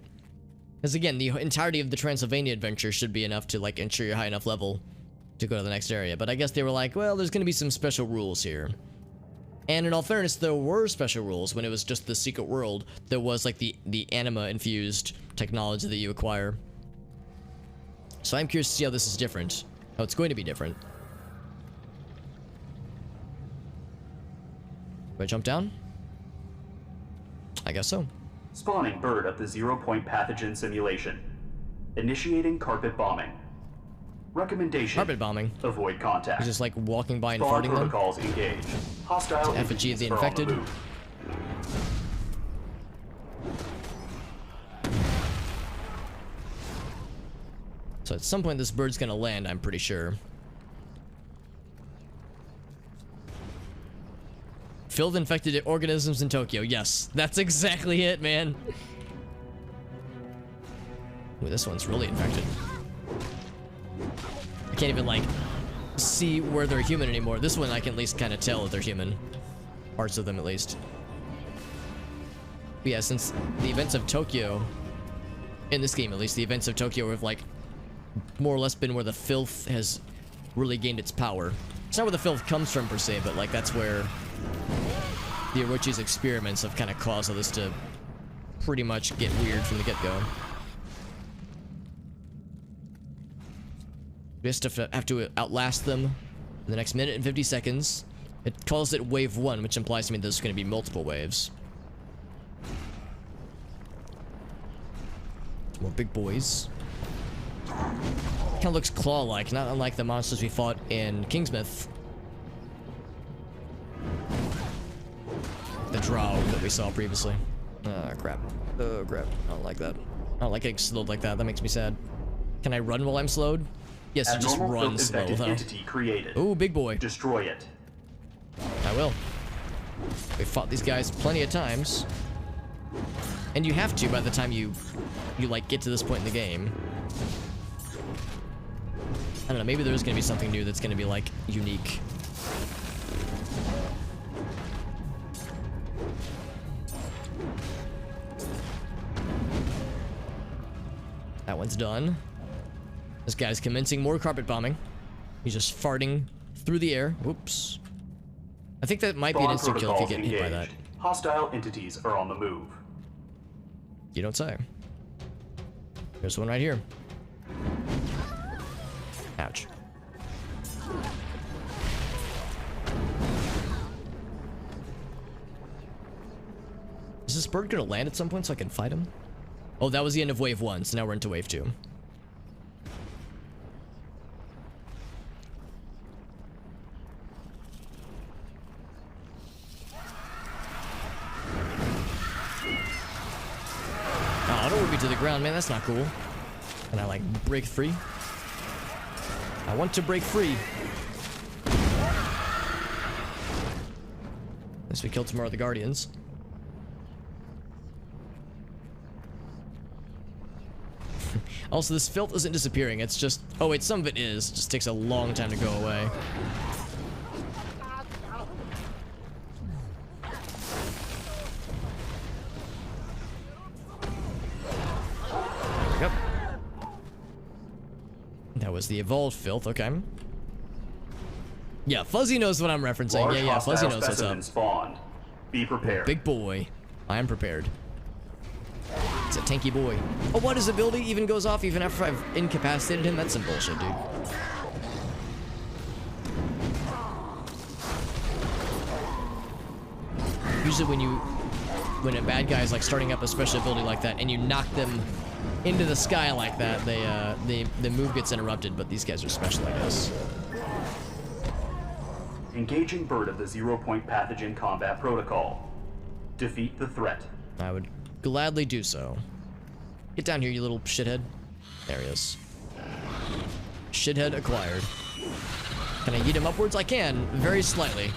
[SPEAKER 1] Because again, the entirety of the Transylvania adventure should be enough to, like, ensure you're high enough level to go to the next area. But I guess they were like, well, there's going to be some special rules here. And in all fairness, there were special rules when it was just the secret world. There was, like, the anima-infused technology that you acquire. So I'm curious to see how this is different. How it's going to be different. Do I jump down? I guess so.
[SPEAKER 16] Spawning bird of the 0-point pathogen simulation. Initiating carpet bombing. Recommendation.
[SPEAKER 1] Carpet bombing.
[SPEAKER 16] Avoid contact.
[SPEAKER 1] It's just like walking by and
[SPEAKER 16] Spawn
[SPEAKER 1] farting them.
[SPEAKER 16] Protocols engaged. Hostile
[SPEAKER 1] effigy of the infected. So at some point this bird's gonna land, I'm pretty sure. Filled infected organisms in Tokyo. Yes, that's exactly it, man. Ooh, this one's really infected. I can't even, like, see where they're human anymore. This one I can at least kind of tell that they're human. Parts of them, at least. But yeah, since the events of Tokyo, in this game at least, the events of Tokyo have, like, more or less been where the filth has really gained its power. It's not where the filth comes from, per se, but, like, that's where the Orochi's experiments have kind of caused all this to pretty much get weird from the get-go. We just have to outlast them In the next minute and 50 seconds, it calls it wave 1, which implies to me there's going to be multiple waves. More big boys. Kind of looks claw-like, not unlike the monsters we fought in Kingsmouth. The drow that we saw previously. Oh, crap. Oh, crap. I don't like that. I don't like getting slowed like that. That makes me sad. Can I run while I'm slowed? Yes, you just run slow, though.
[SPEAKER 16] Entity created.
[SPEAKER 1] Ooh, big boy.
[SPEAKER 16] Destroy it.
[SPEAKER 1] I will. We've fought these guys plenty of times. And you have to by the time you like, get to this point in the game. I don't know, maybe there's gonna be something new that's gonna be, like, unique. That one's done. This guy's commencing more carpet bombing. He's just farting through the air. Whoops. I think that might be an instant kill if you get hit by that.
[SPEAKER 16] Hostile entities are on the move.
[SPEAKER 1] You don't say. There's one right here. Ouch. Is this bird gonna land at some point so I can fight him? Oh, that was the end of wave 1, so now we're into wave 2. Oh, don't whip me to the ground, man. That's not cool. Can I, like, break free? I want to break free. Unless we killed some more of the Guardians. Also, this filth isn't disappearing. It's just... Oh, wait, some of it is. It just takes a long time to go away. Yep. That was the evolved filth. Okay. Yeah, Fuzzy knows what I'm referencing.
[SPEAKER 16] Large
[SPEAKER 1] Yeah, Fuzzy knows what's up.
[SPEAKER 16] Spawned. Be prepared.
[SPEAKER 1] Big boy. I am prepared. It's a tanky boy. Oh, what? His ability even goes off even after I've incapacitated him? That's some bullshit, dude. Usually when a bad guy is like starting up a special ability like that and you knock them into the sky like that, the move gets interrupted, but these guys are special, I guess.
[SPEAKER 16] Engaging bird of the 0-point pathogen combat protocol. Defeat the threat.
[SPEAKER 1] I would gladly do so. Get down here, you little shithead. There he is. Shithead acquired. Can I yeet him upwards? I can, very slightly.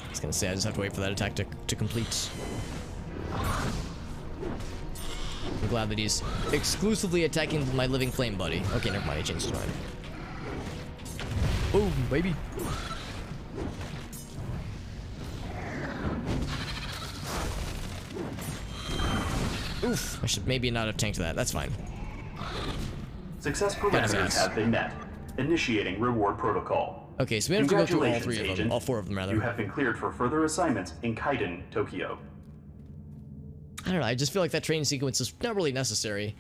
[SPEAKER 1] I was gonna say, I just have to wait for that attack to complete. I'm glad that he's exclusively attacking my living flame buddy. Okay, never mind, he changed his mind. Boom, baby. Oof, I should maybe not have tanked that. That's fine.
[SPEAKER 16] Success parameters have been met. Initiating reward protocol.
[SPEAKER 1] Okay, so we have to go through all 3 of them. All 4 of them, rather.
[SPEAKER 16] You have been cleared for further assignments in Kaiden, Tokyo.
[SPEAKER 1] I don't know, I just feel like that training sequence is not really necessary.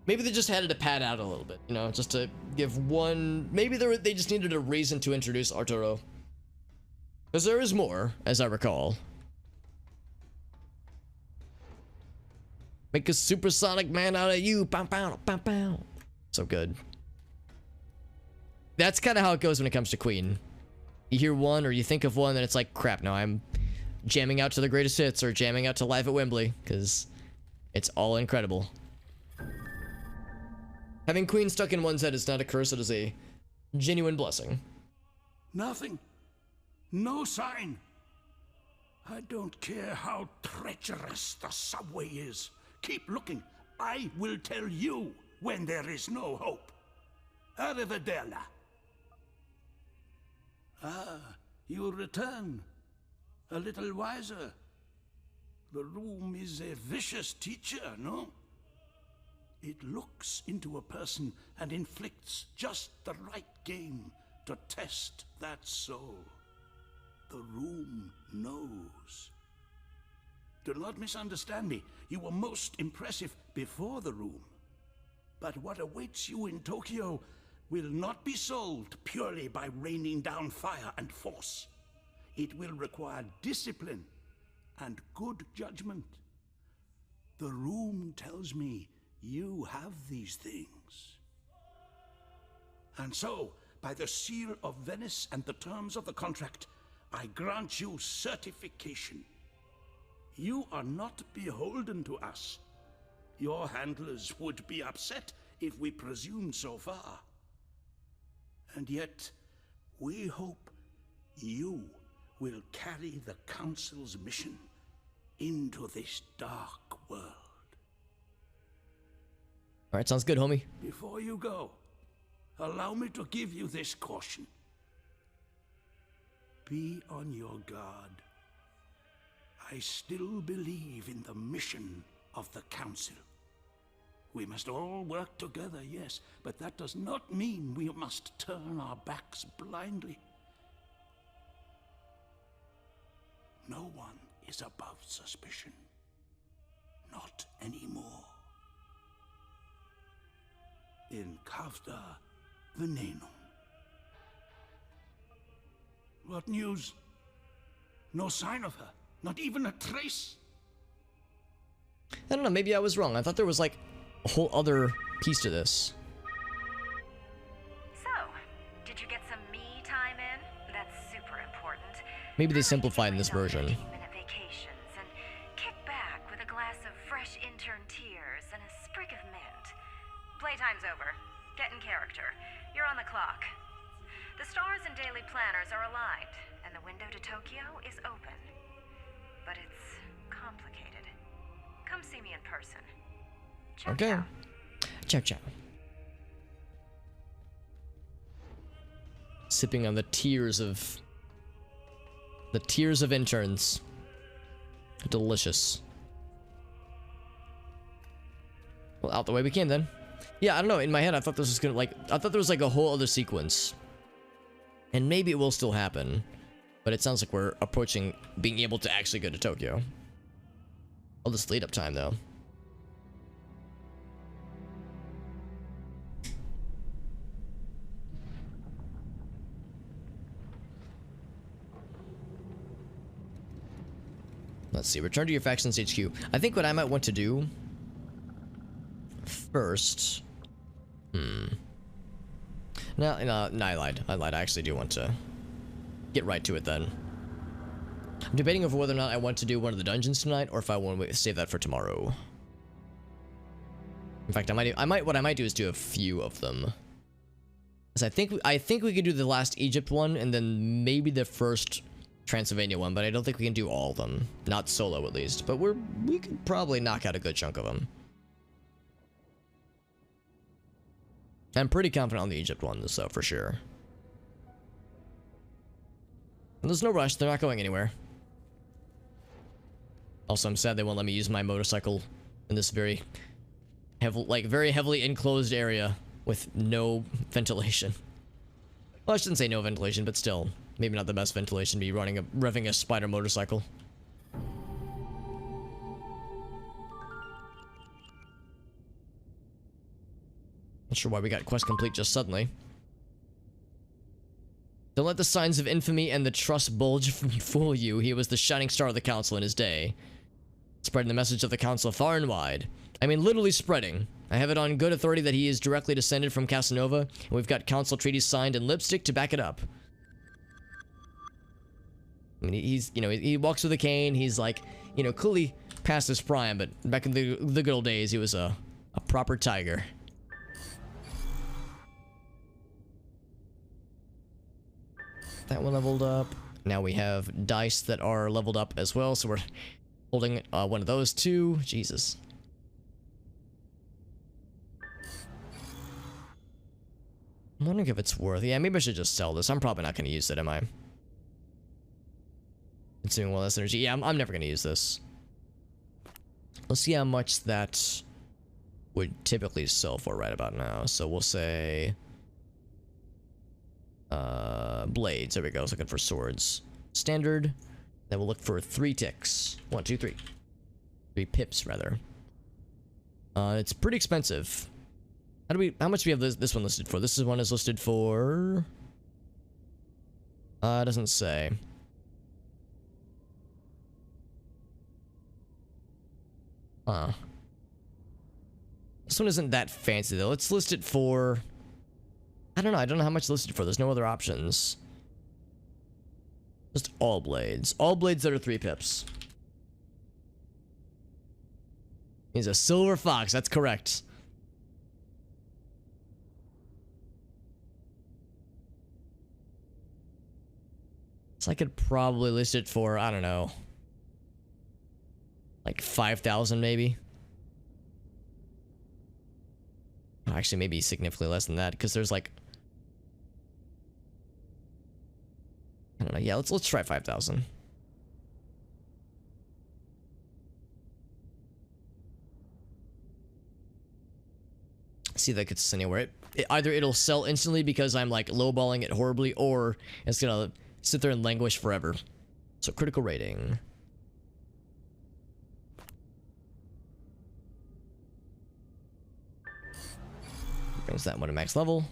[SPEAKER 1] Maybe they just had to pad out a little bit, you know, just to give one... Maybe they just needed a reason to introduce Arturo. Because there is more, as I recall. Make a supersonic man out of you. Pow, pow, pow, pow. So good. That's kind of how it goes when it comes to Queen. You hear one, or you think of one, and it's like, crap, no, I'm jamming out to the greatest hits, or jamming out to Live at Wembley, because it's all incredible. Having Queen stuck in one's head is not a curse, it is a genuine blessing.
[SPEAKER 14] Nothing. No sign. I don't care how treacherous the subway is. Keep looking. I will tell you when there is no hope. Arrivederla. Ah, you return. A little wiser. The room is a vicious teacher, no? It looks into a person and inflicts just the right game to test that soul. The room knows. Do not misunderstand me. You were most impressive before the room. But what awaits you in Tokyo will not be solved purely by raining down fire and force. It will require discipline and good judgment. The room tells me you have these things. And so, by the seal of Venice and the terms of the contract, I grant you certification. You are not beholden to us. Your handlers would be upset if we presumed so far. And yet, we hope you will carry the Council's mission into this dark world.
[SPEAKER 1] Alright, sounds good, homie.
[SPEAKER 14] Before you go, allow me to give you this caution. Be on your guard. I still believe in the mission of the Council. We must all work together, yes, but that does not mean we must turn our backs blindly. No one is above suspicion. Not anymore. In Kavda Venenum. What news? No sign of her. Not even a trace.
[SPEAKER 1] I don't know, maybe I was wrong. I thought there was like a whole other piece to this.
[SPEAKER 13] So, did you get some me time in? That's super important.
[SPEAKER 1] Maybe they simplified in this version.
[SPEAKER 13] 15-minute vacations and kick back with a glass of fresh intern tears and a sprig of mint. Playtime's over. Get in character. You're on the clock. The stars and daily planners are aligned, and the window to Tokyo is open. But it's complicated. Come see me in person. Ciao,
[SPEAKER 1] Okay.
[SPEAKER 13] ciao.
[SPEAKER 1] Ciao, ciao. Sipping on the tears of interns. Delicious. Well, out the way we can then. Yeah, I don't know. In my head, I thought this was gonna I thought there was like a whole other sequence, and maybe it will still happen. But it sounds like we're approaching being able to actually go to Tokyo. All this lead up time, though. Let's see. Return to your faction's HQ. I think what I might want to do first. No, I lied. I actually do want to get right to it then. I'm debating over whether or not I want to do one of the dungeons tonight, or if I want to save that for tomorrow. In fact, what I might do is do a few of them. 'Cause I think we could do the last Egypt one, and then maybe the first Transylvania one, but I don't think we can do all of them. Not solo, at least. But we could probably knock out a good chunk of them. I'm pretty confident on the Egypt one, so for sure. And there's no rush. They're not going anywhere. Also, I'm sad they won't let me use my motorcycle in this very heavily enclosed area with no ventilation. Well, I shouldn't say no ventilation, but still, maybe not the best ventilation to be revving a spider motorcycle. Not sure why we got quest complete just suddenly. Don't let the signs of infamy and the trust bulge fool you. He was the shining star of the council in his day, spreading the message of the council far and wide. I mean, literally spreading. I have it on good authority that he is directly descended from Casanova, and we've got council treaties signed in lipstick to back it up. I mean, he walks with a cane. He's like, clearly past his prime, but back in the good old days, he was a proper tiger. That one leveled up. Now we have dice that are leveled up as well, so we're holding one of those too. Jesus. I'm wondering if it's worth. Yeah, maybe I should just sell this. I'm probably not going to use it, am I? Consuming well less energy. Yeah, I'm never going to use this. Let's see how much that would typically sell for right about now. So we'll say blades. There we go. I was looking for swords. Standard. Then we'll look for 3 ticks. 1, 2, 3. 3 pips, rather. It's pretty expensive. How much do we have this one listed for? This one is listed for... it doesn't say. Huh. This one isn't that fancy, though. Let's list it for... I don't know how much listed for. There's no other options. Just all blades. All blades that are 3 pips. He's a silver fox, that's correct. So I could probably list it for, I don't know, like 5,000 maybe. Actually, maybe significantly less than that, because there's like, I don't know. Yeah, let's try 5,000. See if that gets us anywhere. Either it'll sell instantly because I'm like lowballing it horribly, or it's gonna sit there and languish forever. So critical rating. Brings that one to max level.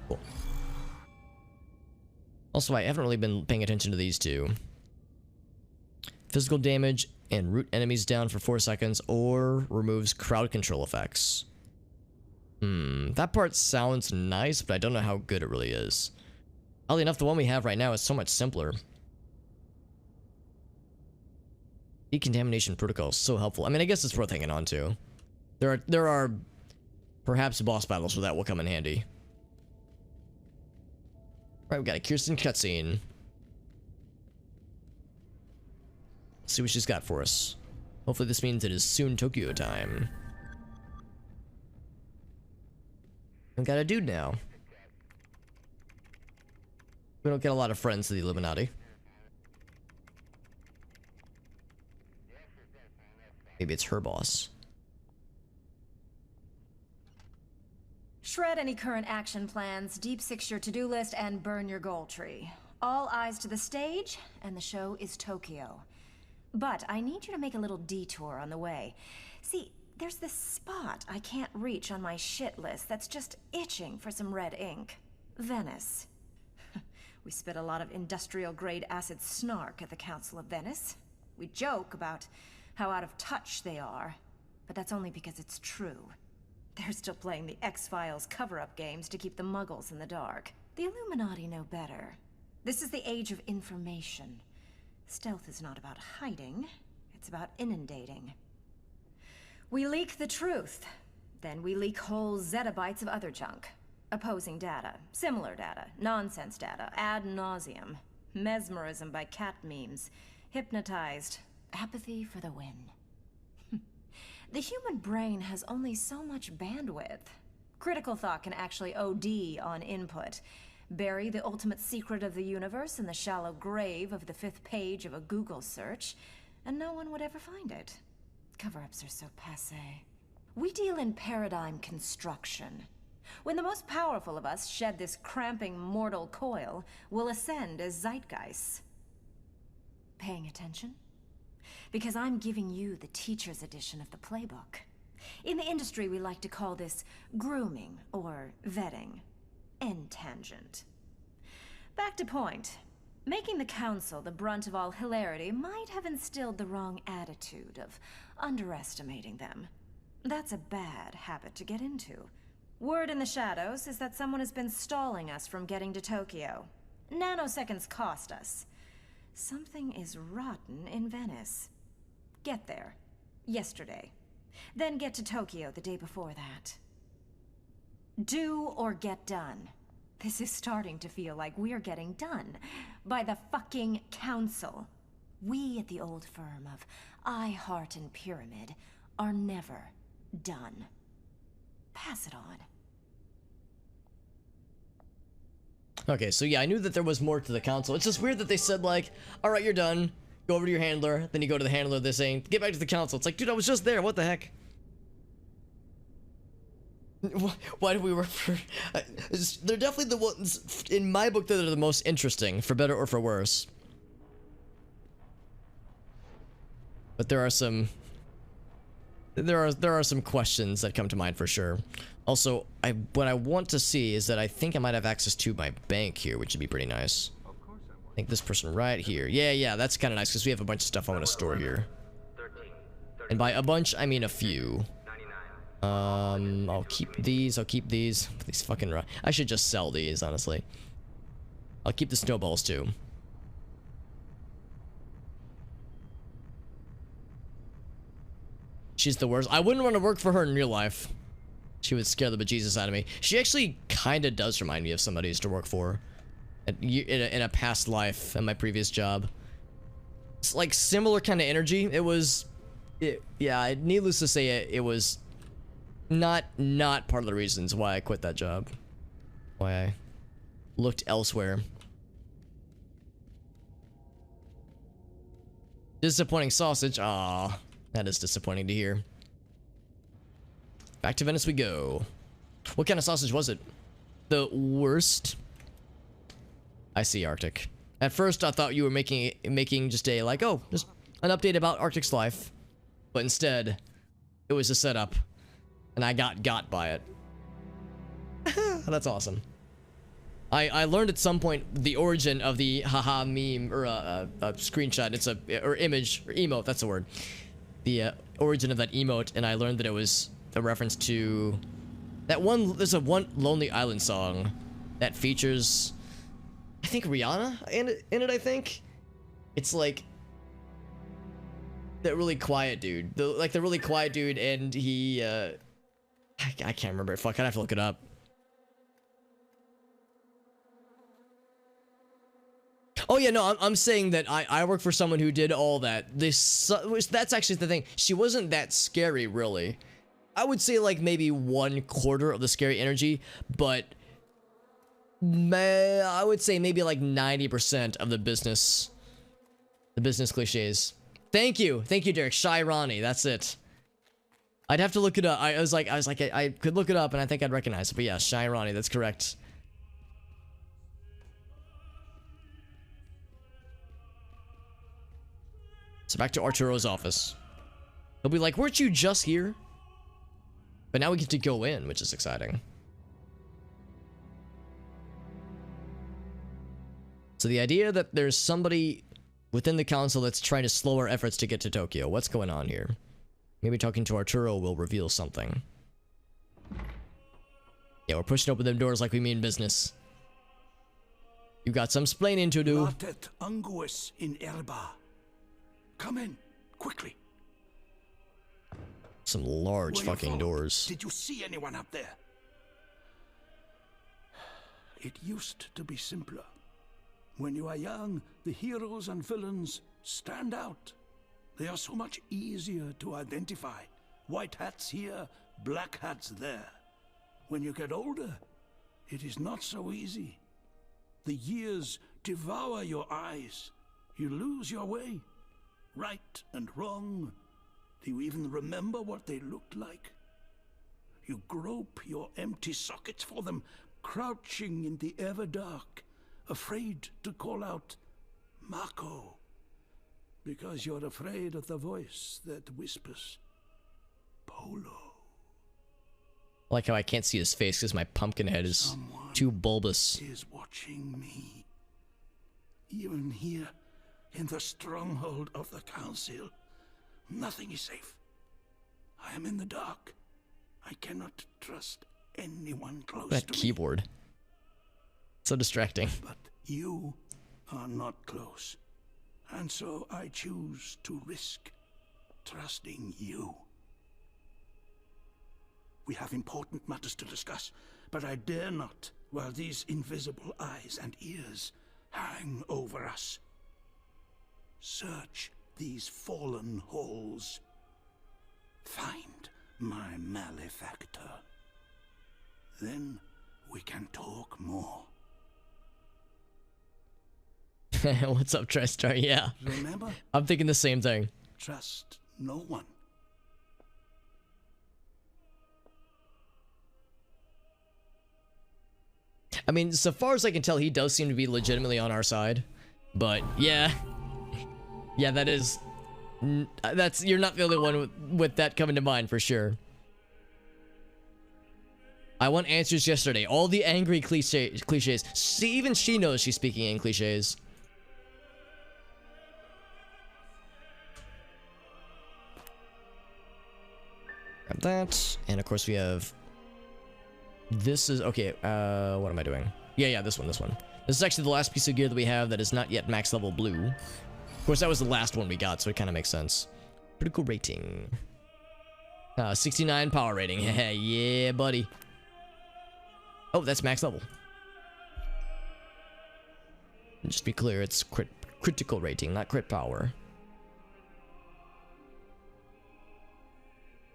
[SPEAKER 1] Cool. Also, I haven't really been paying attention to these two. Physical damage and root enemies down for 4 seconds, or removes crowd control effects. That part sounds nice, but I don't know how good it really is. Oddly enough, the one we have right now is so much simpler. Decontamination protocol is so helpful. I mean, I guess it's worth hanging on to. There are perhaps boss battles where that will come in handy. Right, we got a Kirsten cutscene. Let's see what she's got for us. Hopefully this means it is soon Tokyo time. We got a dude now. We don't get a lot of friends to the Illuminati. Maybe it's her boss.
[SPEAKER 15] Shred any current action plans, deep six your to-do list, and burn your goal tree. All eyes to the stage, and the show is Tokyo. But I need you to make a little detour on the way. See, there's this spot I can't reach on my shit list that's just itching for some red ink. Venice. We spit a lot of industrial-grade acid snark at the Council of Venice. We joke about how out of touch they are, but that's only because it's true. They're still playing the X-Files cover-up games to keep the Muggles in the dark. The Illuminati know better. This is the age of information. Stealth is not about hiding, it's about inundating. We leak the truth, then we leak whole zettabytes of other junk. Opposing data, similar data, nonsense data, ad nauseum. Mesmerism by cat memes. Hypnotized. Apathy for the win. The human brain has only so much bandwidth. Critical thought can actually OD on input. Bury the ultimate secret of the universe in the shallow grave of the 5th page of a Google search, and no one would ever find it. Cover-ups are so passé. We deal in paradigm construction. When the most powerful of us shed this cramping mortal coil, we'll ascend as zeitgeists. Paying attention? Because I'm giving you the teacher's edition of the playbook. In the industry, we like to call this grooming or vetting. End tangent. Back to point. Making the Council the brunt of all hilarity might have instilled the wrong attitude of underestimating them. That's a bad habit to get into. Word in the shadows is that someone has been stalling us from getting to Tokyo. Nanoseconds cost us. Something is rotten in Venice. Get there. Yesterday. Then get to Tokyo the day before that. Do or get done. This is starting to feel like we're getting done by the fucking Council. We at the old firm of I, Heart, and Pyramid are never done. Pass it on.
[SPEAKER 1] Okay, so yeah, I knew that there was more to the Council. It's just weird that they said, like, alright, you're done. Go over to your handler. Then you go to the handler, they're saying, get back to the Council. It's like, dude, I was just there. What the heck? Why do we work for... they're definitely the ones, in my book, that are the most interesting, for better or for worse. But there are some questions that come to mind for sure. Also, what I want to see is that I think I might have access to my bank here, which would be pretty nice. I think this person right here. Yeah, that's kind of nice because we have a bunch of stuff I want to store here. And by a bunch, I mean a few. I'll keep these. These fucking. I should just sell these, honestly. I'll keep the snowballs too. She's the worst. I wouldn't want to work for her in real life. She would scare the bejesus out of me. She actually kind of does remind me of somebody I used to work for in a past life at my previous job. It's like similar kind of energy. Yeah, needless to say, it was not part of the reasons why I quit that job. Why I looked elsewhere. Disappointing sausage. Ah, that is disappointing to hear. Back to Venice we go. What kind of sausage was it? The worst. I see, Arctic. At first, I thought you were making just a like, oh, just an update about Arctic's life, but instead, it was a setup, and I got by it. That's awesome. I learned at some point the origin of the haha meme or a screenshot. It's or image or emote. That's the word. The origin of that emote, and I learned that it was a reference to that one. There's one Lonely Island song that features, I think, Rihanna in it. I think it's like that really quiet dude. The really quiet dude, and he I can't remember. Fuck, I'd have to look it up. Oh yeah, no, I'm saying that I work for someone who did all that. That's actually the thing. She wasn't that scary, really. I would say like maybe 1/4 of the scary energy, but I would say maybe like 90% of the business cliches. Thank you, Derek. Shy Ronnie, that's it. I'd have to look it up. I was like, I could look it up, and I think I'd recognize it. But yeah, Shy Ronnie, that's correct. So back to Arturo's office. He'll be like, weren't you just here? But now we get to go in, which is exciting. So the idea that there's somebody within the council that's trying to slow our efforts to get to Tokyo. What's going on here? Maybe talking to Arturo will reveal something. Yeah, we're pushing open them doors like we mean business. You got some splaining to do.
[SPEAKER 14] Latet unguis in erba. Come in, quickly.
[SPEAKER 1] Some large fucking doors.
[SPEAKER 14] Did you see anyone up there? It used to be simpler. When you are young, the heroes and villains stand out. They are so much easier to identify. White hats here, black hats there. When you get older, it is not so easy. The years devour your eyes. You lose your way. Right and wrong. Do you even remember what they looked like? You grope your empty sockets for them, crouching in the ever-dark, afraid to call out, Mako, because you're afraid of the voice that whispers, Polo.
[SPEAKER 1] I like how I can't see his face because my pumpkin head is too bulbous.
[SPEAKER 14] Is watching me. Even here, in the stronghold of the Council, nothing is safe. I am in the dark. I cannot trust anyone close to me.
[SPEAKER 1] That keyboard. So distracting.
[SPEAKER 14] But you are not close. And so I choose to risk trusting you. We have important matters to discuss, but I dare not while these invisible eyes and ears hang over us. Search these fallen halls. Find my malefactor. Then we can talk more.
[SPEAKER 1] What's up, Tristar? Yeah.
[SPEAKER 14] Remember?
[SPEAKER 1] I'm thinking the same thing.
[SPEAKER 14] Trust no one.
[SPEAKER 1] I mean, so far as I can tell, he does seem to be legitimately on our side. But, yeah. Yeah, that is You're not the only one with that coming to mind for sure. I want answers yesterday. All the angry cliches. Even she knows she's speaking in cliches. Grab that. And of course we have... This is... Okay, what am I doing? Yeah, this one. This is actually the last piece of gear that we have that is not yet max level blue. Of course, that was the last one we got, so it kind of makes sense. Critical rating. 69 power rating. Yeah, buddy. Oh, that's max level. Just be clear, it's critical rating, not crit power.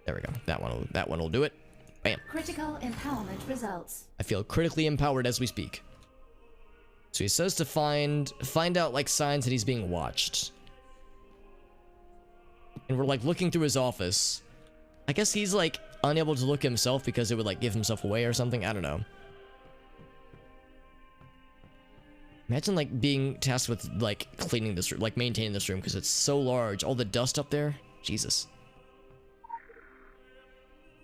[SPEAKER 1] There we go. That one will do it. Bam.
[SPEAKER 5] Critical empowerment results.
[SPEAKER 1] I feel critically empowered as we speak. So he says to find out like signs that he's being watched. And we're like looking through his office. I guess he's like unable to look himself because it would like give himself away or something. I don't know. Imagine like being tasked with like cleaning this room, like maintaining this room because it's so large. All the dust up there. Jesus.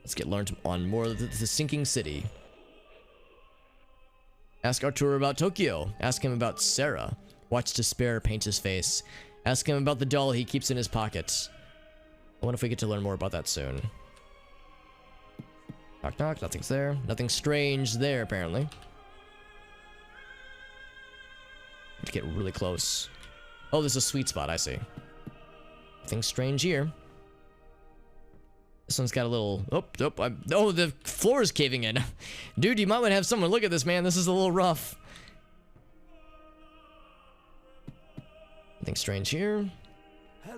[SPEAKER 1] Let's get learned on more of the sinking city. Ask Arturo about Tokyo. Ask him about Sarah. Watch despair paint his face. Ask him about the doll he keeps in his pocket. I wonder if we get to learn more about that soon. Knock knock, nothing's there. Nothing strange there, apparently. To get really close. Oh, there's a sweet spot, I see. Nothing strange here. This one's got a little... Oh, the floor is caving in. Dude, you might want to have someone look at this, man. This is a little rough. Nothing strange here.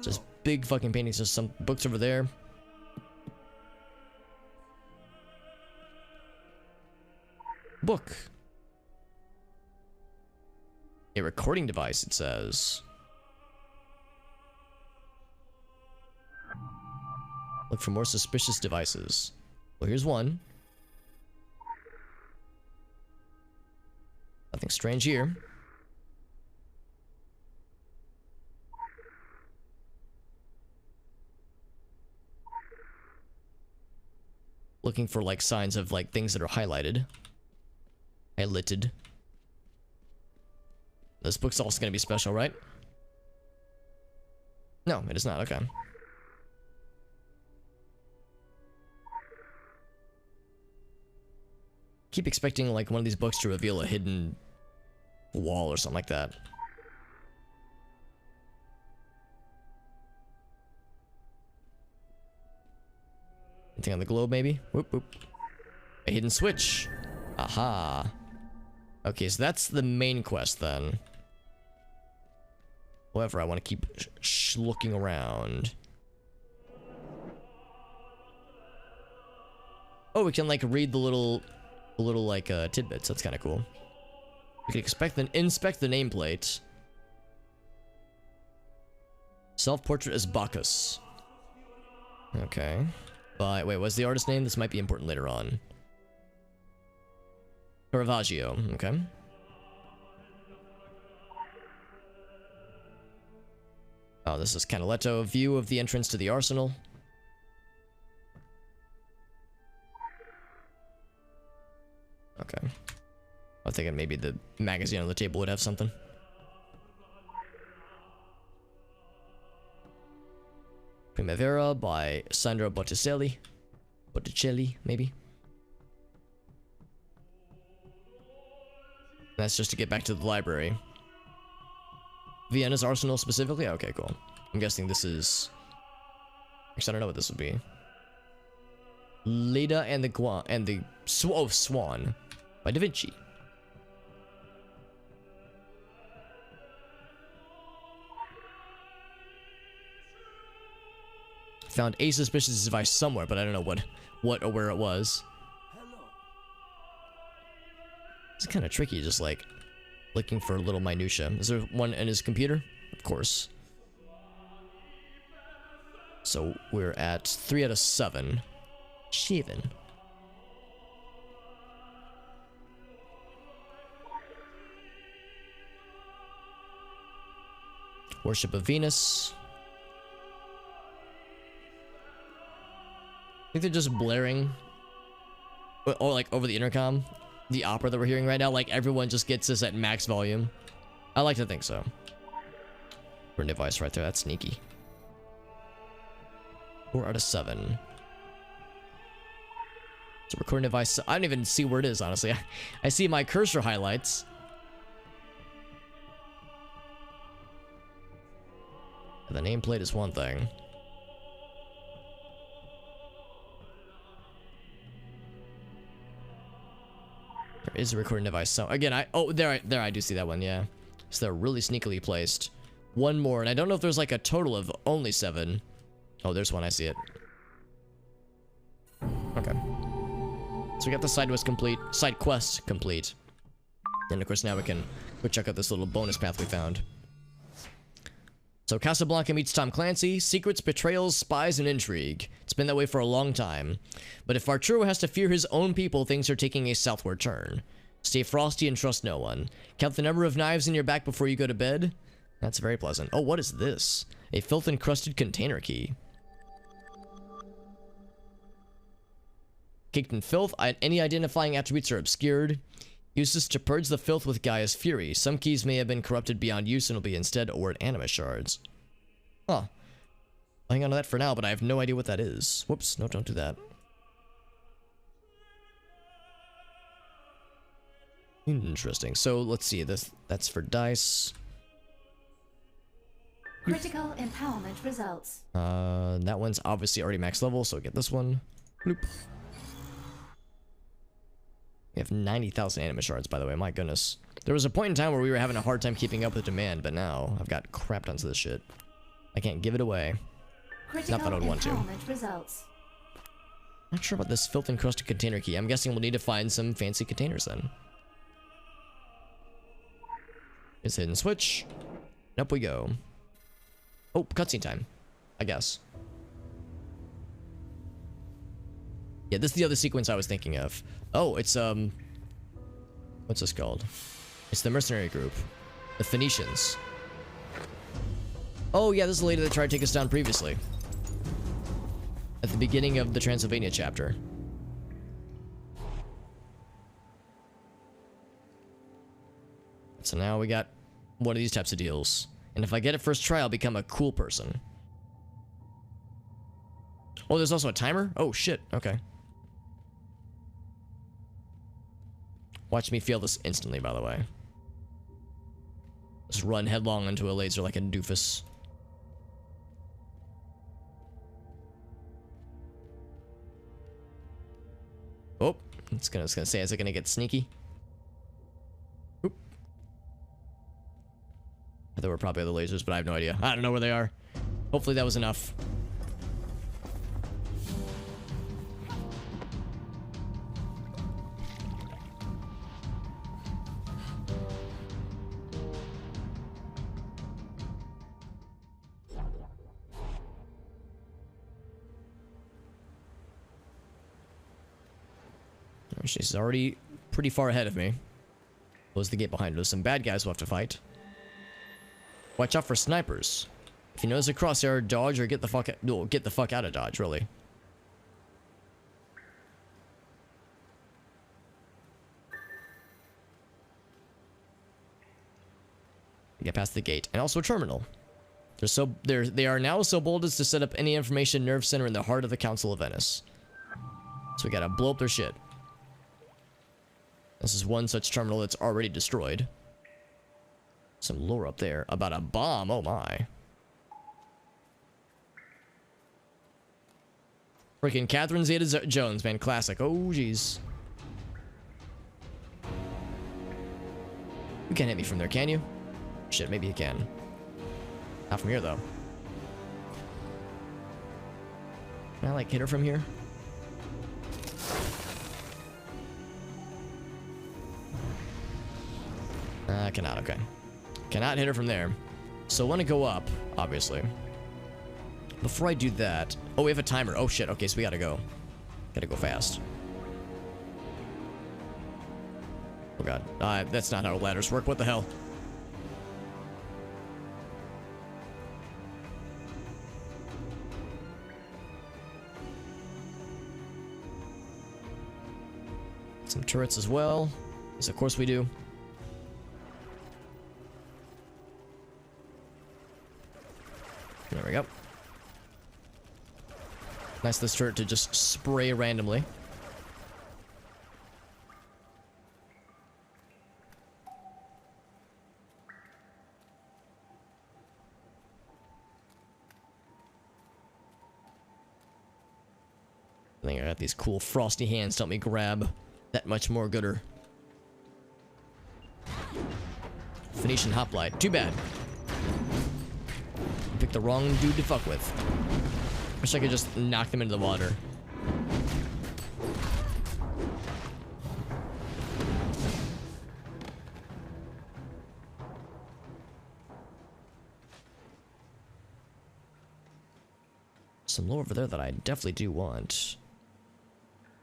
[SPEAKER 1] Just big fucking paintings. There's some books over there. Book. A recording device, it says. Look for more suspicious devices. Well, here's one. Nothing strange here. Looking for like signs of like things that are highlighted. Highlighted. This book's also gonna be special, right? No, it is not. Okay. Keep expecting like one of these books to reveal a hidden wall or something like that. Anything on the globe, maybe? Whoop, whoop. A hidden switch. Aha. Okay, so that's the main quest then. However, I want to keep looking around. Oh, we can like read the little like tidbits. That's kind of cool. We can inspect the nameplate. Self-portrait as Bacchus. Okay. But wait, what's the artist's name? This might be important later on. Caravaggio. Okay. Oh, this is Canaletto. View of the entrance to the arsenal. Okay. I was thinking maybe the magazine on the table would have something. Primavera by Sandro Botticelli. Botticelli, maybe. That's just to get back to the library. Vienna's arsenal specifically? Okay, cool. I'm guessing this is... Actually, I don't know what this would be. Leda and the Swan by Da Vinci. Found a suspicious device somewhere, but I don't know what or where it was. It's kind of tricky, just like looking for little minutia. Is there one in his computer? Of course. So we're at 3 out of 7. Shaven. Worship of Venus. think they're just blaring, or like over the intercom, the opera that we're hearing right now. Like everyone just gets this at max volume. I like to think so. Recording device right there. That's sneaky. 4 out of 7. So recording device. I don't even see where it is, honestly. I see my cursor highlights. The nameplate is one thing. There is a recording device. So again, there I do see that one. Yeah, so they're really sneakily placed. One more, and I don't know if there's like a total of only 7. Oh, there's one. I see it. Okay. So we got the side quest complete. And of course now we can go check out this little bonus path we found. So Casablanca meets Tom Clancy, secrets, betrayals, spies, and intrigue. It's been that way for a long time. But if Arturo has to fear his own people, things are taking a southward turn. Stay frosty and trust no one. Count the number of knives in your back before you go to bed. That's very pleasant. Oh, what is this? A filth-encrusted container key. Caked in filth, any identifying attributes are obscured. Uses to purge the filth with Gaia's fury. Some keys may have been corrupted beyond use and will be instead ordered anima shards. Huh. I'll hang on to that for now, but I have no idea what that is. Whoops, no, don't do that. Interesting. So let's see. That's for dice.
[SPEAKER 5] Critical empowerment results.
[SPEAKER 1] That one's obviously already max level, so get this one. Bloop. We have 90,000 anima shards, by the way. My goodness. There was a point in time where we were having a hard time keeping up with demand, but now I've got crap tons of this shit. I can't give it away.
[SPEAKER 5] Critical
[SPEAKER 1] Not that I would want to.
[SPEAKER 5] Results.
[SPEAKER 1] Not sure about this filth-encrusted container key. I'm guessing we'll need to find some fancy containers then. It's hidden switch. And up we go. Oh, cutscene time. I guess. Yeah, this is the other sequence I was thinking of. Oh, it's, what's this called? It's the mercenary group. The Phoenicians. Oh, yeah, this is the lady that tried to take us down previously. At the beginning of the Transylvania chapter. So now we got one of these types of deals. And if I get it first try, I'll become a cool person. Oh, there's also a timer? Oh, shit. Okay. Watch me feel this instantly, by the way. Just run headlong into a laser like a doofus. Oh, it's gonna say, is it gonna get sneaky? Oop. There were probably other lasers, but I have no idea. I don't know where they are. Hopefully that was enough. She's already pretty far ahead of me. Close the gate behind her. There's some bad guys we'll have to fight. Watch out for snipers. If you notice a crosshair, dodge or get the fuck out of Dodge, really. Get past the gate. And also a terminal. They are now so bold as to set up any information nerve center in the heart of the Council of Venice. So we gotta blow up their shit. This is one such terminal that's already destroyed. Some lore up there about a bomb. Oh my. Freaking Catherine Zeta-Jones, man. Classic. Oh, jeez. You can't hit me from there, can you? Shit, maybe you can. Not from here, though. Can I, like, hit her from here? Cannot, okay. Cannot hit her from there. So I want to go up, obviously. Before I do that... Oh, we have a timer. Oh, shit. Okay, so we gotta go. Gotta go fast. Oh, God. That's not how ladders work. What the hell? Some turrets as well. Yes, of course we do. There we go. Nice this turret to just spray randomly. I think I got these cool frosty hands to help me grab that much more gooder. Phoenician hoplite. Too bad. I picked the wrong dude to fuck with. Wish I could just knock them into the water. Some lore over there that I definitely do want.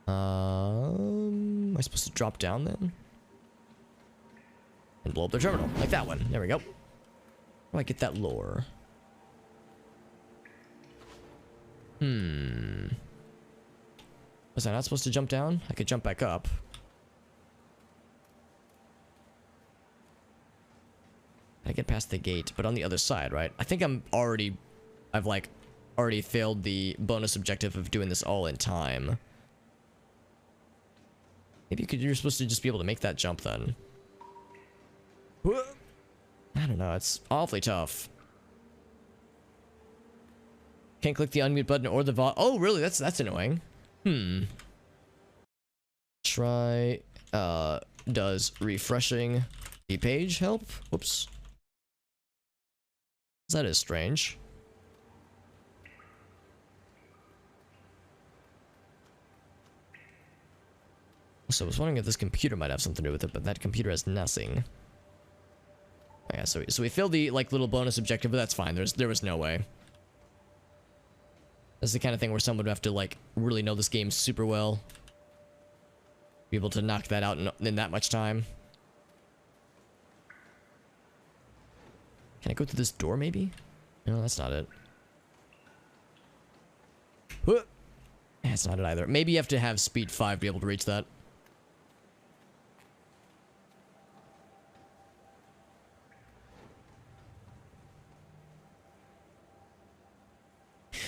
[SPEAKER 1] Am I supposed to drop down then? And blow up their terminal, like that one. There we go. How do I get that lore? Was I not supposed to jump down? I could jump back up. I get past the gate, but on the other side, right? I think I've like already failed the bonus objective of doing this all in time. Maybe you're supposed to just be able to make that jump then. I don't know, it's awfully tough. Can't click the unmute button or the oh really, that's annoying. Try does refreshing the page help? Whoops. That is strange. So I was wondering if this computer might have something to do with it, but that computer has nothing. Oh, yeah, so we failed the like little bonus objective, but that's fine. There was no way. That's the kind of thing where someone would have to like really know this game super well, be able to knock that out in that much time. Can I go through this door maybe? No, that's not it. That's not it either. Maybe you have to have speed 5 to be able to reach that.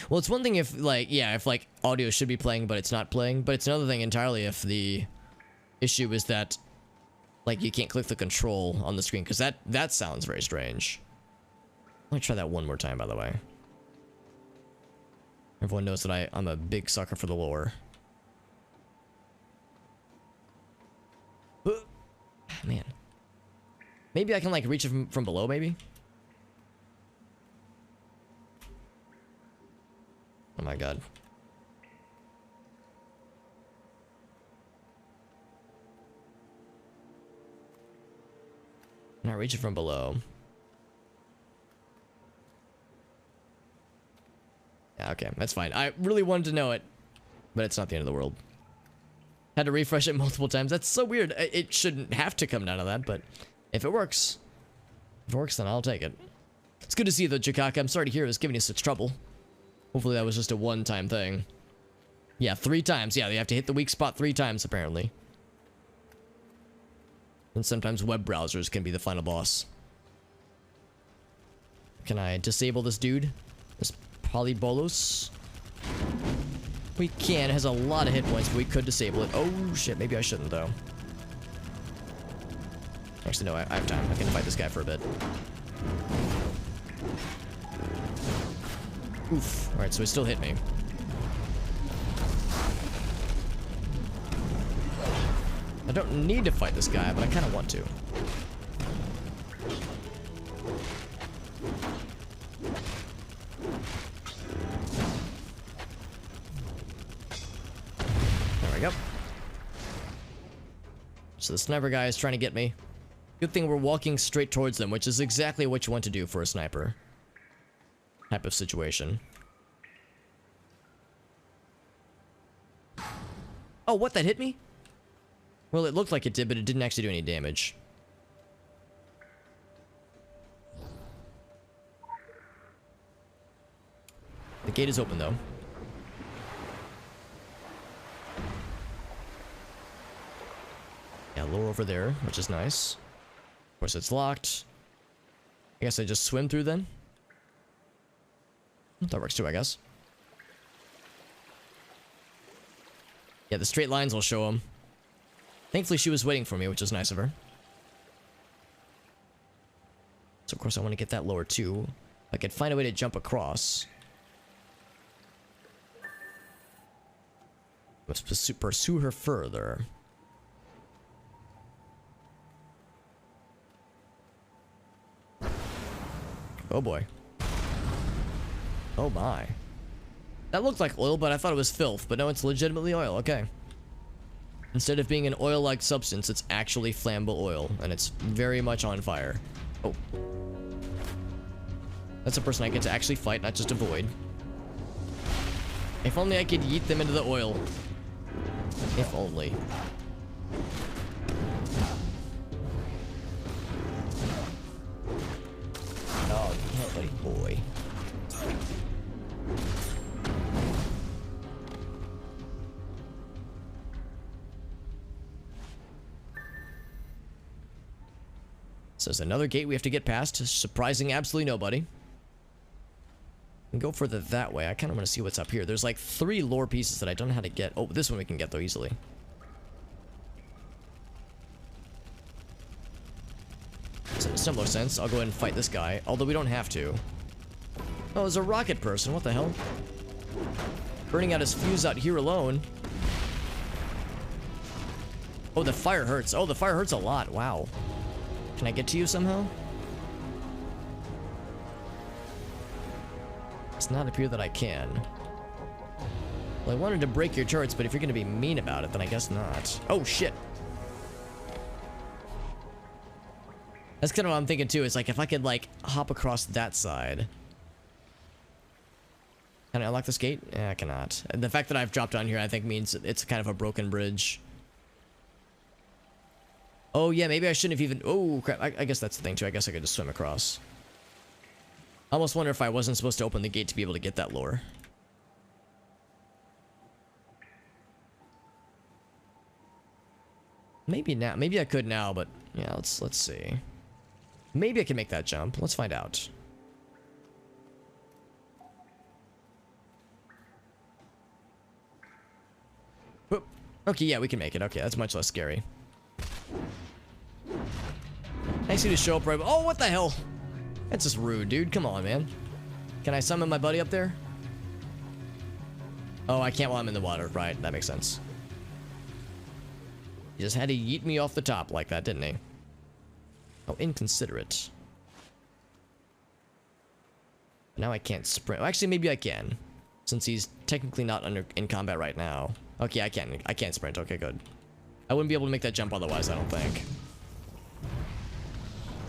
[SPEAKER 1] Well, it's one thing if, like, yeah, if, like, audio should be playing, but it's not playing. But it's another thing entirely if the issue is that, like, you can't click the control on the screen. Because that sounds very strange. Let me try that one more time, by the way. Everyone knows that I'm a big sucker for the lore. Man. Maybe I can, like, reach it from below, maybe? Oh my god. Can I reach it from below? Yeah, okay, that's fine. I really wanted to know it, but it's not the end of the world. Had to refresh it multiple times. That's so weird. It shouldn't have to come down to that, but if it works, then I'll take it. It's good to see you though, Chikaka. I'm sorry to hear it was giving you such trouble. Hopefully that was just a one-time thing. Yeah, 3 times. Yeah, you have to hit the weak spot 3 times, apparently. And sometimes web browsers can be the final boss. Can I disable this dude? This Polybolos? We can. It has a lot of hit points, but we could disable it. Oh, shit. Maybe I shouldn't, though. Actually, no. I have time. I can fight this guy for a bit. Oof. Alright, so he still hit me. I don't need to fight this guy, but I kind of want to. There we go. So the sniper guy is trying to get me. Good thing we're walking straight towards them, which is exactly what you want to do for a sniper type of situation. Oh, what? That hit me? Well, it looked like it did, but it didn't actually do any damage. The gate is open, though. lure over there, which is nice. Of course, it's locked. I guess I just swim through then. That works too, I guess. Yeah, the straight lines will show them. Thankfully, she was waiting for me, which is nice of her. So, of course, I want to get that lower too. I could find a way to jump across. Let's pursue her further. Oh boy. Oh my. That looked like oil, but I thought it was filth. But no, it's legitimately oil. Okay. Instead of being an oil-like substance, it's actually flammable oil. And it's very much on fire. Oh. That's a person I get to actually fight, not just avoid. If only I could yeet them into the oil. If only. Oh, buddy boy. So there's another gate we have to get past, surprising absolutely nobody. And go further that way. I kind of want to see what's up here. There's like 3 lore pieces that I don't know how to get. Oh, this one we can get though easily. So in a similar sense, I'll go ahead and fight this guy, although we don't have to. Oh, there's a rocket person. What the hell? Burning out his fuse out here alone. Oh, the fire hurts. Oh, the fire hurts a lot. Wow. Can I get to you somehow? It's not appear that I can. Well, I wanted to break your turrets, but if you're going to be mean about it, then I guess not. Oh, shit. That's kind of what I'm thinking, too. It's like, if I could, like, hop across that side. Can I unlock this gate? Yeah, I cannot. And the fact that I've dropped on here, I think, means it's kind of a broken bridge. Oh, yeah, maybe I shouldn't have even... Oh, crap. I guess that's the thing, too. I guess I could just swim across. I almost wonder if I wasn't supposed to open the gate to be able to get that lure. Maybe now. Maybe I could now, but... Yeah, let's see. Maybe I can make that jump. Let's find out. Whoop. Okay, yeah, we can make it. Okay, that's much less scary. Nice of you to show up right... Oh, what the hell? That's just rude, dude. Come on, man. Can I summon my buddy up there? Oh, I can't while I'm in the water. Right, that makes sense. He just had to yeet me off the top like that, didn't he? Oh, inconsiderate. Now I can't sprint. Well, actually, maybe I can. Since he's technically not in combat right now. Okay, I can't sprint. Okay, good. I wouldn't be able to make that jump otherwise, I don't think.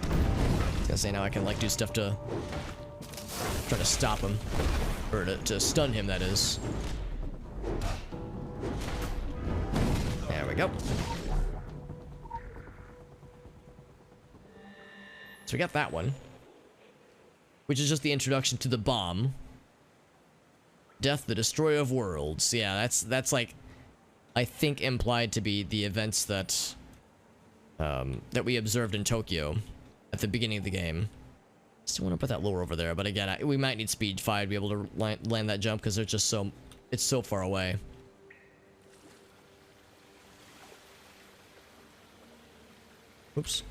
[SPEAKER 1] I was gonna say, now I can, like, do stuff to try to stop him. Or to stun him, that is. There we go. So we got that one. Which is just the introduction to the bomb. Death, the Destroyer of Worlds. Yeah, that's like... I think implied to be the events that that we observed in Tokyo at the beginning of the game. Still want to put that lure over there, but again, we might need speed 5 to be able to land that jump because they're just it's so far away. Oops.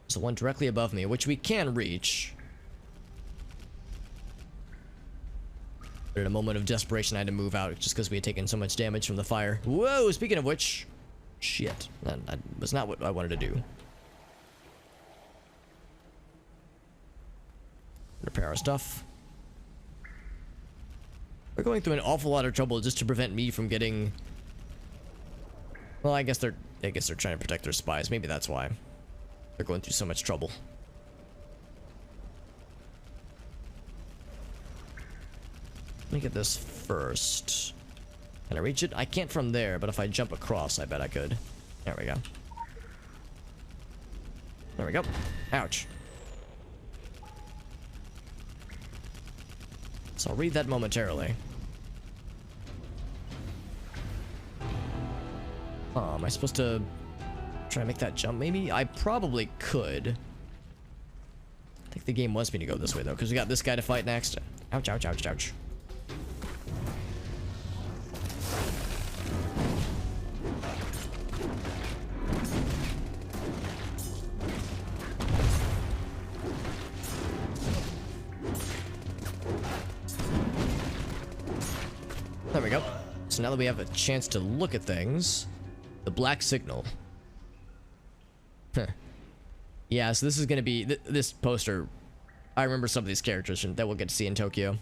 [SPEAKER 1] There's the one directly above me, which we can reach. But in a moment of desperation, I had to move out just because we had taken so much damage from the fire. Whoa, speaking of which... Shit. That was not what I wanted to do. Repair our stuff. We're going through an awful lot of trouble just to prevent me from getting... Well, I guess they're trying to protect their spies. Maybe that's why. They're going through so much trouble. Let me get this first. Can I reach it? I can't from there, but if I jump across, I bet I could. There we go. There we go. Ouch. So I'll read that momentarily. Am I supposed to try to make that jump, maybe? I probably could. I think the game wants me to go this way, though, because we got this guy to fight next. Ouch, ouch, ouch, ouch. There we go. So now that we have a chance to look at things, the black signal. Huh. Yeah, so this is gonna be this poster. I remember some of these characters that we'll get to see in Tokyo.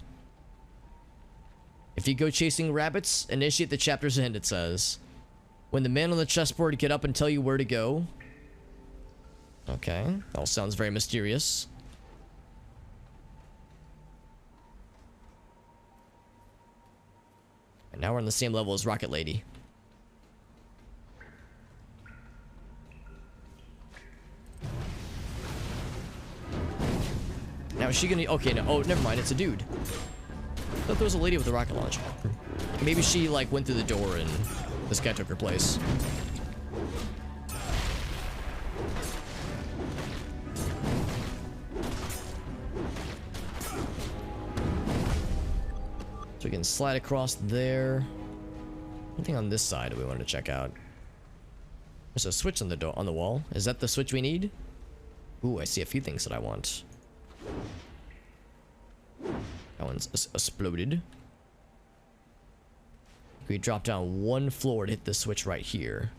[SPEAKER 1] If you go chasing rabbits, initiate the chapter's end, it says. When the man on the chessboard get up and tell you where to go. Okay, all sounds very mysterious. And now we're on the same level as Rocket Lady. Now is she gonna... Okay, no. Oh, never mind. It's a dude. I thought there was a lady with a rocket launcher. Maybe she, like, went through the door and this guy took her place. So we can slide across there. Anything on this side we want to check out? There's a switch on the door, on the wall. Is that the switch we need? Ooh, I see a few things that I want. That one's exploded. We drop down one floor to hit this switch right here.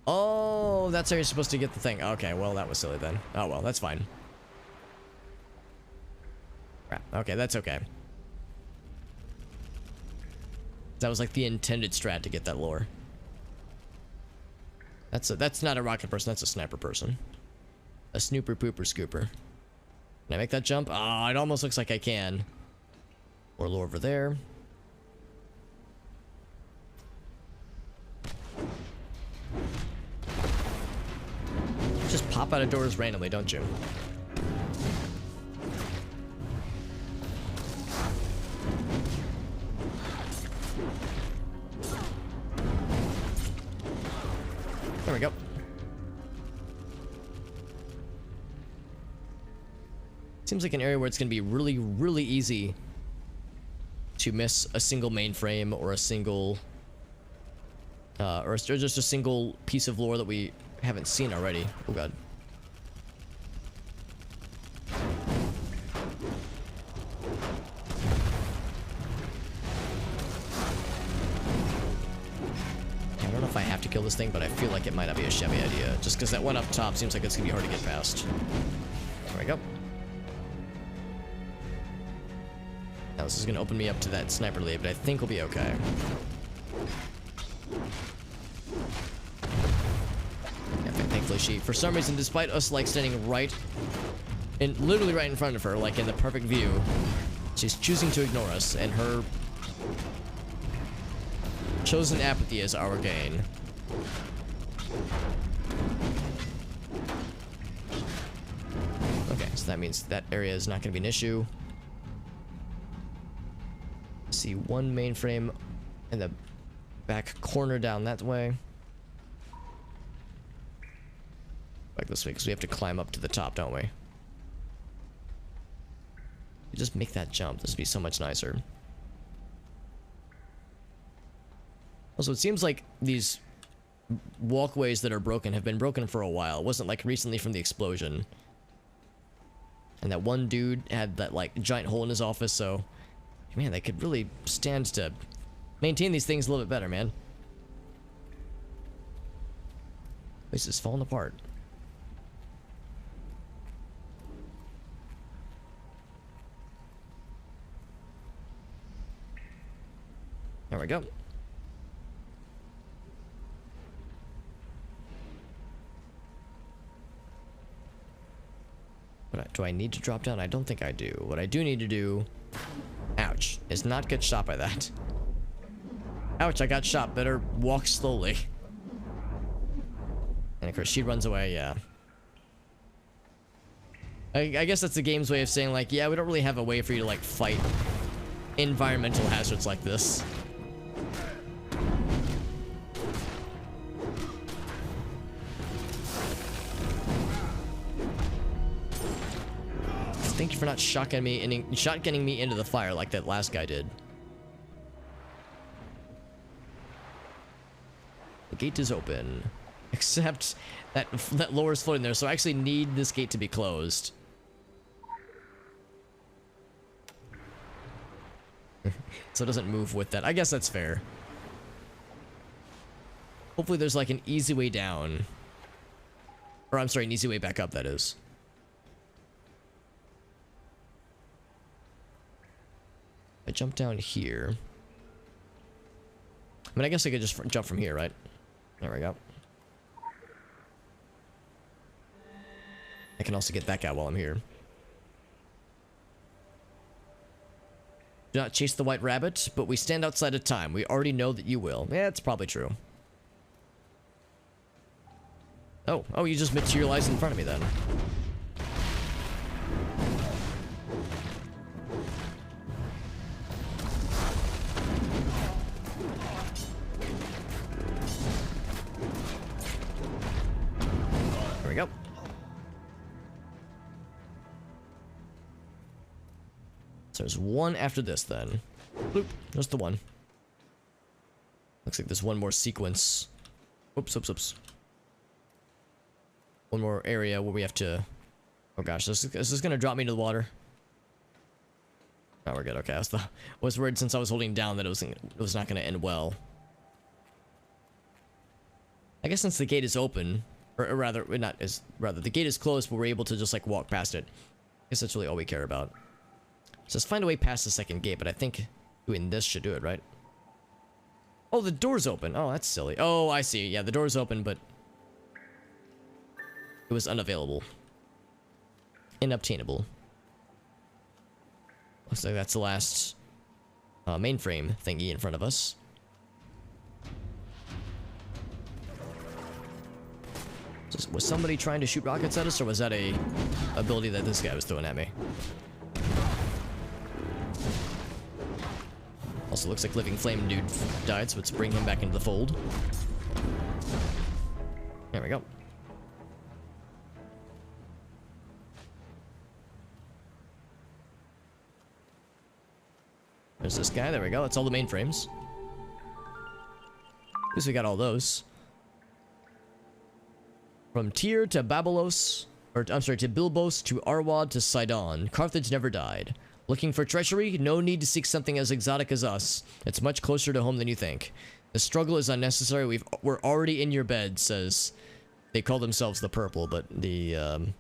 [SPEAKER 1] Oh, that's how you're supposed to get the thing. Okay, well, that was silly then. Oh, well, that's fine. Crap. Okay, that's okay. That was like the intended strat to get that lore. That's not a rocket person, that's a sniper person. A snooper pooper scooper. Can I make that jump? Oh, it almost looks like I can. More lore over there. Just pop out of doors randomly, don't you? There we go. Seems like an area where it's gonna be really, really easy to miss a single mainframe or a single or just a single piece of lore that we haven't seen already. Oh god. I don't know if I have to kill this thing, but I feel like it might not be a shabby idea. Just because that one up top seems like it's gonna be hard to get past. There we go. Now this is gonna open me up to that sniper lead, but I think we'll be okay. Yeah, thankfully she, for some reason, despite us like standing right literally right in front of her, like in the perfect view, she's choosing to ignore us, and her chosen apathy is our gain. Okay, so that means that area is not going to be an issue. See one mainframe in the back corner down that way. Like this way, because we have to climb up to the top, don't we? You just make that jump. This would be so much nicer. Also, it seems like these walkways that are broken have been broken for a while. It wasn't like recently from the explosion. And that one dude had that like giant hole in his office, so man, they could really stand to maintain these things a little bit better, man. This is falling apart. There we go. But do I need to drop down? I don't think I do. What I do need to do, ouch, is not get shot by that. Ouch, I got shot. Better walk slowly. And of course she runs away, yeah. I guess that's the game's way of saying like, yeah, we don't really have a way for you to like fight environmental hazards like this. Thank you for not shotgunning me into the fire like that last guy did. The gate is open, except that lore is floating there, so I actually need this gate to be closed. So it doesn't move with that. I guess that's fair. Hopefully there's like an easy way down. Or I'm sorry, an easy way back up, that is. I jump down here. I mean, I guess I could just jump from here, right? There we go. I can also get that guy while I'm here. Do not chase the white rabbit, but we stand outside of time. We already know that you will. Yeah, it's probably true. Oh, you just materialized in front of me then. There we go. So there's one after this then. Bloop. There's the one. Looks like there's one more sequence. Oops. One more area where we have to... Oh gosh, this is gonna drop me into the water. Oh, we're good. Okay, I was worried since I was holding down that it was not gonna end well. I guess since the gate is open, or rather, the gate is closed, but we're able to just like walk past it. I guess that's really all we care about. So let's find a way past the second gate, but I think doing this should do it, right? Oh, the door's open. Oh, that's silly. Oh, I see. Yeah, the door's open, but it was unavailable. Inobtainable. Looks like that's the last mainframe thingy in front of us. Was somebody trying to shoot rockets at us, or was that a ability that this guy was throwing at me? Also looks like Living Flame dude died, so let's bring him back into the fold. There we go. There's this guy. There we go. That's all the mainframes. At least we got all those. From Tyr to Babylos, or I'm sorry, to Bilbos to Arwad to Sidon, Carthage never died. Looking for treachery? No need to seek something as exotic as us. It's much closer to home than you think. The struggle is unnecessary. We're already in your bed, says... They call themselves the Purple, but the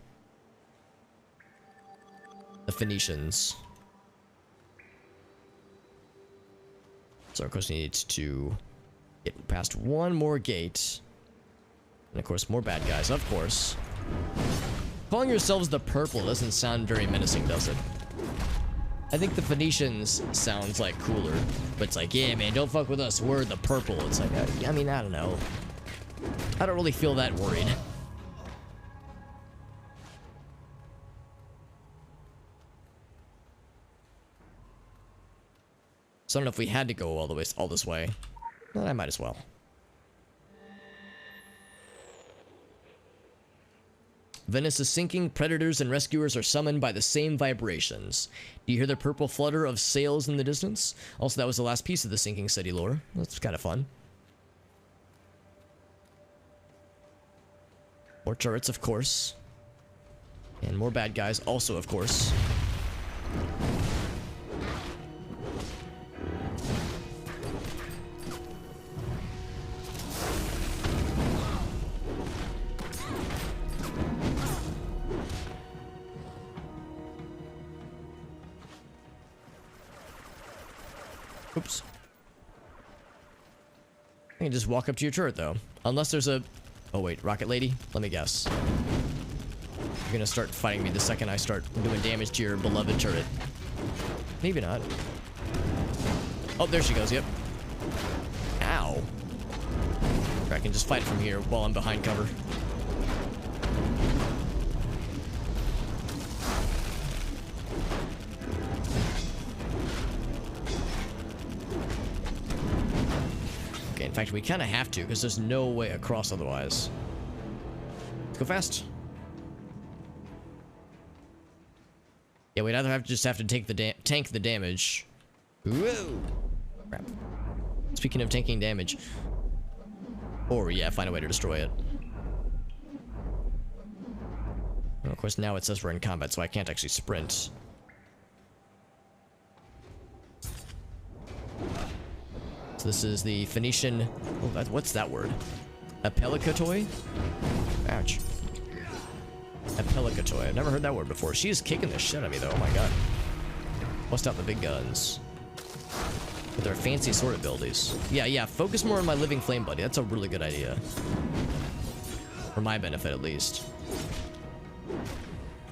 [SPEAKER 1] Phoenicians. So of course we need to get past one more gate. And of course more bad guys, of course. Calling yourselves the Purple doesn't sound very menacing, does it? I think the Phoenicians sounds like cooler. But it's like, yeah man, don't fuck with us, we're the Purple. It's like, I mean, I don't know. I don't really feel that worried. So I don't know if we had to go all this way. Well, I might as well. Venice is sinking. Predators and rescuers are summoned by the same vibrations. Do you hear the purple flutter of sails in the distance? Also, that was the last piece of the sinking city lore. That's kind of fun. More turrets, of course. And more bad guys, also, of course. Oops. I can just walk up to your turret, though. Unless there's a... Oh, wait. Rocket Lady? Let me guess. You're gonna start fighting me the second I start doing damage to your beloved turret. Maybe not. Oh, there she goes. Yep. Ow. I can just fight from here while I'm behind cover. fact, we kind of have to, because there's no way across otherwise. Let's go fast. Yeah, we'd either just have to take the tank the damage. Whoa! Crap. Speaking of tanking damage. Or, yeah, find a way to destroy it. Well, of course, now it says we're in combat, so I can't actually sprint. So this is the Phoenician... Oh, what's that word? Appelicatoy? Ouch. Appelicatoy. I've never heard that word before. She is kicking the shit out of me, though. Oh my god. Bust out the big guns. With their fancy sword abilities. Yeah, focus more on my living flame buddy. That's a really good idea. For my benefit, at least.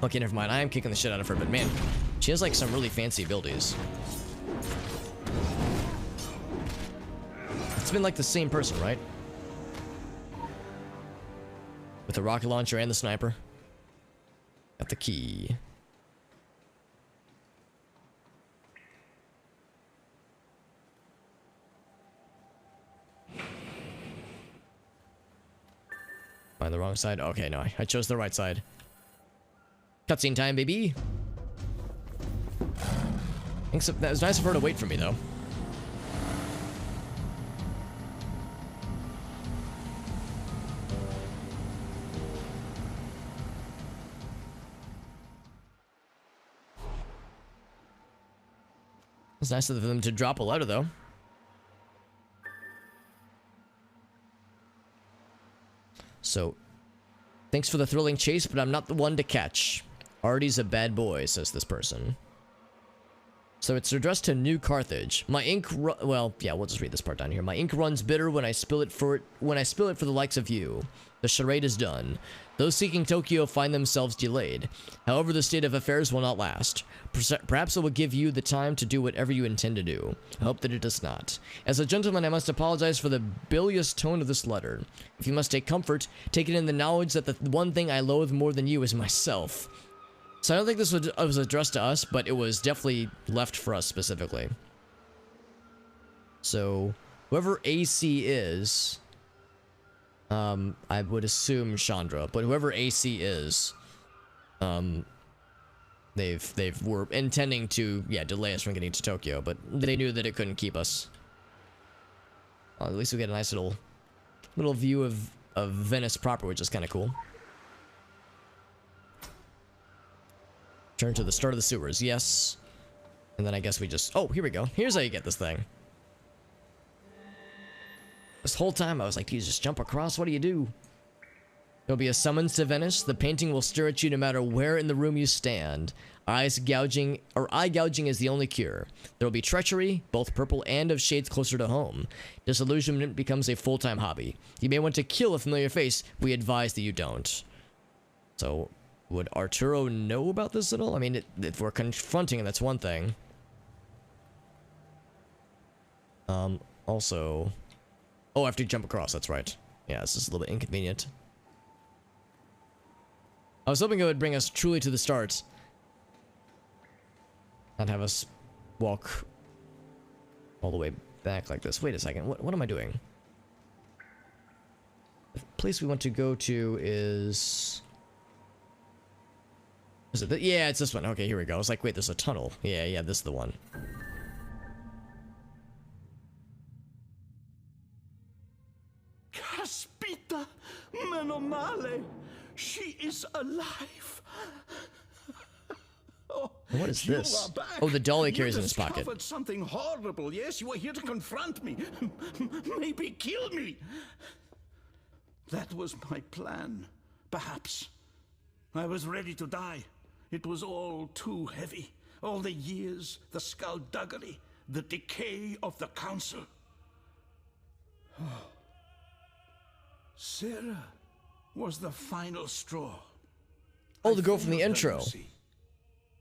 [SPEAKER 1] Okay, never mind. I am kicking the shit out of her, but man, she has like some really fancy abilities. It's been like the same person, right? With the rocket launcher and the sniper. Got the key. Am I on the wrong side? Okay, no, I chose the right side. Cutscene time, baby. That was nice of her to wait for me, though. It's nice of them to drop a letter, though. So, thanks for the thrilling chase, but I'm not the one to catch. Artie's a bad boy, says this person. So it's addressed to New Carthage. My ink, well, yeah, we'll just read this part down here. My ink runs bitter when I spill it for the likes of you. The charade is done. Those seeking Tokyo find themselves delayed. However, the state of affairs will not last. Perhaps it will give you the time to do whatever you intend to do. I hope that it does not. As a gentleman, I must apologize for the bilious tone of this letter. If you must take comfort, take it in the knowledge that the one thing I loathe more than you is myself. So I don't think this was addressed to us, but it was definitely left for us specifically. So, whoever AC is... I would assume Chandra, but whoever AC is, they were intending to, yeah, delay us from getting to Tokyo, but they knew that it couldn't keep us. Well, at least we get a nice little view of Venice proper, which is kind of cool. Turn to the start of the sewers, yes. And then I guess we just, oh, here we go. Here's how you get this thing. This whole time I was like, do you just jump across? What do you do? There'll be a summons to Venice. The painting will stare at you no matter where in the room you stand. Eye gouging is the only cure. There will be treachery, both purple and of shades closer to home. Disillusionment becomes a full-time hobby. You may want to kill a familiar face. We advise that you don't. So, would Arturo know about this at all? I mean, if we're confronting him, that's one thing. Also... Oh, I have to jump across, that's right. Yeah, this is a little bit inconvenient. I was hoping it would bring us truly to the start. Not have us walk all the way back like this. Wait a second, what am I doing? The place we want to go to is... Is it yeah, it's this one. Okay, here we go. I was like, wait, there's a tunnel. Yeah, this is the one.
[SPEAKER 14] Caspita, meno male. She is alive. Oh,
[SPEAKER 1] what is this? Oh, the doll he carries in his pocket.
[SPEAKER 14] You discovered something horrible. Yes, you were here to confront me. Maybe kill me. That was my plan. Perhaps. I was ready to die. It was all too heavy. All the years, the skullduggery, the decay of the Council. Sarah was the final straw.
[SPEAKER 1] Oh, the girl from the intro.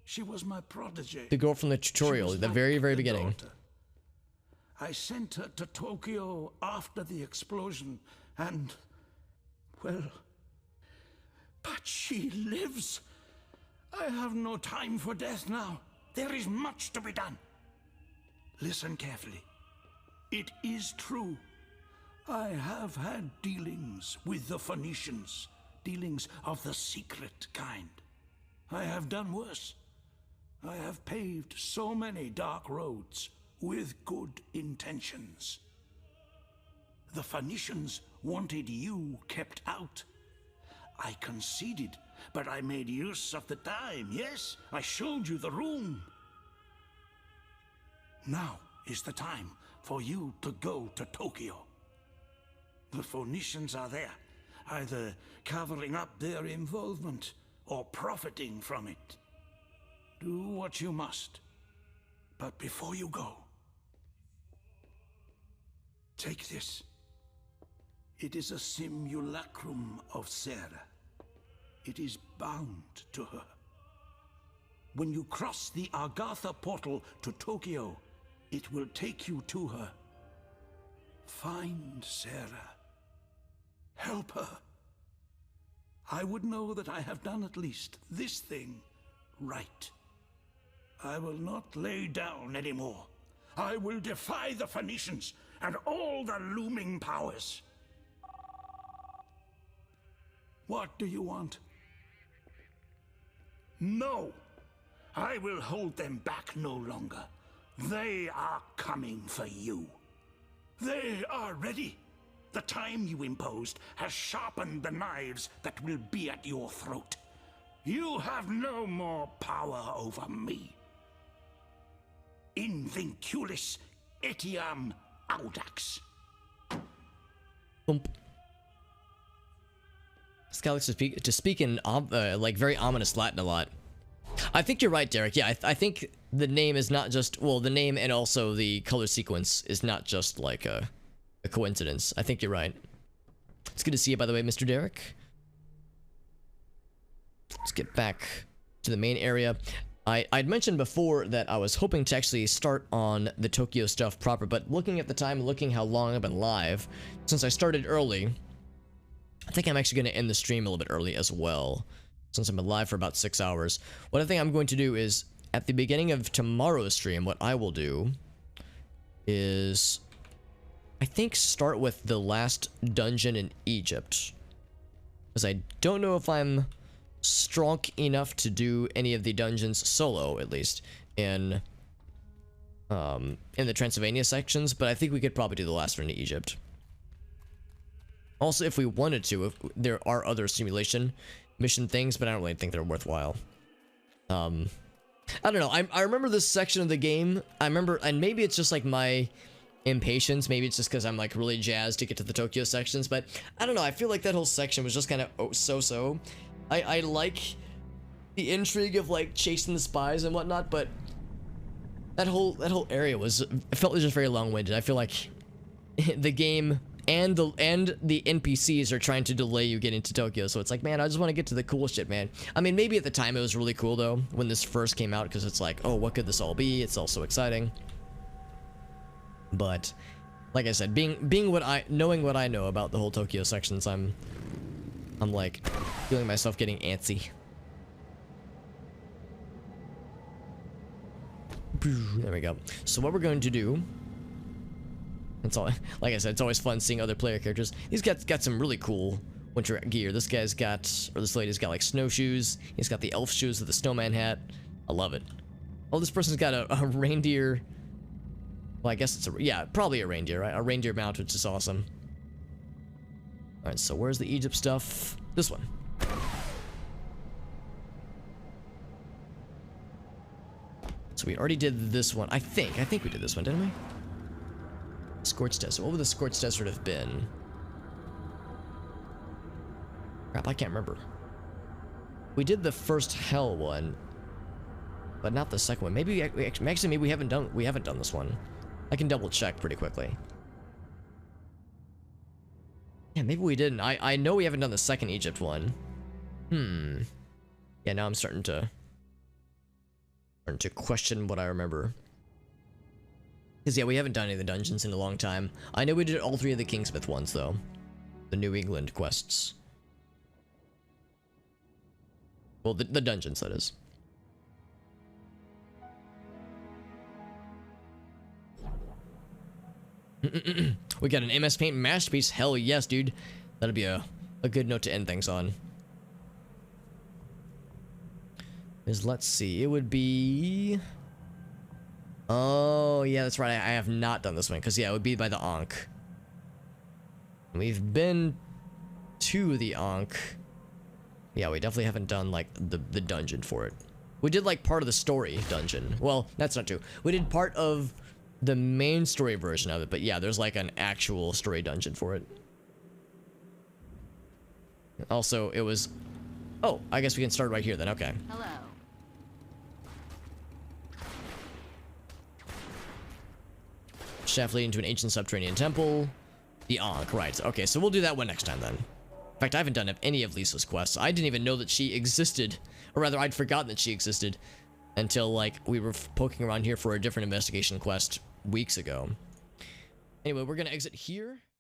[SPEAKER 14] She was my protege.
[SPEAKER 1] The girl from the tutorial, the very beginning.
[SPEAKER 14] Daughter. I sent her to Tokyo after the explosion, and, well, but she lives. I have no time for death now. There is much to be done. Listen carefully. It is true. I have had dealings with the Phoenicians, dealings of the secret kind. I have done worse. I have paved so many dark roads with good intentions. The Phoenicians wanted you kept out. I conceded, but I made use of the time, yes? I showed you the room. Now is the time for you to go to Tokyo. The Phoenicians are there, either covering up their involvement or profiting from it. Do what you must. But before you go, take this. It is a simulacrum of Sarah. It is bound to her. When you cross the Agartha portal to Tokyo, it will take you to her. Find Sarah. Help her. I would know that I have done at least this thing right. I will not lay down anymore. I will defy the Phoenicians and all the looming powers. What do you want? No! I will hold them back no longer. They are coming for you. They are ready. The time you imposed has sharpened the knives that will be at your throat. You have no more power over me. Invinculis etiam audax.
[SPEAKER 1] Boom. Scalyx to speak in like very ominous Latin a lot. I think you're right, Derek. Yeah, I think the name is not just, well, the name and also the color sequence is not just like a coincidence. I think you're right. It's good to see you, by the way, Mr. Derek. Let's get back to the main area. I'd mentioned before that I was hoping to actually start on the Tokyo stuff proper, but looking at the time, looking how long I've been live, since I started early, I think I'm actually going to end the stream a little bit early as well, since I've been live for about 6 hours. What I think I'm going to do is, at the beginning of tomorrow's stream, what I will do is, I think, start with the last dungeon in Egypt, because I don't know if I'm strong enough to do any of the dungeons solo, at least in the Transylvania sections, but I think we could probably do the last one in Egypt. Also, if we wanted to, if there are other simulation mission things, but I don't really think they're worthwhile. I don't know. I remember this section of the game. I remember, and maybe it's just like my impatience. Maybe it's just because I'm like really jazzed to get to the Tokyo sections, but I don't know. I feel like that whole section was just kind of so-so. I like the intrigue of like chasing the spies and whatnot, but that whole area was, it felt just very long-winded. I feel like the game and the NPCs are trying to delay you getting to Tokyo, so it's like, man, I just want to get to the cool shit, man. I mean, maybe at the time it was really cool though when this first came out, because it's like, oh, what could this all be? It's all so exciting. But like I said, knowing what I know about the whole Tokyo sections, I'm like feeling myself getting antsy. There we go. So what we're going to do, it's all, like I said, it's always fun seeing other player characters. He's got some really cool winter gear. This guy's got, or this lady's got like snowshoes. He's got the elf shoes with the snowman hat. I love it. Oh, this person's got a reindeer. Well, I guess it's yeah, probably a reindeer, right? A reindeer mount, which is awesome. Alright, so where's the Egypt stuff? This one. So we already did this one. I think we did this one, didn't we? Scorched Desert. What would the Scorched Desert have been? Crap, I can't remember. We did the first Hell one, but not the second one. Maybe actually maybe we haven't done this one. I can double check pretty quickly. Yeah, maybe we didn't. I know we haven't done the second Egypt one. Yeah, now I'm starting to question what I remember. Because yeah, we haven't done any of the dungeons in a long time. I know we did all 3 of the Kingsmith ones though. The New England quests. Well, the dungeons, that is. We got an MS Paint masterpiece. Hell yes, dude. That'd be a good note to end things on. Let's see. It would be... Oh, yeah, that's right. I have not done this one. Because, yeah, it would be by the Ankh. We've been to the Ankh. Yeah, we definitely haven't done, like, the dungeon for it. We did, like, part of the story dungeon. Well, that's not true. We did part of the main story version of it. But, yeah, there's, like, an actual story dungeon for it. Also, it was... Oh, I guess we can start right here then. Okay.
[SPEAKER 7] Hello.
[SPEAKER 1] Shaft leading to an ancient subterranean temple. The Ankh, right. Okay, so we'll do that one next time then. In fact, I haven't done any of Lisa's quests. I didn't even know that she existed. Or rather, I'd forgotten that she existed until, like, we were poking around here for a different investigation quest weeks ago. Anyway, we're gonna exit here.